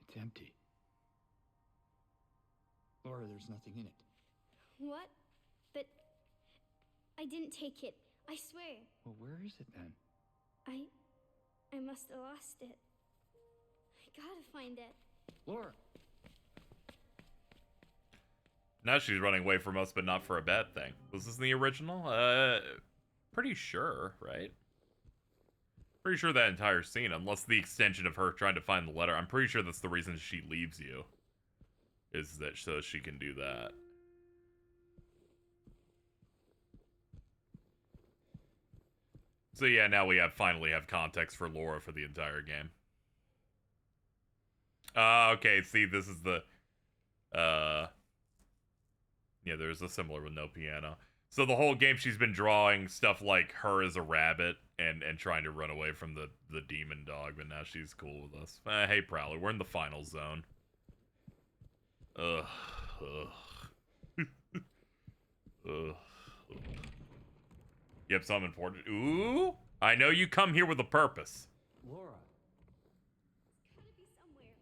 It's empty. Laura, there's nothing in it. What? But I didn't take it. I swear. Well, where is it then? I must have lost it. I gotta find it. Laura. Now she's running away from us, but not for a bad thing. Was this the original? Pretty sure, right? Pretty sure that entire scene, unless the extension of her trying to find the letter, I'm pretty sure that's the reason she leaves you. Is that so she can do that. So yeah, now we finally have context for Laura for the entire game. Okay, see, this is the, yeah, there's a similar with no piano. So the whole game she's been drawing stuff like her as a rabbit and trying to run away from the demon dog, but now she's cool with us. Hey, Prowler, we're in the final zone. Ugh. Ugh. You have something important. Ooh, I know you come here with a purpose. Laura. It's gotta be somewhere.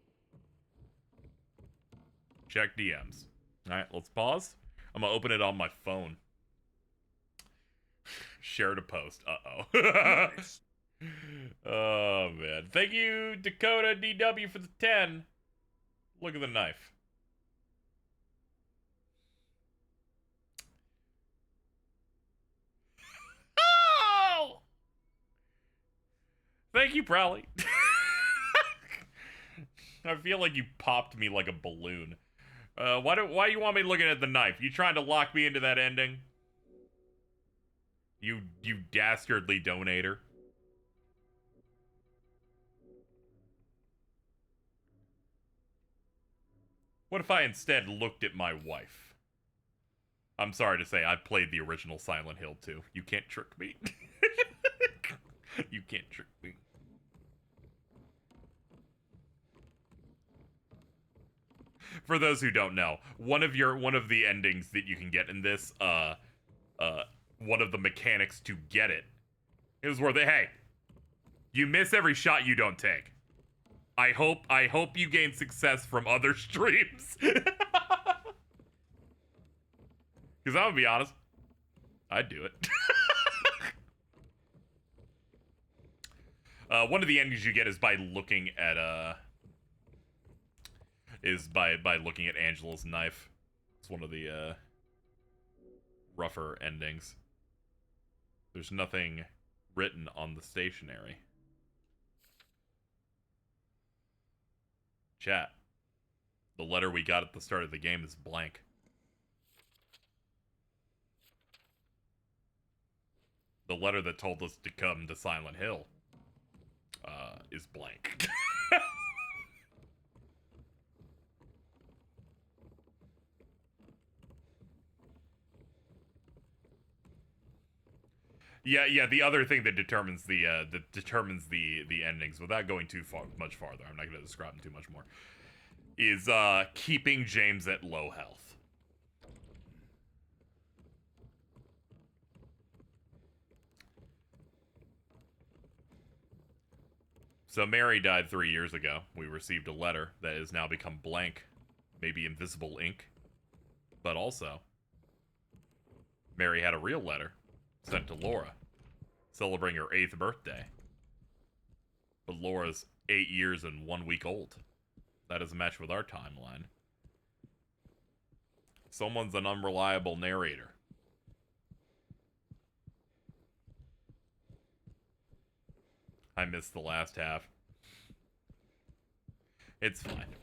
Check DMs. All right, let's pause. I'm gonna open it on my phone. Share to post. Uh-oh. Oh, man. Thank you, Dakota DW, for the 10. Look at the knife. Oh! Thank you, Prowley. I feel like you popped me like a balloon. Why you want me looking at the knife? You trying to lock me into that ending? You dastardly donator. What if I instead looked at my wife? I'm sorry to say, I played the original Silent Hill 2. You can't trick me. You can't trick me. For those who don't know, one of the endings that you can get in this, one of the mechanics to get it is where hey, you miss every shot you don't take. I hope you gain success from other streams. Because I'm gonna be honest, I'd do it. One of the endings you get is by looking at by looking at Angela's knife. It's one of the rougher endings. There's nothing written on the stationery. Chat. The letter we got at the start of the game is blank. The letter that told us to come to Silent Hill is blank. Yeah. The other thing that determines the endings, without going too much farther, I'm not going to describe them too much more, is keeping James at low health. So Mary died 3 years ago. We received a letter that has now become blank, maybe invisible ink, but also Mary had a real letter sent to Laura, celebrating her 8th birthday. But Laura's 8 years and 1 week old. That doesn't match with our timeline. Someone's an unreliable narrator. I missed the last half. It's fine.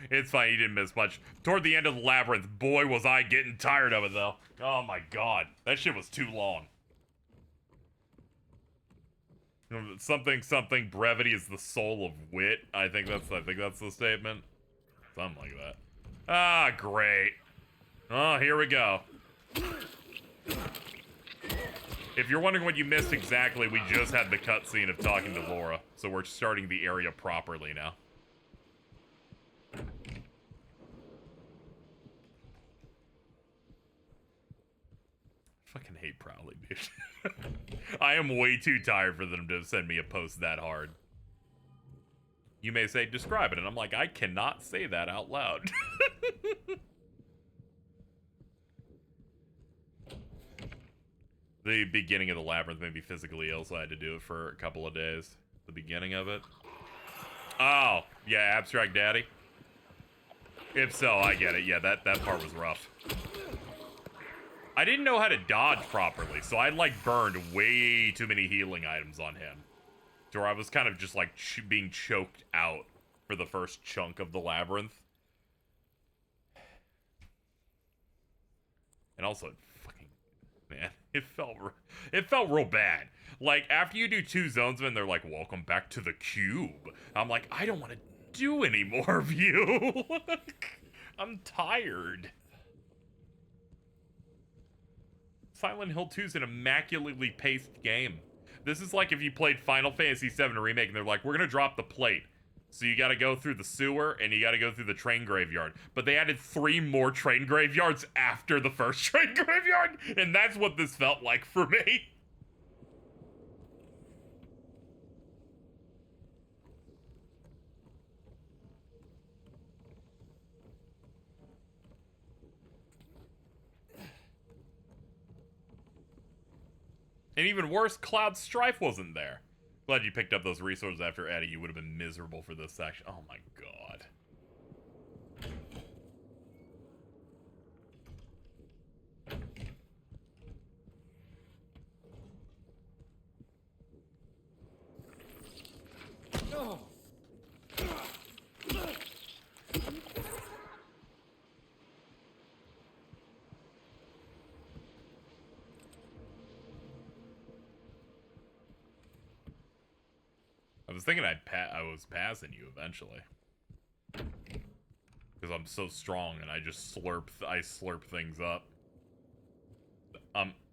It's fine, you didn't miss much. Toward the end of the labyrinth, boy, was I getting tired of it, though. Oh my god. That shit was too long. Something, brevity is the soul of wit. I think that's the statement. Something like that. Ah, great. Oh, here we go. If you're wondering what you missed exactly, we just had the cutscene of talking to Laura. So we're starting the area properly now. Fucking hate Prowley, dude. I am way too tired for them to send me a post that hard. You may say, describe it, and I'm like, I cannot say that out loud. The beginning of the labyrinth made me physically ill, so I had to do it for a couple of days. The beginning of it. Oh, yeah, Abstract Daddy. If so, I get it. Yeah, that part was rough. I didn't know how to dodge properly, so I, like, burned way too many healing items on him. To where I was kind of just, like, being choked out for the first chunk of the labyrinth. And also, fucking, man, it felt real bad. Like, after you do 2 zones, and they're like, welcome back to the cube. I'm like, I don't want to do any more of you. I'm tired. Silent Hill 2 is an immaculately paced game. This is like if you played Final Fantasy VII Remake and they're like, we're going to drop the plate. So you got to go through the sewer and you got to go through the train graveyard. But they added 3 more train graveyards after the first train graveyard. And that's what this felt like for me. And even worse, Cloud Strife wasn't there. Glad you picked up those resources after Eddie. You would have been miserable for this section. Oh my god. Oh. I was thinking I was passing you eventually. Because I'm so strong and I just slurp things up.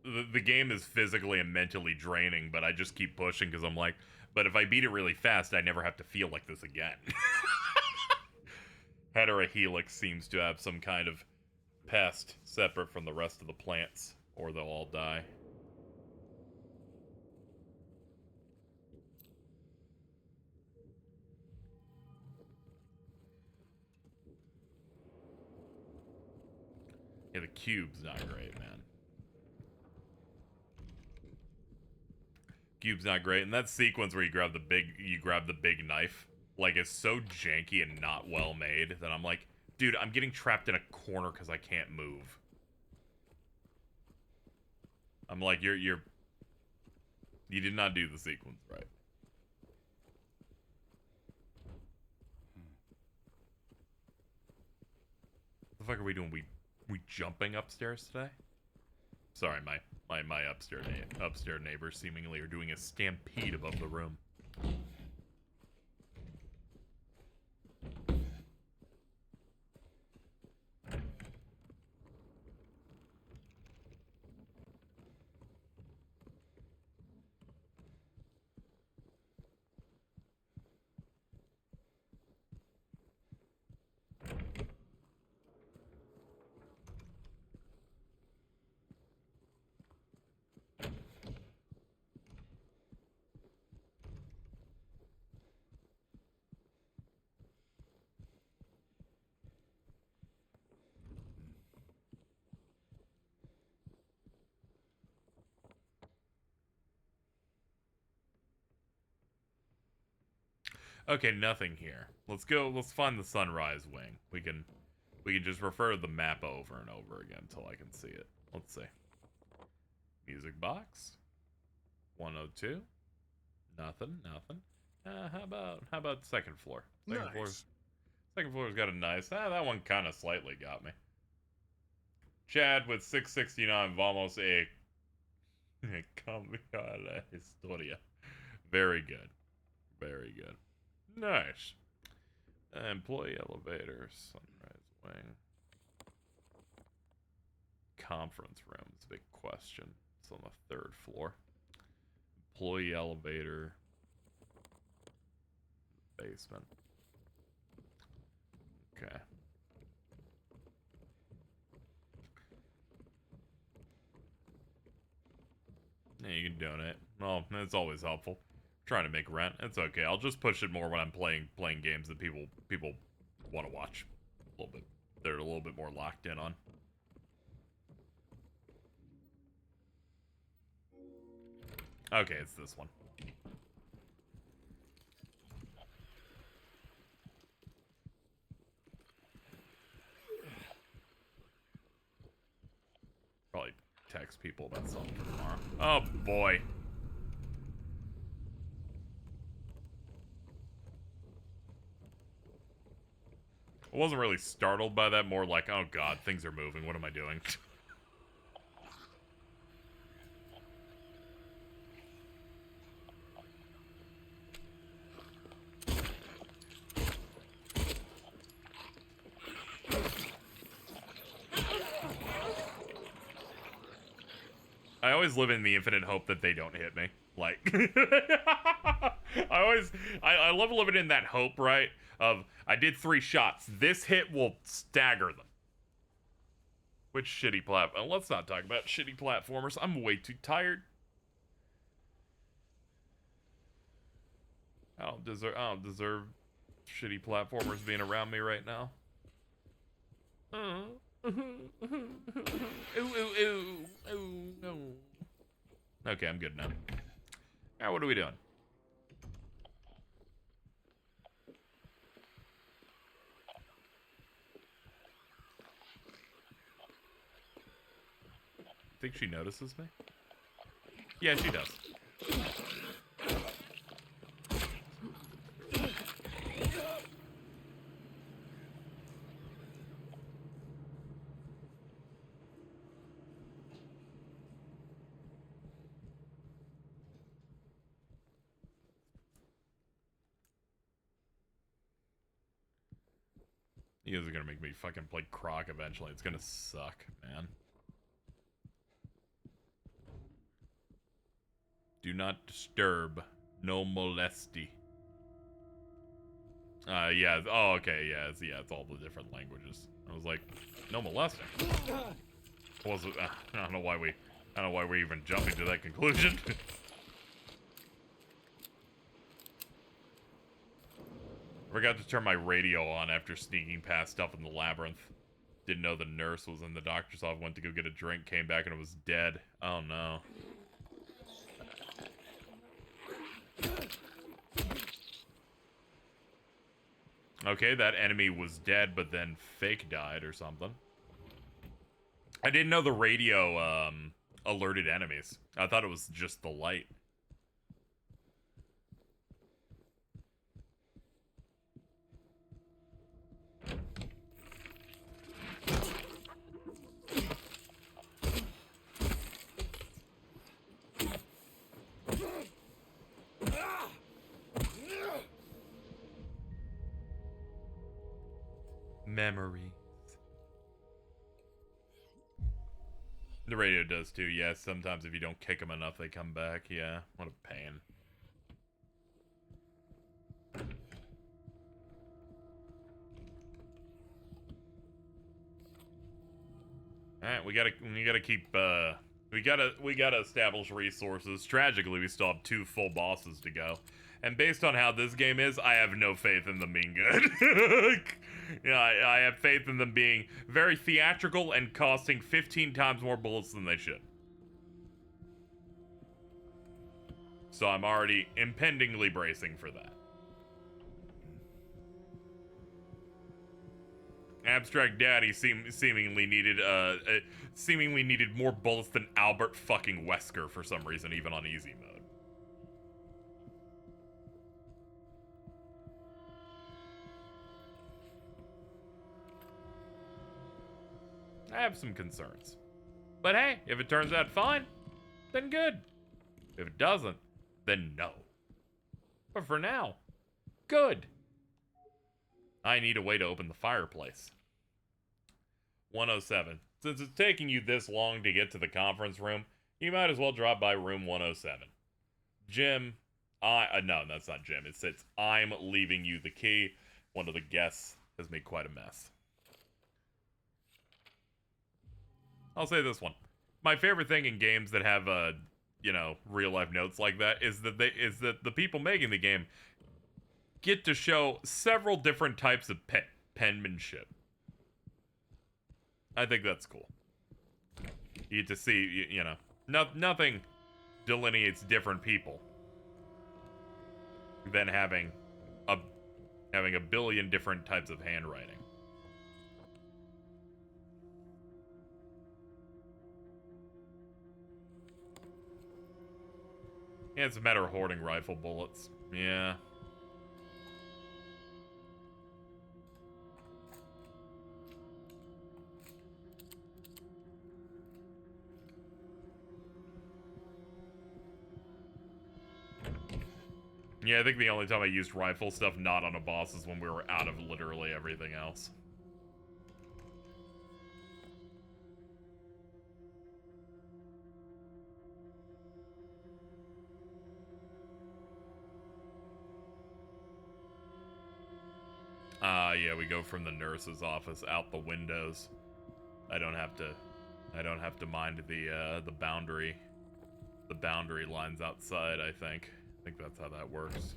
The game is physically and mentally draining, but I just keep pushing because I'm like, but if I beat it really fast, I never have to feel like this again. Heterohelix seems to have some kind of pest separate from the rest of the plants, or they'll all die. Yeah, the cube's not great, man. Cube's not great, and that sequence where you grab the big knife, like, it's so janky and not well made that I'm like, dude, I'm getting trapped in a corner because I can't move. I'm like, you did not do the sequence right. What the fuck are we doing? We jumping upstairs today? Sorry, my upstairs neighbors seemingly are doing a stampede above the room. Okay, nothing here. Let's find the sunrise wing. We can just refer to the map over and over again until I can see it. Let's see. Music box. 102. Nothing. How about second floor? Second floor's got a nice. That one kind of slightly got me. Chad with 669 vamos a complicada historia. Very good. Very good. Nice. Employee elevator, sunrise wing. Conference room is a big question. It's on the 3rd floor. Employee elevator. Basement. Okay. Yeah, you can donate. Well, that's always helpful. Trying to make rent. It's okay. I'll just push it more when I'm playing games that people want to watch a little bit. They're a little bit more locked in on. Okay, it's this one. Probably text people about something tomorrow. Oh boy. I wasn't really startled by that, more like, oh god, things are moving, what am I doing? I always live in the infinite hope that they don't hit me. Like, I love living in that hope, right? Of, I did 3 shots. This hit will stagger them. Which shitty platform? Let's not talk about shitty platformers. I'm way too tired. I don't deserve shitty platformers being around me right now. Okay, I'm good now. Alright, what are we doing? Think she notices me? Yeah, she does. You guys are gonna make me fucking play Croc eventually. It's gonna suck, man. Do not disturb. No molesty. Yeah. Oh, okay. Yeah. It's all the different languages. I was like, no molesting. Was it? I don't know why we even jumping to that conclusion. Forgot to turn my radio on after sneaking past stuff in the labyrinth. Didn't know the nurse was in the doctor's office. Went to go get a drink. Came back and it was dead. Oh no. Okay, that enemy was dead, but then fake died or something. I didn't know the radio alerted enemies. I thought it was just the light. Memories. The radio does too, yes. Sometimes if you don't kick them enough, they come back. Yeah, what a pain. Alright, we gotta keep, we gotta establish resources. Tragically, we still have 2 full bosses to go. And based on how this game is, I have no faith in them being good. Yeah, I have faith in them being very theatrical and costing 15 times more bullets than they should. So I'm already impendingly bracing for that. Abstract Daddy seemingly needed more bullets than Albert fucking Wesker for some reason, even on easy mode. I have some concerns. But hey, if it turns out fine, then good. If it doesn't, then no. But for now, good. I need a way to open the fireplace. 107. Since it's taking you this long to get to the conference room, you might as well drop by room 107. Jim, no, that's not Jim. It says, I'm leaving you the key. One of the guests has made quite a mess. I'll say this one. My favorite thing in games that have, real life notes like that is that the people making the game get to show several different types of penmanship. I think that's cool. You get to see, nothing delineates different people than having a billion different types of handwriting. Yeah, it's a matter of hoarding rifle bullets. Yeah. Yeah, I think the only time I used rifle stuff not on a boss is when we were out of literally everything else. Yeah, we go from the nurse's office out the windows. I don't have to mind the boundary lines outside, I think. I think that's how that works.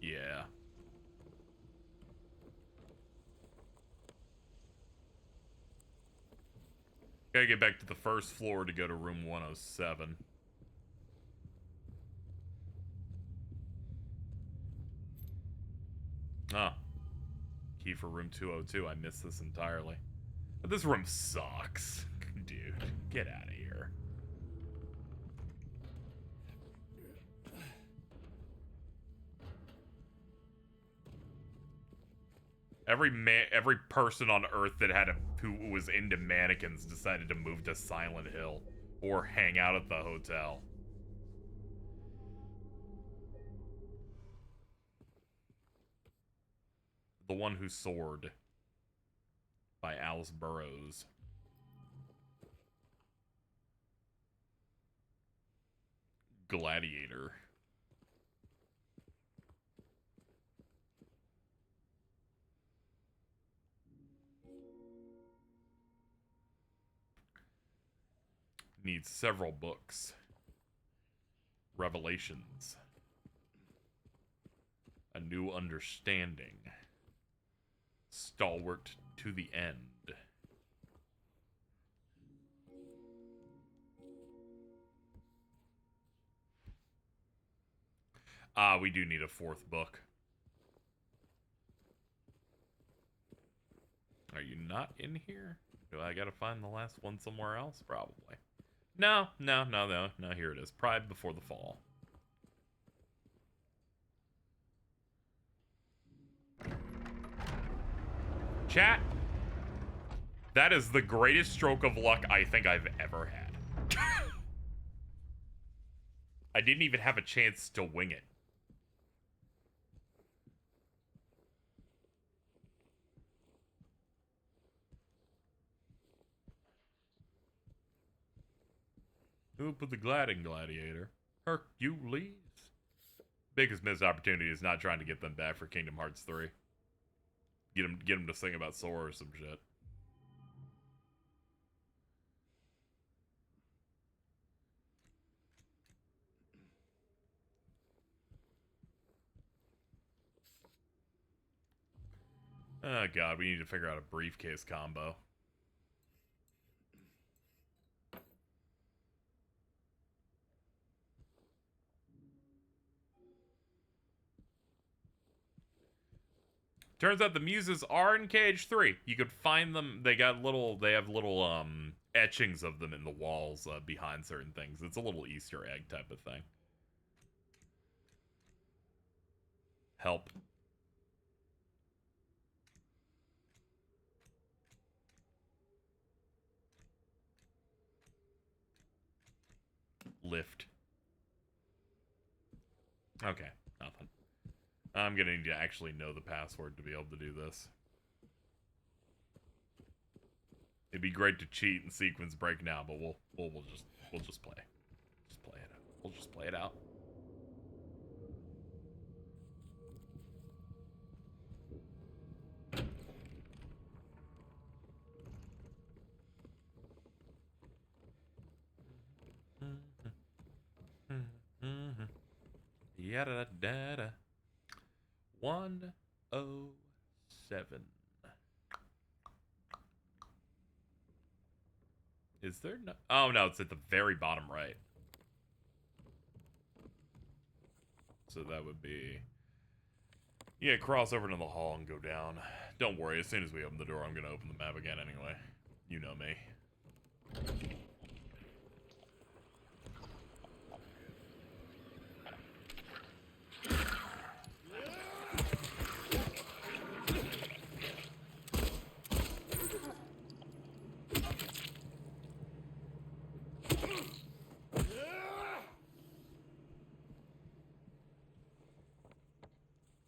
Yeah. Gotta get back to the first floor to go to room 107. Ah. Key for room 202. I missed this entirely. But this room sucks. Dude, get out of here. Every person on Earth that who was into mannequins decided to move to Silent Hill or hang out at the hotel. The One Who Soared by Alice Burroughs. Gladiator. Needs several books. Revelations. A New Understanding. Stalwart to the End. We do need a fourth book. Are you not in here? Do I gotta find the last one somewhere else? Probably. No, here it is. Pride Before the Fall. Chat, that is the greatest stroke of luck I think I've ever had. I didn't even have a chance to wing it. Who put the gladiator? Hercules. Biggest missed opportunity is not trying to get them back for Kingdom Hearts 3. Get them to sing about Sora or some shit. Oh god, we need to figure out a briefcase combo. Turns out the muses are in Cage 3. You could find them. They have little etchings of them in the walls behind certain things. It's a little Easter egg type of thing. Help. Lift. Okay, nothing. I'm gonna need to actually know the password to be able to do this. It'd be great to cheat and sequence break now, but we'll just play. Just play it out. We'll just play it out. Yada da da. 107. Is there no... Oh, no, it's at the very bottom right. So that would be... Yeah, cross over into the hall and go down. Don't worry, as soon as we open the door, I'm going to open the map again anyway. You know me.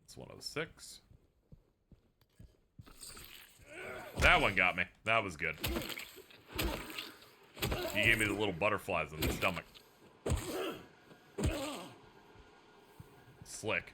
It's 106. That one got me. That was good. He gave me the little butterflies in the stomach. Slick.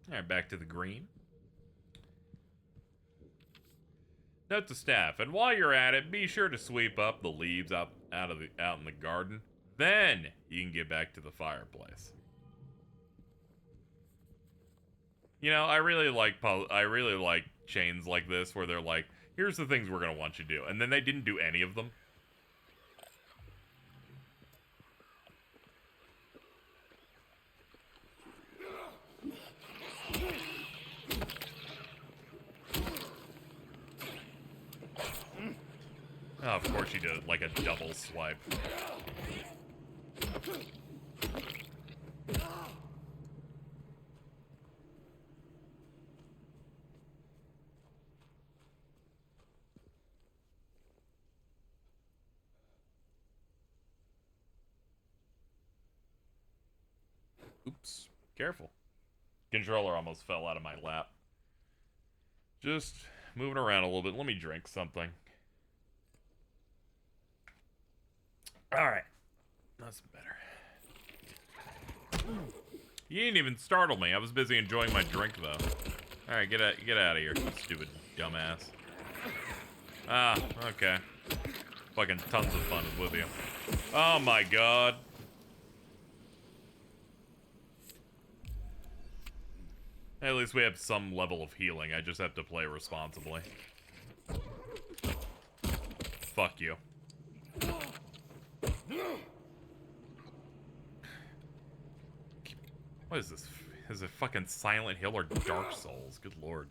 All right, back to the green. Note to staff, and while you're at it, be sure to sweep up the leaves out in the garden. Then you can get back to the fireplace. You know, I really like chains like this where they're like, here's the things we're gonna want you to do, and then they didn't do any of them. Oh, of course you did like a double swipe. Oops. Careful. Controller almost fell out of my lap. Just moving around a little bit. Let me drink something. Alright. That's better. You didn't even startle me. I was busy enjoying my drink, though. Alright, get out of here, you stupid dumbass. Ah, okay. Fucking tons of fun with you. Oh my god. At least we have some level of healing. I just have to play responsibly. Fuck you. What is this? Is it fucking Silent Hill or Dark Souls? Good lord.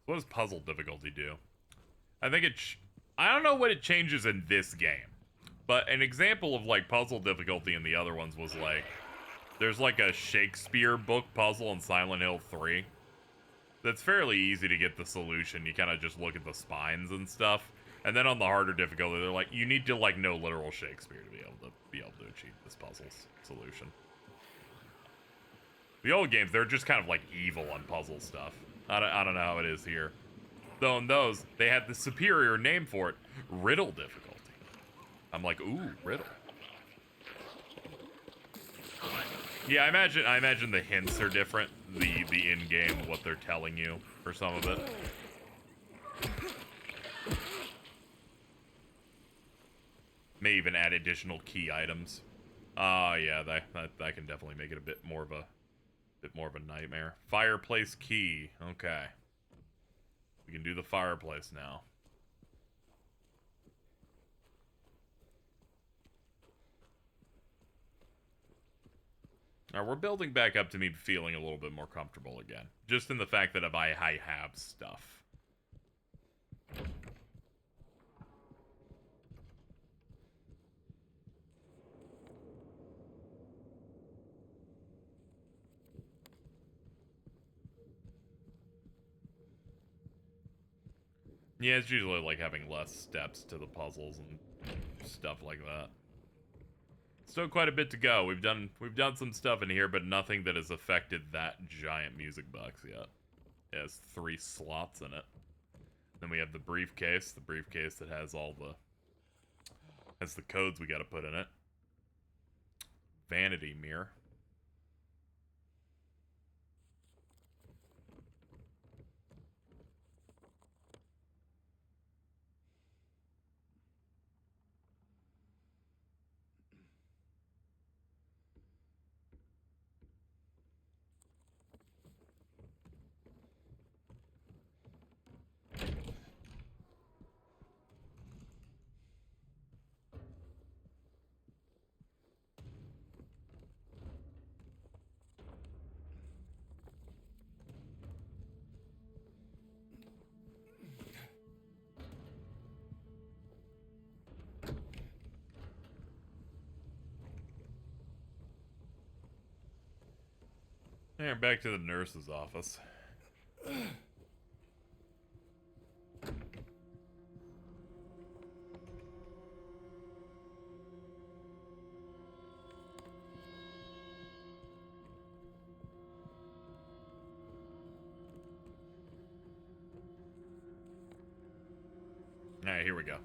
What does puzzle difficulty do? I think I don't know what it changes in this game. But an example of like puzzle difficulty in the other ones was like, there's like a Shakespeare book puzzle in Silent Hill 3. That's fairly easy to get the solution. You kind of just look at the spines and stuff. And then on the harder difficulty, they're like, you need to like know literal Shakespeare to be able to achieve this puzzle's solution. The old games, they're just kind of like evil on puzzle stuff. I don't know how it is here. Though in those, they had the superior name for it, riddle difficulty. I'm like, ooh, riddle. Yeah, I imagine the hints are different. The in-game, what they're telling you for some of it. May even add additional key items. Yeah, that can definitely make it a bit more of a nightmare. Fireplace key. Okay. We can do the fireplace now. Now we're building back up to me feeling a little bit more comfortable again. Just in the fact that I have stuff. Yeah, it's usually like having less steps to the puzzles and stuff like that. Still quite a bit to go. We've done some stuff in here, but nothing that has affected that giant music box yet. It has 3 slots in it. Then we have the briefcase that has the codes we got to put in it. Vanity mirror. There, back to the nurse's office. Alright, here we go.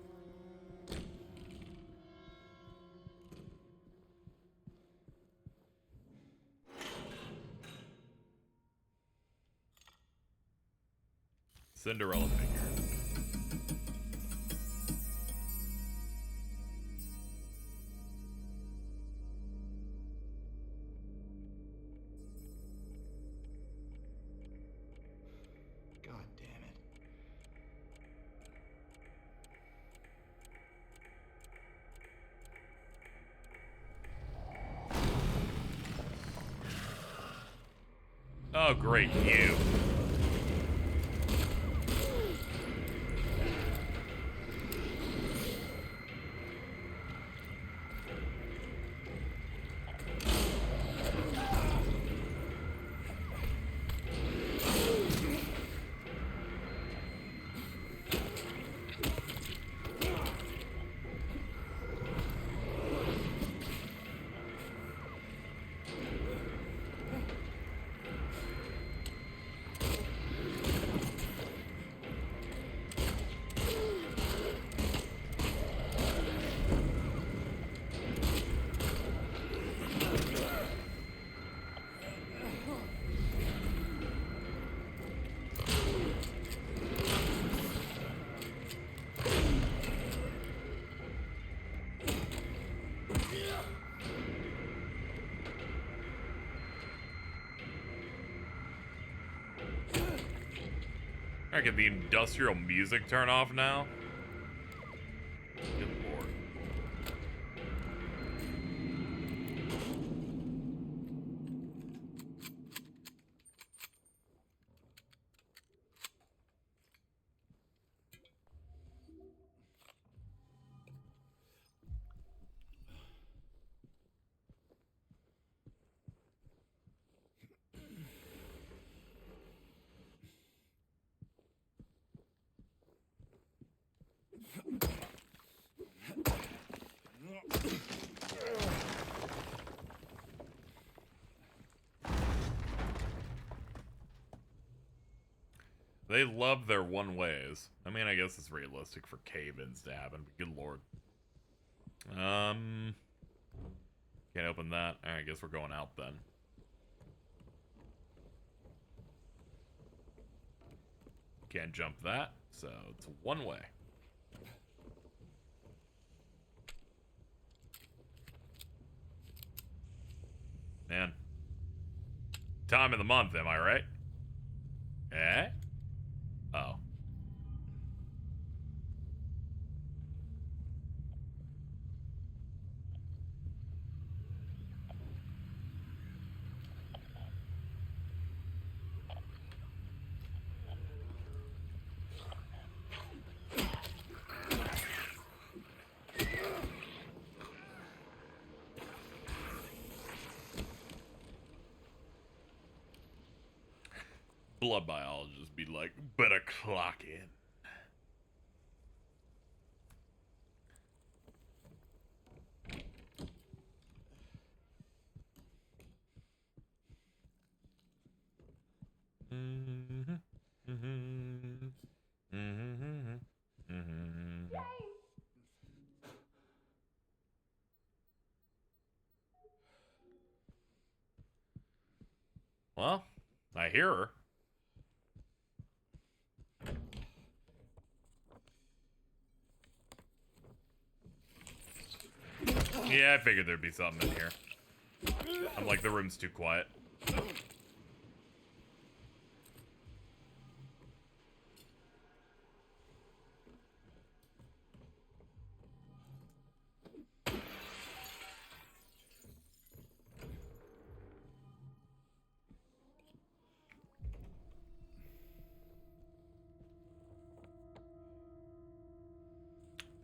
Cinderella figure. God damn it. Oh, great, you. I get the industrial music turn off now. Good lord. They love their one ways. I mean, I guess it's realistic for cave-ins to happen, but good lord. Can't open that. Alright, I guess we're going out then. Can't jump that, so it's one way. Man. Time of the month, am I right? Eh? Oh. Blood biologists be like, better clock in. Well, I hear her. Yeah, I figured there'd be something in here. I'm like, the room's too quiet.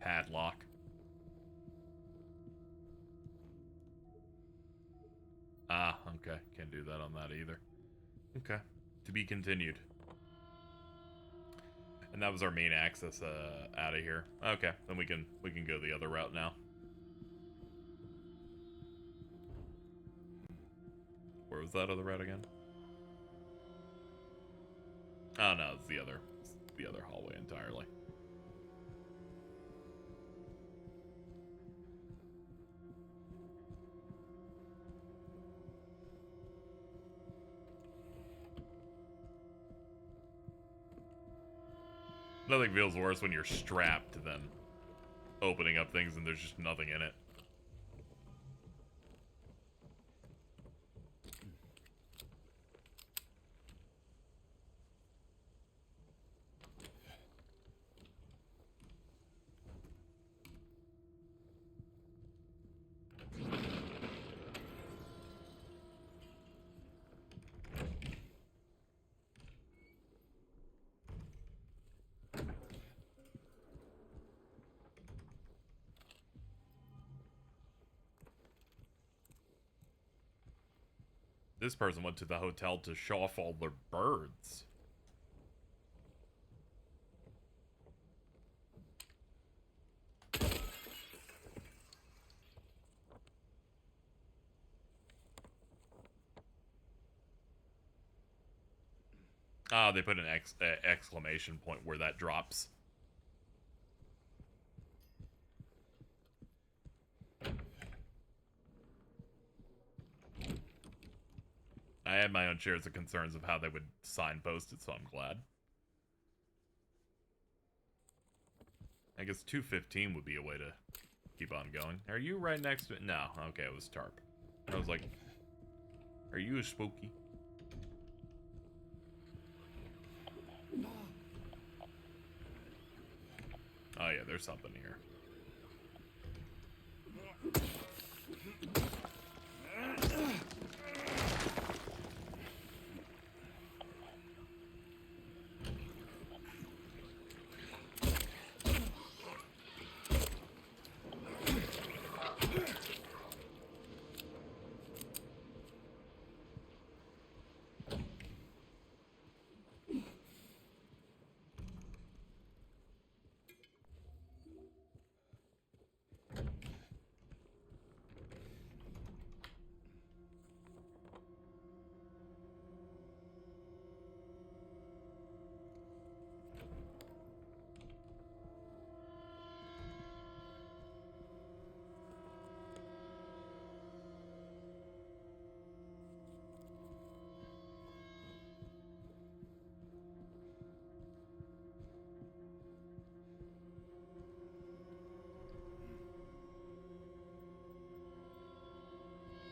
Padlock. Ah, okay. Can't do that on that either. Okay. To be continued. And that was our main access out of here. Okay, then we can go the other route now. Where was that other route again? Oh no, it's the other hallway entirely. Nothing feels worse when you're strapped than opening up things and there's just nothing in it. This person went to the hotel to show off all their birds. Ah, they put an exclamation point where that drops. I had my own shares of concerns of how they would signpost it, so I'm glad. I guess 215 would be a way to keep on going. Are you right next to it? No. Okay, it was tarp. I was like, are you a spooky? Oh yeah, there's something here.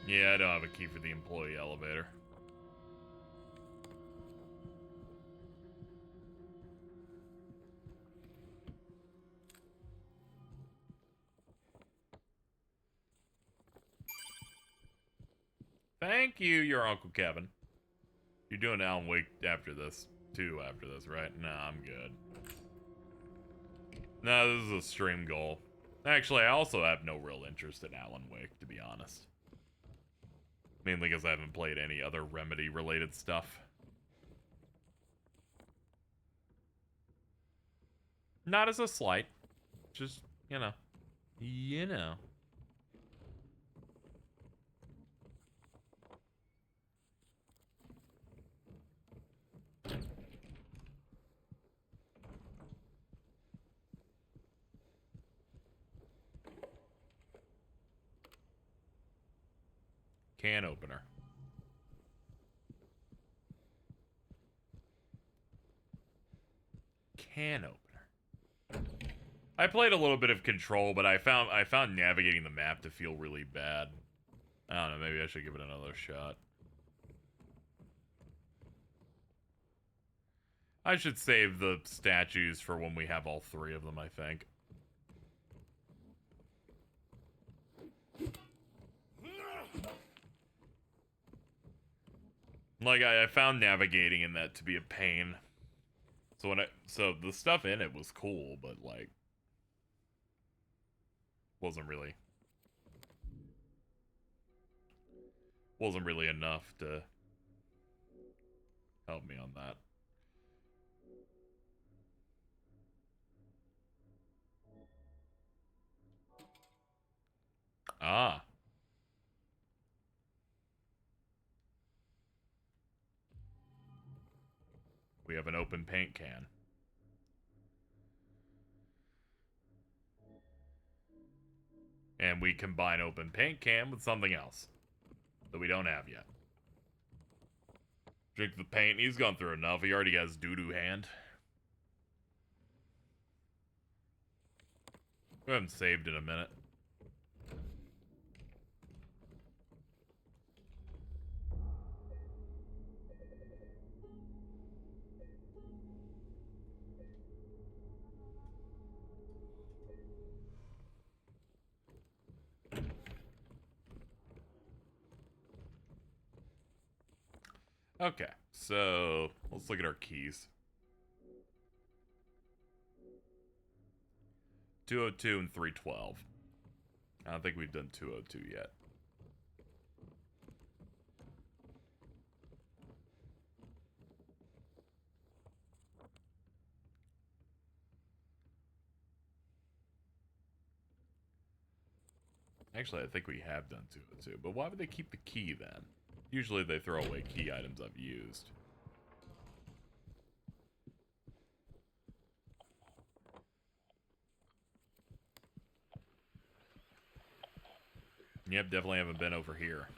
Yeah, I don't have a key for the employee elevator. Thank you, your Uncle Kevin. You're doing Alan Wake after this, too, after this, right? Nah, I'm good. No, this is a stream goal. Actually, I also have no real interest in Alan Wake, to be honest. Mainly because I haven't played any other Remedy-related stuff. Not as a slight. Just, you know. You know. Can opener. Can opener. I played a little bit of Control, but I found navigating the map to feel really bad. I don't know, maybe I should give it another shot. I should save the statues for when we have all three of them, I think. Like, I found navigating in that to be a pain. So the stuff in it was cool, but like wasn't really enough to help me on that. Ah. We have an open paint can. And we combine open paint can with something else that we don't have yet. Drink the paint. He's gone through enough. He already has doo-doo hand. We haven't saved in a minute. Okay, so let's look at our keys. 202 and 312. I don't think we've done 202 yet. Actually, I think we have done 202, but why would they keep the key then? Usually they throw away key items I've used. Yep, definitely haven't been over here.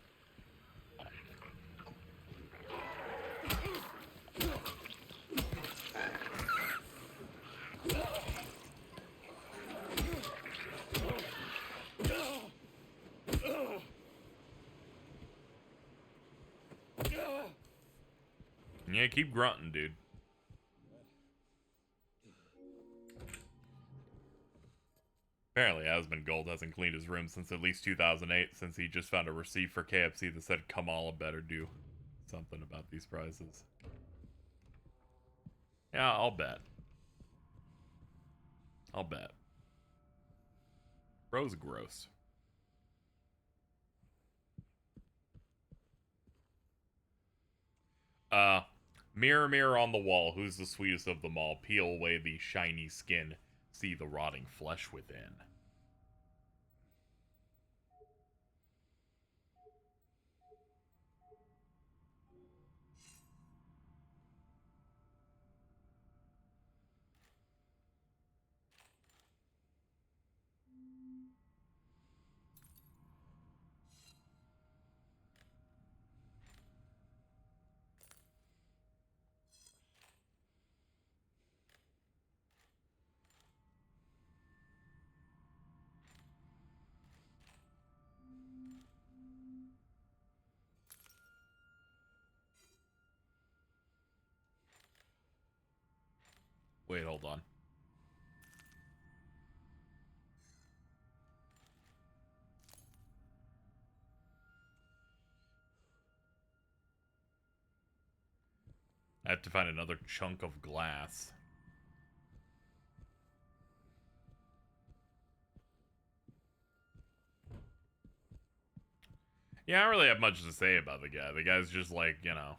Yeah, keep grunting, dude. Apparently, Asmund Gold hasn't cleaned his room since at least 2008, since he just found a receipt for KFC that said Kamala better do something about these prices. Yeah, I'll bet. I'll bet. Bro's gross. Mirror, mirror on the wall, who's the sweetest of them all? Peel away the shiny skin, see the rotting flesh within. Wait, hold on. I have to find another chunk of glass. Yeah, I don't really have much to say about the guy. The guy's just like, you know...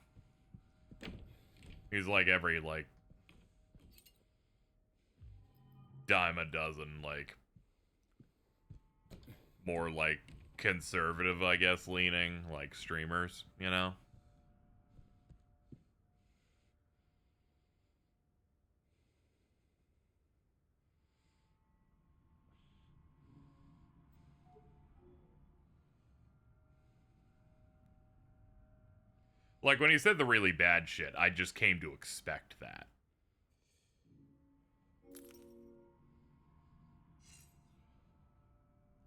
He's like every, like... dime a dozen, like... more, like, conservative, I guess, leaning, like, streamers, you know? Like, when he said the really bad shit, I just came to expect that.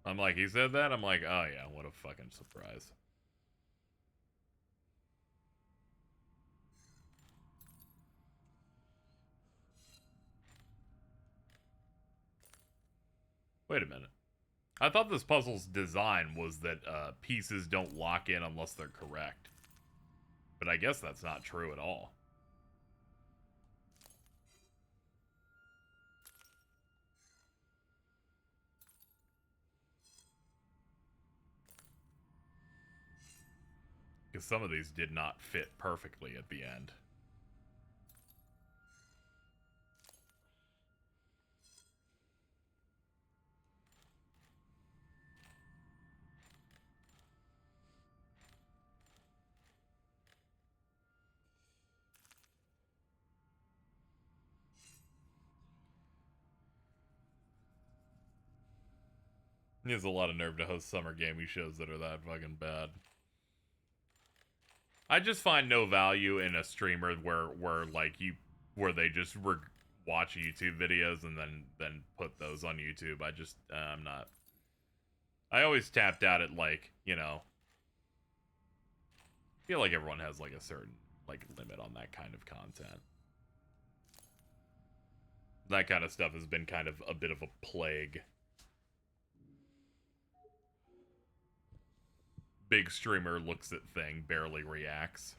I'm like, he said that? I'm like, oh yeah, what a fucking surprise. Wait a minute. I thought this puzzle's design was that pieces don't lock in unless they're correct. But I guess that's not true at all. Because some of these did not fit perfectly at the end. He has a lot of nerve to host summer gaming shows that are that fucking bad. I just find no value in a streamer where they just watch YouTube videos and then put those on YouTube. I'm not. I always tapped out at, like, you know, I feel like everyone has like a certain like limit on that kind of content. That kind of stuff has been kind of a bit of a plague. Big streamer looks at thing, barely reacts.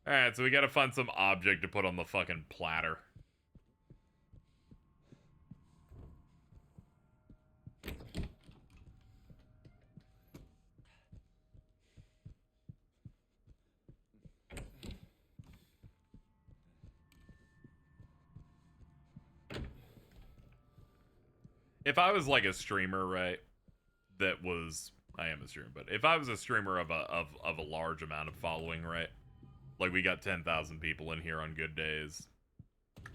Alright, so we gotta find some object to put on the fucking platter. If I was like a streamer, right, that was, I am a streamer, but if I was a streamer of a large amount of following, right, like we got 10,000 people in here on good days,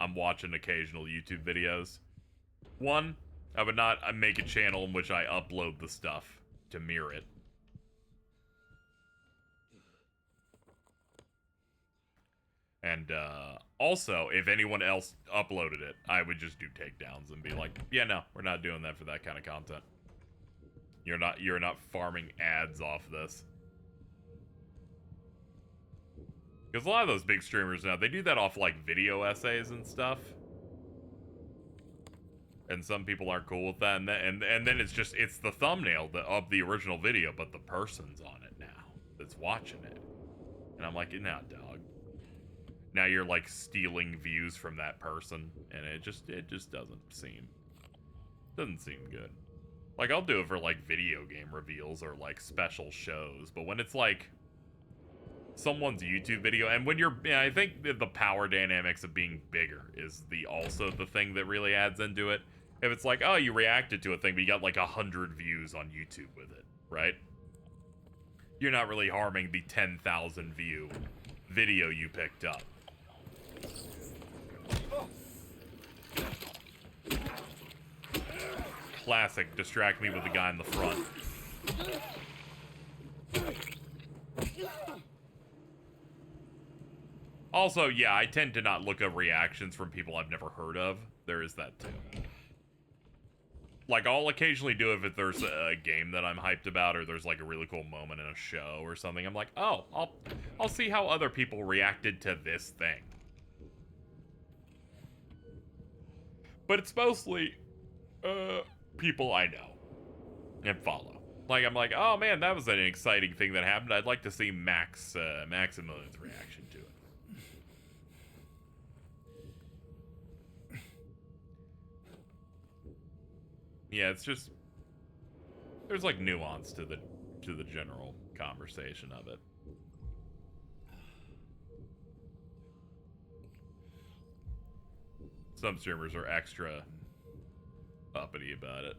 I'm watching occasional YouTube videos. One, I would not make a channel in which I upload the stuff to mirror it. And also, if anyone else uploaded it, I would just do takedowns and be like, yeah, no, we're not doing that for that kind of content. You're not farming ads off this. Because a lot of those big streamers now, they do that off like video essays and stuff. And some people aren't cool with that, and then it's the thumbnail of the original video, but the person's on it now that's watching it. And I'm like, nah, dog. Now you're like stealing views from that person, and it just doesn't seem good. Like, I'll do it for like video game reveals or like special shows, but when it's like someone's YouTube video, and when I think that the power dynamics of being bigger is also the thing that really adds into it. If it's like, oh, you reacted to a thing, but you got like 100 views on YouTube with it, right? You're not really harming the 10,000 view video you picked up. Classic, distract me with the guy in the front. Also, yeah, I tend to not look up reactions from people I've never heard of. There is that too. Like, I'll occasionally do it if there's a game that I'm hyped about, or there's like a really cool moment in a show or something. I'm like, oh, I'll see how other people reacted to this thing. But it's mostly people I know and follow. Like, I'm like, oh man, that was an exciting thing that happened. I'd like to see Maximilian's reaction to it. Yeah, it's just, there's like nuance to the general conversation of it. Some streamers are extra uppity about it.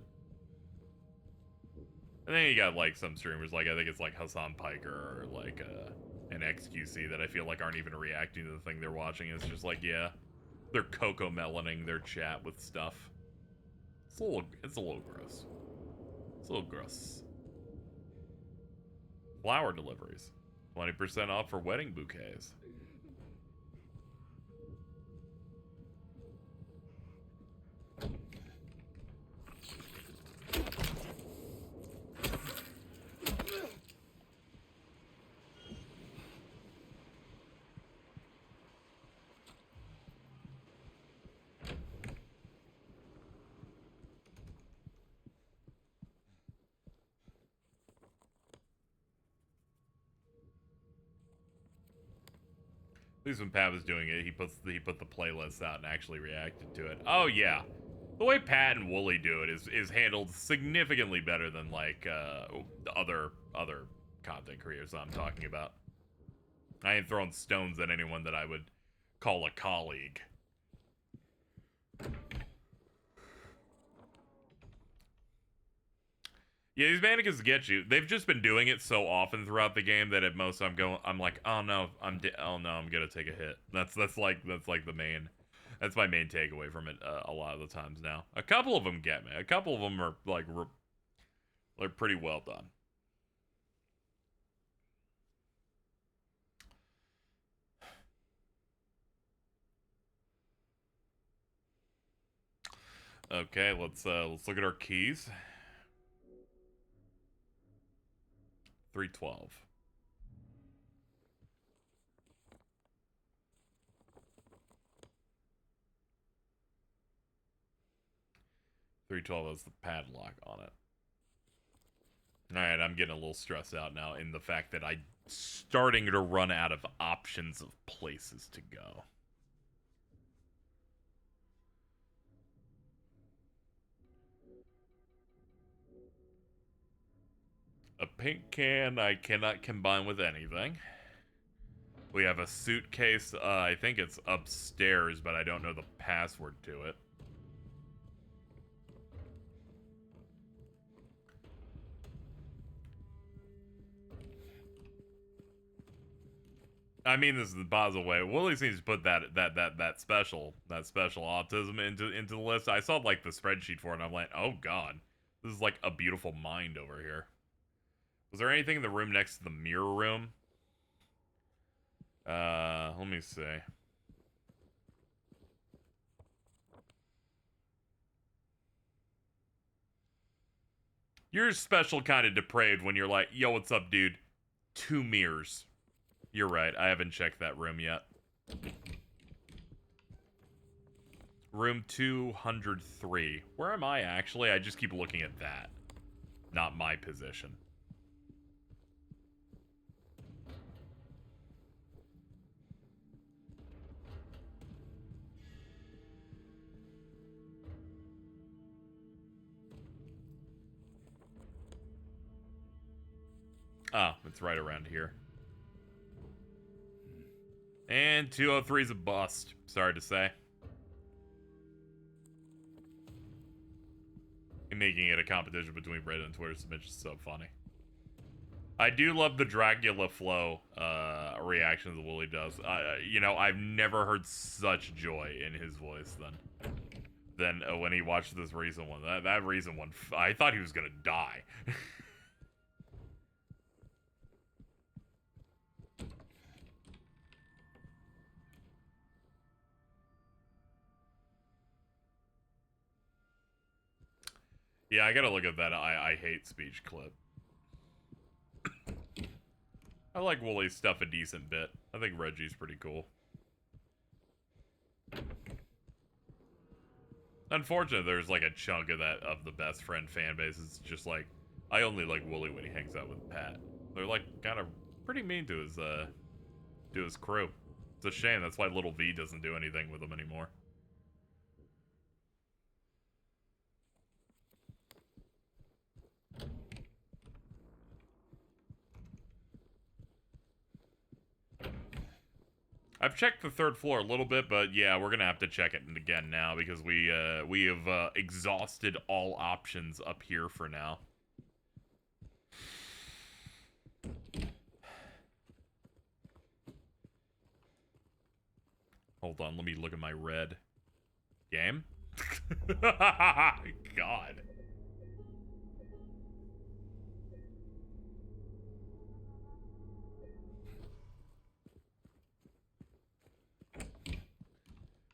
And then you got like some streamers, like I think it's like Hassan Piker or like an XQC that I feel like aren't even reacting to the thing they're watching. It's just like, yeah, they're coco-meloning their chat with stuff. It's a little gross. It's a little gross. Flower deliveries. 20% off for wedding bouquets. At least when Pat was doing it, he put the playlist out and actually reacted to it. Oh yeah, the way Pat and Wooly do it is handled significantly better than like the other content creators I'm talking about. I ain't throwing stones at anyone that I would call a colleague. Yeah, these mannequins get you. They've just been doing it so often throughout the game that at most I'm like, oh no, I'm gonna take a hit. That's like the main That's my main takeaway from it a lot of the times now. A couple of them get me. A couple of them are like they're pretty well done. Okay, let's look at our keys. 312. Has the padlock on it. Alright, I'm getting a little stressed out now in the fact that I'm starting to run out of options of places to go. A pink can I cannot combine with anything. We have a suitcase, I think it's upstairs, but I don't know the password to it. I mean, this is the Basel way. Willie seems to put that special autism into the list. I saw like the spreadsheet for it, and I'm like, oh god, this is like a beautiful mind over here. Was there anything in the room next to the mirror room? Let me see. You're special kind of depraved when you're like, yo, what's up, dude? 2 mirrors. You're right, I haven't checked that room yet. Room 203. Where am I, actually? I just keep looking at that. Not my position. Oh, it's right around here. And 203 is a bust. Sorry to say. Making it a competition between Reddit and Twitter submissions is so funny. I do love the Dracula flow reactions that Willie does. You know, I've never heard such joy in his voice than when he watched this recent one. That recent one, I thought he was gonna die. Yeah, I gotta look at that I hate speech clip. I like Woolie's stuff a decent bit. I think Reggie's pretty cool. Unfortunately, there's like a chunk of the best friend fan base. It's just like, I only like Woolie when he hangs out with Pat. They're like kind of pretty mean to his crew. It's a shame. That's why Little V doesn't do anything with him anymore. I've checked the 3rd floor a little bit, but yeah, we're gonna have to check it again now because we have exhausted all options up here for now. Hold on, let me look at my red game. God.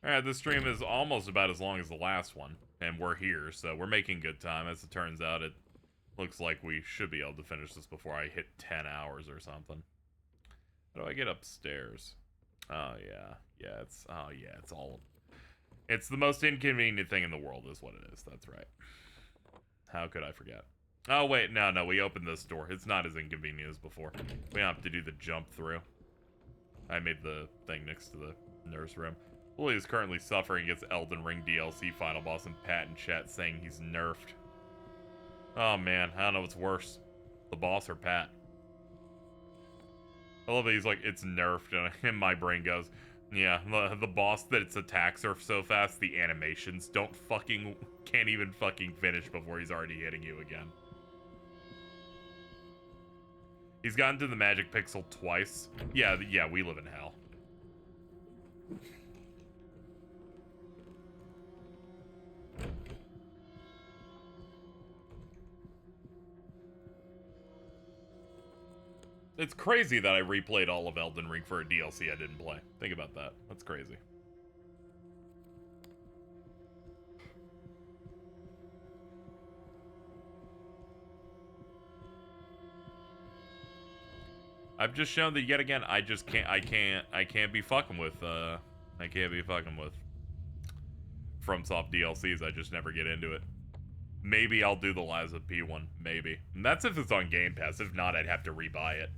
Alright, this stream is almost about as long as the last one, and we're here, so we're making good time. As it turns out, it looks like we should be able to finish this before I hit 10 hours or something. How do I get upstairs? Oh, yeah. Yeah, it's the most inconvenient thing in the world is what it is. That's right. How could I forget? Oh, wait, no, we opened this door. It's not as inconvenient as before. We don't have to do the jump through. I made the thing next to the nurse room. Willie is currently suffering against Elden Ring DLC final boss and Pat in chat saying he's nerfed. Oh man, I don't know what's worse. The boss or Pat? I love that he's like, it's nerfed, and my brain goes, yeah, the boss that its attacks are so fast, the animations can't even fucking finish before he's already hitting you again. He's gotten to the magic pixel twice. Yeah, we live in hell. It's crazy that I replayed all of Elden Ring for a DLC I didn't play. Think about that. That's crazy. I've just shown that yet again, I can't be fucking with, FromSoft DLCs. I just never get into it. Maybe I'll do the Lies of P one, maybe. And that's if it's on Game Pass. If not, I'd have to rebuy it.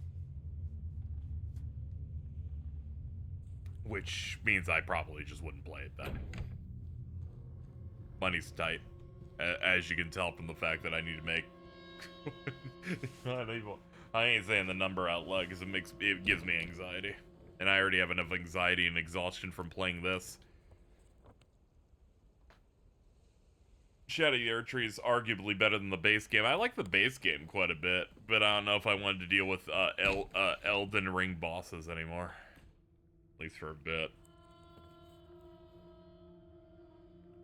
Which means I probably just wouldn't play it then. Money's tight. As you can tell from the fact that I need to make... I ain't saying the number out loud because it gives me anxiety. And I already have enough anxiety and exhaustion from playing this. Shadow the Erdtree is arguably better than the base game. I like the base game quite a bit, but I don't know if I wanted to deal with Elden Ring bosses anymore. At least for a bit.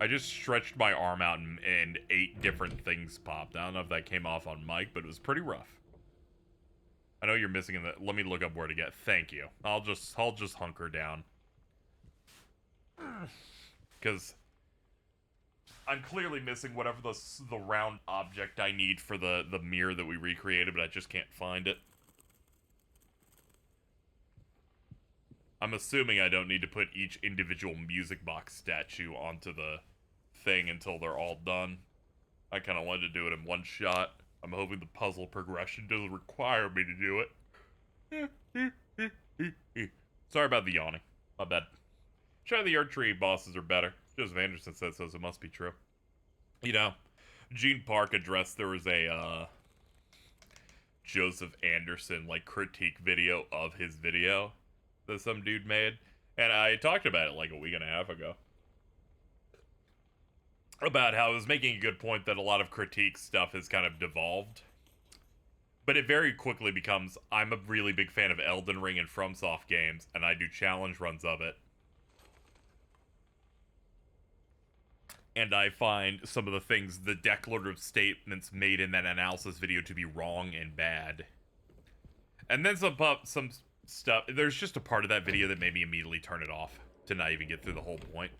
I just stretched my arm out and 8 different things popped. I don't know if that came off on mic, but it was pretty rough. I know you're missing in the... Let me look up where to get. Thank you. I'll just hunker down. Because I'm clearly missing whatever the round object I need for the mirror that we recreated, but I just can't find it. I'm assuming I don't need to put each individual music box statue onto the thing until they're all done. I kind of wanted to do it in one shot. I'm hoping the puzzle progression doesn't require me to do it. Sorry about the yawning. My bad. Shadow the Erdtree bosses are better. Joseph Anderson said so, so it must be true. You know, Gene Park addressed there was a Joseph Anderson like critique video of his video that some dude made, and I talked about it like a week and a half ago about how it was making a good point that a lot of critique stuff has kind of devolved, but it very quickly becomes, I'm a really big fan of Elden Ring and FromSoft games, and I do challenge runs of it, and I find some of the things, the declarative statements made in that analysis video to be wrong and bad. And then some stuff, there's just a part of that video that made me immediately turn it off to not even get through the whole point,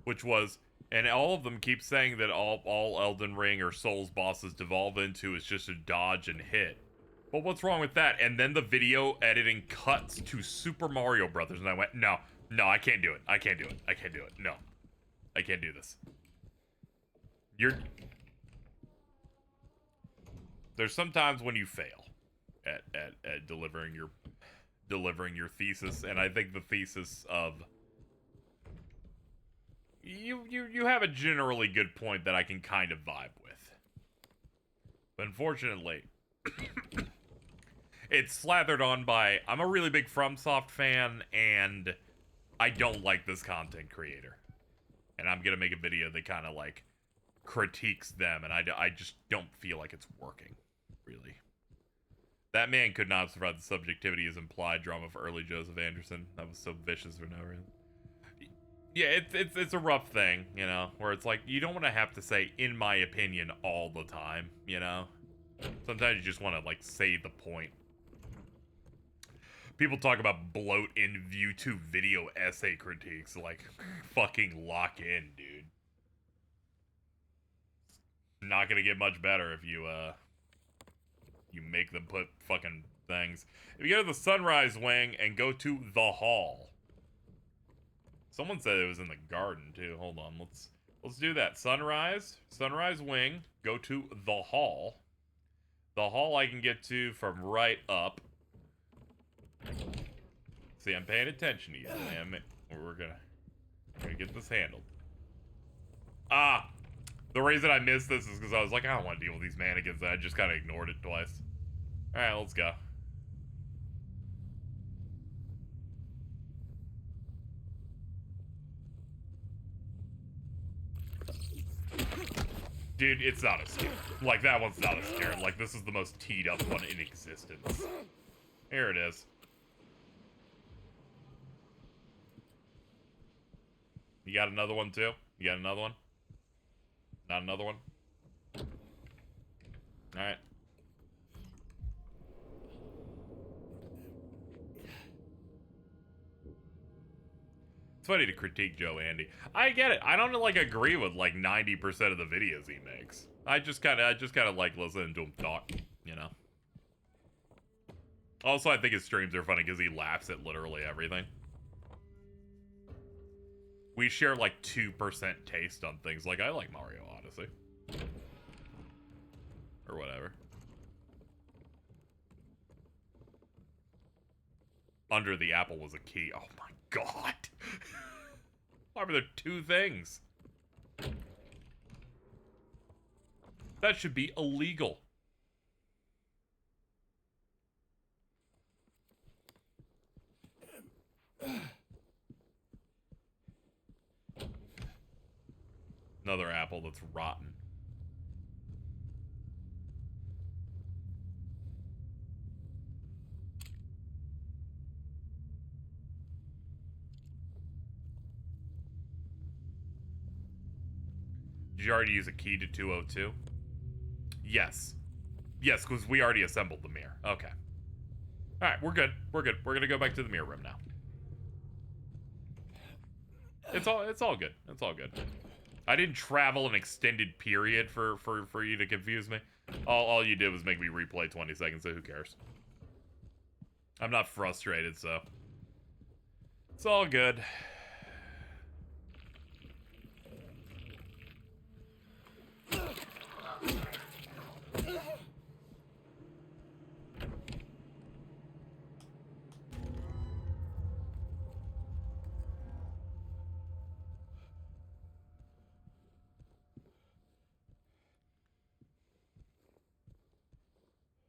which was, and all of them keep saying that all Elden Ring or Souls bosses devolve into is just a dodge and hit. But what's wrong with that? And then the video editing cuts to Super Mario Brothers, and I went, no, I can't do it. I can't do it. No, I can't do this. There's sometimes when you fail at delivering your thesis, and I think the thesis of you have a generally good point that I can kind of vibe with. But unfortunately, it's slathered on by, I'm a really big FromSoft fan, and I don't like this content creator. And I'm gonna make a video that kind of like critiques them, and I just don't feel like it's working, really. That man could not survive the subjectivity as implied drama for early Joseph Anderson. That was so vicious for no reason. Yeah, it's a rough thing, you know, where it's like, you don't want to have to say, in my opinion, all the time, you know? Sometimes you just want to, like, say the point. People talk about bloat in YouTube video essay critiques, like, fucking lock in, dude. Not gonna get much better if you make them put fucking things. If you go to the Sunrise Wing and go to the Hall. Someone said it was in the garden too. Hold on, let's do that. Sunrise Wing, go to the Hall. The Hall I can get to from right up. See, I'm paying attention to you, man. We're gonna get this handled. Ah! The reason I missed this is because I was like, I don't want to deal with these mannequins, and I just kind of ignored it twice. Alright, let's go. Dude, it's not a scare. Like, that one's not a scare. Like, this is the most teed up one in existence. Here it is. You got another one, too? You got another one? Not another one? Alright. It's funny to critique Joe Andy. I get it. I don't like agree with like 90% of the videos he makes. I just kind of like listening to him talk, you know. Also, I think his streams are funny because he laughs at literally everything. We share like 2% taste on things. Like, I like Mario Odyssey. Or whatever. Under the apple was a key. Oh my god. Why were there two things? That should be illegal. Another apple that's rotten. Did you already use a key to 202? Yes. Yes, because we already assembled the mirror. Okay. Alright, we're good. We're good. We're gonna go back to the mirror room now. It's all good. It's all good. I didn't travel an extended period for you to confuse me. All you did was make me replay 20 seconds, so who cares? I'm not frustrated, so it's all good.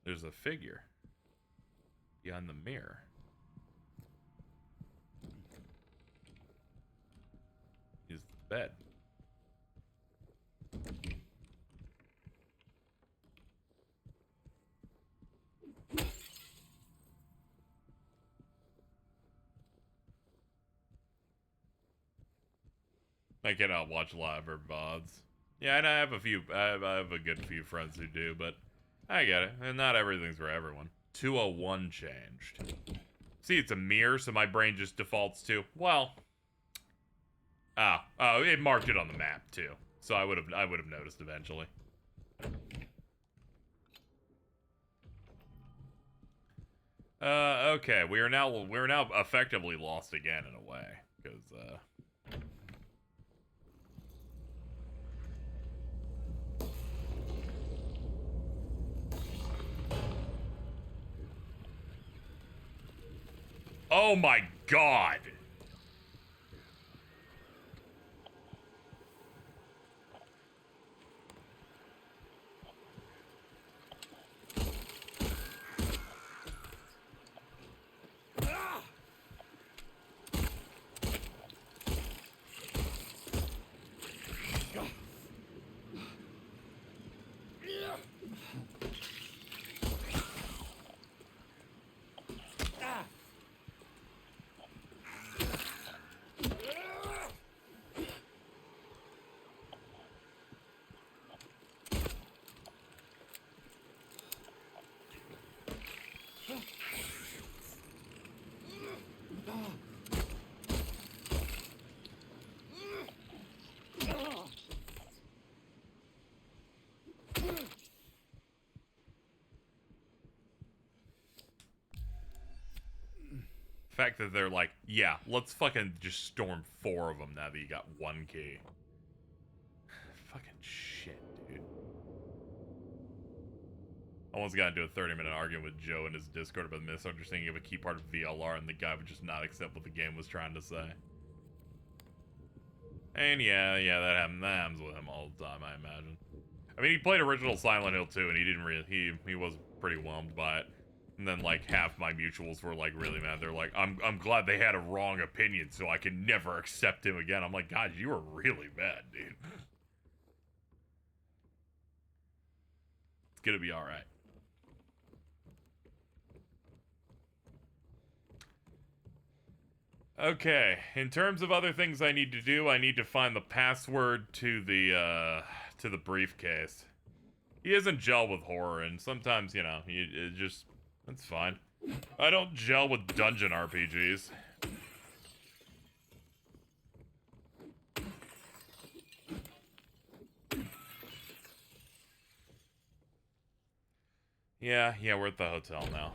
There's a figure behind the mirror. Is the bed. I cannot watch live or VODs. Yeah, and I have a good few friends who do, but I get it. And not everything's for everyone. 201 changed. See, it's a mirror, so my brain just defaults to, well. Oh, it marked it on the map too. So I would have noticed eventually. Okay, we're now effectively lost again in a way, because oh my god! The fact that they're like, yeah, let's fucking just storm 4 of them now that you got 1 key. Fucking shit, dude. I once got into a 30-minute argument with Joe in his Discord about the misunderstanding of a key part of VLR, and the guy would just not accept what the game was trying to say. And yeah, that happens with him all the time, I imagine. I mean, he played original Silent Hill 2, and he didn't really, he was pretty whelmed by it. And then, like, half my mutuals were, like, really mad. They're like, I'm glad they had a wrong opinion, so I can never accept him again. I'm like, God, you were really bad, dude. It's gonna be alright. Okay, in terms of other things I need to do, I need to find the password to the briefcase. He doesn't gel with horror, and sometimes, you know, it just... That's fine. I don't gel with dungeon RPGs. Yeah, we're at the hotel now.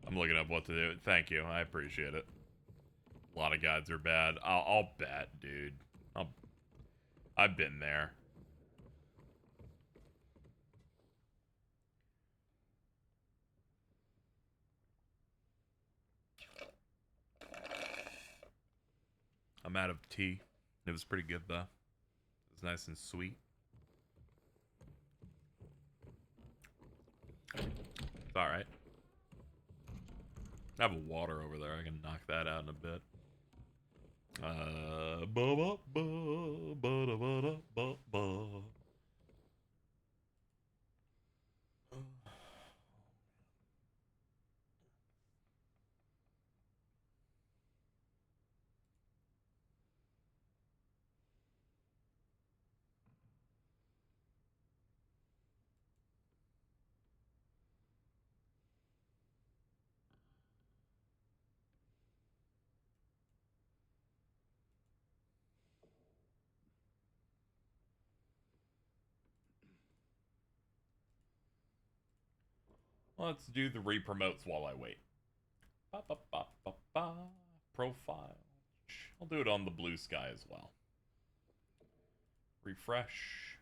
I'm looking up what to do. Thank you. I appreciate it. A lot of guides are bad. I'll bet, dude. I've been there. I'm out of tea. It was pretty good, though. It was nice and sweet. It's alright. I have a water over there. I can knock that out in a bit. Let's do the re-promotes while I wait. Profile. I'll do it on the blue sky as well. Refresh.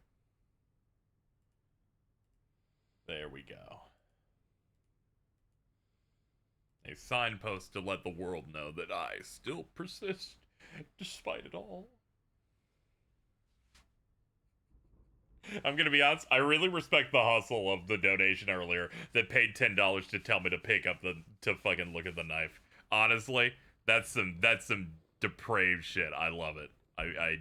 There we go. A signpost to let the world know that I still persist despite it all. I'm gonna be honest, I really respect the hustle of the donation earlier that paid $10 to tell me to pick up to fucking look at the knife. Honestly, that's some depraved shit. I love it. I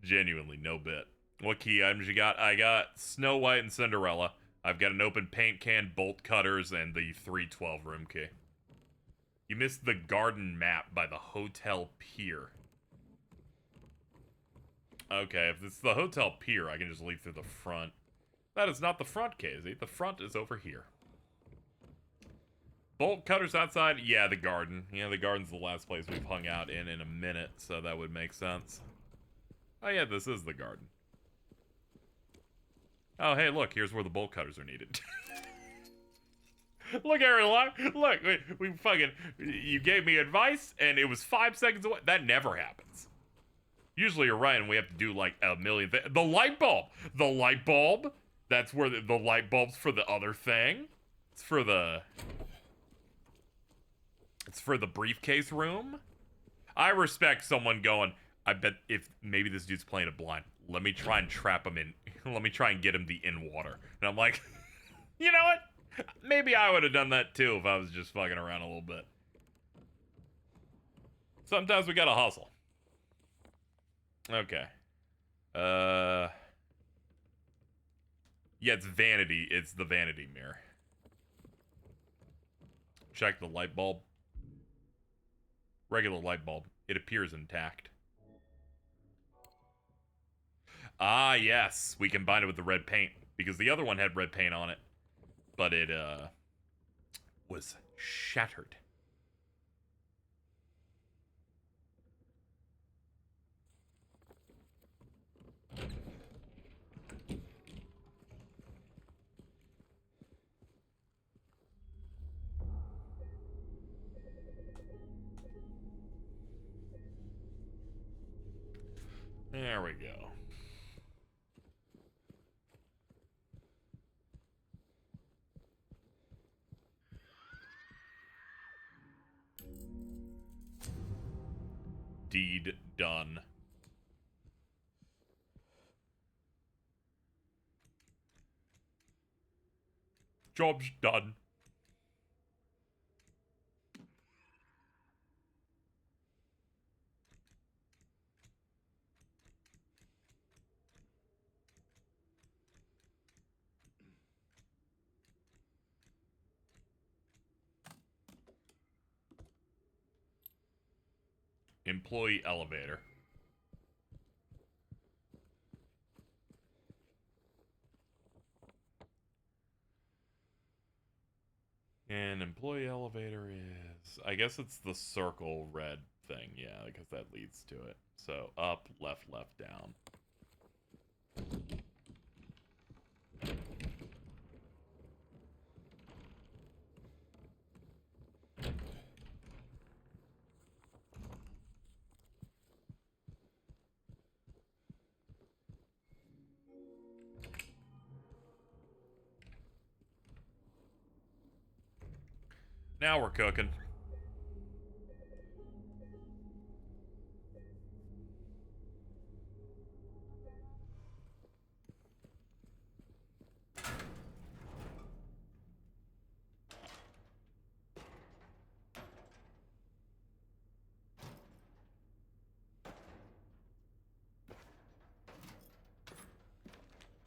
genuinely, no bit. What key items you got? I got Snow White and Cinderella. I've got an open paint can, bolt cutters, and the 312 room key. You missed the garden map by the hotel pier. Okay, if it's the hotel pier, I can just leave through the front. That is not the front, Casey. The front is over here. Bolt cutters outside? Yeah, the garden. Yeah, the garden's the last place we've hung out in a minute, so that would make sense. Oh yeah, this is the garden. Oh, hey, look, here's where the bolt cutters are needed. Look, Aaron, look, we fucking, you gave me advice, and it was 5 seconds away. That never happens. Usually you're right, and we have to do, like, a million things. The light bulb! The light bulb! That's where the light bulb's for the other thing. It's for the briefcase room. I respect someone going, I bet if maybe this dude's playing it blind. Let me try and trap him in. Let me try and get him the in water. And I'm like, you know what? Maybe I would have done that too if I was just fucking around a little bit. Sometimes we gotta hustle. Okay. Yeah, it's vanity. It's the vanity mirror. Check the light bulb. Regular light bulb. It appears intact. Ah, yes. We combined it with the red paint. Because the other one had red paint on it. But it, was shattered. There we go. Deed done. Job's done. Employee elevator. And employee elevator is... I guess it's the circle red thing, yeah, because that leads to it. So up, left, down. Now we're cooking.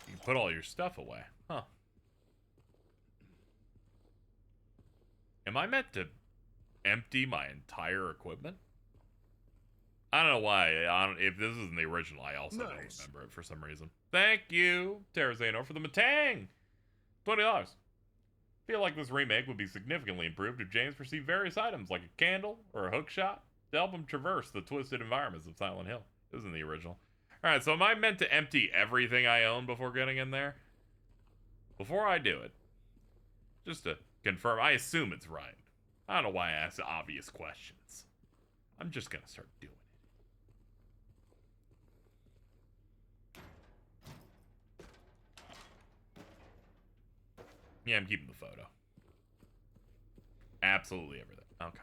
You put all your stuff away. Huh. Am I meant to empty my entire equipment? I don't know why. If this isn't the original, I also don't remember it for some reason. Thank you, Terrazano, for the Matang! $20. Feel like this remake would be significantly improved if James received various items like a candle or a hook shot to help him traverse the twisted environments of Silent Hill. This isn't the original. Alright, so am I meant to empty everything I own before getting in there? Before I do it, just to confirm, I assume it's right. I don't know why I ask obvious questions. I'm just gonna start doing it. Yeah, I'm keeping the photo. Absolutely everything. Okay.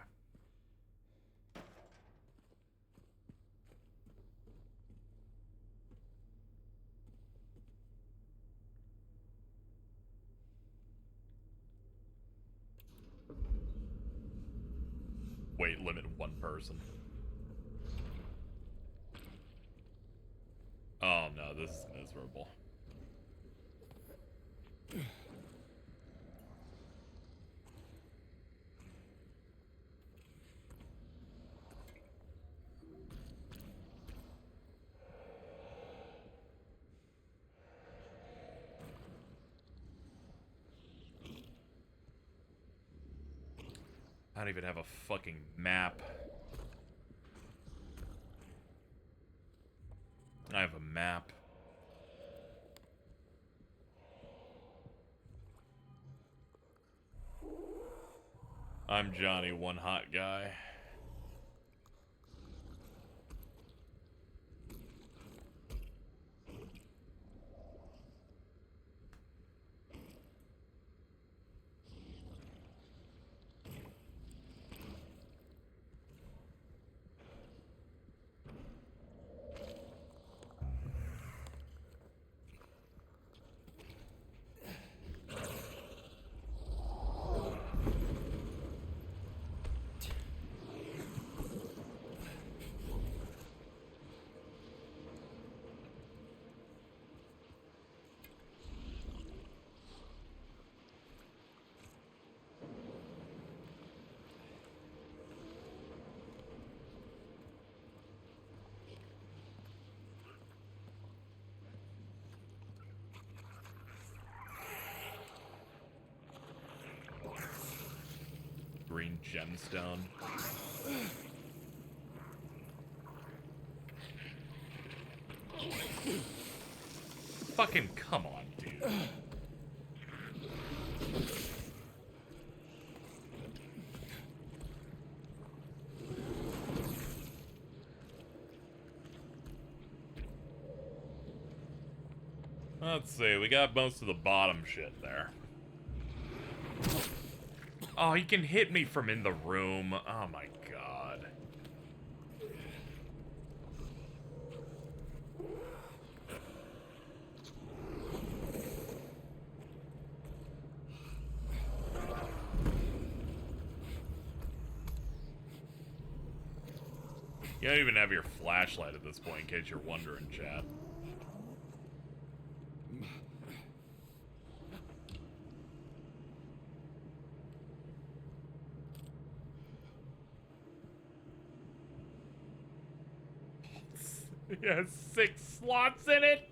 Weight limit 1 person. Oh no, this is miserable. I don't even have a fucking map. I have a map. I'm Johnny, one hot guy. Green gemstone. Fucking come on, dude. Let's see, we got most of the bottom shit there. Oh, he can hit me from in the room. Oh my god. You don't even have your flashlight at this point, in case you're wondering, chat. It has 6 slots in it.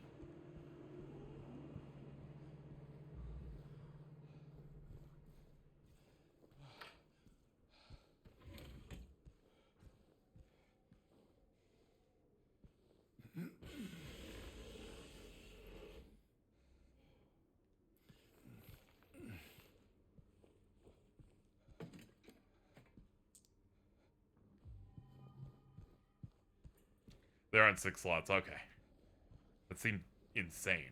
There aren't 6 slots. Okay. That seemed insane.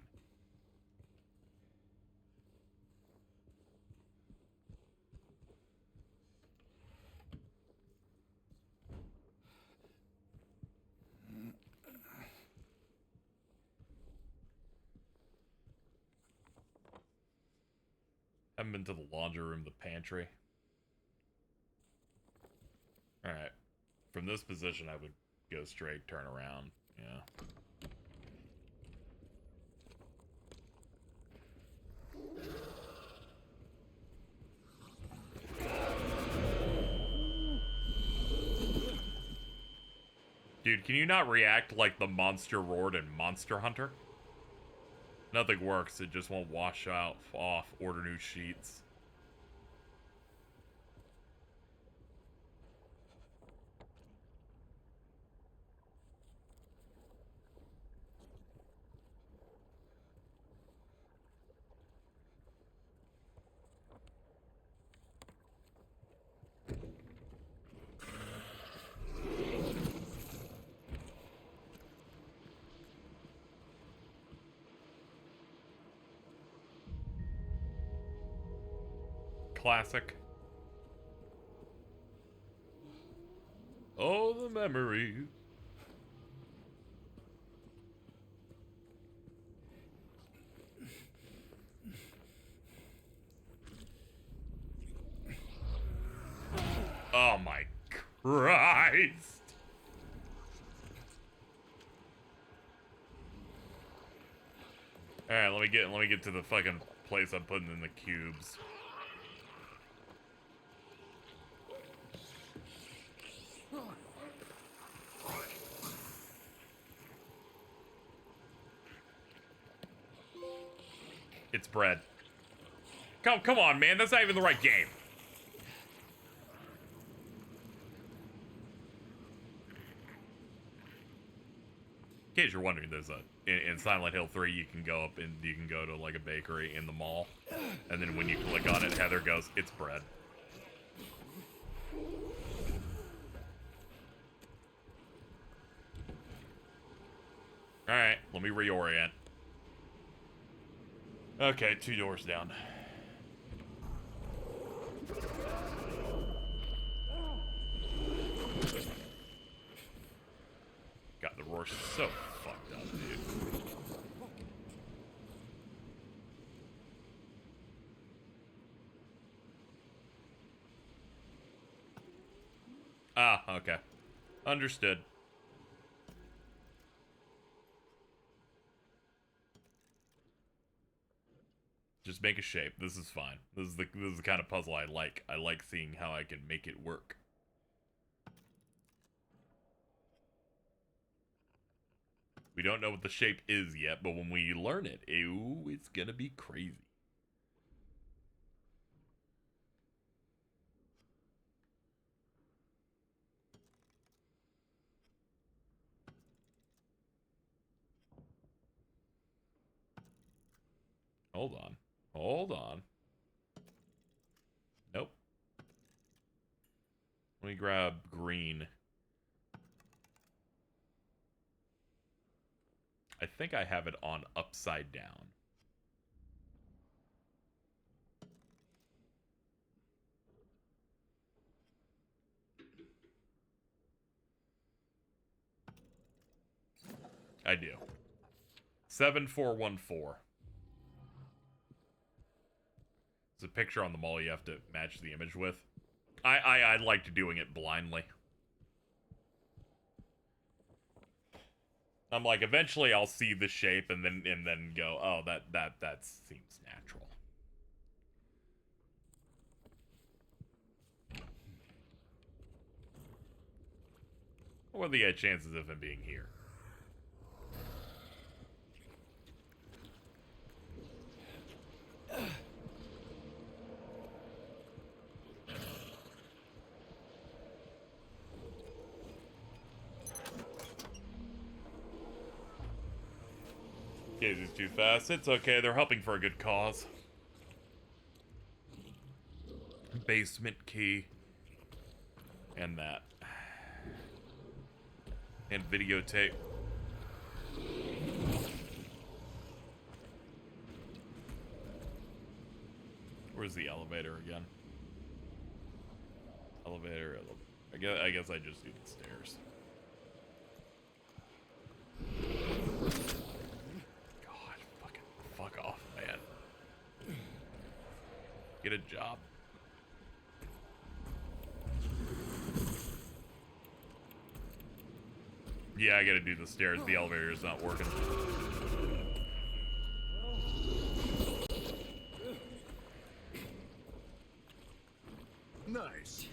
haven't been to the laundry room, the pantry. Alright. From this position, I would go straight, turn around. Yeah. Dude, can you not react like the monster roared in Monster Hunter? Nothing works, it just won't wash out off. Order new sheets. Classic. Oh, the memories. Oh my Christ. Alright, let me get to the fucking place I'm putting in the cubes. It's bread. Come on, man. That's not even the right game. In case you're wondering, there's in Silent Hill 3, you can go up and you can go to like a bakery in the mall, and then when you click on it, Heather goes, "It's bread." All right, let me reorient. Okay, 2 doors down. God, the roar's so fucked up, dude. Ah, okay. Understood. Just make a shape. This is fine. This is the kind of puzzle I like. I like seeing how I can make it work. We don't know what the shape is yet, but when we learn it, ew, it's gonna be crazy. Hold on. Hold on. Nope. Let me grab green. I think I have it on upside down. I do. 7414. It's a picture on the mall you have to match the image with. I liked doing it blindly. I'm like, eventually I'll see the shape and then go, oh, that seems natural. What are the chances of him being here? Casey's too fast. It's okay. They're helping for a good cause. Basement key. And that. And videotape. Where's the elevator again? Elevator. I guess I just do the stairs. God, fuck off, man. get a job. Yeah, I gotta do the stairs. The elevator is not working. Nice.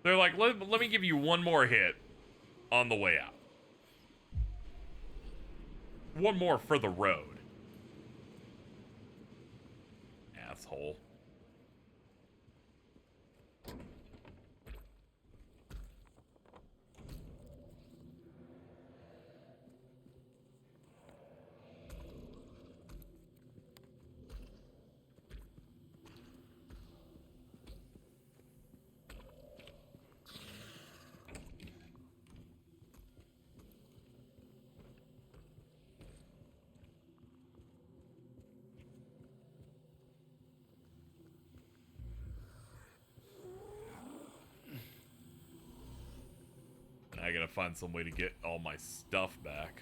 They're like, let me give you one more hit on the way out. One more for the road. Asshole. I gotta find some way to get all my stuff back.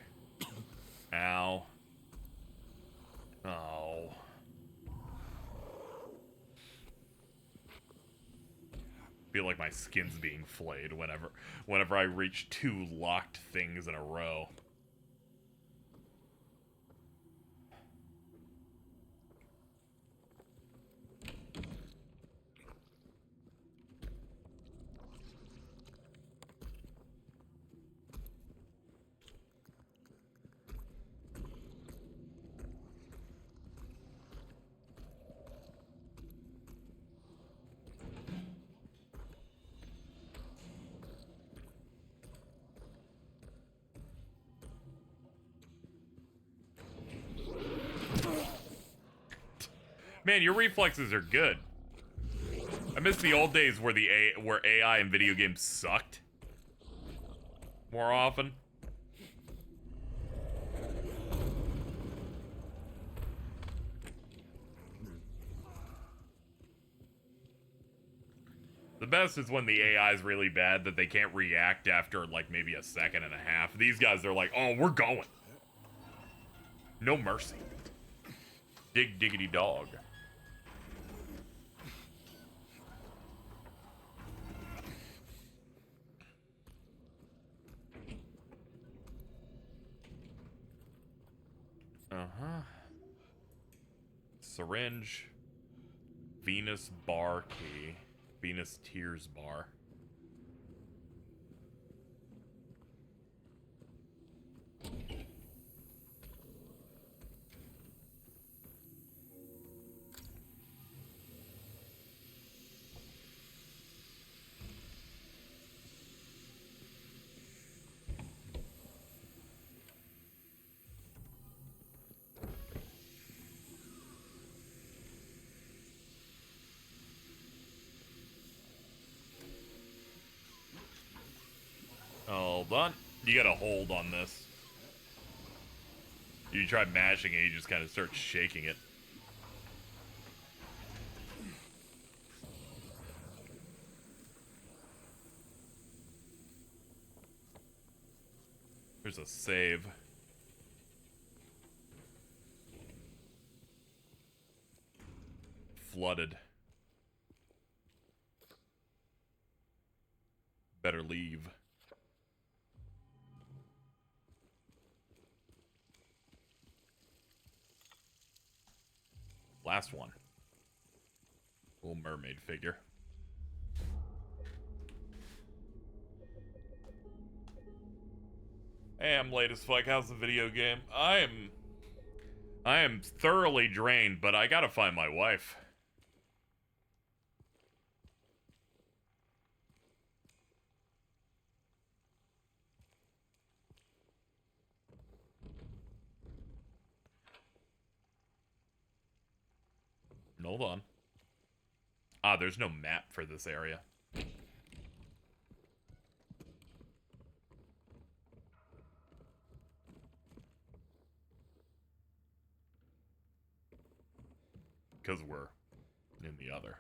Ow. Oh. Feel like my skin's being flayed whenever I reach 2 locked things in a row. Man, your reflexes are good. I miss the old days where where AI in video games sucked more often. The best is when the AI is really bad that they can't react after like maybe a second and a half. These guys are like, oh, we're going. No mercy. Dig diggity dog. Uh-huh. Syringe. Venus bar key. Venus tears bar. Hold on. You gotta hold on this. You try mashing it, you just kind of start shaking it. There's a save. Flooded. Better leave. Last one. Little mermaid figure. Hey, I'm late as fuck. How's the video game? I am thoroughly drained, but I gotta find my wife. Hold on. Ah, there's no map for this area. Because we're in the other.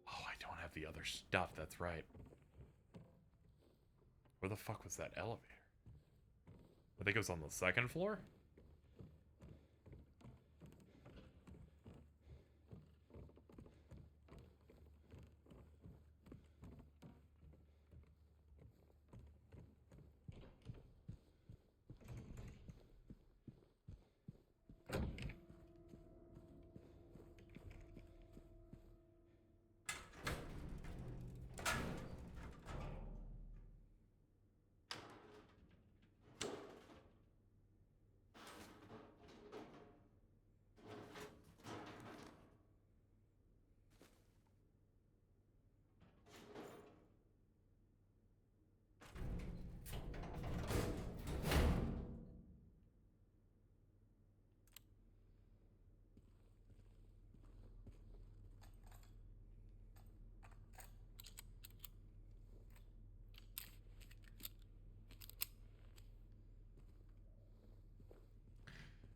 Oh, I don't have the other stuff. That's right. the fuck was that elevator? I think it was on the second floor?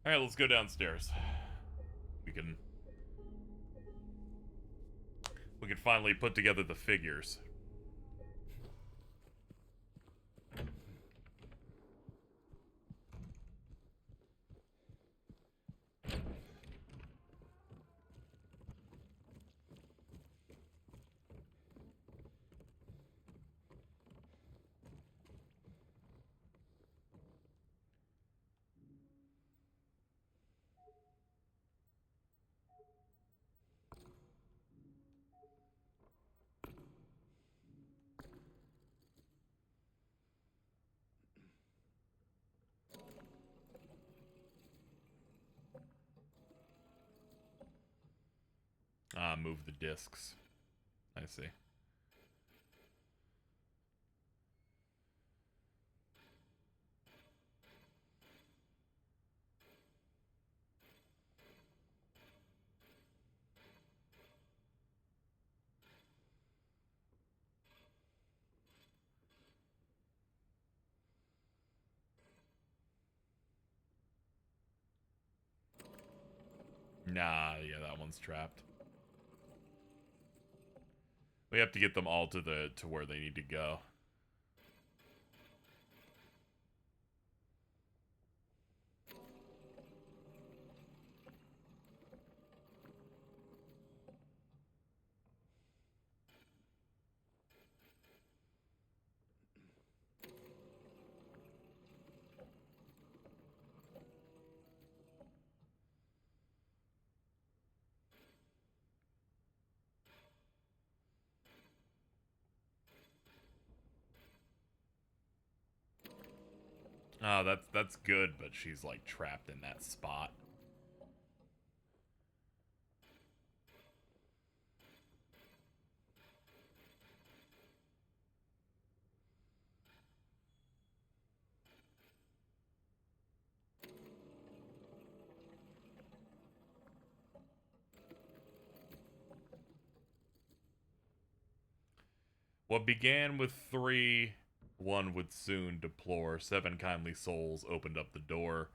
Alright, let's go downstairs. We can finally put together the figures. Move the discs. I see. Nah, yeah, that one's trapped. We have to get them all to where they need to go. Oh, that's good, but she's like trapped in that spot. What began with 3, one would soon deplore. 7 kindly souls opened up the door.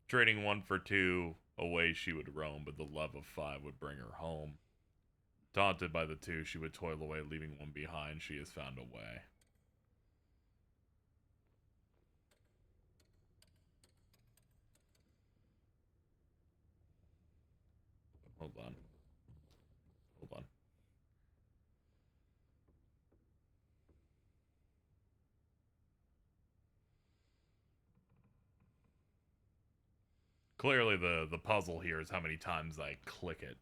Trading 1 for 2, away she would roam, but the love of 5 would bring her home. Daunted by the 2, she would toil away, leaving 1 behind. She has found a way. Hold on. Hold on. Clearly the puzzle here is how many times I click it.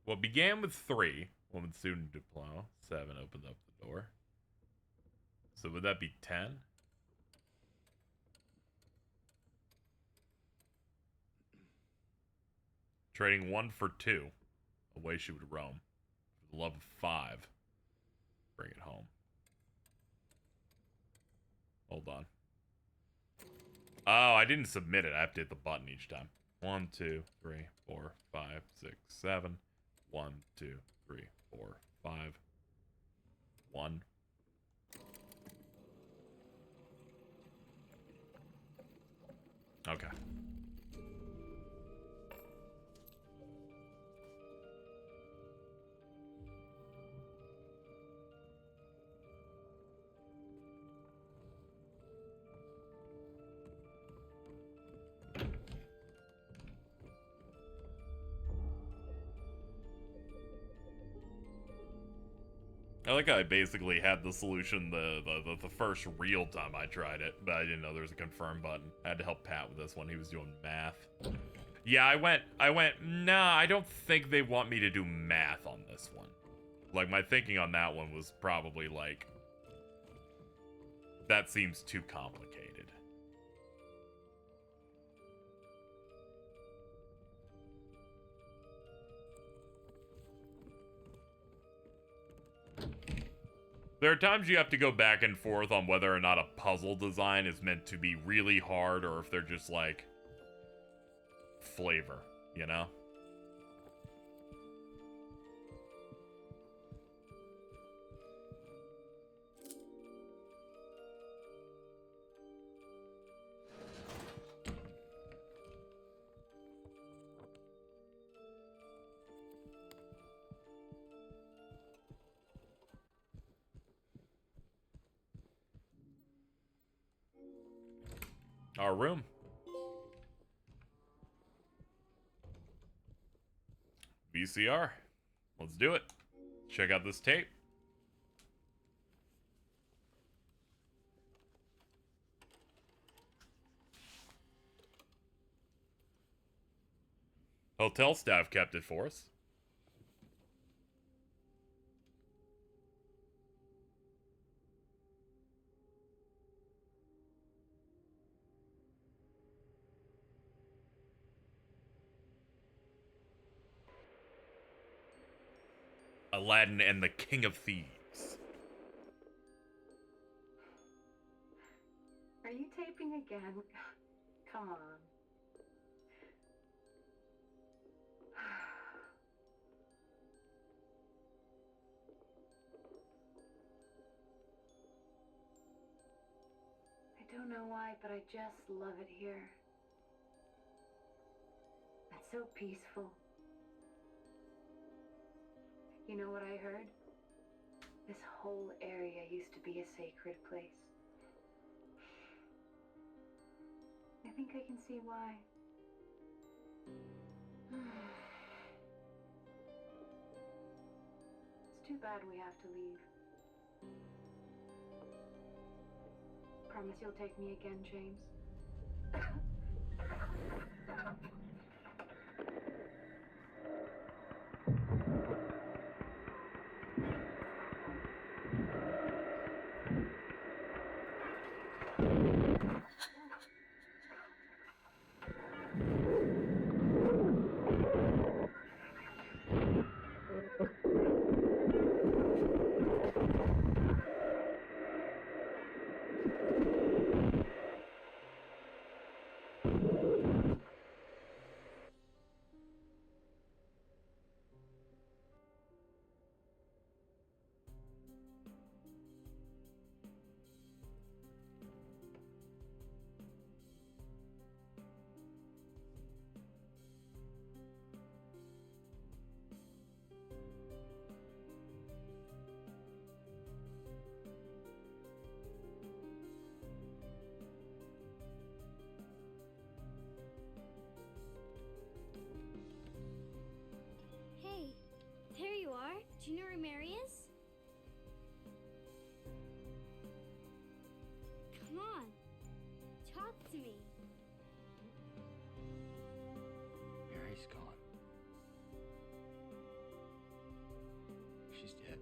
What began with 3, woman soon to plow. 7 opened up the door. So would that be 10? Trading 1 for 2. Away she would roam. For the love of 5. Bring it home. Hold on. Oh, I didn't submit it. I have to hit the button each time. 1, 2, 3, 4, 5, 6, 7. 1, 2, 3, 4, 5. 1. Okay. I like how I basically had the solution the first real time I tried it, but I didn't know there was a confirm button. I had to help Pat with this one. He was doing math. Yeah, I went, nah, I don't think they want me to do math on this one. Like, my thinking on that one was probably like, that seems too complicated. There are times you have to go back and forth on whether or not a puzzle design is meant to be really hard or if they're just like flavor, you know? Our room. VCR. Let's do it. Check out this tape. Hotel staff kept it for us. Aladdin and the King of Thieves. Are you taping again? Come on. I don't know why, but I just love it here. It's so peaceful. You know what I heard? This whole area used to be a sacred place. I think I can see why. It's too bad we have to leave. Promise you'll take me again, James? Hey, there you are. Do you know where Mary is? Come on, talk to me. Mary's gone. She's dead.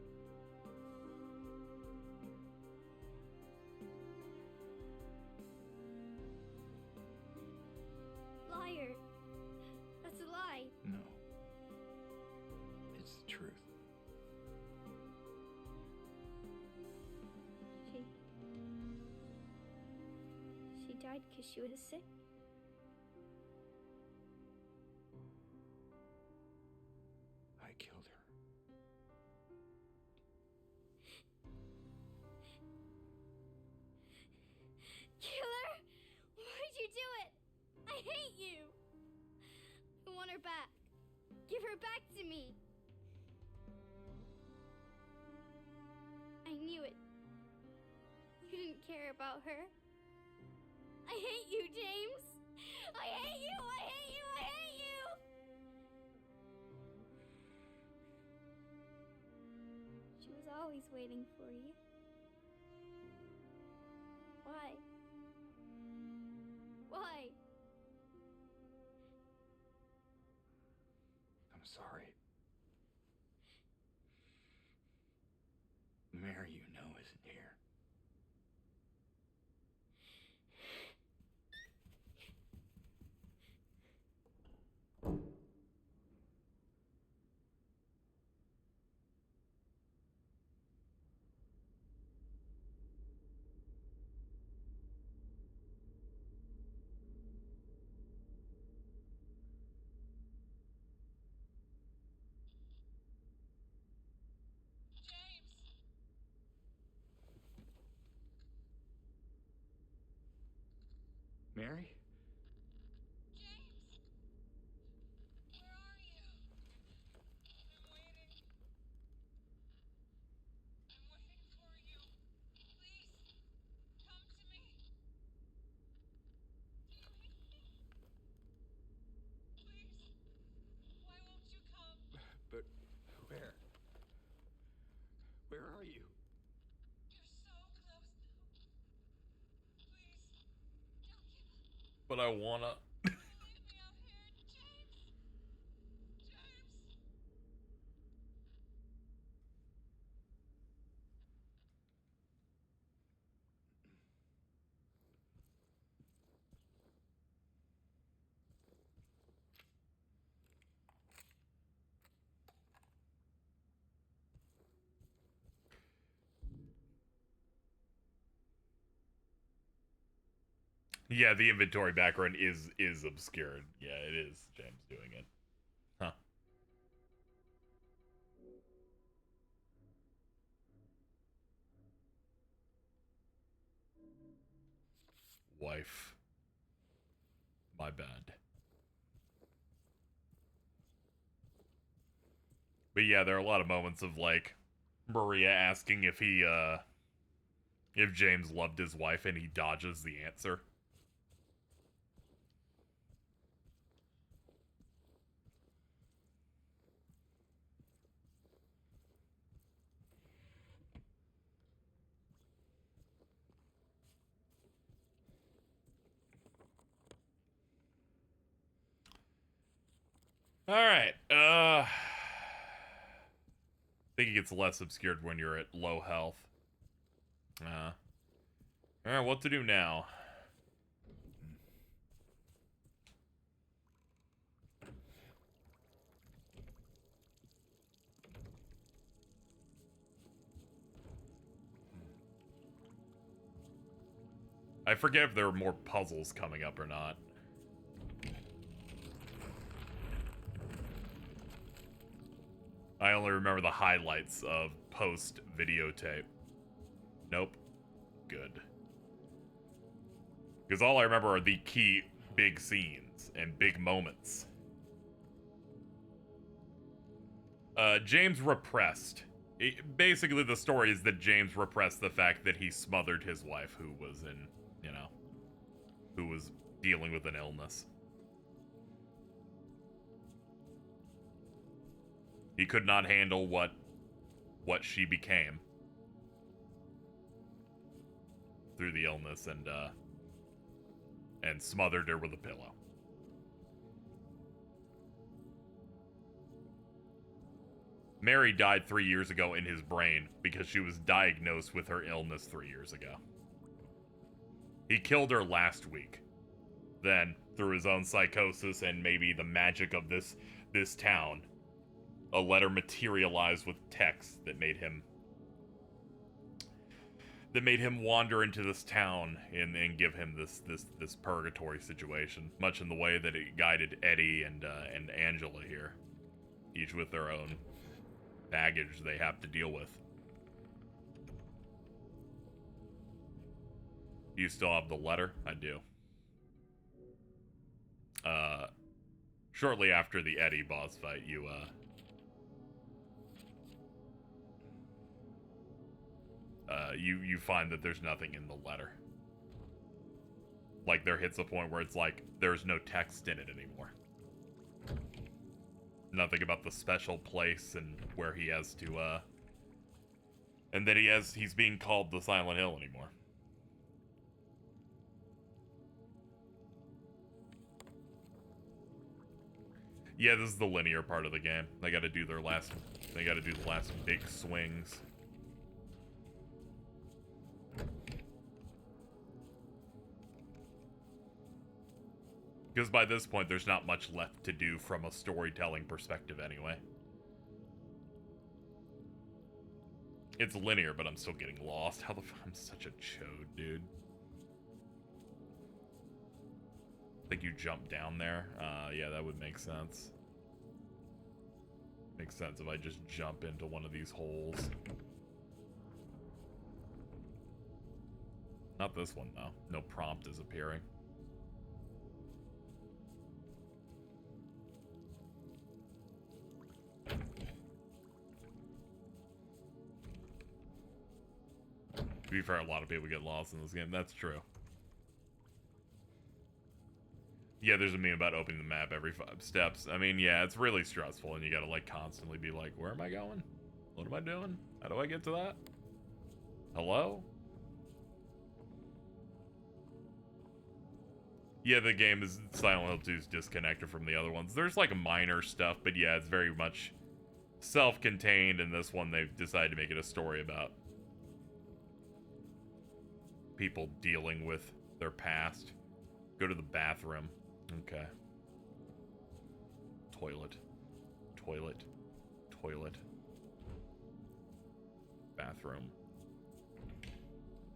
Liar. That's a lie. No. It's the truth. She died because she was sick. back. Give her back to me. I knew it. You didn't care about her. I hate you, James. I hate you, I hate you, I hate you! She was always waiting for you. Why? Why? I'm sorry. Mary, you know, isn't here. Mary? James! Where are you? I'm waiting. I'm waiting for you. Please, come to me. Do you hear me? Please, why won't you come? But where? Where are you? You're so close now. Please, don't give up. But I wanna. Don't leave me out here, James! James! Yeah, the inventory background is obscured. Yeah, it is James doing it. Huh. Wife. My bad. But yeah, there are a lot of moments of like Maria asking if if James loved his wife and he dodges the answer. All right. I think it gets less obscured when you're at low health. All right, what to do now? I forget if there are more puzzles coming up or not. I only remember the highlights of post videotape. Nope. Good. Because all I remember are the key big scenes and big moments. James repressed. Basically, the story is that James repressed the fact that he smothered his wife, who was in, you know, who was dealing with an illness. He could not handle what she became through the illness, and smothered her with a pillow. Mary died 3 years ago in his brain because she was diagnosed with her illness 3 years ago. He killed her last week. Then, through his own psychosis and maybe the magic of this town, a letter materialized with text that made him wander into this town and give him this purgatory situation, much in the way that it guided Eddie and Angela here, each with their own baggage they have to deal with. Do you still have the letter? I do. shortly after the Eddie boss fight, you find that there's nothing in the letter. Like, there hits a point where it's like, there's no text in it anymore. Nothing about the special place and where he has to, and that he's being called the Silent Hill anymore. Yeah, this is the linear part of the game. They gotta do the last big swings. Because by this point, there's not much left to do from a storytelling perspective anyway. It's linear, but I'm still getting lost. How the f- I'm such a chode, dude. Think you jump down there? Yeah, that would make sense. Makes sense if I just jump into one of these holes. Not this one, though. No prompt is appearing. To be fair, a lot of people get lost in this game. That's true. Yeah, there's a meme about opening the map every 5 steps. I mean, yeah, it's really stressful, and you gotta, like, constantly be like, where am I going? What am I doing? How do I get to that? Hello? Yeah, the game is Silent Hill 2 is disconnected from the other ones. There's, like, minor stuff, but yeah, it's very much self-contained, and this one they've decided to make it a story about people dealing with their past. Go to the bathroom. Okay. Toilet. Toilet. Toilet. Bathroom.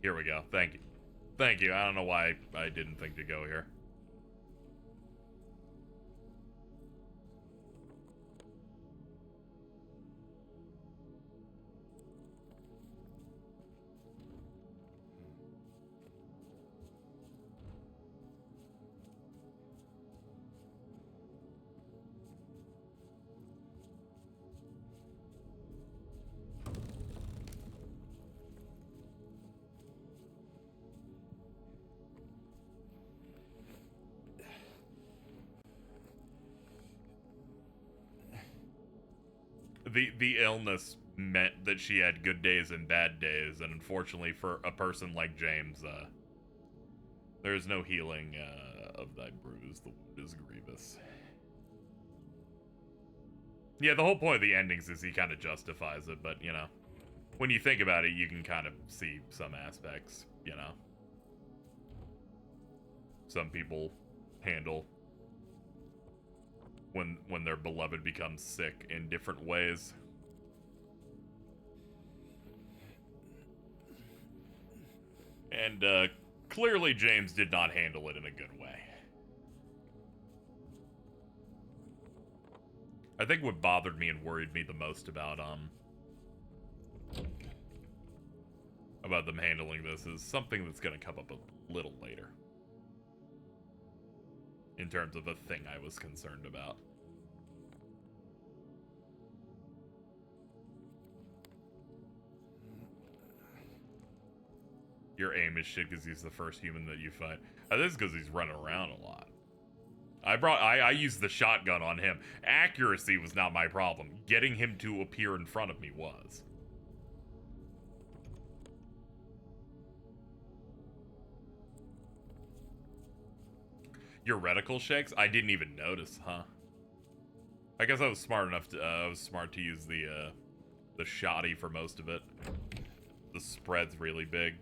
Here we go. Thank you. Thank you. I don't know why I didn't think to go here. The illness meant that she had good days and bad days, and unfortunately for a person like James, there is no healing of thy bruise. The wound is grievous. Yeah, the whole point of the endings is he kind of justifies it, but, you know, when you think about it, you can kind of see some aspects, you know. Some people handle when their beloved becomes sick in different ways. And clearly James did not handle it in a good way. I think what bothered me and worried me the most about them handling this is something that's going to come up a little later. In terms of a thing I was concerned about. Your aim is shit because he's the first human that you fight. This is because he's running around a lot. I used the shotgun on him. Accuracy was not my problem. Getting him to appear in front of me was. Your reticle shakes? I didn't even notice, huh? I guess I was smart enough to use the shoddy for most of it. The spread's really big.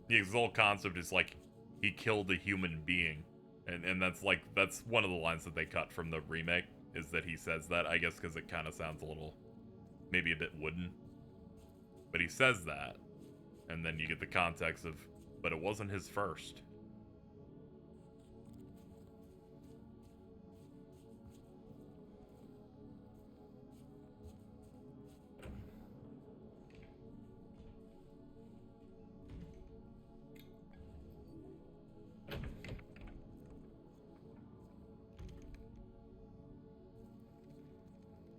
Yeah, the whole concept is like he killed a human being, and that's one of the lines that they cut from the remake is that he says that. I guess because it kind of sounds a little, maybe a bit wooden. But he says that, and then you get the context of, but it wasn't his first.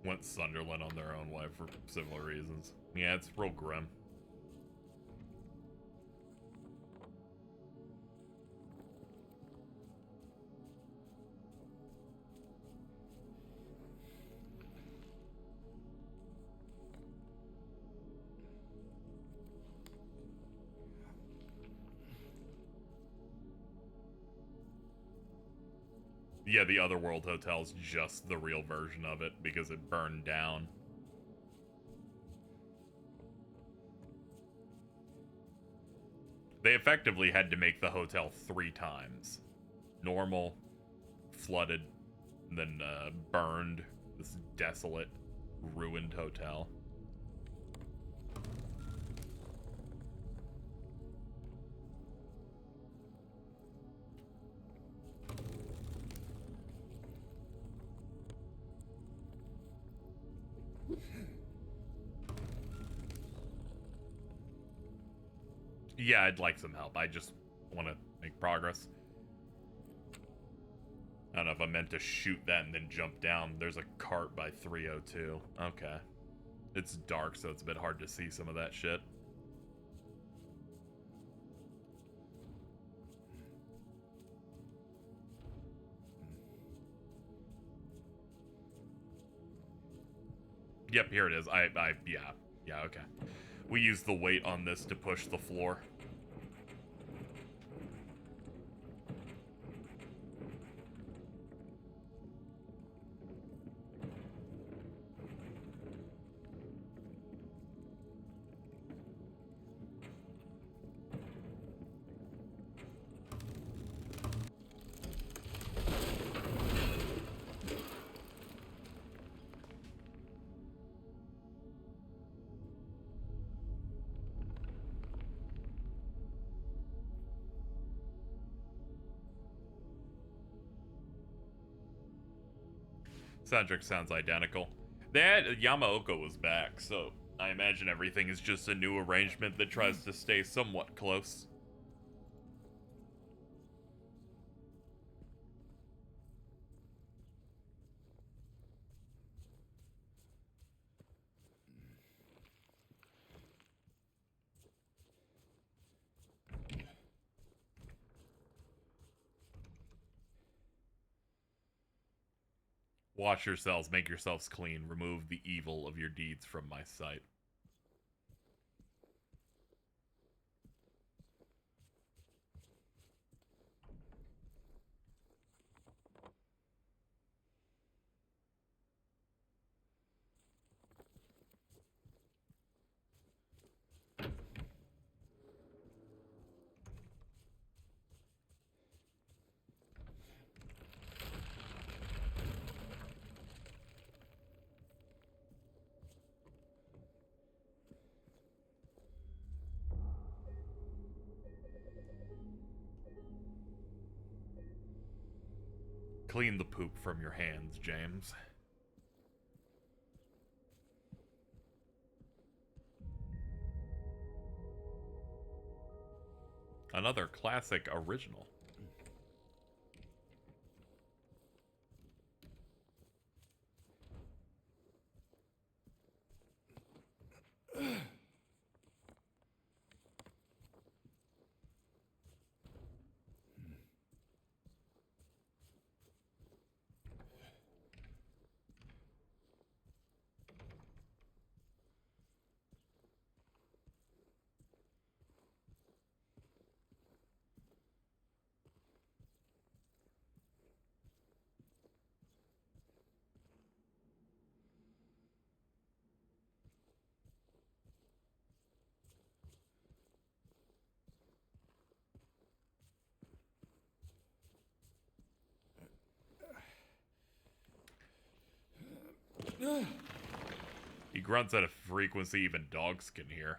Went Sunderland on their own way for similar reasons. Yeah, it's real grim. Yeah, the Otherworld Hotel's just the real version of it because it burned down. They effectively had to make the hotel 3 times. Normal, flooded, and then burned. This desolate, ruined hotel. Yeah, I'd like some help. I just want to make progress. I don't know if I meant to shoot that and then jump down. There's a cart by 302. Okay. It's dark, so it's a bit hard to see some of that shit. Yep, here it is. Yeah, okay. We use the weight on this to push the floor. Soundtrack sounds identical. Yamaoka was back, so I imagine everything is just a new arrangement that tries to stay somewhat close. Wash yourselves, make yourselves clean, remove the evil of your deeds from my sight. Clean the poop from your hands, James. Another classic original. He grunts at a frequency even dogs can hear.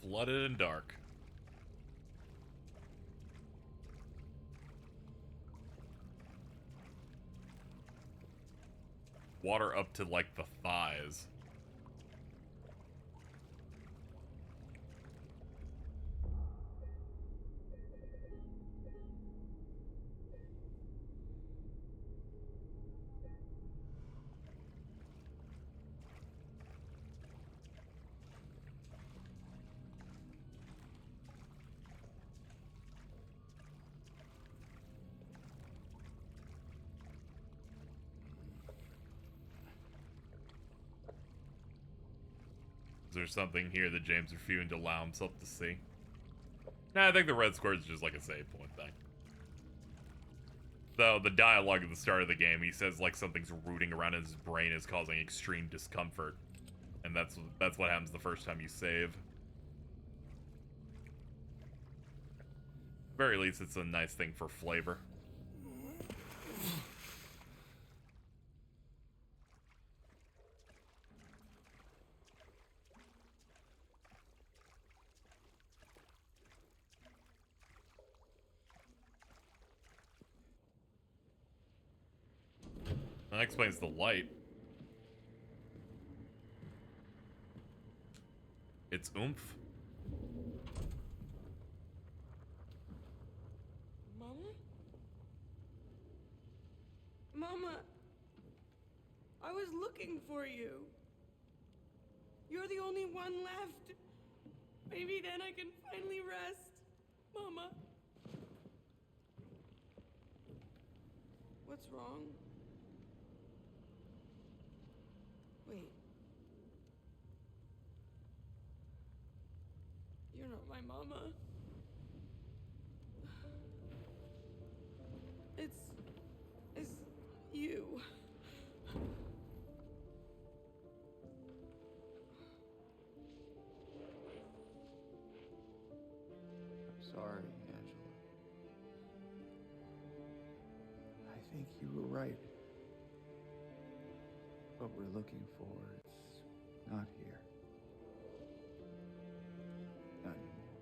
Flooded and dark. Water up to, like, the thighs. Is there something here that James refusing to allow himself to see? Nah, I think the red square is just like a save point thing. Though the dialogue at the start of the game, he says like something's rooting around in his brain is causing extreme discomfort. And that's what happens the first time you save. Very least it's a nice thing for flavor. That explains the light. It's oomph. Mama? Mama, I was looking for you. You're the only one left. Maybe then I can finally rest. Mama. What's wrong? Wait. You're not my mama. It's you. Sorry, Angela. I think you were right. What we're looking for, it's not here. Not anymore.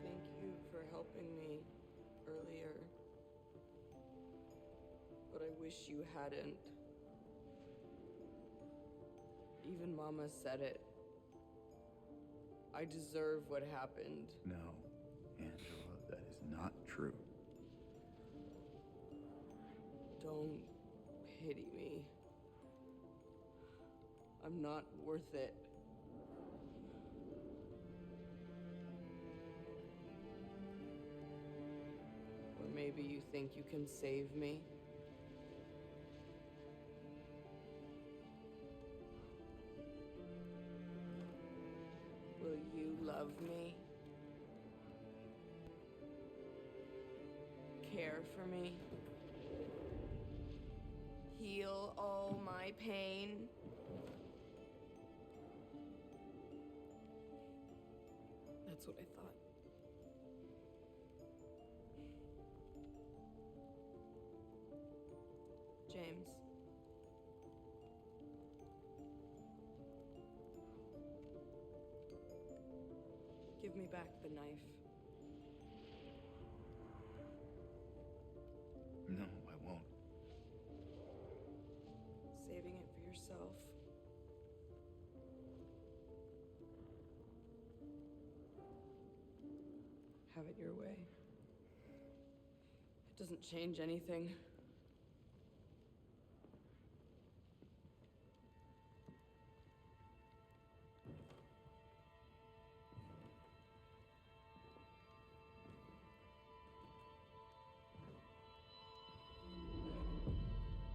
Thank you for helping me earlier. But I wish you hadn't. Even Mama said it. I deserve what happened. No, Angela, that is not true. Don't pity me. I'm not worth it. Or maybe you think you can save me? Will you love me? Care for me? Heal all my pain? That's what I thought. James. Give me back the knife. No, I won't. Saving it for yourself. Have it your way. It doesn't change anything.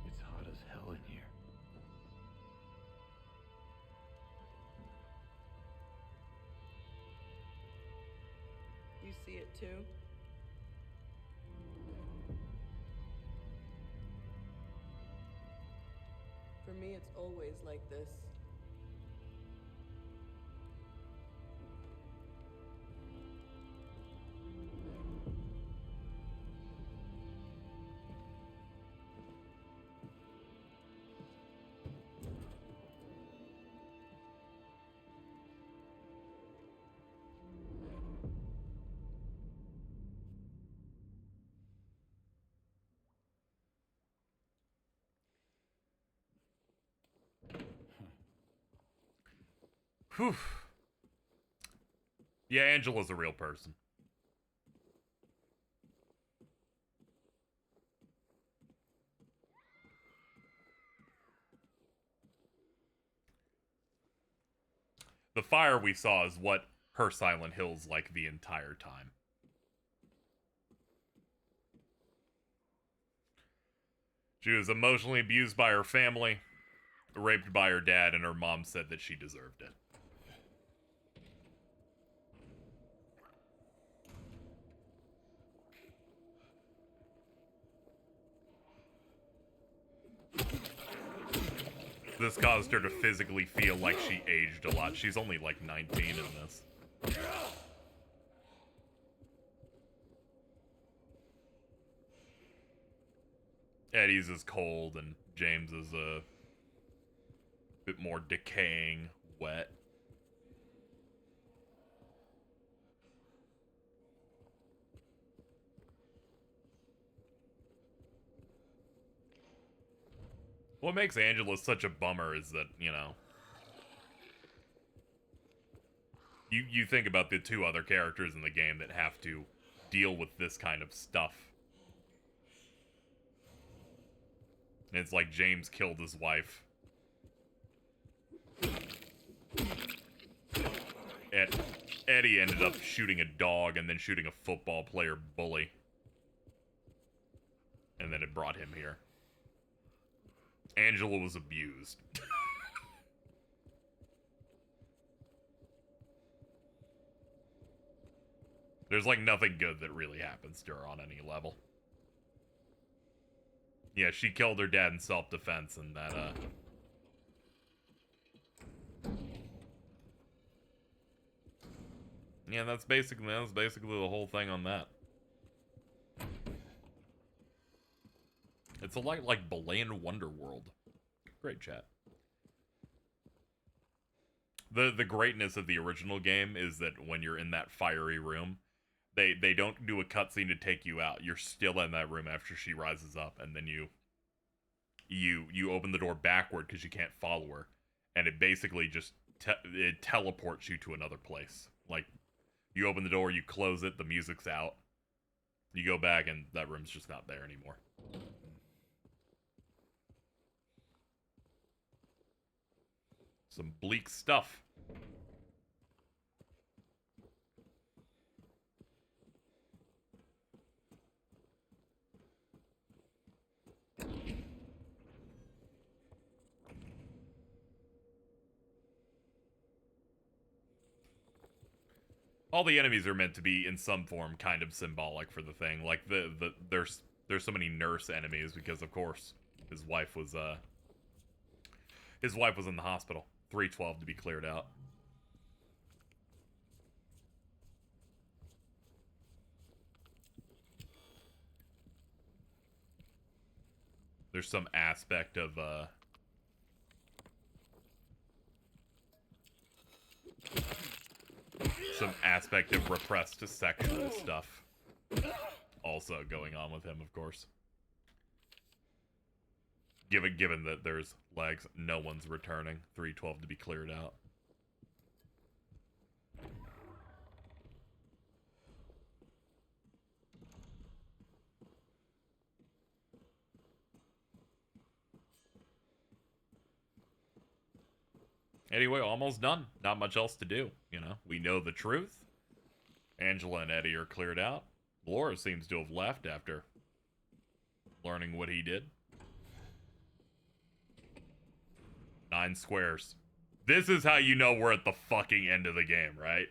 It's hot as hell in here. You see it too? For me, it's always like this. Whew. Yeah, Angela's a real person. The fire we saw is what her Silent Hill's like the entire time. She was emotionally abused by her family, raped by her dad, and her mom said that she deserved it. This caused her to physically feel like she aged a lot. She's only like 19 in this. Eddie's is cold and James is a bit more decaying, wet. What makes Angela such a bummer is that, you know, you think about the two other characters in the game that have to deal with this kind of stuff. And it's like James killed his wife. Eddie ended up shooting a dog and then shooting a football player bully. And then it brought him here. Angela was abused. There's like nothing good that really happens to her on any level. Yeah, she killed her dad in self-defense and that, yeah, that's basically the whole thing on that. It's a lot like Bland Wonderworld. Great chat. The greatness of the original game is that when you're in that fiery room, they don't do a cutscene to take you out. You're still in that room after she rises up, and then you open the door backward because you can't follow her, and it basically just it teleports you to another place. Like, you open the door, you close it, the music's out, you go back, and that room's just not there anymore. Some bleak stuff. All the enemies are meant to be in some form kind of symbolic for the thing. Like there's so many nurse enemies because of course his wife was in the hospital. 312 to be cleared out. There's some aspect of repressed sexual stuff also going on with him, of course. Given that there's legs, no one's returning. 312 to be cleared out. Anyway, almost done. Not much else to do, you know. We know the truth. Angela and Eddie are cleared out. Laura seems to have left after learning what he did. 9 squares. This is how you know we're at the fucking end of the game, right?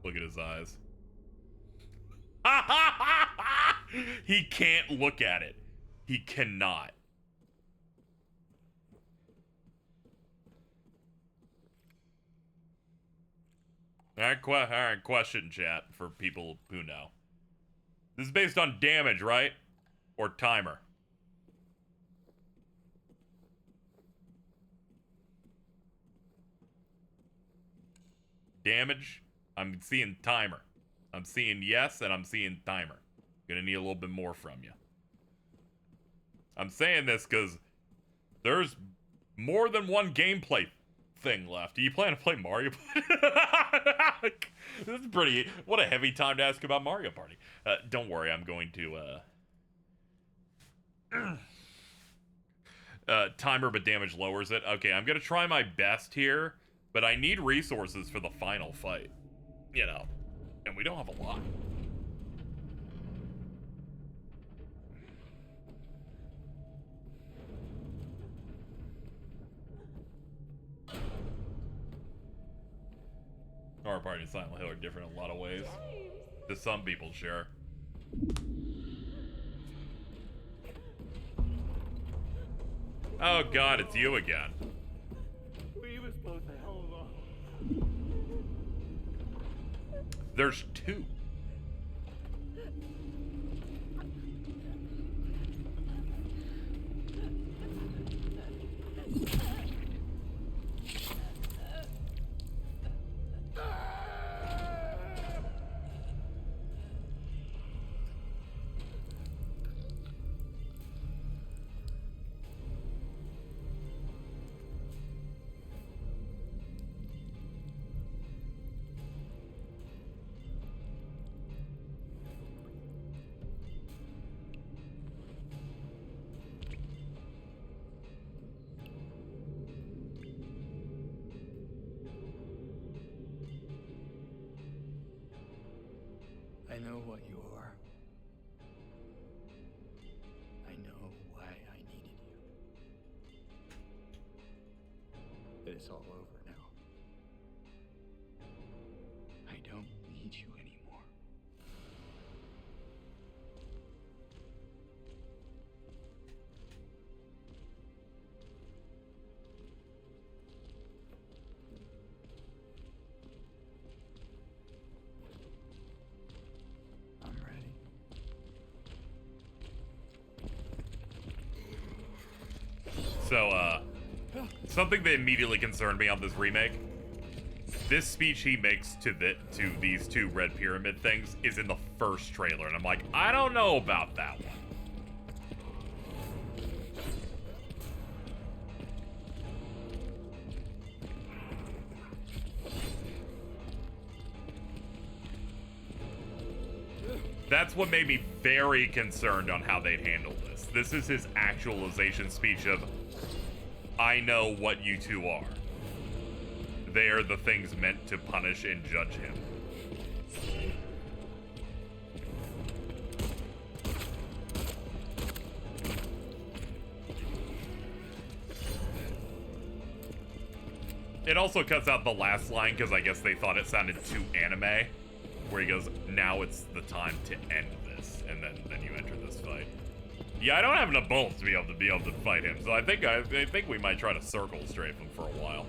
Look at his eyes. He can't look at it. He cannot. Alright, question chat for people who know. This is based on damage, right? Or timer? Damage, I'm seeing timer. I'm seeing yes, and I'm seeing timer. Gonna need a little bit more from you. I'm saying this because there's more than one gameplay thing left. Do you plan to play Mario Party? This is pretty... What a heavy time to ask about Mario Party. Don't worry, I'm going to... timer, but damage lowers it. Okay, I'm going to try my best here, but I need resources for the final fight. You know, and we don't have a lot. Mario Party and Silent Hill are different in a lot of ways. To some people, sure. Oh god, it's you again. We was both a hell of a... There's two. I know what you are. I know why I needed you. But it's all over now. I don't need you anymore. I'm ready. So, something that immediately concerned me on this remake, this speech he makes to these two Red Pyramid things is in the first trailer, and I'm like, I don't know about that one. That's what made me very concerned on how they'd handle this. This is his actualization speech of, I know what you two are. They are the things meant to punish and judge him. It also cuts out the last line because I guess they thought it sounded too anime, where he goes, now it's the time to end this, and then you enter this fight. Yeah, I don't have enough bullets to be able to fight him, so I think we might try to circle strafe him for a while.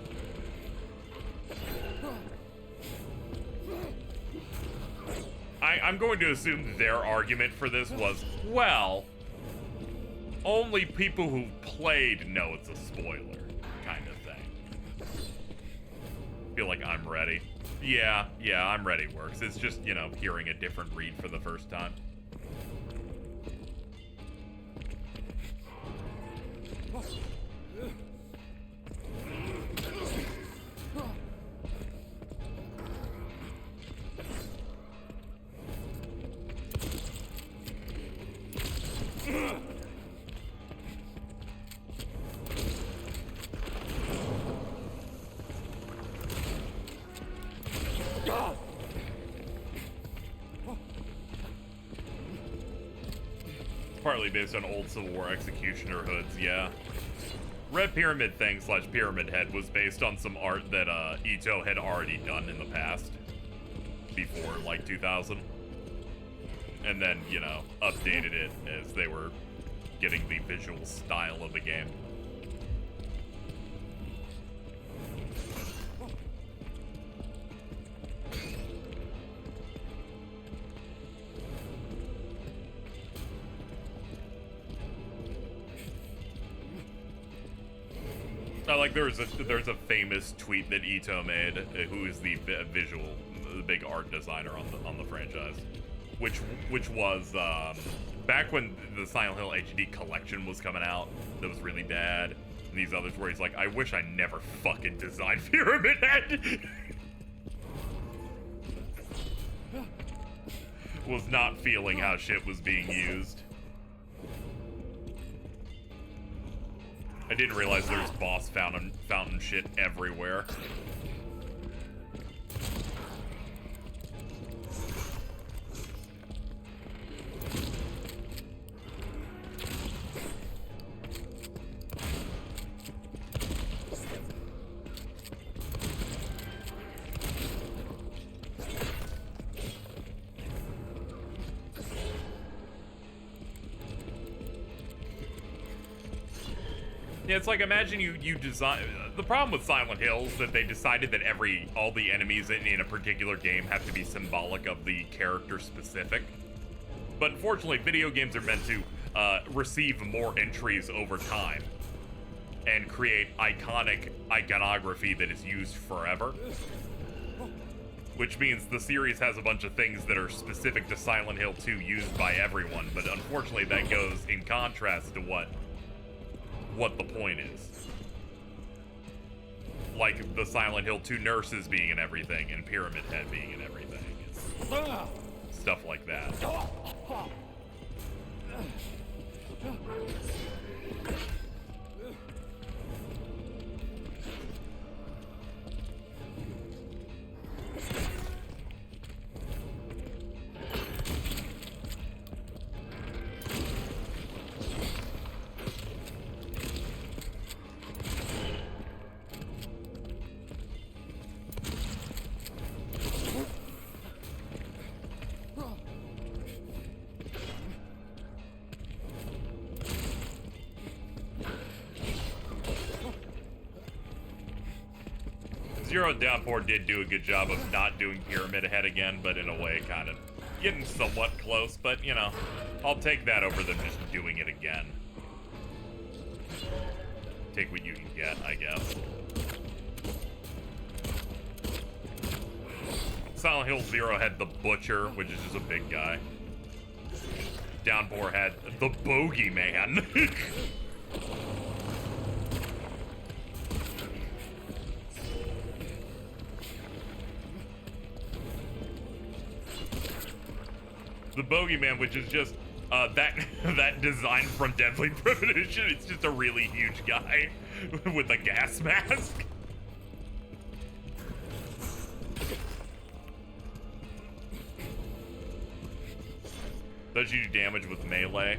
I'm going to assume their argument for this was, well, only people who played know it's a spoiler, kind of thing. Feel like I'm ready. Yeah, I'm ready works. It's just, you know, hearing a different read for the first time. Partly based on old Civil War executioner hoods, yeah. Red Pyramid thing / Pyramid Head was based on some art that Ito had already done in the past. Before, like, 2000. And then, you know, updated it as they were getting the visual style of the game. Like there's a famous tweet that Ito made, who is the the big art designer on the franchise, which was back when the Silent Hill HD collection was coming out, that was really bad. And these others where he's like, I wish I never fucking designed Pyramid Head. Was not feeling how shit was being used. I didn't realize there's boss fountain shit everywhere. Yeah, it's like, imagine you design... The problem with Silent Hill is that they decided that all the enemies in a particular game have to be symbolic of the character specific. But unfortunately, video games are meant to receive more entries over time and create iconic iconography that is used forever. Which means the series has a bunch of things that are specific to Silent Hill 2 used by everyone, but unfortunately that goes in contrast to what the point is. Like the Silent Hill 2 nurses being in everything and Pyramid Head being in everything. It's stuff like that. Zero and Downpour did do a good job of not doing Pyramid Head again, but in a way kind of getting somewhat close, but you know, I'll take that over them just doing it again. Take what you can get, I guess. Silent Hill 0 had the Butcher, which is just a big guy. Downpour had the Bogeyman. The Bogeyman, which is just that design from Deadly Premonition. It's just a really huge guy with a gas mask. Does you do damage with melee?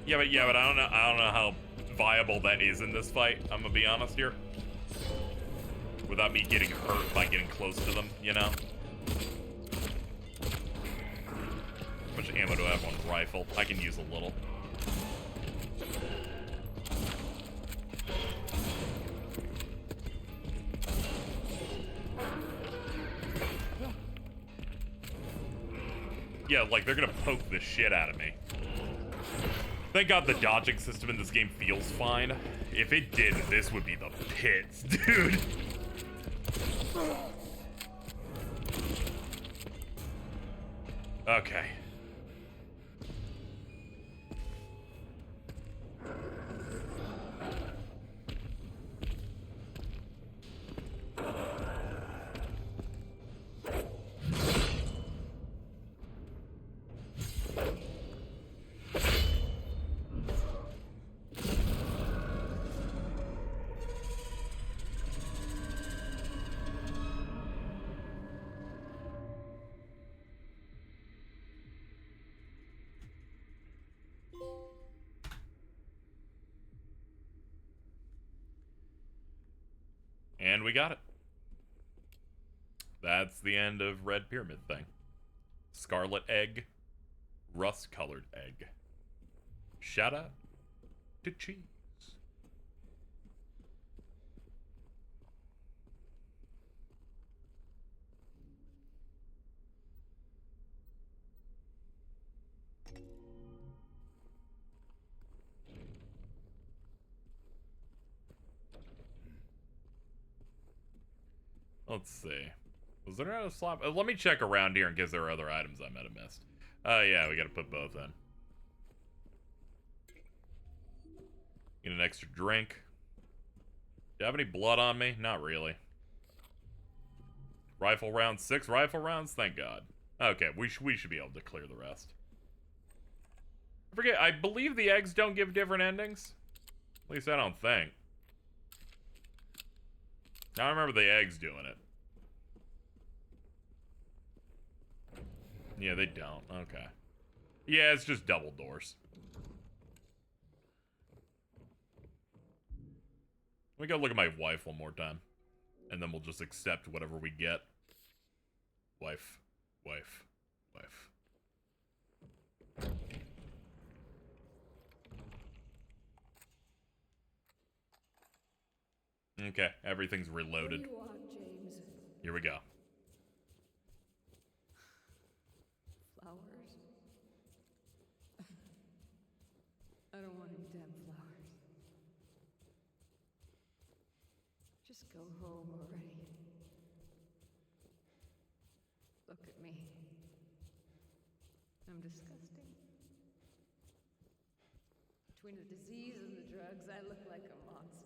Yeah, but I don't know how viable that is in this fight. I'm gonna be honest here. Without me getting hurt by getting close to them, you know. How much ammo do I have on rifle? I can use a little. Yeah, like, they're gonna poke the shit out of me. Thank God the dodging system in this game feels fine. If it did, this would be the pits, dude. Okay. And we got it. That's the end of Red Pyramid thing. Scarlet egg, rust-colored egg. Shout out to cheese. Let's see. Was there another slot? Let me check around here in case there are other items I might have missed. Oh, yeah, we gotta put both in. Get an extra drink. Do I have any blood on me? Not really. Rifle rounds, 6 rifle rounds? Thank God. Okay, we should be able to clear the rest. I forget, I believe the eggs don't give different endings. At least I don't think. I remember the eggs doing it. Yeah, they don't. Okay. Yeah, it's just double doors. Let me go look at my wife one more time. And then we'll just accept whatever we get. Wife. Wife. Wife. Okay, everything's reloaded. What do you want, James? Here we go. Flowers? I don't want any damn flowers. Just go home already. Look at me. I'm disgusting. Between the disease and the drugs, I look like a monster.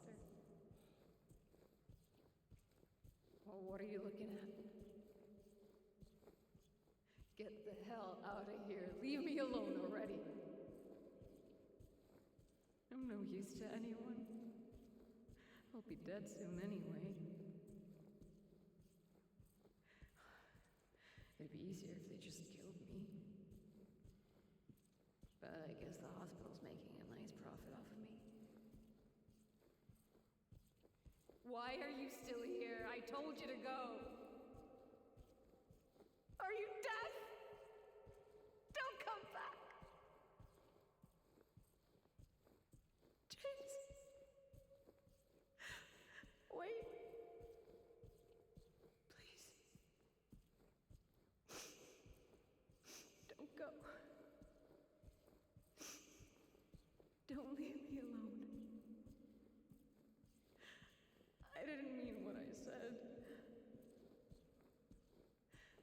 Well, what are you looking at? Get the hell out of here. Leave me alone already. I'm no use to anyone. I'll be dead soon anyway. It'd be easier if they just killed me. But I guess the hospital's making a nice profit off of me. Why are you still here? I told you to go. Are you deaf? Don't come back. James. Wait. Please. Don't go. Don't leave me alone. I didn't mean what I said.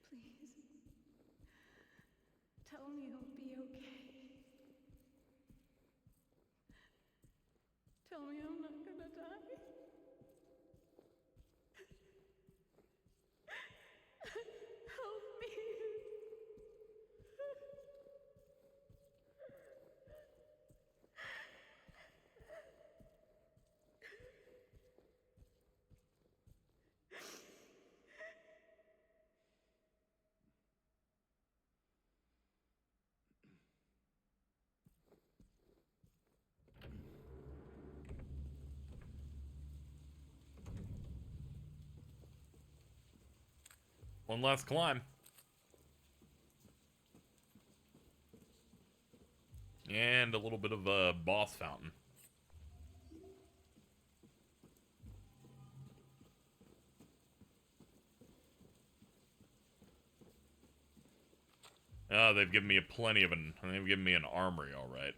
Please. Tell me I'll be okay. Tell me I'm not gonna die. Help me. One last climb. And a little bit of a boss fountain. Oh, they've given me they've given me an armory, all right.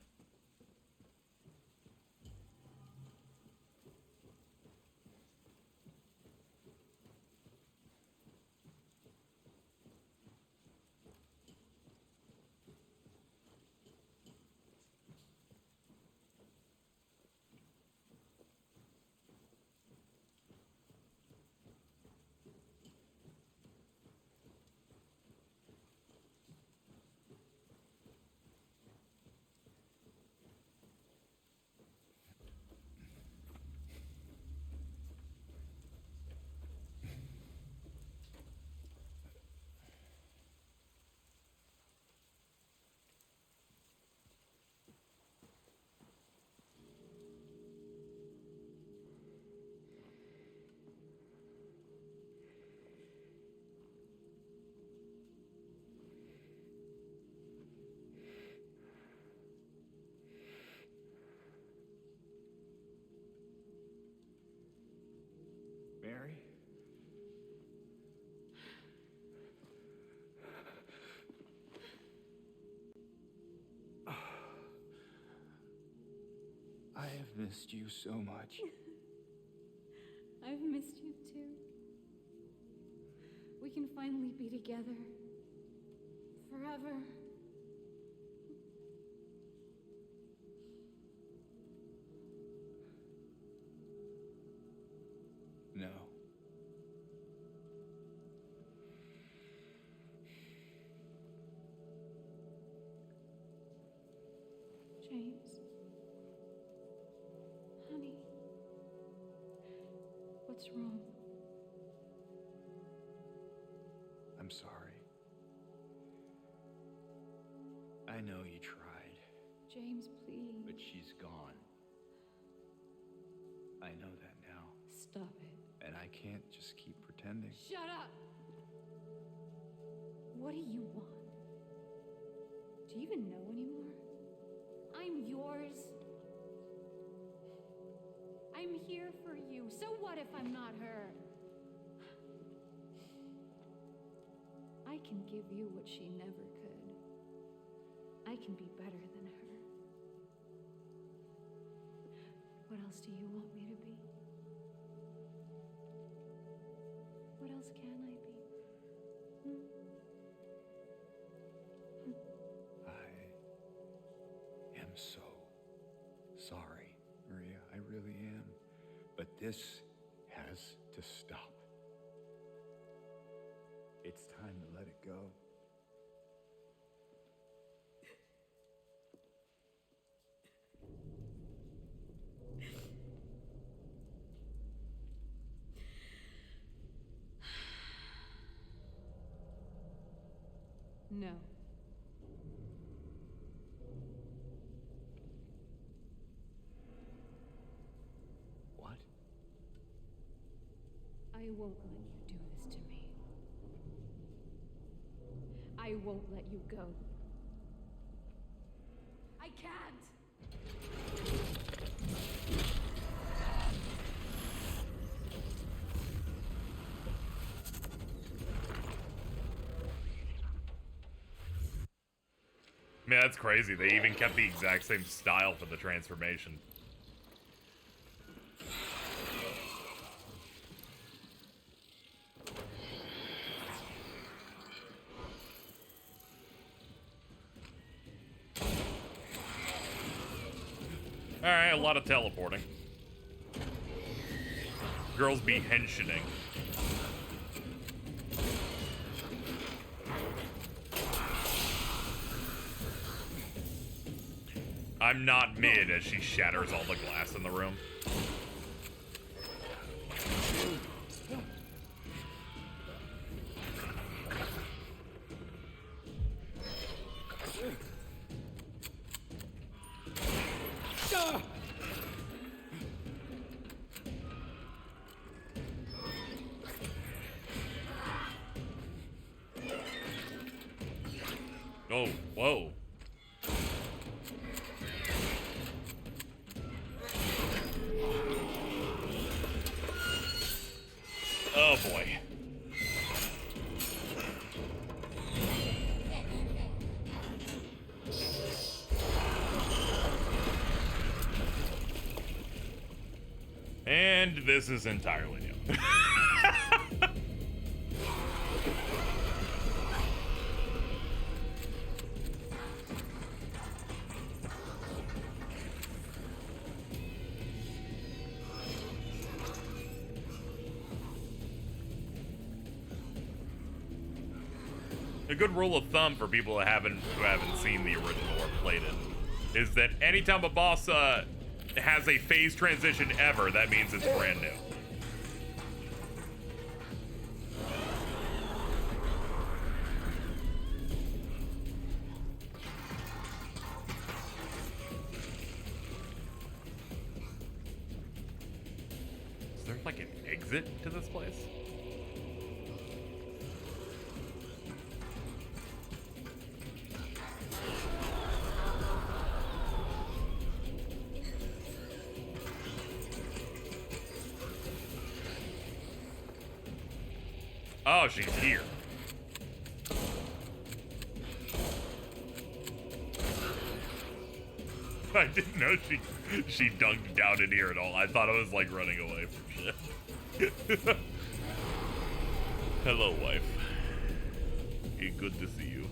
Mary? I have missed you so much. I've missed you too. we can finally be together. Forever. No. James. Honey. What's wrong? I'm sorry. I know you tried, James, please. but she's gone. I know that now. Stop it. And I can't just keep pretending. Shut up! What do you want? Do you even know anymore? I'm yours. I'm here for you. So what if I'm not her? I can give you what she never could. I can be better than her. What else do you want me to be? What else can I be? I am so sorry, Maria. I really am. But this has to stop. It's time to let it go. No. What? I won't let you do this to me. I won't let you go. I can't! Man, that's crazy. They even kept the exact same style for the transformation. Alright, a lot of teleporting. Girls be henching. I'm not mid as she shatters all the glass in the room. Oh, whoa. Oh boy. And this is entirely new. A good rule of thumb for people who haven't seen the original or played it is that anytime a boss has a phase transition ever, that means it's brand new. Is there like an exit to this place? Oh, she's here. I didn't know she dunked down in here at all. I thought I was like running away from shit. Hello, wife. Good to see you.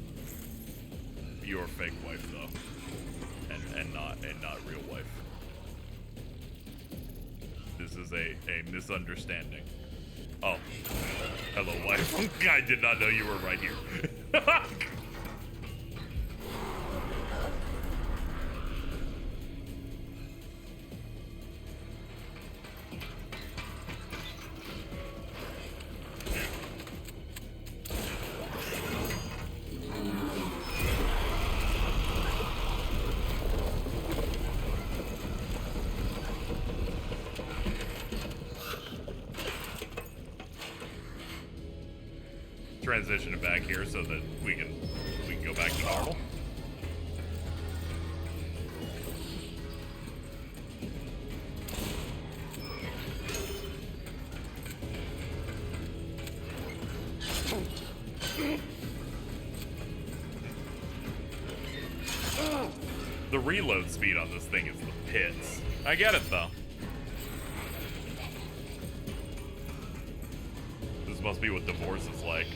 You're a fake wife, though, and not real wife. This is a misunderstanding. Oh, hello, wife. I did not know you were right here. Transition it back here so that we can go back to normal. The reload speed on this thing is the pits. I get it though. This must be what divorce is like.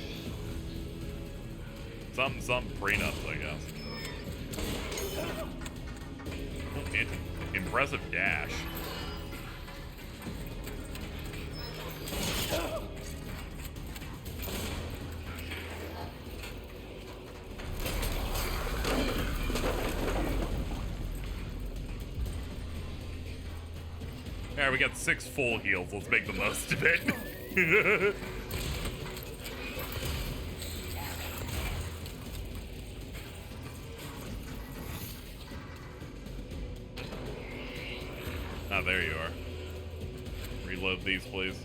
Some prenups, I guess. Impressive dash. Alright, we got 6 full heals. Let's make the most of it. Ah, there you are. Reload these, please.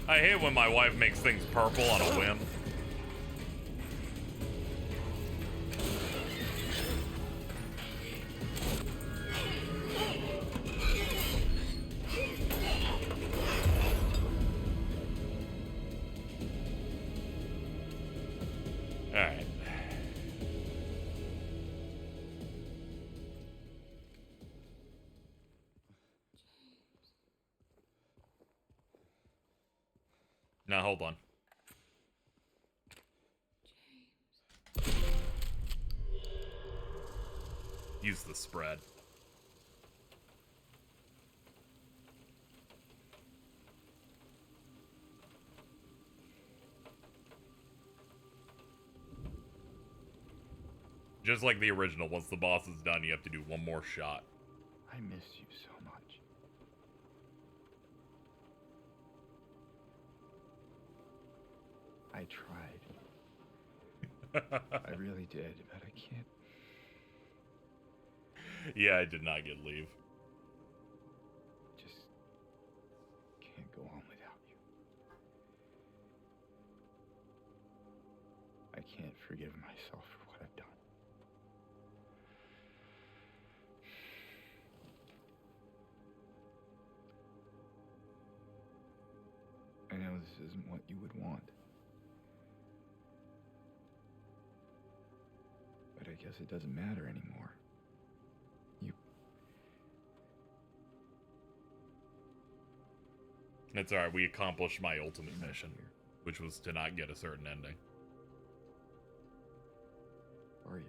I hate when my wife makes things purple on a whim. Alright. Now hold on. Use the spread. Just like the original, once the boss is done, you have to do one more shot. I miss you so much. I tried. I really did, but I can't. Yeah, I did not get leave. Just can't go on without you. I can't forgive myself for what I've done. I know this isn't what you would want. But I guess it doesn't matter anymore. It's alright, we accomplished my ultimate mission, which was to not get a certain ending. Are you?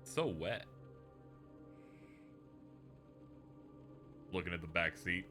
It's so wet. Looking at the back seat.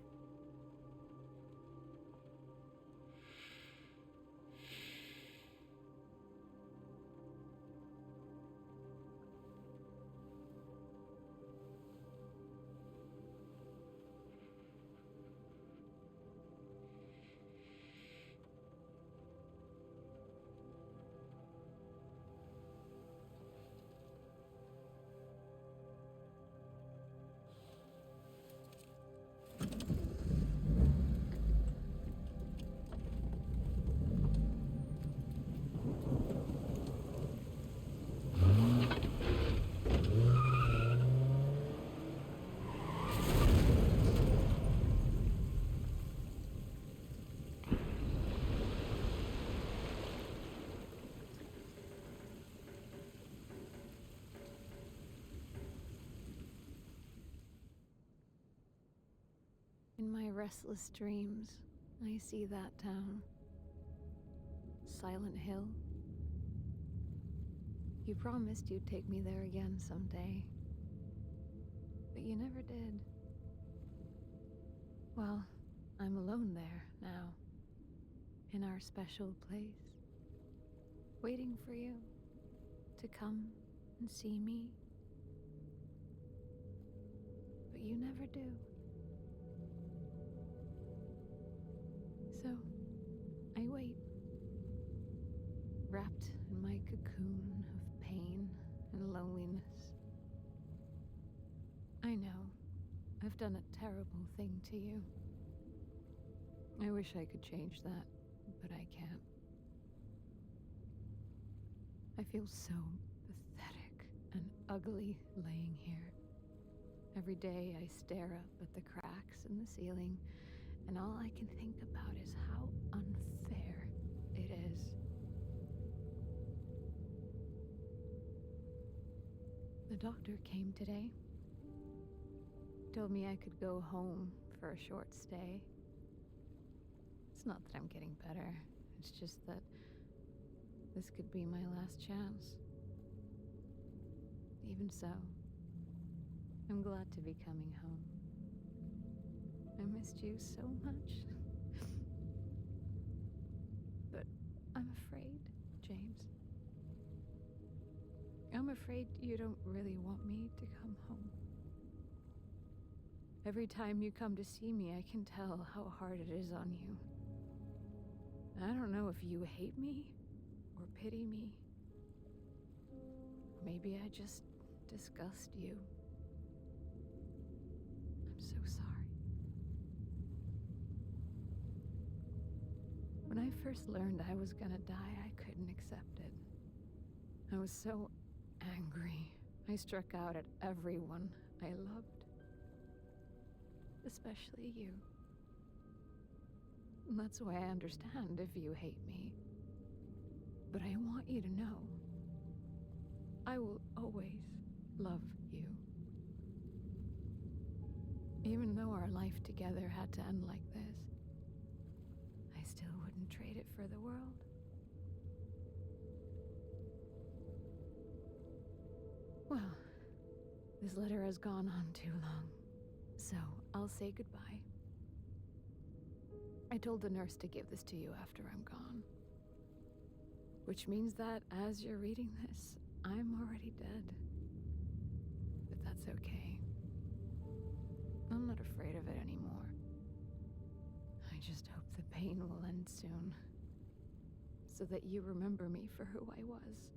restless dreams, I see that town. Silent Hill. You promised you'd take me there again someday. But you never did. Well, I'm alone there now. In our special place. Waiting for you to come and see me. But you never do. So, I wait. Wrapped in my cocoon of pain and loneliness. I know, I've done a terrible thing to you. I wish I could change that, but I can't. I feel so pathetic and ugly laying here. Every day I stare up at the cracks in the ceiling, and all I can think about is how unfair it is. The doctor came today. Told me I could go home for a short stay. It's not that I'm getting better. It's just that this could be my last chance. Even so, I'm glad to be coming home. I missed you so much. But I'm afraid, James. I'm afraid you don't really want me to come home. Every time you come to see me, I can tell how hard it is on you. I don't know if you hate me or pity me. Maybe I just disgust you. I'm so sorry. When I first learned I was gonna die, I couldn't accept it. I was so angry. I struck out at everyone I loved. Especially you. And that's why I understand if you hate me. But I want you to know, I will always love you. Even though our life together had to end like this, I still wouldn't trade it for the world. Well, this letter has gone on too long. So, I'll say goodbye. I told the nurse to give this to you after I'm gone. Which means that as you're reading this, I'm already dead. But that's okay. I'm not afraid of it anymore. I just hope the pain will end soon. So that you remember me for who I was.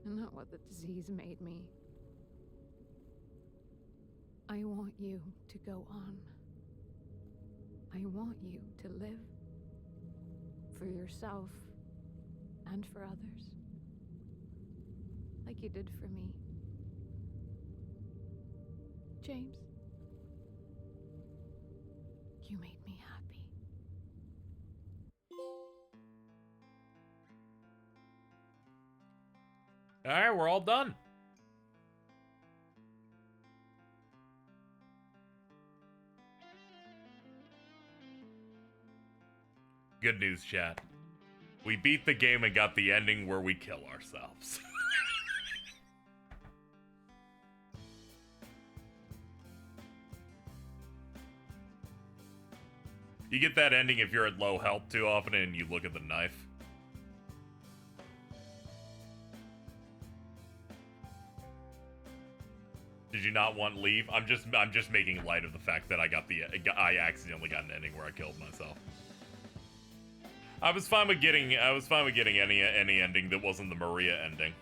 And not what the disease made me. I want you to go on. I want you to live. For yourself and for others. Like you did for me. James, you made me happy. Alright, we're all done. Good news, chat. We beat the game and got the ending where we kill ourselves. You get that ending if you're at low health too often and you look at the knife. Did you not want leave? I'm just making light of the fact that I accidentally got an ending where I killed myself. I was fine with getting any ending that wasn't the Maria ending.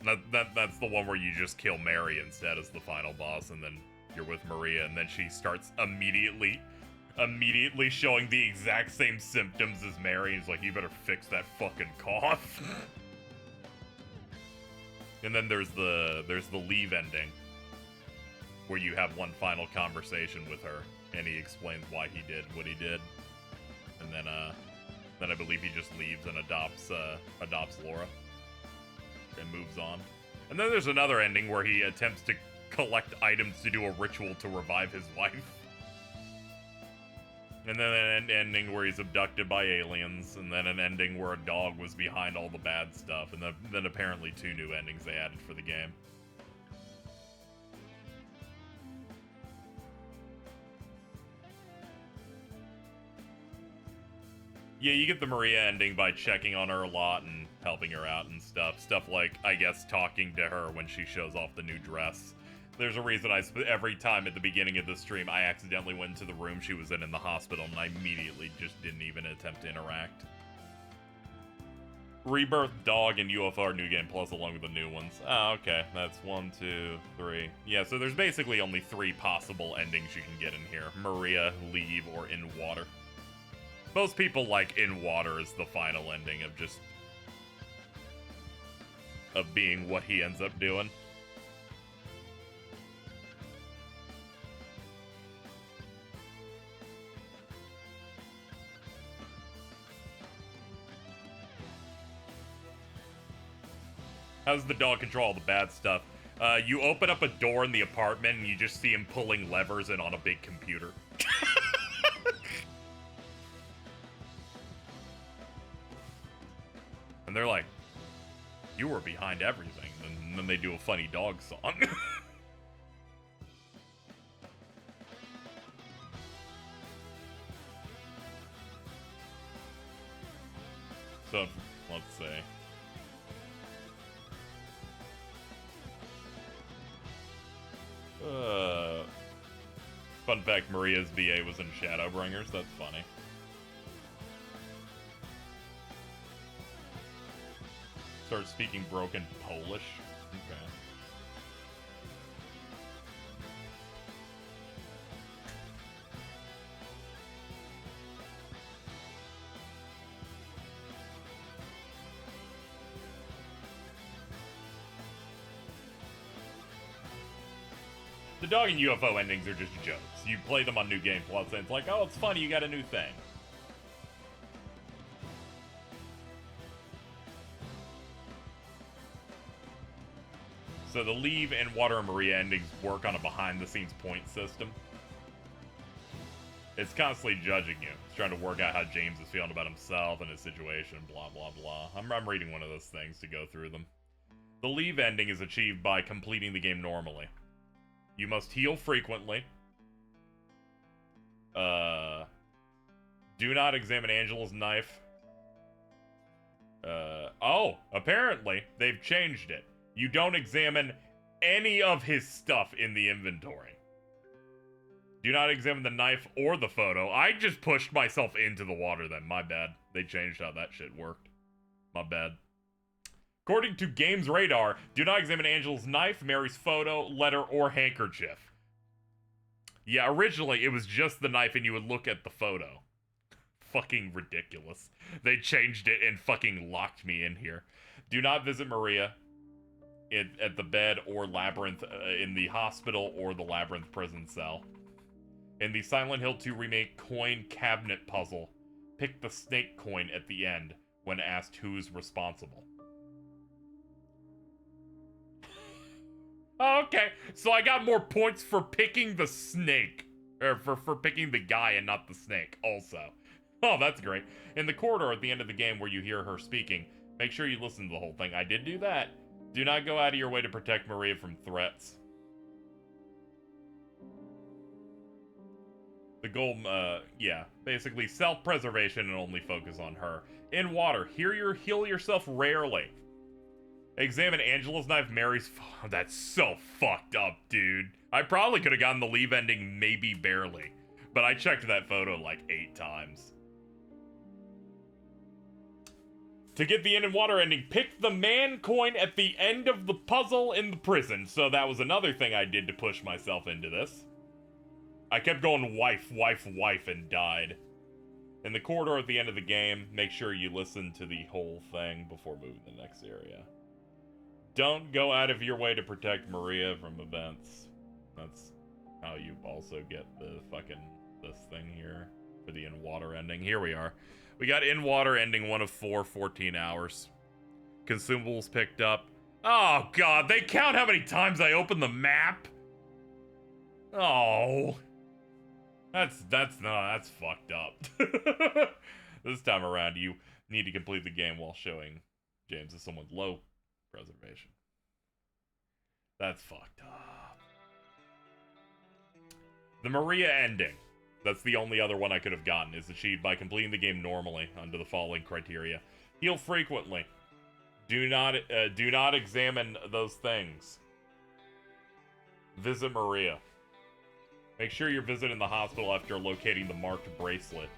That's the one where you just kill Mary instead as the final boss, and then you're with Maria, and then she starts immediately showing the exact same symptoms as Mary. He's like, you better fix that fucking cough. And then there's the leave ending, where you have one final conversation with her, and he explains why he did what he did. And then I believe he just leaves and adopts Laura and moves on. And then there's another ending where he attempts to collect items to do a ritual to revive his wife. And then an ending where he's abducted by aliens, and then an ending where a dog was behind all the bad stuff, and then apparently 2 new endings they added for the game. Yeah, you get the Maria ending by checking on her a lot and helping her out and stuff. Stuff like, I guess, talking to her when she shows off the new dress. There's a reason every time at the beginning of the stream, I accidentally went into the room she was in the hospital, and I immediately just didn't even attempt to interact. Rebirth, Dog, and UFO are New Game Plus along with the new ones. Oh, okay. That's 1, 2, 3. Yeah, so there's basically only 3 possible endings you can get in here. Maria, Leave, or In Water. Most people like In Water as the final ending of just... of being what he ends up doing. How does the dog control all the bad stuff? You open up a door in the apartment and you just see him pulling levers in on a big computer. And they're like, you were behind everything. And then they do a funny dog song. So, let's see. Fun fact, Maria's VA was in Shadowbringers. That's funny. Start speaking broken Polish. Okay. The dog and UFO endings are just jokes. You play them on New Game Plus, and it's like, oh, it's funny, you got a new thing. So the Leave and Water and Maria endings work on a behind-the-scenes point system. It's constantly judging you. It's trying to work out how James is feeling about himself and his situation, blah, blah, blah. I'm reading one of those things to go through them. The Leave ending is achieved by completing the game normally. You must heal frequently. Do not examine Angela's knife. Oh, apparently they've changed it. You don't examine any of his stuff in the inventory. Do not examine the knife or the photo. I just pushed myself into the water then. My bad. They changed how that shit worked. My bad. According to Games Radar, do not examine Angela's knife, Mary's photo, letter, or handkerchief. Yeah, originally it was just the knife and you would look at the photo. Fucking ridiculous. They changed it and fucking locked me in here. Do not visit Maria at the bed or labyrinth in the hospital or the labyrinth prison cell. In the Silent Hill 2 Remake coin cabinet puzzle, pick the snake coin at the end when asked who's responsible. Oh, okay, so I got more points for picking the snake. Or for picking the guy and not the snake, also. Oh, that's great. In the corridor at the end of the game where you hear her speaking, make sure you listen to the whole thing. I did do that. Do not go out of your way to protect Maria from threats. The goal, yeah. Basically, self-preservation and only focus on her. In water, heal yourself rarely. Examine Angela's knife, Mary's... Oh, that's so fucked up, dude. I probably could have gotten the Leave ending maybe barely. But I checked that photo like 8 times. To get the In Water ending, pick the man coin at the end of the puzzle in the prison. So that was another thing I did to push myself into this. I kept going wife, wife, wife, and died. In the corridor at the end of the game, make sure you listen to the whole thing before moving to the next area. Don't go out of your way to protect Maria from events. That's how you also get the fucking this thing here for the In Water ending. Here we are. We got In Water ending 1 of 4, 14 hours. Consumables picked up. Oh god, they count how many times I open the map? Oh. That's fucked up. This time around, you need to complete the game while showing James as someone with low preservation. That's fucked up. The Maria ending. That's the only other one I could have gotten, is achieved by completing the game normally under the following criteria. Heal frequently. Do not examine those things. Visit Maria. Make sure you're visiting the hospital after locating the marked bracelet.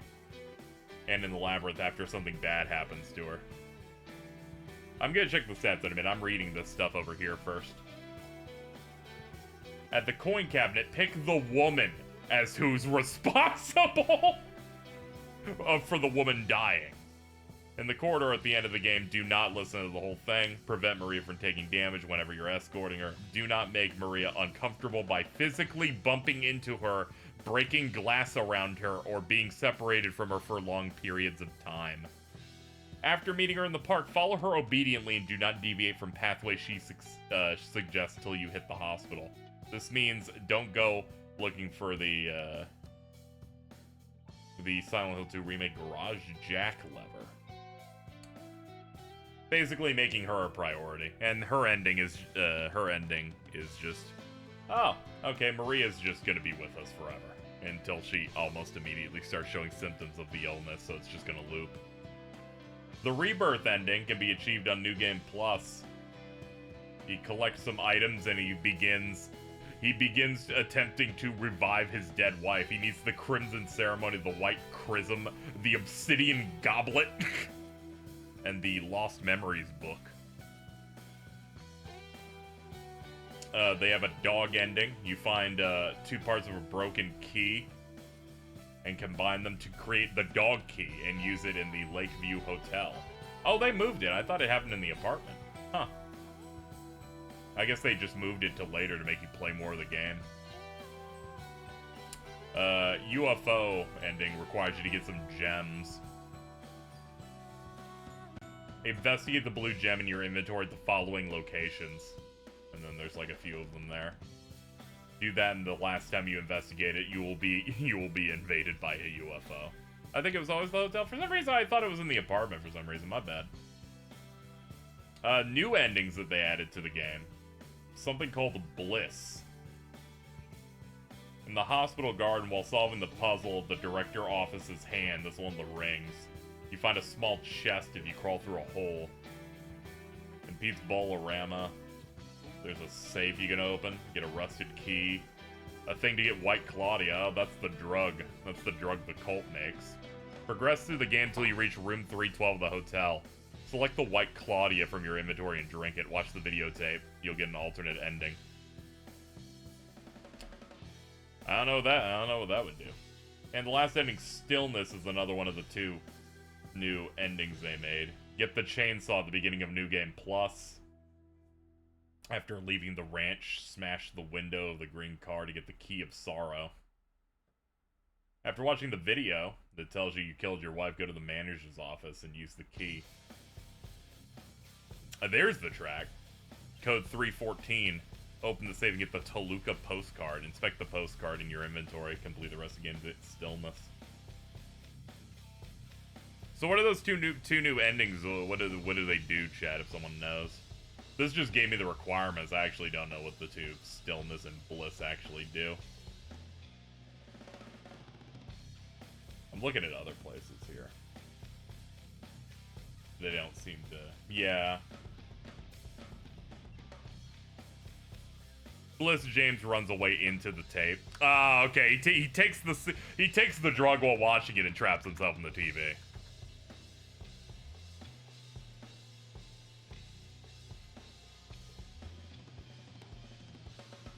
And in the labyrinth after something bad happens to her. I'm gonna check the stats in a minute. I'm reading this stuff over here first. At the coin cabinet, pick the woman as who's responsible for the woman dying. In the corridor at the end of the game, do not listen to the whole thing. Prevent Maria from taking damage whenever you're escorting her. Do not make Maria uncomfortable by physically bumping into her, breaking glass around her, or being separated from her for long periods of time. After meeting her in the park, follow her obediently and do not deviate from pathways she suggests till you hit the hospital. This means don't go looking for the Silent Hill 2 Remake garage jack lever. Basically making her a priority. And her ending is just, oh, okay, Maria's just gonna be with us forever. Until she almost immediately starts showing symptoms of the illness, so it's just gonna loop. The Rebirth ending can be achieved on New Game Plus. He collects some items and he begins attempting to revive his dead wife. He needs the Crimson Ceremony, the White Chrism, the Obsidian Goblet, and the Lost Memories book. They have a dog ending. You find 2 parts of a broken key and combine them to create the dog key and use it in the Lakeview Hotel. Oh, they moved it. I thought it happened in the apartment. Huh. I guess they just moved it to later to make you play more of the game. UFO ending requires you to get some gems. Investigate the blue gem in your inventory at the following locations. And then there's like a few of them there. Do that, and the last time you investigate it, you will be invaded by a UFO. I think it was always the hotel. For some reason, I thought it was in the apartment for some reason. My bad. New endings that they added to the game. Something called Bliss. In the hospital garden, while solving the puzzle of the director office's hand, that's one of the rings, you find a small chest if you crawl through a hole. In Pete's Bolorama, there's a safe you can open, get a rusted key, a thing to get White Claudia. Oh, that's the drug. That's the drug the cult makes. Progress through the game until you reach room 312 of the hotel. Select the White Claudia from your inventory and drink it. Watch the videotape. You'll get an alternate ending. I don't know what that would do. And the last ending, Stillness, is another one of the 2 new endings they made. Get the chainsaw at the beginning of New Game Plus. After leaving the ranch, smash the window of the green car to get the Key of Sorrow. After watching the video that tells you killed your wife, go to the manager's office and use the key. There's the track. Code 314. Open the safe and get the Toluca postcard. Inspect the postcard in your inventory. Complete the rest of the game. Stillness. So what are those two new endings? What do they do, chat, if someone knows? This just gave me the requirements. I actually don't know what the 2, Stillness and Bliss, actually do. I'm looking at other places here. They don't seem to... Yeah. Bliss James runs away into the tape. Ah, okay. He takes the drug while watching it and traps himself in the TV.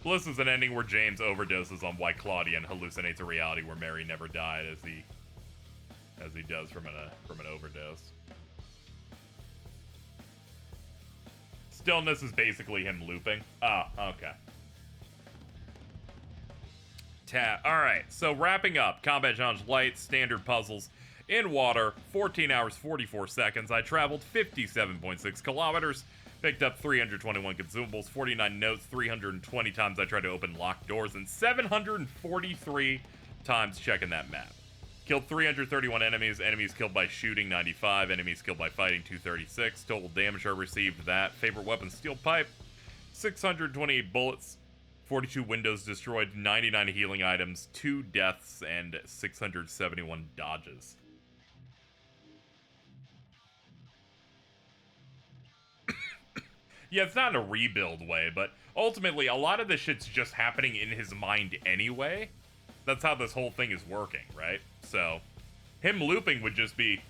Bliss is an ending where James overdoses on White Claudia and hallucinates a reality where Mary never died, as he does from an overdose. Stillness is basically him looping. Oh, okay. Alright, so wrapping up. Combat Challenge Light, standard puzzles. In water, 14 hours, 44 seconds. I traveled 57.6 kilometers. Picked up 321 consumables, 49 notes, 320 times I tried to open locked doors, and 743 times checking that map. Killed 331 enemies, enemies killed by shooting 95, enemies killed by fighting 236, total damage I received that. Favorite weapon, steel pipe, 628 bullets, 42 windows destroyed, 99 healing items, 2 deaths, and 671 dodges. Yeah, it's not in a rebuild way, but ultimately, a lot of this shit's just happening in his mind anyway. That's how this whole thing is working, right? So, him looping would just be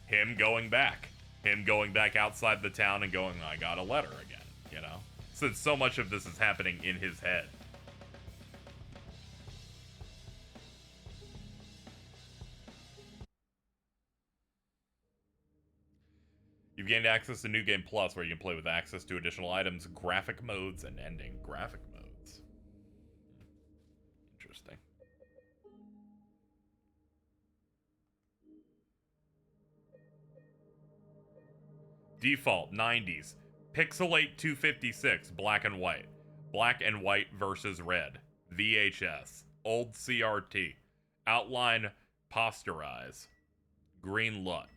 him going back. Him going back outside the town and going, I got a letter again, you know? Since so much of this is happening in his head. You've gained access to New Game Plus, where you can play with access to additional items, graphic modes, and ending graphic modes. Interesting. Default, 90s. Pixelate 256, black and white. Black and white versus red. VHS. Old CRT. Outline, posterize. Green LUT.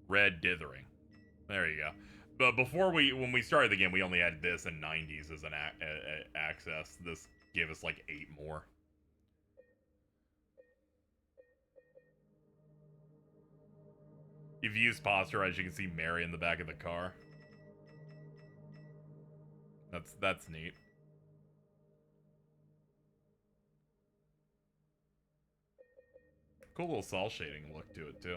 Red dithering. There you go. But when we started the game, we only had this and 90s as an access. This gave us like 8 more. If you use posterize, you can see Mary in the back of the car. That's neat. Cool little cell shading look to it too.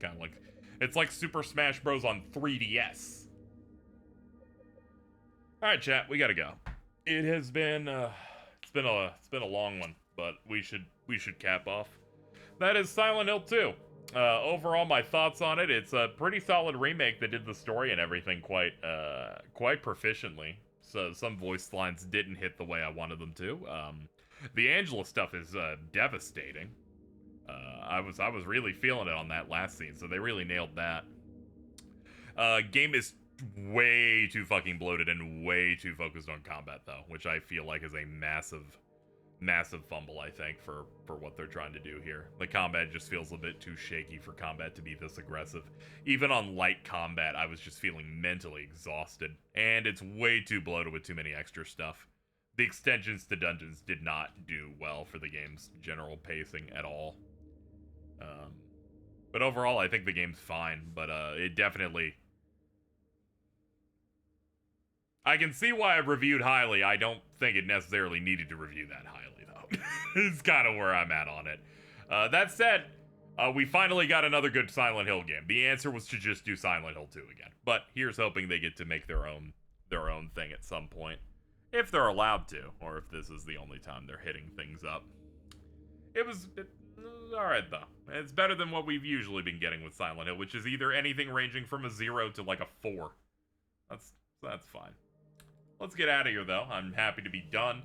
Kind of like, it's like Super Smash Bros. On 3DS. All right, chat, we gotta go. It has been it's been a long one, but we should cap off. That is Silent Hill 2. Overall, my thoughts on it: it's a pretty solid remake that did the story and everything quite proficiently. So some voice lines didn't hit the way I wanted them to. The Angela stuff is devastating. I was really feeling it on that last scene, so they really nailed that. Game is way too fucking bloated and way too focused on combat, though, which I feel like is a massive fumble, I think, for what they're trying to do here. The combat just feels a bit too shaky for combat to be this aggressive. Even on light combat, I was just feeling mentally exhausted, and it's way too bloated with too many extra stuff. The extensions to dungeons did not do well for the game's general pacing at all. But overall, I think the game's fine, but it definitely... I can see why I reviewed highly. I don't think it necessarily needed to review that highly, though. It's kind of where I'm at on it. That said, we finally got another good Silent Hill game. The answer was to just do Silent Hill 2 again. But here's hoping they get to make their own thing at some point. If they're allowed to, or if this is the only time they're hitting things up. It was alright, though. It's better than what we've usually been getting with Silent Hill, which is either anything ranging from a 0 to like a 4. That's fine. Let's get out of here, though. I'm happy to be done.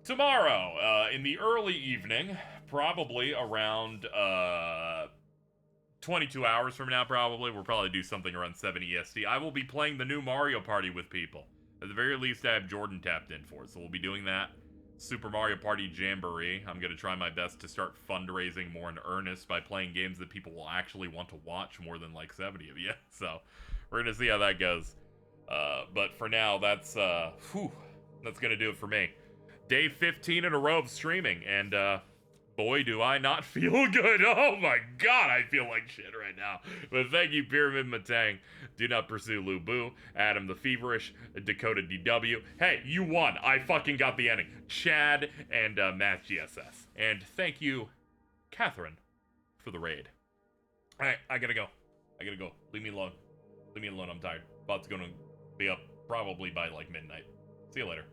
Tomorrow, in the early evening, probably around 22 hours from now, we'll probably do something around 7 EST. I will be playing the new Mario Party with people. At the very least, I have Jordan tapped in for it, so we'll be doing that. Super Mario Party Jamboree. I'm going to try my best to start fundraising more in earnest by playing games that people will actually want to watch more than like 70 of you. So, we're going to see how that goes. But for now, that's going to do it for me. Day 15 in a row of streaming, and, boy, do I not feel good. Oh my god, I feel like shit right now. But thank you, Pyramid Matang. Do Not Pursue Lu Bu, Adam the Feverish, Dakota DW. Hey, you won. I fucking got the ending. Chad and Matt GSS. And thank you, Catherine, for the raid. Alright, I gotta go. Leave me alone. I'm tired. About to go to be up probably by like midnight. See you later.